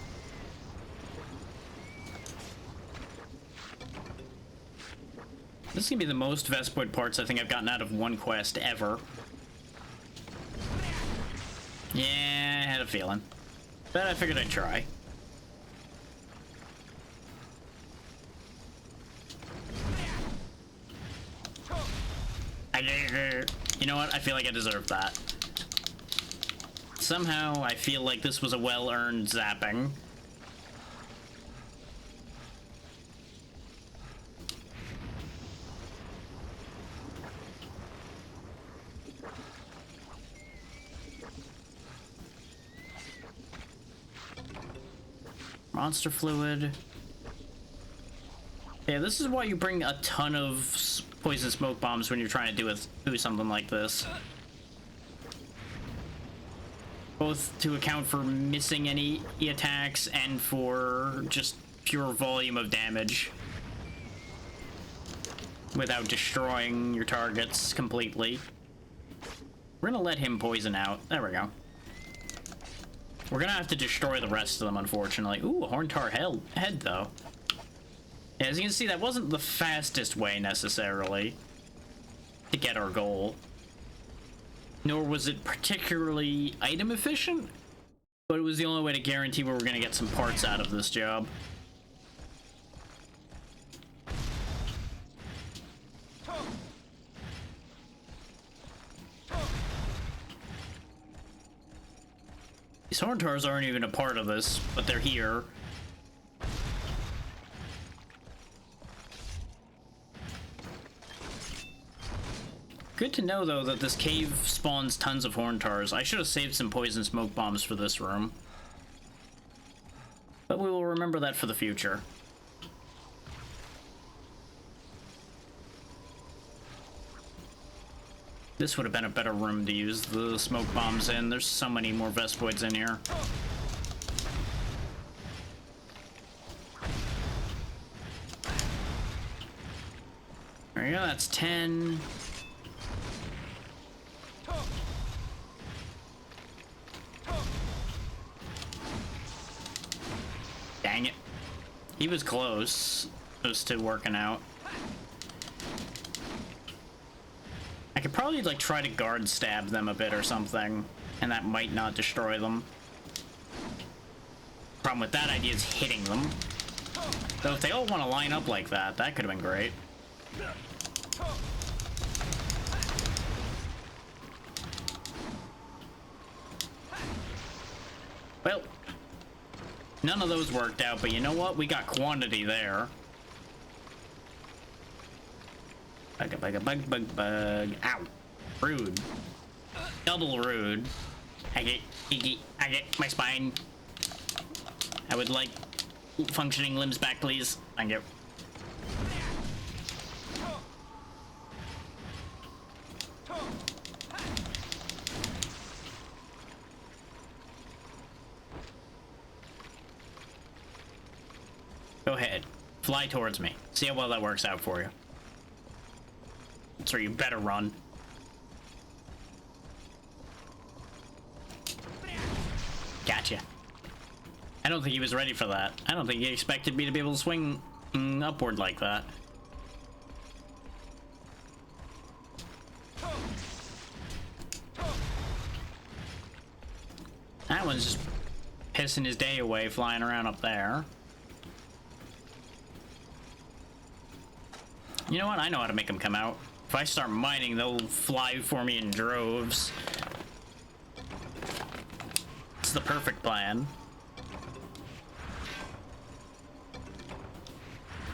This is gonna be the most Vespoid parts I think I've gotten out of one quest ever. Yeah, I had a feeling. But I figured I'd try. You know what? I feel like I deserved that. Somehow, I feel like this was a well-earned zapping. Monster fluid. Yeah, this is why you bring a ton of poison smoke bombs when you're trying to do something like this. Both to account for missing any attacks and for just pure volume of damage without destroying your targets completely. We're gonna let him poison out. There we go. We're gonna have to destroy the rest of them, unfortunately. Ooh, a Horntar head, though. Yeah, as you can see, that wasn't the fastest way, necessarily, to get our goal. Nor was it particularly item efficient, but it was the only way to guarantee we were gonna get some parts out of this job. These Horntars aren't even a part of this, but they're here. Good to know, though, that this cave spawns tons of Horntars. I should have saved some poison smoke bombs for this room. But we will remember that for the future. This would have been a better room to use the smoke bombs in. There's so many more Vespoids in here. There we go, that's 10. Dang it. He was close to working out. I could probably, like, try to guard stab them a bit or something, and that might not destroy them. Problem with that idea is hitting them. Though if they all want to line up like that, that could have been great. Well, none of those worked out, but you know what? We got quantity there. Bug. Ow. Rude. Double rude. I get my spine. I would like functioning limbs back, please. Thank you. Go ahead. Fly towards me. See how well that works out for you. So you better run. Gotcha. I don't think he was ready for that. I don't think he expected me to be able to swing upward like that. That one's just pissing his day away flying around up there. You know what? I know how to make them come out. If I start mining, they'll fly for me in droves. It's the perfect plan.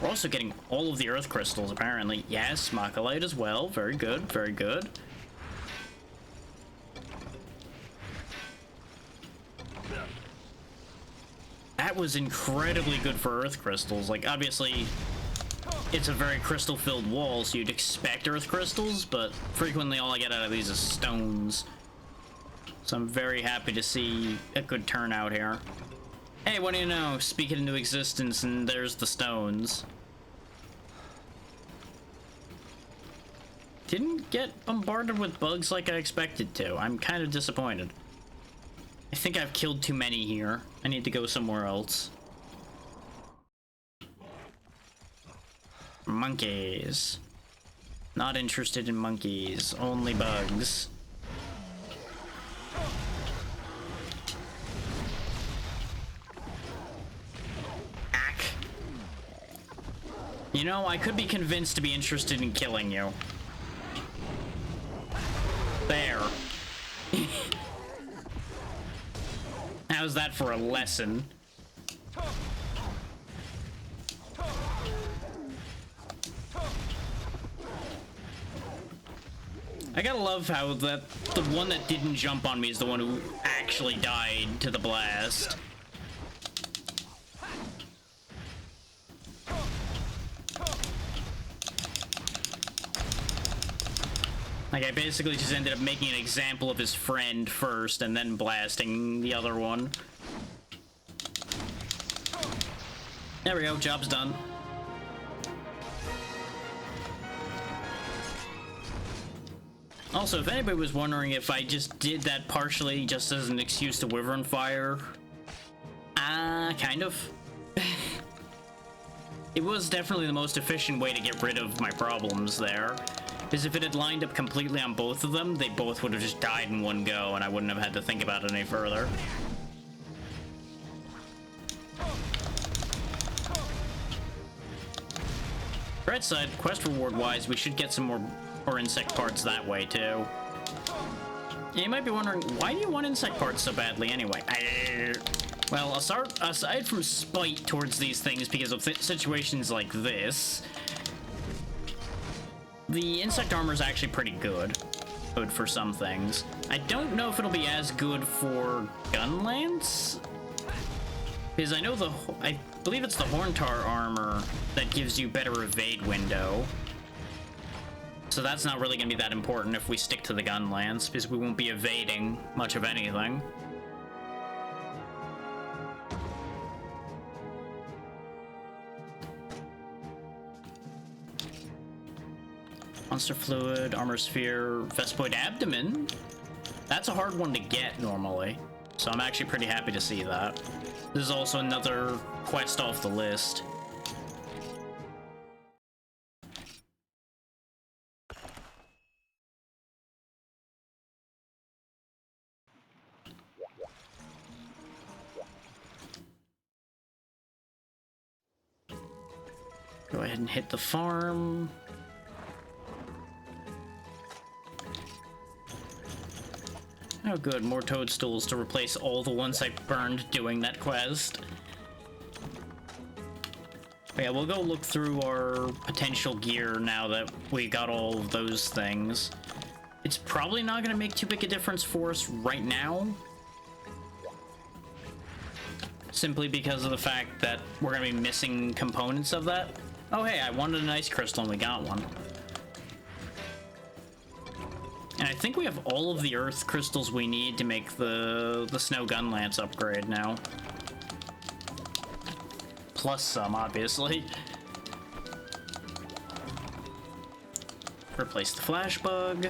We're also getting all of the earth crystals, apparently. Yes, Machalite as well. Very good, very good. That was incredibly good for earth crystals. Like, obviously, it's a very crystal-filled wall, so you'd expect earth crystals, but frequently all I get out of these is stones. So I'm very happy to see a good turnout here. Hey, what do you know? Speak it into existence, and there's the stones. Didn't get bombarded with bugs like I expected to. I'm kind of disappointed. I think I've killed too many here. I need to go somewhere else. Monkeys. Not interested in monkeys. Only bugs. You know, I could be convinced to be interested in killing you. There. How's that for a lesson? I gotta love how the one that didn't jump on me is the one who actually died to the blast. Like, I basically just ended up making an example of his friend first and then blasting the other one. There we go, job's done. Also, if anybody was wondering if I just did that partially just as an excuse to Wyvern Fire, kind of. It was definitely the most efficient way to get rid of my problems there. Because if it had lined up completely on both of them, they both would have just died in one go, and I wouldn't have had to think about it any further. Right side, quest reward-wise, we should get some more insect parts that way, too. Yeah, you might be wondering, why do you want insect parts so badly anyway? Well, aside from spite towards these things because of situations like this, the insect armor is actually pretty good. Good for some things. I don't know if it'll be as good for Gunlance, because I know I believe it's the Horntar armor that gives you better evade window. So that's not really going to be that important if we stick to the Gunlance, because we won't be evading much of anything. Monster Fluid, Armor Sphere, Vespoid Abdomen. That's a hard one to get normally, so I'm actually pretty happy to see that. This is also another quest off the list. Go ahead and hit the farm. Oh good, more toadstools to replace all the ones I burned doing that quest. But yeah, we'll go look through our potential gear now that we got all of those things. It's probably not going to make too big a difference for us right now, simply because of the fact that we're gonna be missing components of that. Oh hey, I wanted an ice crystal and we got one. And I think we have all of the earth crystals we need to make the snow gun lance upgrade now. Plus some, obviously. Replace the flash bug.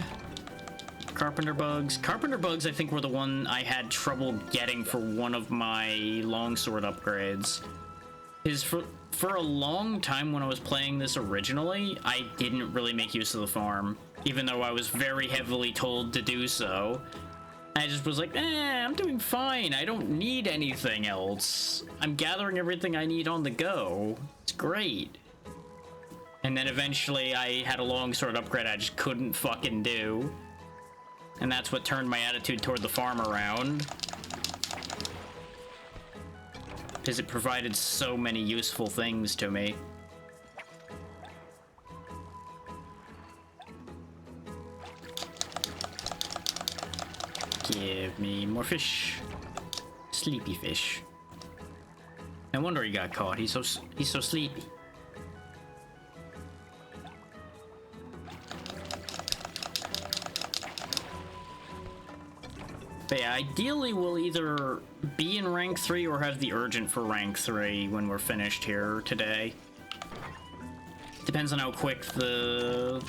Carpenter bugs. Carpenter bugs, I think, were the one I had trouble getting for one of my longsword upgrades. Is for a long time when I was playing this originally, I didn't really make use of the farm, even though I was very heavily told to do so. I just was like, I'm doing fine. I don't need anything else. I'm gathering everything I need on the go. It's great. And then eventually I had a longsword upgrade I just couldn't fucking do. And that's what turned my attitude toward the farm around. Because it provided so many useful things to me. Give me more fish. Sleepy fish. No wonder he got caught. He's so sleepy. But yeah, ideally we'll either be in rank 3 or have the urgent for rank 3 when we're finished here today. Depends on how quick the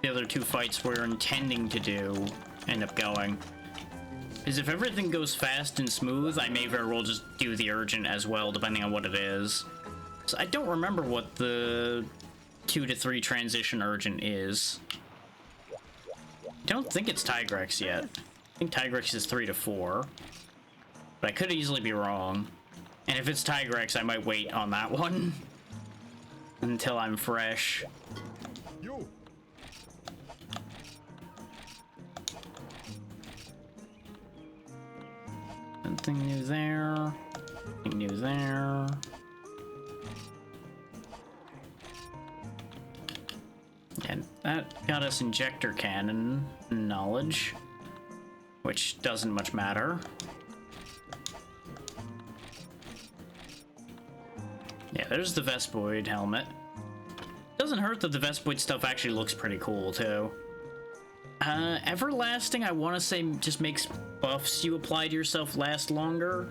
other two fights we're intending to do end up going. Because if everything goes fast and smooth, I may very well just do the urgent as well, depending on what it is. So I don't remember what the 2 to 3 transition urgent is. I don't think it's Tigrex yet. I think Tigrex is 3 to 4. But I could easily be wrong. And if it's Tigrex, I might wait on that one until I'm fresh. Yo. Nothing new there. Nothing new there. And that got us injector cannon knowledge, which doesn't much matter. Yeah, there's the Vespoid helmet. Doesn't hurt that the Vespoid stuff actually looks pretty cool, too. Everlasting, I want to say, just makes buffs you apply to yourself last longer.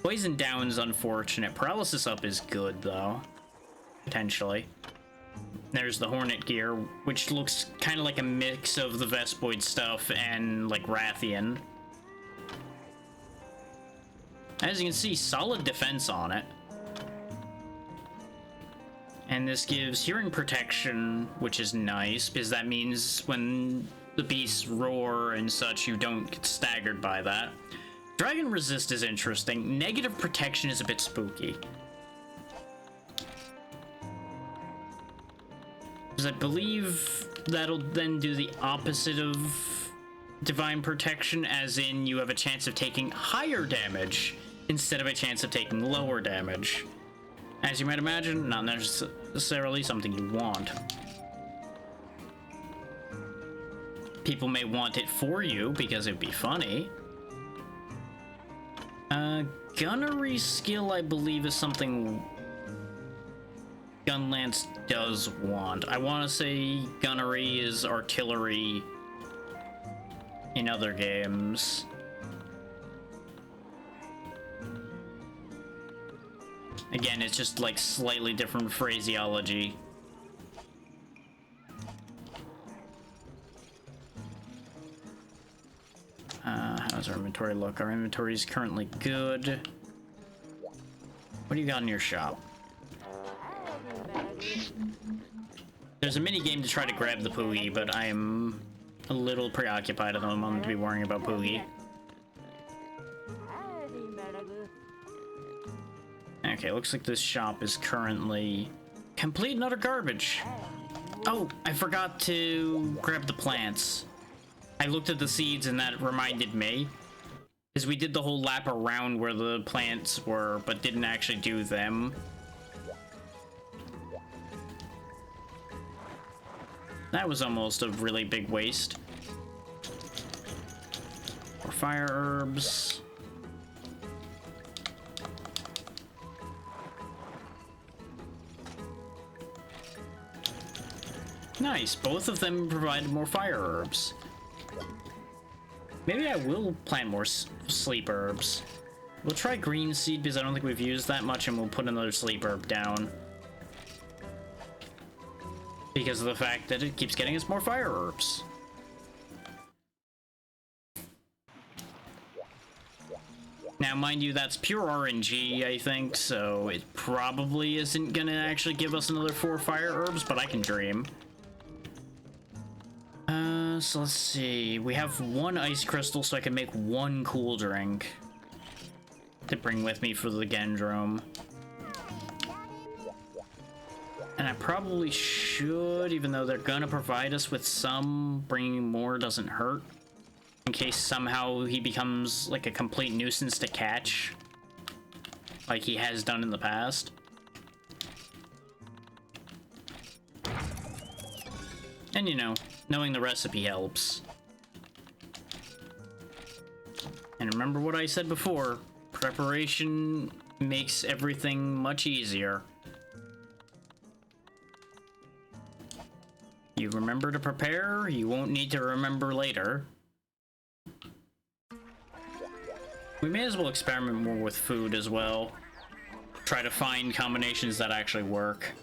Poison down's unfortunate. Paralysis up is good, though. Potentially. There's the Hornet gear, which looks kind of like a mix of the Vespoid stuff and, like, Rathian. As you can see, solid defense on it. And this gives hearing protection, which is nice, because that means when the beasts roar and such, you don't get staggered by that. Dragon resist is interesting. Negative protection is a bit spooky. Because I believe that'll then do the opposite of divine protection, as in you have a chance of taking higher damage instead of a chance of taking lower damage. As you might imagine, not necessarily something you want. People may want it for you because it'd be funny. Gunnery skill, I believe, is something Gunlance does want. I want to say gunnery is artillery in other games. Again, it's just like slightly different phraseology. How's our inventory look? Our inventory is currently good. What do you got in your shop? There's a mini game to try to grab the Poogie, but I am a little preoccupied at the moment to be worrying about Poogie. Okay, looks like this shop is currently complete and utter garbage. Oh, I forgot to grab the plants. I looked at the seeds and that reminded me. Because we did the whole lap around where the plants were, but didn't actually do them. That was almost a really big waste. More fire herbs. Nice, both of them provide more fire herbs. Maybe I will plant more sleep herbs. We'll try green seed because I don't think we've used that much, and we'll put another sleep herb down. Because of the fact that it keeps getting us more fire herbs. Now, mind you, that's pure RNG, I think, so it probably isn't gonna actually give us another 4 fire herbs, but I can dream. So let's see. We have 1 ice crystal, so I can make 1 cool drink to bring with me for the Gendrome. And I probably should, even though they're gonna provide us with some, bringing more doesn't hurt. In case somehow he becomes like a complete nuisance to catch, like he has done in the past. And you know, knowing the recipe helps. And remember what I said before, preparation makes everything much easier. You remember to prepare, you won't need to remember later. We may as well experiment more with food as well. Try to find combinations that actually work.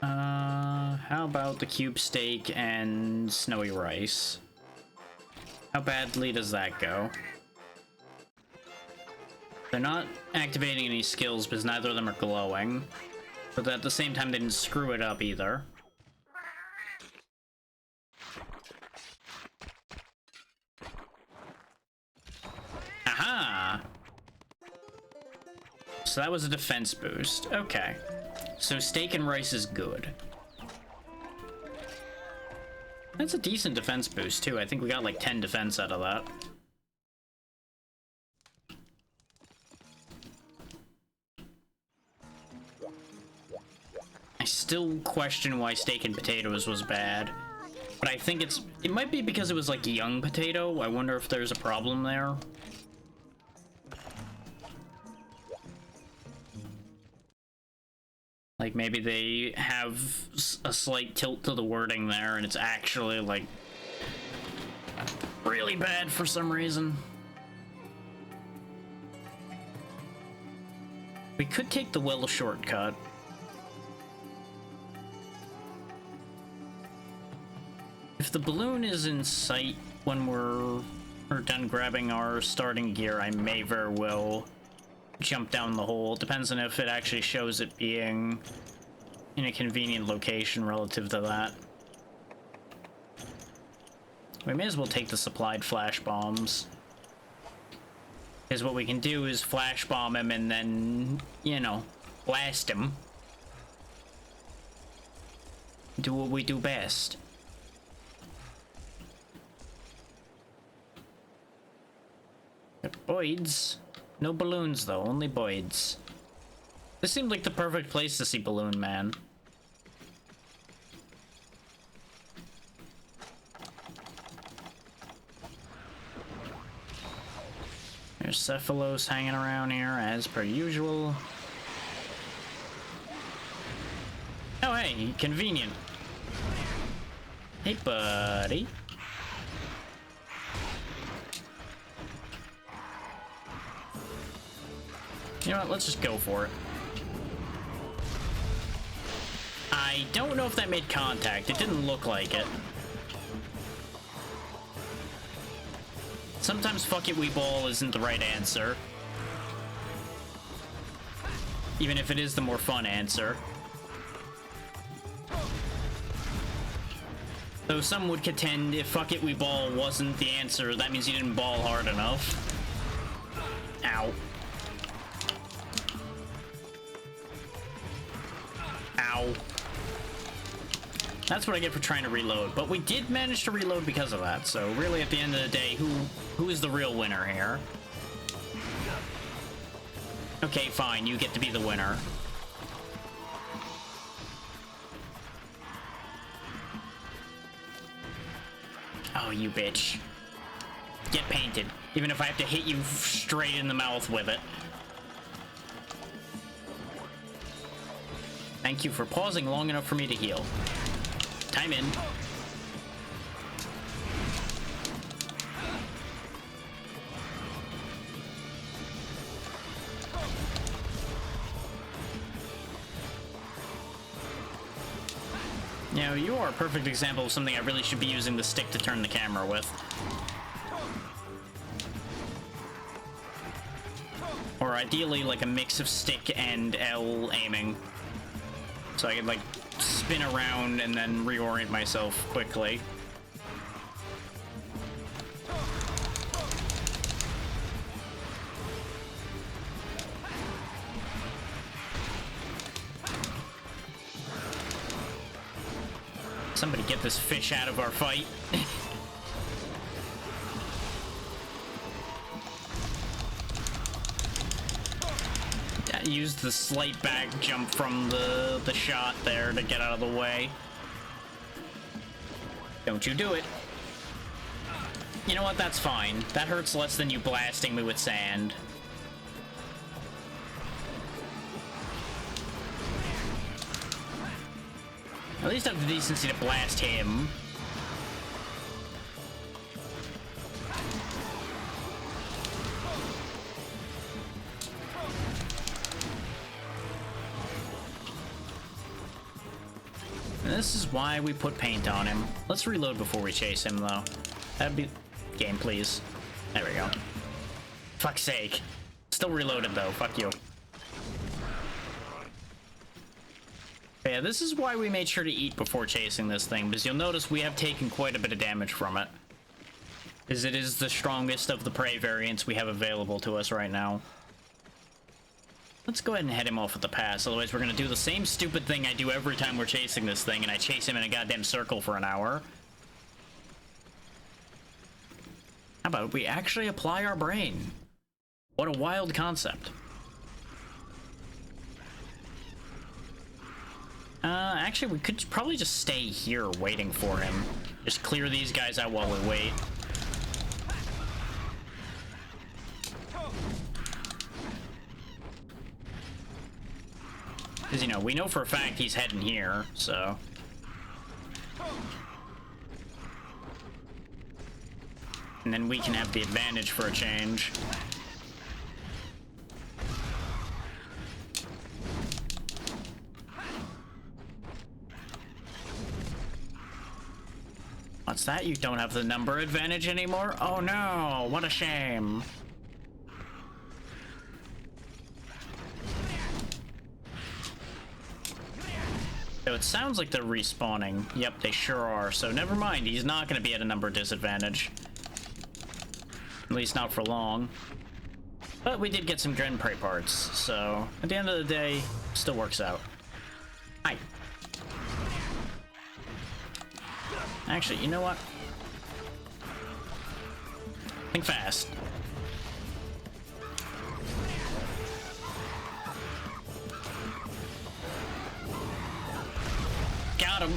How about the cube steak and snowy rice? How badly does that go? They're not activating any skills because neither of them are glowing. But at the same time, they didn't screw it up either. Aha! So that was a defense boost. Okay. So steak and rice is good. That's a decent defense boost, too. I think we got like 10 defense out of that. I still question why steak and potatoes was bad. But I think it might be because it was like young potato. I wonder if there's a problem there. Like maybe they have a slight tilt to the wording there and it's actually like really bad for some reason. We could take the well shortcut. If the balloon is in sight when we're done grabbing our starting gear, I may very well jump down the hole. It depends on if it actually shows it being in a convenient location relative to that. We may as well take the supplied flash bombs. Because what we can do is flash bomb him and then, you know, blast him. Do what we do best. Boids. No balloons, though. Only Boids. This seemed like the perfect place to see Balloon Man. There's Cephalos hanging around here, as per usual. Oh, hey, convenient. Hey, buddy. You know what, let's just go for it. I don't know if that made contact. It didn't look like it. Sometimes fuck it, we ball isn't the right answer. Even if it is the more fun answer. Though some would contend if fuck it, we ball wasn't the answer, that means you didn't ball hard enough. Ow. Ow. That's what I get for trying to reload, but we did manage to reload because of that, so really at the end of the day, who is the real winner here? Okay, fine, you get to be the winner. Oh, you bitch. Get painted, even if I have to hit you straight in the mouth with it. Thank you for pausing long enough for me to heal. Time in. You know, you are a perfect example of something I really should be using the stick to turn the camera with. Or ideally, like a mix of stick and L aiming. So I could, like, spin around and then reorient myself quickly. Somebody get this fish out of our fight. Use the slight back jump from the shot there to get out of the way. Don't you do it. You know what? That's fine. That hurts less than you blasting me with sand. At least I have the decency to blast him. And this is why we put paint on him. Let's reload before we chase him, though. That'd be... Game, please. There we go. Fuck's sake. Still reloaded, though. Fuck you. Yeah, this is why we made sure to eat before chasing this thing, because you'll notice we have taken quite a bit of damage from it. As it is the strongest of the prey variants we have available to us right now. Let's go ahead and head him off with the pass, otherwise we're gonna do the same stupid thing I do every time we're chasing this thing, and I chase him in a goddamn circle for an hour. How about we actually apply our brain? What a wild concept. Actually, we could probably just stay here waiting for him. Just clear these guys out while we wait. Because, you know, we know for a fact he's heading here, so... And then we can have the advantage for a change. What's that? You don't have the number advantage anymore? Oh no, what a shame. So it sounds like they're respawning. Yep, they sure are. So never mind, he's not going to be at a number disadvantage. At least not for long. But we did get some Dren Prey parts, so at the end of the day, still works out. Hi. Actually, you know what? Think fast. Got him.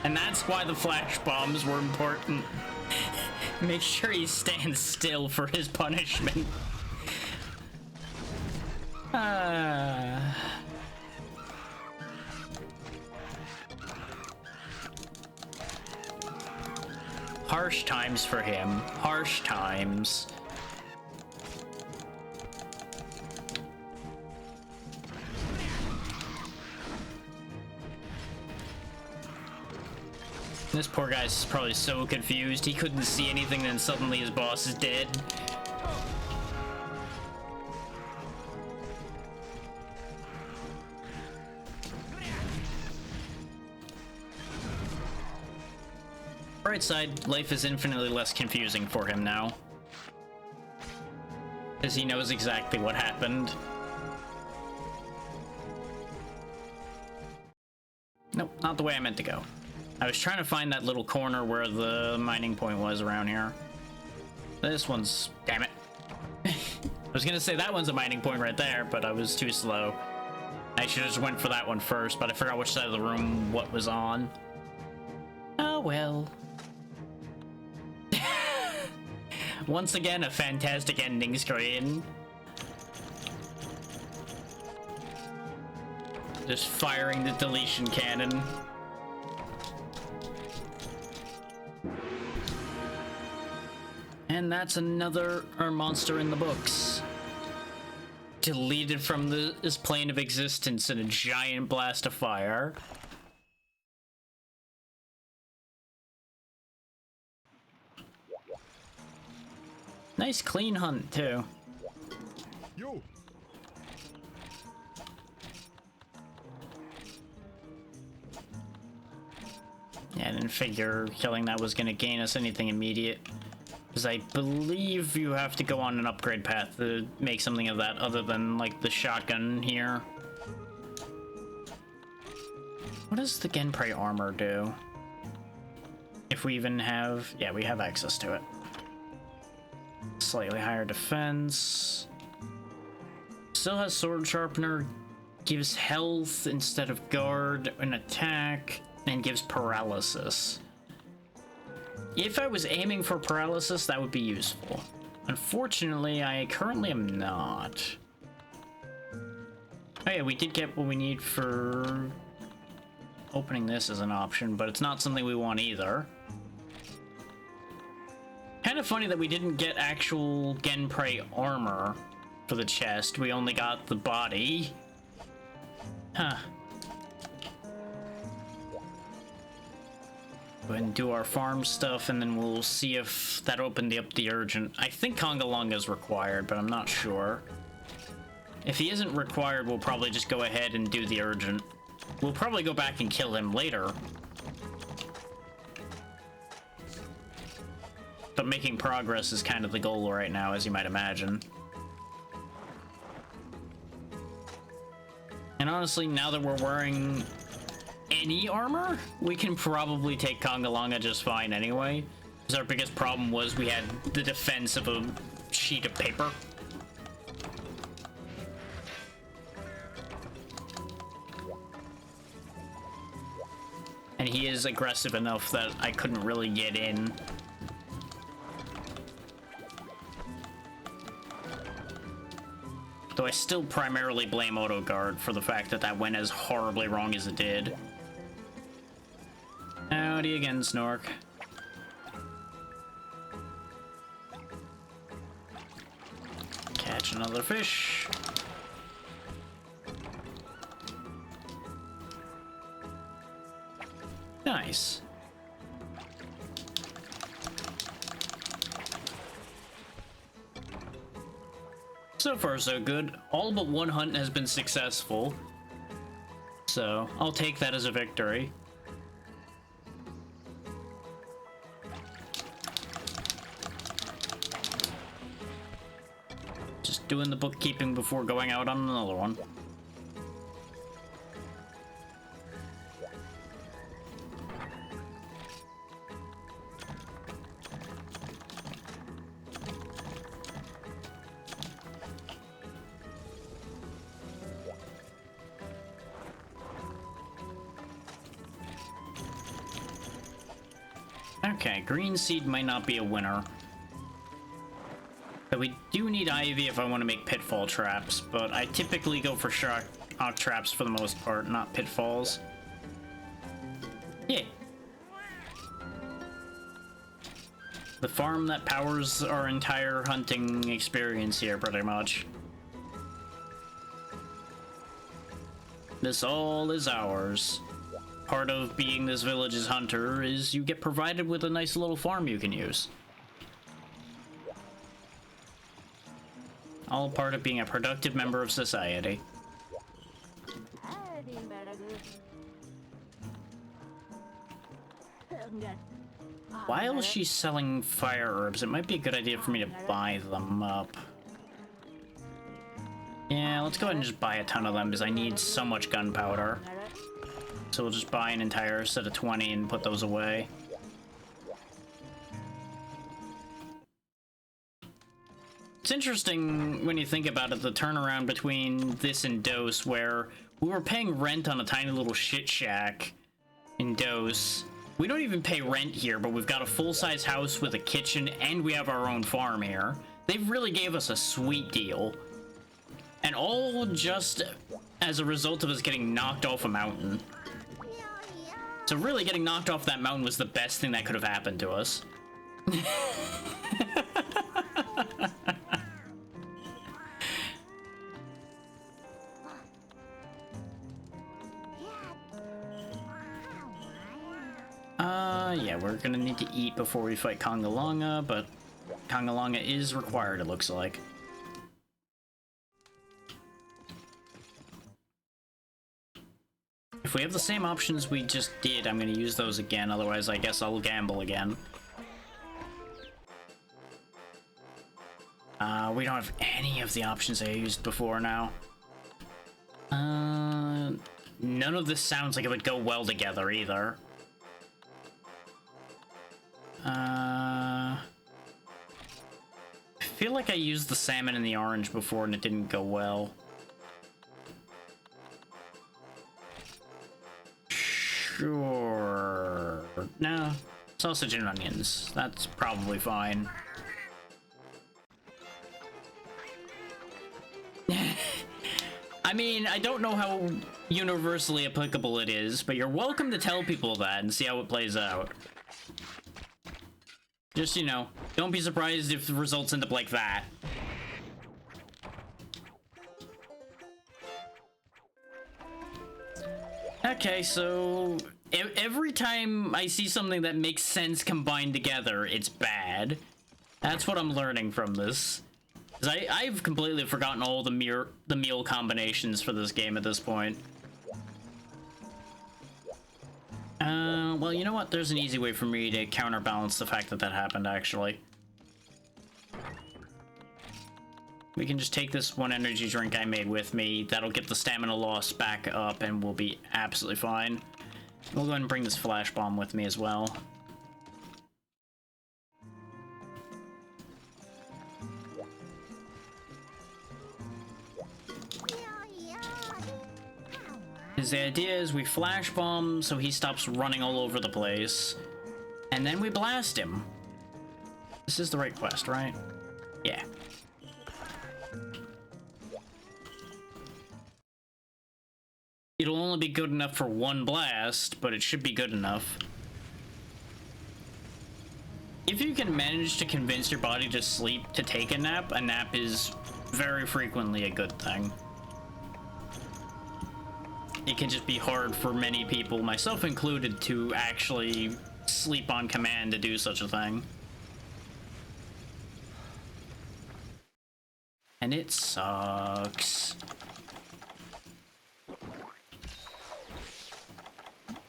And that's why the flash bombs were important. Make sure he stands still for his punishment. Harsh times for him. Harsh times. This poor guy's probably so confused. He couldn't see anything, then suddenly his boss is dead. Bright side, life is infinitely less confusing for him now. Because he knows exactly what happened. Nope, not the way I meant to go. I was trying to find that little corner where the mining point was around here. This one's... Damn it. I was gonna say that one's a mining point right there, but I was too slow. I should've just went for that one first, but I forgot which side of the room what was on. Oh well. Once again, a fantastic ending screen. Just firing the deletion cannon. And that's another monster in the books. Deleted from this plane of existence in a giant blast of fire. Nice clean hunt, too. Yo. Yeah, I didn't figure killing that was going to gain us anything immediate. Because I believe you have to go on an upgrade path to make something of that other than, like, the shotgun here. What does the Genprei armor do? If we even have... Yeah, we have access to it. Slightly higher defense. Still has sword sharpener. Gives health instead of guard and attack. And gives paralysis. If I was aiming for paralysis, that would be useful. Unfortunately, I currently am not. Oh yeah, we did get what we need for opening this as an option, but it's not something we want either. Kind of funny that we didn't get actual Genprei armor for the chest. We only got the body. Huh. Go ahead and do our farm stuff, and then we'll see if that opened up the urgent. I think Congalonga is required, but I'm not sure. If he isn't required, we'll probably just go ahead and do the urgent. We'll probably go back and kill him later. But making progress is kind of the goal right now, as you might imagine. And honestly, now that we're wearing any armor, we can probably take Congalonga just fine anyway. Because our biggest problem was we had the defense of a sheet of paper. And he is aggressive enough that I couldn't really get in. Though I still primarily blame AutoGuard for the fact that that went as horribly wrong as it did. Howdy again, Snork. Catch another fish. Nice. So far, so good. All but one hunt has been successful. So, I'll take that as a victory. Just doing the bookkeeping before going out on another one. Okay, green seed might not be a winner. But we do need ivy if I want to make pitfall traps, but I typically go for shock traps for the most part, not pitfalls. Yeah. The farm that powers our entire hunting experience here, pretty much. This all is ours. Part of being this village's hunter is you get provided with a nice little farm you can use. All part of being a productive member of society. While she's selling fire herbs, it might be a good idea for me to buy them up. Yeah, let's go ahead and just buy a ton of them because I need so much gunpowder. So we'll just buy an entire set of 20 and put those away. It's interesting when you think about it, the turnaround between this and Dose, where we were paying rent on a tiny little shit shack in Dose. We don't even pay rent here, but we've got a full-size house with a kitchen, and we have our own farm here. They really gave us a sweet deal. And all just as a result of us getting knocked off a mountain. So really, getting knocked off that mountain was the best thing that could have happened to us. Yeah, we're gonna need to eat before we fight Kongalonga, but Kongalonga is required, it looks like. If we have the same options we just did, I'm gonna use those again, otherwise I guess I'll gamble again. We don't have any of the options I used before now. None of this sounds like it would go well together either. I feel like I used the salmon and the orange before and it didn't go well. Sure. No. Sausage and onions. That's probably fine. I mean, I don't know how universally applicable it is, but you're welcome to tell people that and see how it plays out. Just, you know, don't be surprised if the results end up like that. Okay, so every time I see something that makes sense combined together, it's bad. That's what I'm learning from this. 'Cause I've completely forgotten all the meal combinations for this game at this point. Well, you know what? There's an easy way for me to counterbalance the fact that that happened, actually. We can just take this one energy drink I made with me. That'll get the stamina loss back up, and we'll be absolutely fine. We'll go ahead and bring this flash bomb with me as well. The idea is we flash bomb so he stops running all over the place, and then we blast him. This is the right quest, right? Yeah. It'll only be good enough for one blast, but it should be good enough. If you can manage to convince your body to sleep to take a nap is very frequently a good thing. It can just be hard for many people, myself included, to actually sleep on command to do such a thing. And it sucks.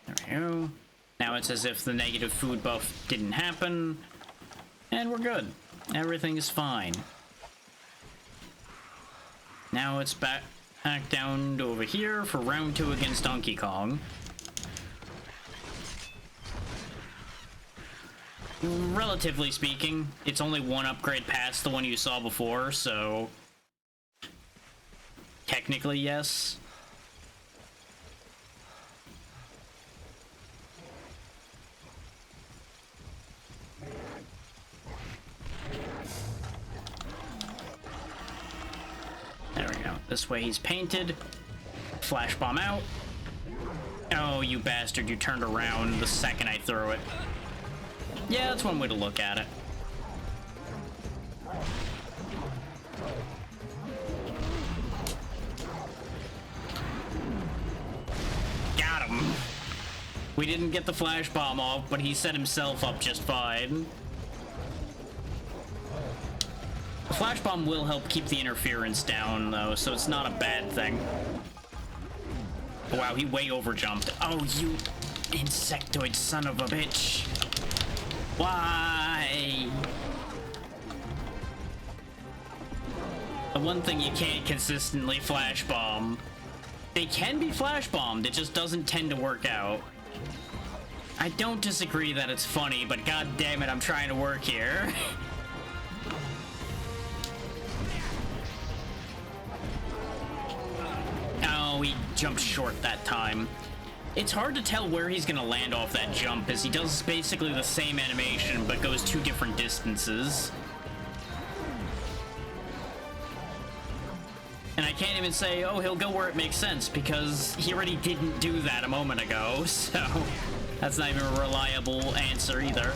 There we go. Now it's as if the negative food buff didn't happen, and we're good. Everything is fine. Now it's back down to over here for round 2 against Donkey Kong. Relatively speaking, it's only one upgrade past the one you saw before, so technically yes. There we go. This way he's painted. Flash bomb out. Oh, you bastard, you turned around the second I threw it. Yeah, that's one way to look at it. Got him. We didn't get the flash bomb off, but he set himself up just fine. The flash bomb will help keep the interference down, though, so it's not a bad thing. Oh, wow, he way overjumped. Oh, you insectoid son of a bitch. Why? The one thing you can't consistently flash bomb. They can be flash bombed, it just doesn't tend to work out. I don't disagree that it's funny, but god damn it, I'm trying to work here. Oh, he jumped short that time. It's hard to tell where he's gonna land off that jump, as he does basically the same animation, but goes 2 different distances. And I can't even say, oh, he'll go where it makes sense, because he already didn't do that a moment ago, so that's not even a reliable answer either.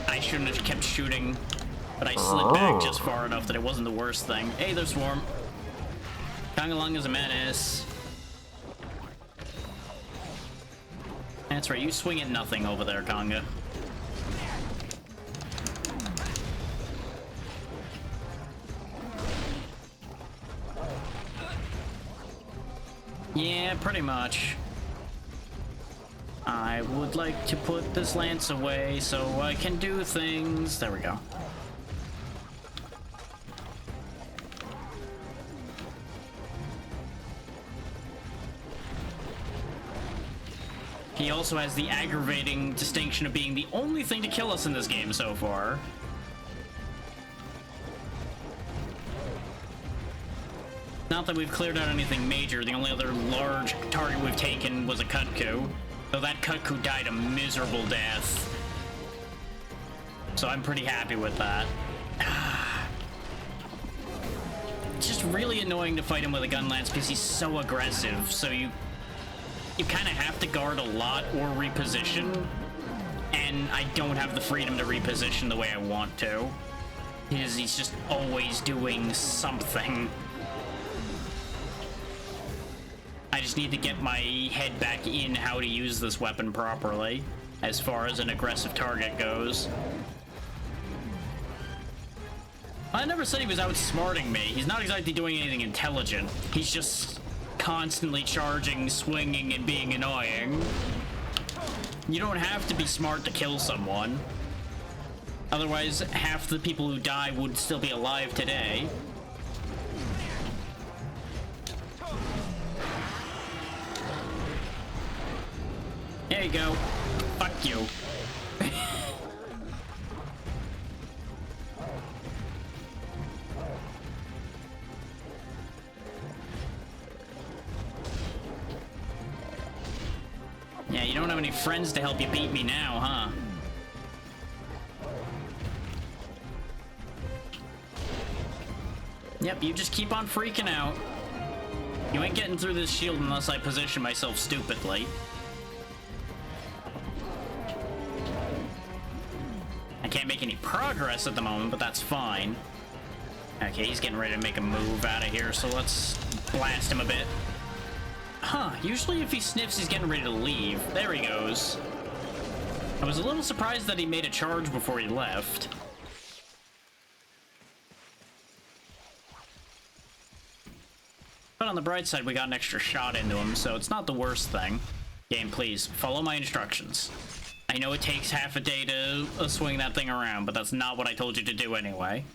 I shouldn't have kept shooting, but I slid back just far enough that it wasn't the worst thing. Hey, there's Swarm. Conga Lung is a menace. That's right, you swing at nothing over there, Conga. Yeah, pretty much. I would like to put this lance away so I can do things. There we go. He also has the aggravating distinction of being the only thing to kill us in this game so far. Not that we've cleared out anything major, the only other large target we've taken was a Kutku. Though that Kutku died a miserable death. So I'm pretty happy with that. It's just really annoying to fight him with a gun lance because he's so aggressive, so you kind of have to guard a lot or reposition, and I don't have the freedom to reposition the way I want to. Because he's just always doing something. I just need to get my head back in how to use this weapon properly, as far as an aggressive target goes. I never said he was outsmarting me. He's not exactly doing anything intelligent. He's just constantly charging, swinging, and being annoying. You don't have to be smart to kill someone. Otherwise, half the people who die would still be alive today. There you go. Fuck you. Yeah, you don't have any friends to help you beat me now, huh? Yep, you just keep on freaking out. You ain't getting through this shield unless I position myself stupidly. I can't make any progress at the moment, but that's fine. Okay, he's getting ready to make a move out of here, so let's blast him a bit. Huh, usually if he sniffs, he's getting ready to leave. There he goes. I was a little surprised that he made a charge before he left. But on the bright side, we got an extra shot into him, so it's not the worst thing. Game, please, follow my instructions. I know it takes half a day to swing that thing around, but that's not what I told you to do anyway.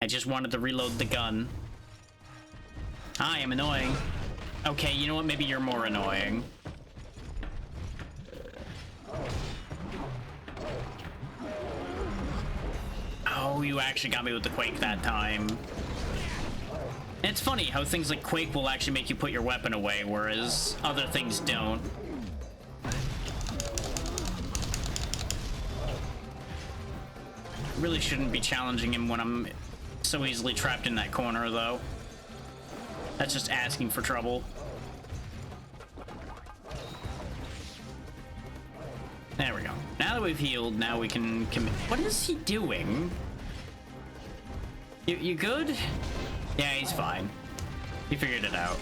I just wanted to reload the gun. I am annoying. Okay, you know what? Maybe you're more annoying. Oh, you actually got me with the Quake that time. And it's funny how things like Quake will actually make you put your weapon away, whereas other things don't. Really shouldn't be challenging him when I'm so easily trapped in that corner, though. That's just asking for trouble. There we go. Now that we've healed, now we can commit. What is he doing? You good? Yeah, he's fine. He figured it out.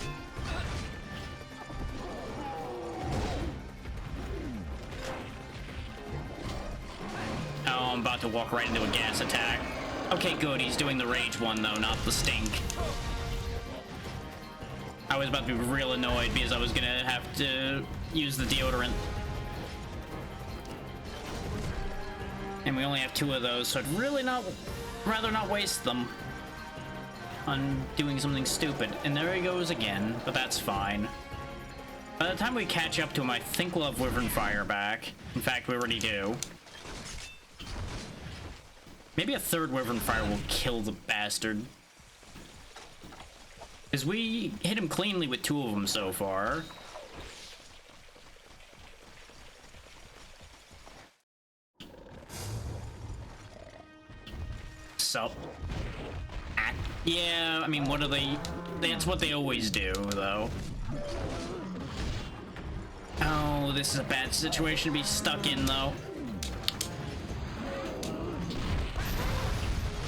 Oh, I'm about to walk right into a gas attack. Okay, good. He's doing the rage one, though, not the stink. I was about to be real annoyed because I was gonna have to use the deodorant. And we only have 2 of those, so I'd really rather not waste them on doing something stupid. And there he goes again, but that's fine. By the time we catch up to him, I think we'll have Wyvern Fire back. In fact, we already do. Maybe a 3rd Wyvern Fire will kill the bastard. Because we hit him cleanly with 2 of them so far. Sup? Yeah, I mean, what do they... That's what they always do, though. Oh, this is a bad situation to be stuck in, though.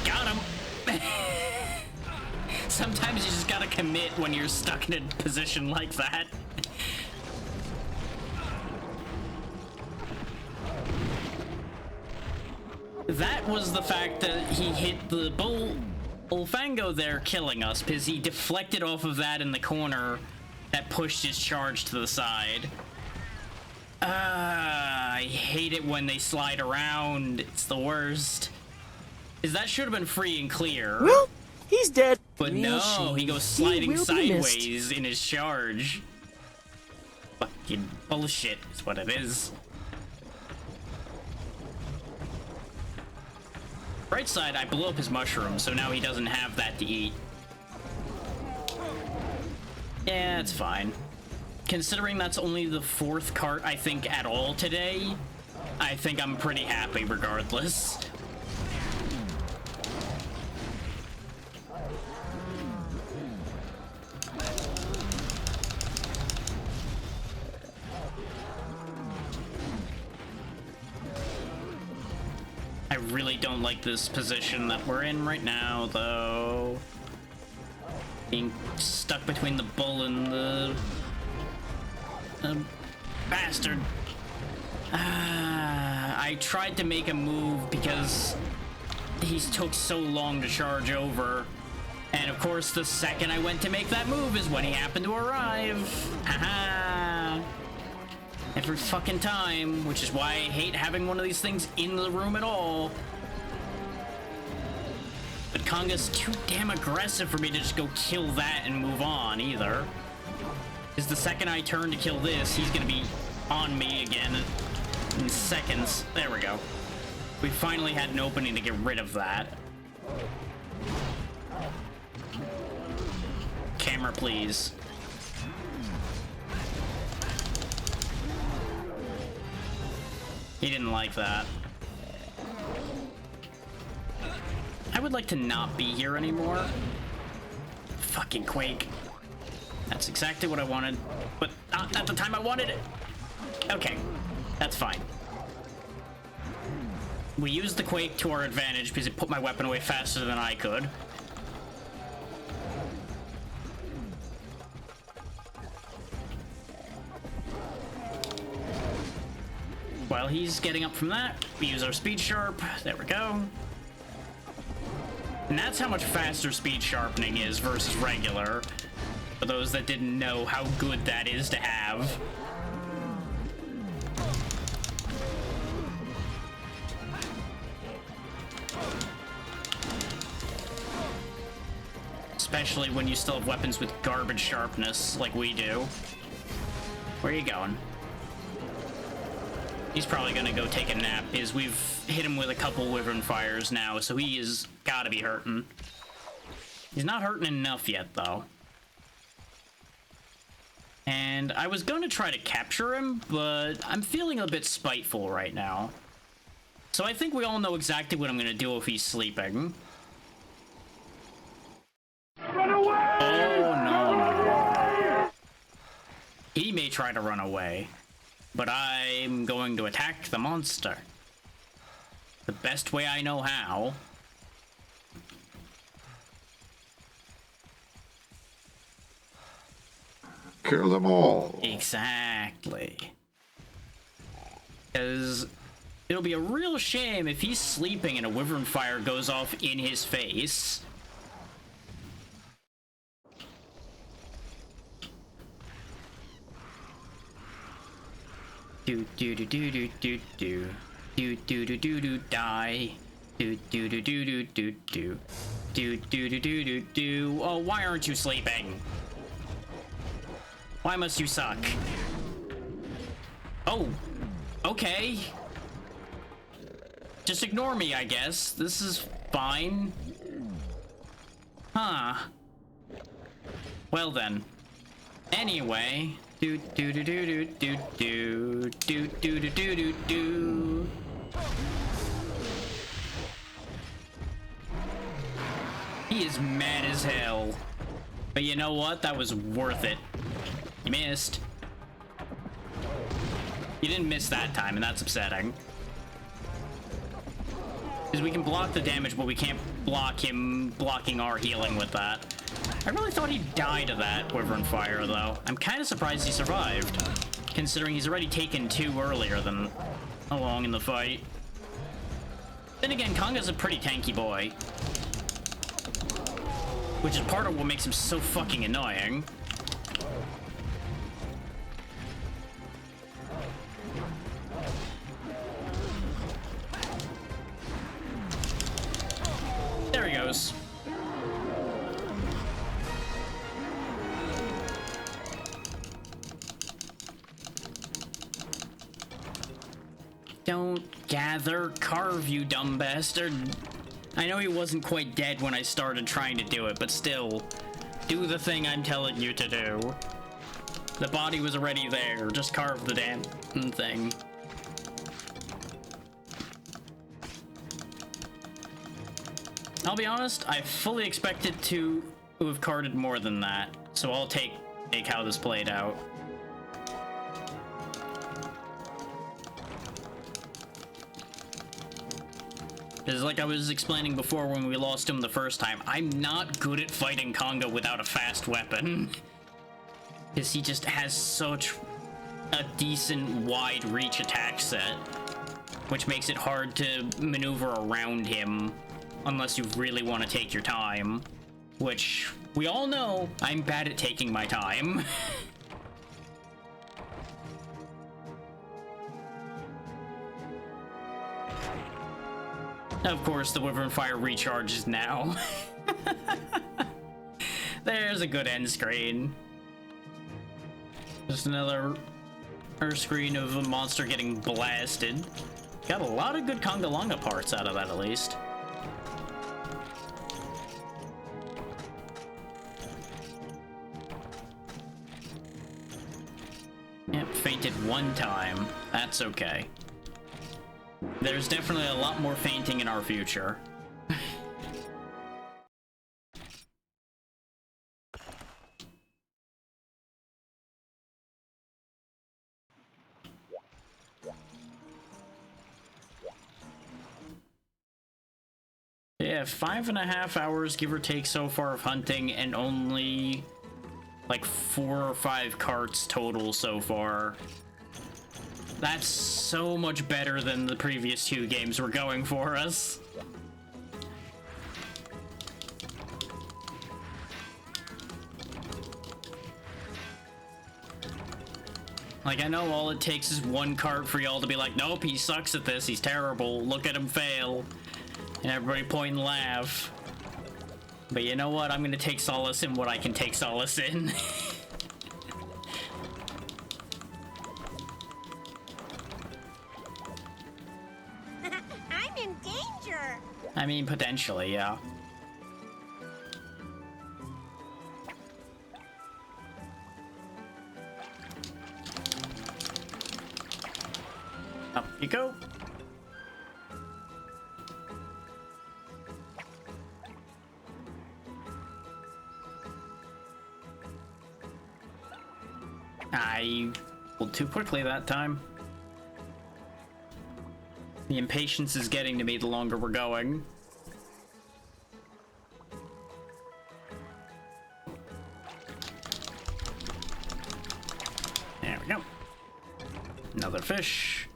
Got him! Sometimes you just gotta commit when you're stuck in a position like that. That was the fact that he hit the Bullfango there, killing us, because he deflected off of that in the corner that pushed his charge to the side. I hate it when they slide around. It's the worst. Because that should have been free and clear. Well, he's dead. But Real no, shame. he goes sliding He will be missed. sideways in his charge. Fucking bullshit is what it is. Right side, I blew up his mushroom, so now he doesn't have that to eat. Yeah, it's fine. Considering that's only the 4th cart, I think, at all today, I think I'm pretty happy regardless. I really don't like this position that we're in right now, though. Being stuck between the bull and the bastard. I tried to make a move because he took so long to charge over. And of course, the second I went to make that move is when he happened to arrive. Haha. Every fucking time, which is why I hate having one of these things in the room at all. But Conga's too damn aggressive for me to just go kill that and move on, either. Because the second I turn to kill this, he's gonna be on me again in seconds. There we go. We finally had an opening to get rid of that. Camera, please. He didn't like that. I would like to not be here anymore. Fucking Quake. That's exactly what I wanted, but not at the time I wanted it. Okay, that's fine. We used the Quake to our advantage because it put my weapon away faster than I could. While he's getting up from that, we use our Speed Sharp. There we go. And that's how much faster Speed Sharpening is versus regular. For those that didn't know how good that is to have. Especially when you still have weapons with garbage sharpness like we do. Where are you going? He's probably gonna go take a nap, because we've hit him with a couple Wyvern Fires now, so he is gotta be hurting. He's not hurting enough yet, though. And I was gonna try to capture him, but I'm feeling a bit spiteful right now. So I think we all know exactly what I'm gonna do if he's sleeping. Run away! Oh, no. He may try to run away. But I'm going to attack the monster. The best way I know how. Kill them all. Exactly. Because it'll be a real shame if he's sleeping and a Wyvern Fire goes off in his face. Do do do do do do do do do do do do die. Do do do do do do do do do do do do do. Oh, why aren't you sleeping? Why must you suck? Oh, okay. Just ignore me, I guess. This is fine. Huh. Well then. Anyway. Do do do do do do do do do do do do do. He is mad as hell. But you know what? That was worth it. You missed. You didn't miss that time, and that's upsetting. Because we can block the damage, but we can't block him blocking our healing with that. I really thought he'd die to that Wyvern Fire, though. I'm kind of surprised he survived, considering he's already taken 2 earlier than along in the fight. Then again, Konga's a pretty tanky boy, which is part of what makes him so fucking annoying. There he goes. Don't gather, carve, you dumb bastard. I know he wasn't quite dead when I started trying to do it, but still, do the thing I'm telling you to do. The body was already there, just carve the damn thing. I'll be honest, I fully expected to have carded more than that, so I'll take how this played out. Because like I was explaining before when we lost him the first time, I'm not good at fighting Konga without a fast weapon. Because he just has such a decent wide reach attack set, which makes it hard to maneuver around him unless you really want to take your time. Which, we all know, I'm bad at taking my time. Of course, the Wyvern Fire recharges now. There's a good end screen. Just another screen of a monster getting blasted. Got a lot of good Kongalonga parts out of that, at least. Yep, fainted 1 time. That's okay. There's definitely a lot more fainting in our future. Yeah, 5.5 hours, give or take, so far of hunting, and only like 4 or 5 carts total so far. That's so much better than the previous 2 games were going for us. Like, I know all it takes is 1 cart for y'all to be like, nope, he sucks at this, he's terrible, look at him fail. And everybody point and laugh. But you know what? I'm gonna take solace in what I can take solace in. I'm in danger. I mean, potentially, yeah. Up you go. I pulled too quickly that time. The impatience is getting to me the longer we're going. There we go. Another fish.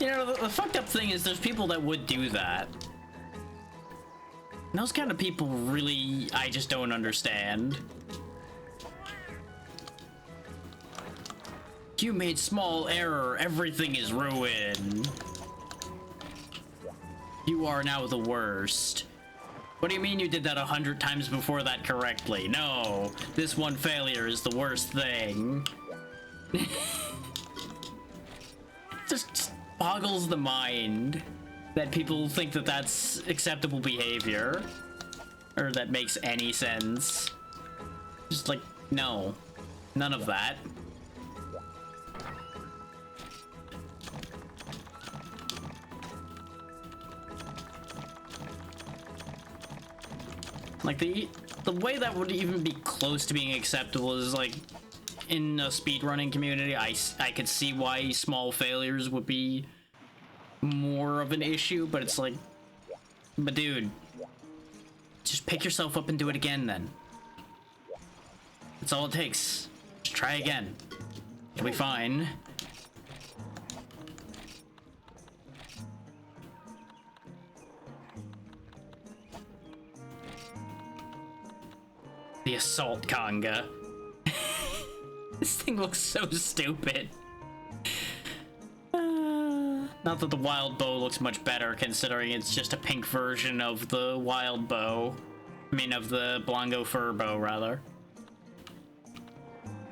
You know, the fucked up thing is there's people that would do that. And those kind of people really, I just don't understand. You made small error, everything is ruined. You are now the worst. What do you mean you did that 100 times before that correctly? No, this one failure is the worst thing. Just boggles the mind that people think that that's acceptable behavior, or that makes any sense. Just like, no. None of that. Like, the way that would even be close to being acceptable is, like, in a speedrunning community, I could see why small failures would be more of an issue, but it's like, but dude, just pick yourself up and do it again then. That's all it takes. Just try again. You'll be fine. The assault conga. This thing looks so stupid. Not that the wild bow looks much better, considering it's just a pink version of the wild bow. I mean, of the Blongo fur bow, rather.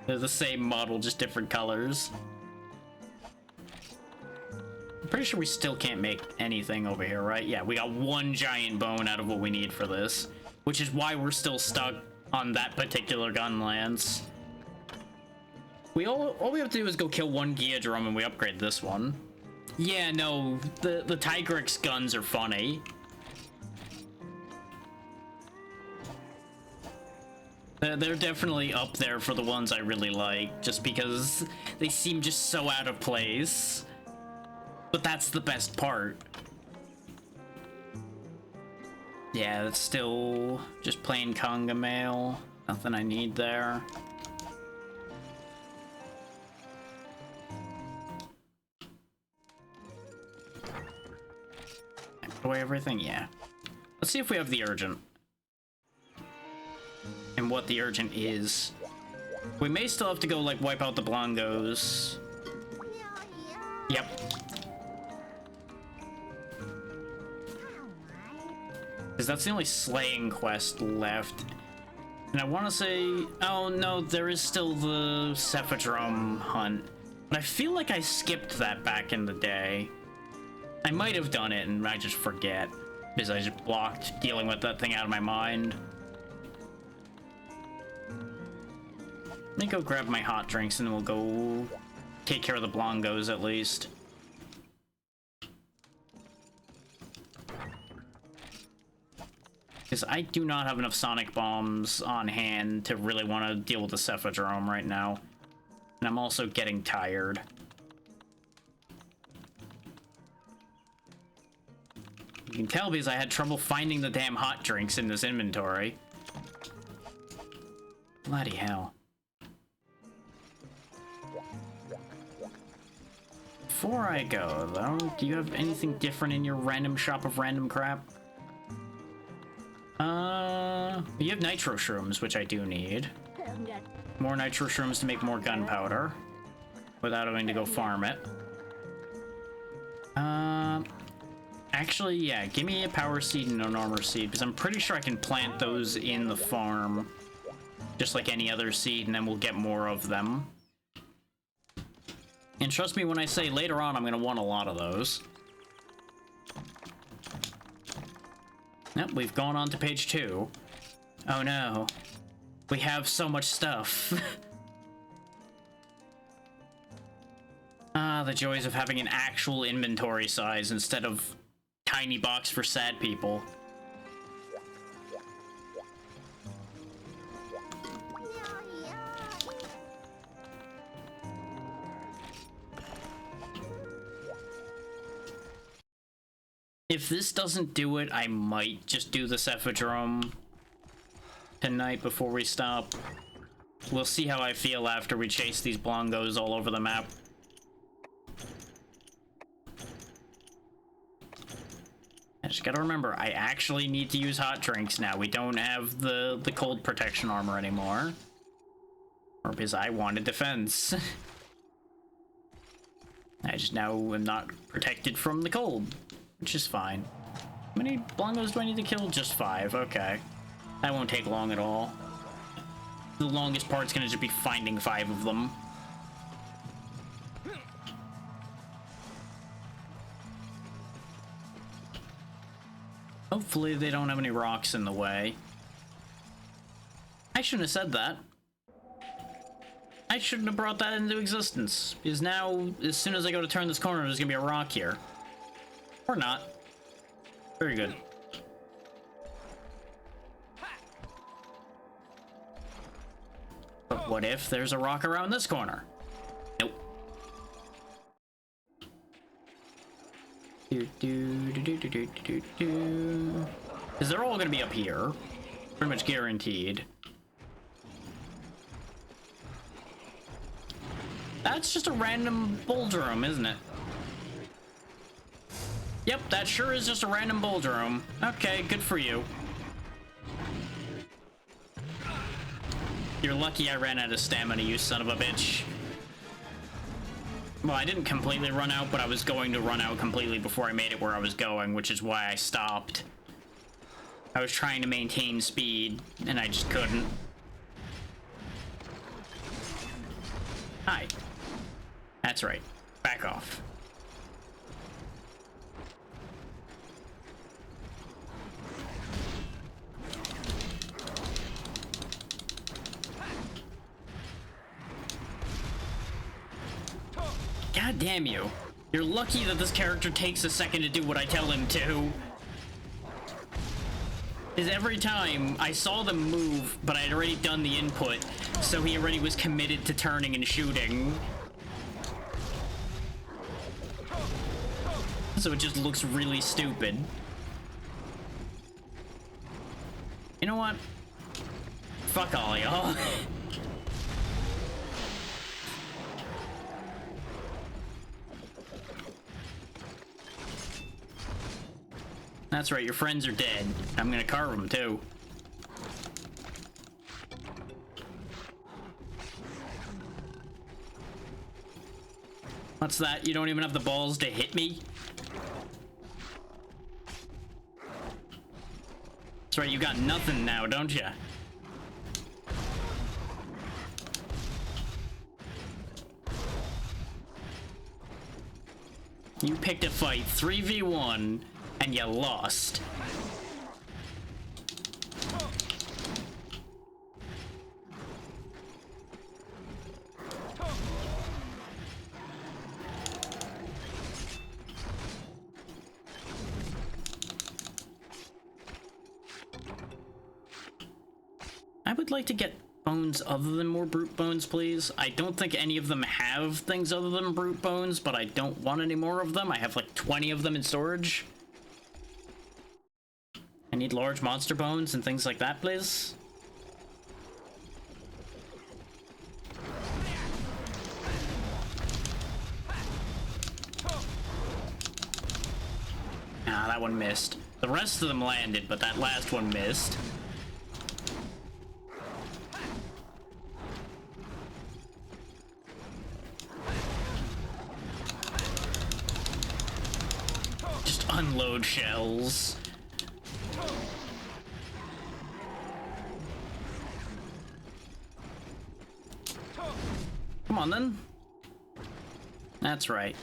They're the same model, just different colors. I'm pretty sure we still can't make anything over here, right? Yeah, we got one giant bone out of what we need for this, which is why we're still stuck on that particular gun lance. All we have to do is go kill one Geodrome and we upgrade this one. Yeah, no, the Tigrex guns are funny. They're definitely up there for the ones I really like, just because they seem just so out of place. But that's the best part. Yeah, that's still just plain conga mail. Nothing I need there. Put away everything? Yeah. Let's see if we have the urgent. And what the urgent is. We may still have to go, like, wipe out the Blongos. Yep. Because that's the only slaying quest left. And I want to say... Oh, no, there is still the Cephadrome hunt. But I feel like I skipped that back in the day. I might have done it and I just forget. Because I just blocked dealing with that thing out of my mind. Let me go grab my hot drinks and we'll go take care of the Blongos at least. Because I do not have enough sonic bombs on hand to really want to deal with the Cephadrome right now. And I'm also getting tired. You can tell because I had trouble finding the damn hot drinks in this inventory. Bloody hell. Before I go, though, do you have anything different in your random shop of random crap? You have nitro shrooms, which I do need. More nitro shrooms to make more gunpowder without having to go farm it. Actually, yeah, give me a power seed and an armor seed, because I'm pretty sure I can plant those in the farm, just like any other seed, and then we'll get more of them. And trust me when I say later on I'm going to want a lot of those. Yep, we've gone on to page 2. Oh no. We have so much stuff. Ah, the joys of having an actual inventory size instead of tiny box for sad people. If this doesn't do it, I might just do the Cephadrome tonight before we stop. We'll see how I feel after we chase these Blongos all over the map. I just gotta remember, I actually need to use hot drinks now. We don't have the cold protection armor anymore. Or because I wanted defense. I just now am not protected from the cold. Which is fine. How many Blongos do I need to kill? Just 5. Okay. That won't take long at all. The longest part's gonna just be finding 5 of them. Hopefully they don't have any rocks in the way. I shouldn't have said that. I shouldn't have brought that into existence. Because now, as soon as I go to turn this corner, there's gonna be a rock here. Or not. Very good. But what if there's a rock around this corner? Nope. Because they're all gonna be up here. Pretty much guaranteed. That's just a random Boulderum, isn't it? Yep, that sure is just a random Boulderum. Okay, good for you. You're lucky I ran out of stamina, you son of a bitch. Well, I didn't completely run out, but I was going to run out completely before I made it where I was going, which is why I stopped. I was trying to maintain speed, and I just couldn't. Hi. That's right. Back off. God damn you. You're lucky that this character takes a second to do what I tell him to. Is every time I saw them move, but I had already done the input, so he already was committed to turning and shooting. So it just looks really stupid. You know what? Fuck all y'all. That's right, your friends are dead. I'm gonna carve them too. What's that? You don't even have the balls to hit me? That's right, you got nothing now, don't ya? You picked a fight 3v1 and you lost. I would like to get bones other than more brute bones, please. I don't think any of them have things other than brute bones, but I don't want any more of them. I have like 20 of them in storage. I need large monster bones and things like that, please. Ah, that one missed. The rest of them landed, but that last one missed. Just unload shells. Come on, then. That's right.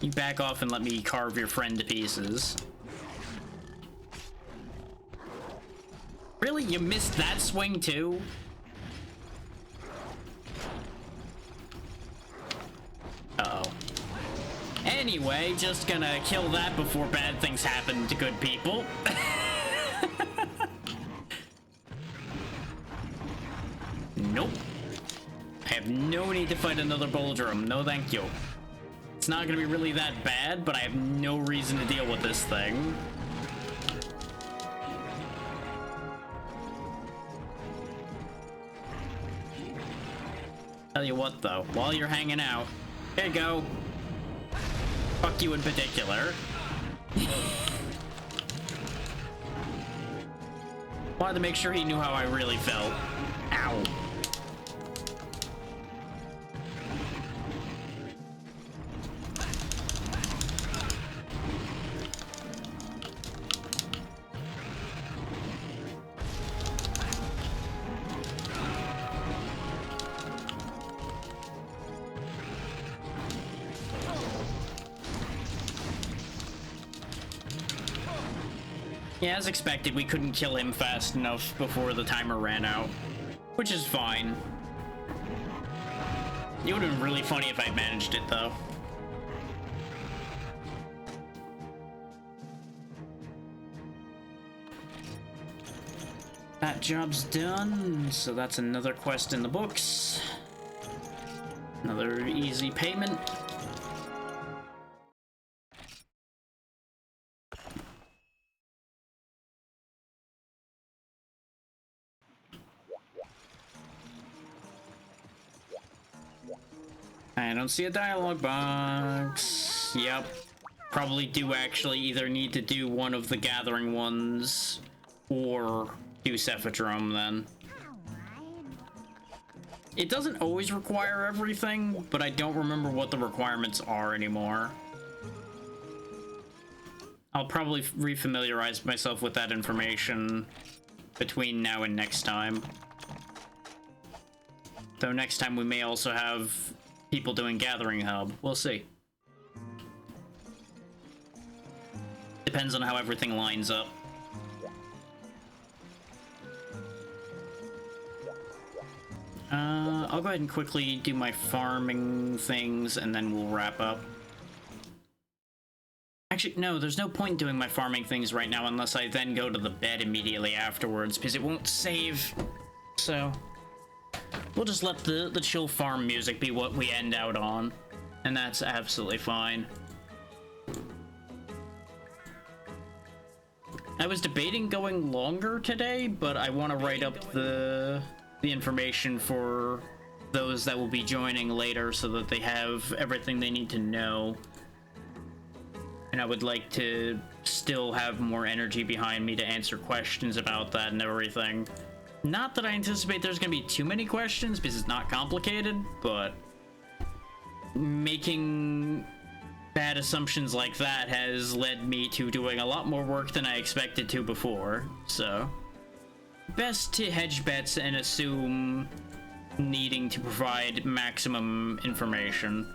You back off and let me carve your friend to pieces. Really? You missed that swing, too? Uh-oh. Anyway, just gonna kill that before bad things happen to good people. Nope. I have no need to fight another Boulderum. No thank you. It's not gonna be really that bad, but I have no reason to deal with this thing. Tell you what, though. While you're hanging out, here you go. Fuck you in particular. Wanted to make sure he knew how I really felt. Ow. Yeah, as expected, we couldn't kill him fast enough before the timer ran out, which is fine. It would have been really funny if I managed it, though. That job's done, so that's another quest in the books. Another easy payment. I don't see a dialogue box. Yep. Probably do actually either need to do one of the gathering ones or do Cephadrome then. It doesn't always require everything, but I don't remember what the requirements are anymore. I'll probably refamiliarize myself with that information between now and next time. Though next time we may also have people doing Gathering Hub. We'll see. Depends on how everything lines up. I'll go ahead and quickly do my farming things, and then we'll wrap up. Actually, no, there's no point in doing my farming things right now unless I then go to the bed immediately afterwards, because it won't save. So, we'll just let the chill farm music be what we end out on, and that's absolutely fine. I was debating going longer today, but I want to write up the information for those that will be joining later so that they have everything they need to know. And I would like to still have more energy behind me to answer questions about that and everything. Not that I anticipate there's going to be too many questions because it's not complicated, but making bad assumptions like that has led me to doing a lot more work than I expected to before, so best to hedge bets and assume needing to provide maximum information.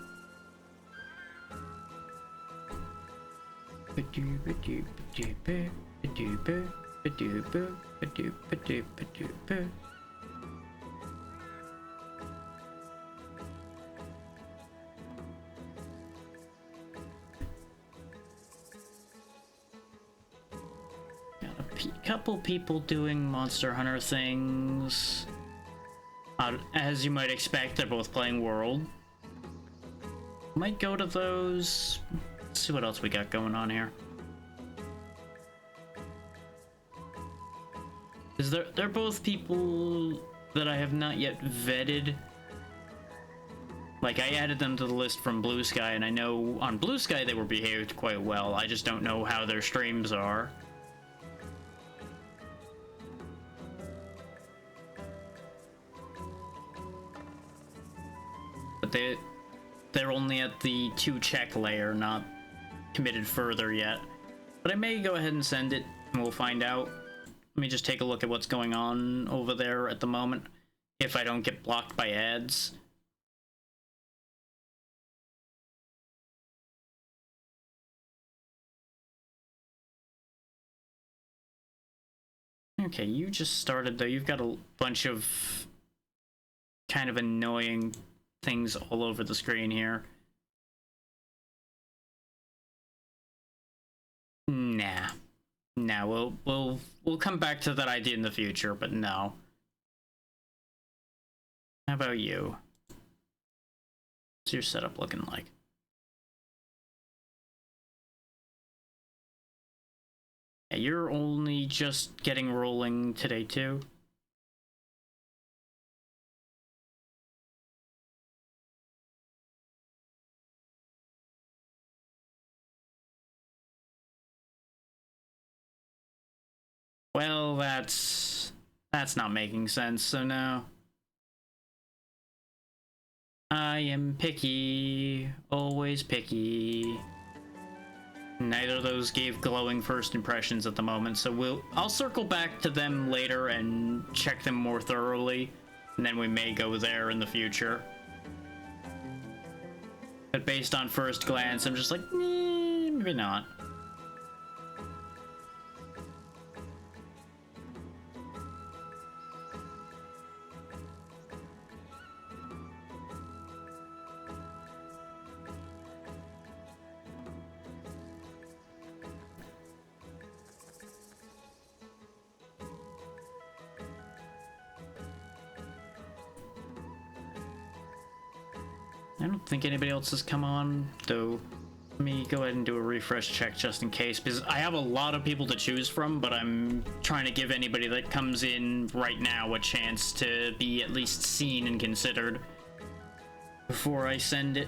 Couple people doing Monster Hunter things. As you might expect, they're both playing World. Might go to those. Let's see what else we got going on here. Because they're both people that I have not yet vetted. Like, I added them to the list from Blue Sky, and I know on Blue Sky they were behaved quite well. I just don't know how their streams are. But they're only at the 2 check layer, not committed further yet. But I may go ahead and send it, and we'll find out. Let me just take a look at what's going on over there at the moment, if I don't get blocked by ads. Okay, you just started though. You've got a bunch of kind of annoying things all over the screen here. Nah. Nah, we'll come back to that idea in the future, but no. How about you? What's your setup looking like? Yeah, you're only just getting rolling today too. Well, that's not making sense, so no. I am picky, always picky. Neither of those gave glowing first impressions at the moment, so I'll circle back to them later and check them more thoroughly, and then we may go there in the future. But based on first glance, I'm just like, maybe not. I don't think anybody else has come on, though. Let me go ahead and do a refresh check just in case, because I have a lot of people to choose from, but I'm trying to give anybody that comes in right now a chance to be at least seen and considered before I send it.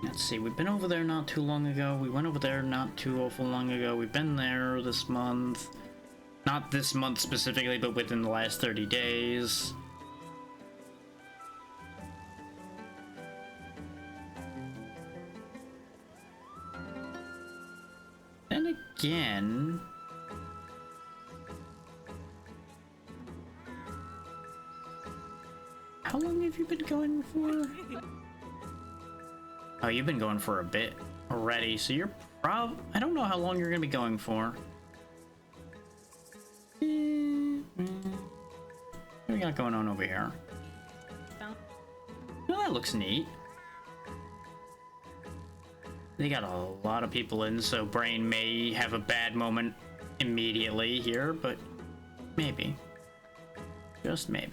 Let's see, we've been over there not too long ago. We went over there not too awful long ago. We've been there this month. Not this month specifically, but within the last 30 days. Then again... How long have you been going for? Oh, you've been going for a bit already, so you're I don't know how long you're gonna be going for. What do we got going on over here? Oh, that looks neat. They got a lot of people in, so Brain may have a bad moment immediately here, but maybe. Just maybe.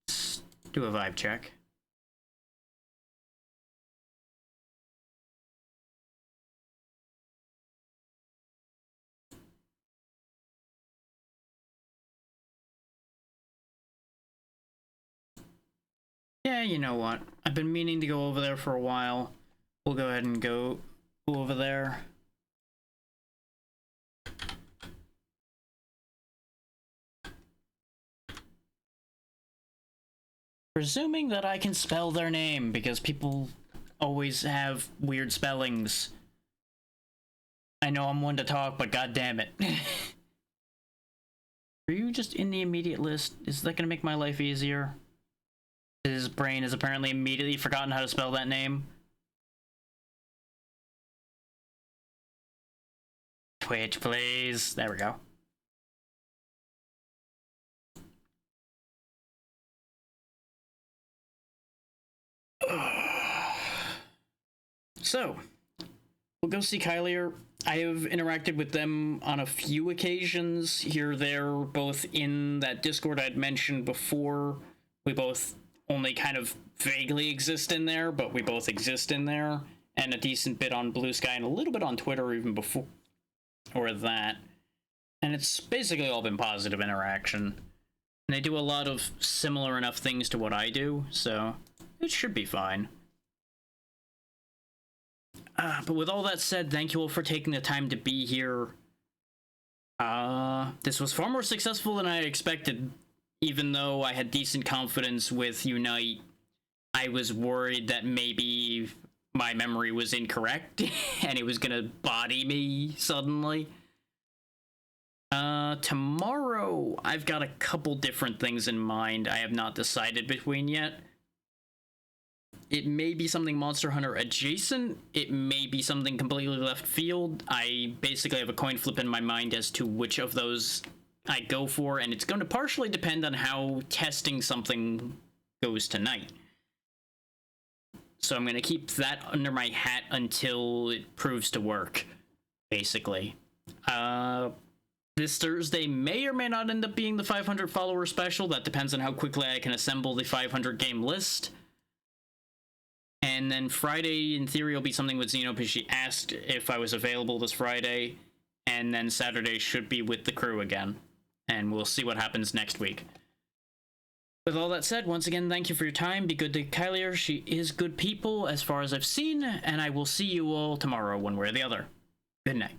Let's do a vibe check. Yeah, you know what? I've been meaning to go over there for a while. We'll go ahead and go over there. Presuming that I can spell their name, because people always have weird spellings. I know I'm one to talk, but god damn it. Are you just in the immediate list? Is that gonna make my life easier? His brain has apparently immediately forgotten how to spell that name. Twitch, please. There we go. So, we'll go see Kylier. I have interacted with them on a few occasions here or there, both in that Discord I'd mentioned before. We both only kind of vaguely exist in there, but we both exist in there, and a decent bit on Blue Sky and a little bit on Twitter even before or that. And it's basically all been positive interaction. And they do a lot of similar enough things to what I do, so it should be fine. But with all that said, thank you all for taking the time to be here. This was far more successful than I expected. Even though I had decent confidence with Unite, I was worried that maybe my memory was incorrect and it was gonna body me suddenly. Tomorrow, I've got a couple different things in mind I have not decided between yet. It may be something Monster Hunter adjacent. It may be something completely left field. I basically have a coin flip in my mind as to which of those I go for, and it's going to partially depend on how testing something goes tonight. So I'm going to keep that under my hat until it proves to work, basically. This Thursday may or may not end up being the 500 follower special. That depends on how quickly I can assemble the 500 game list. And then Friday, in theory, will be something with Xeno, because she asked if I was available this Friday. And then Saturday should be with the crew again. And we'll see what happens next week. With all that said, once again, thank you for your time. Be good to Kylier. She is good people as far as I've seen. And I will see you all tomorrow, one way or the other. Good night.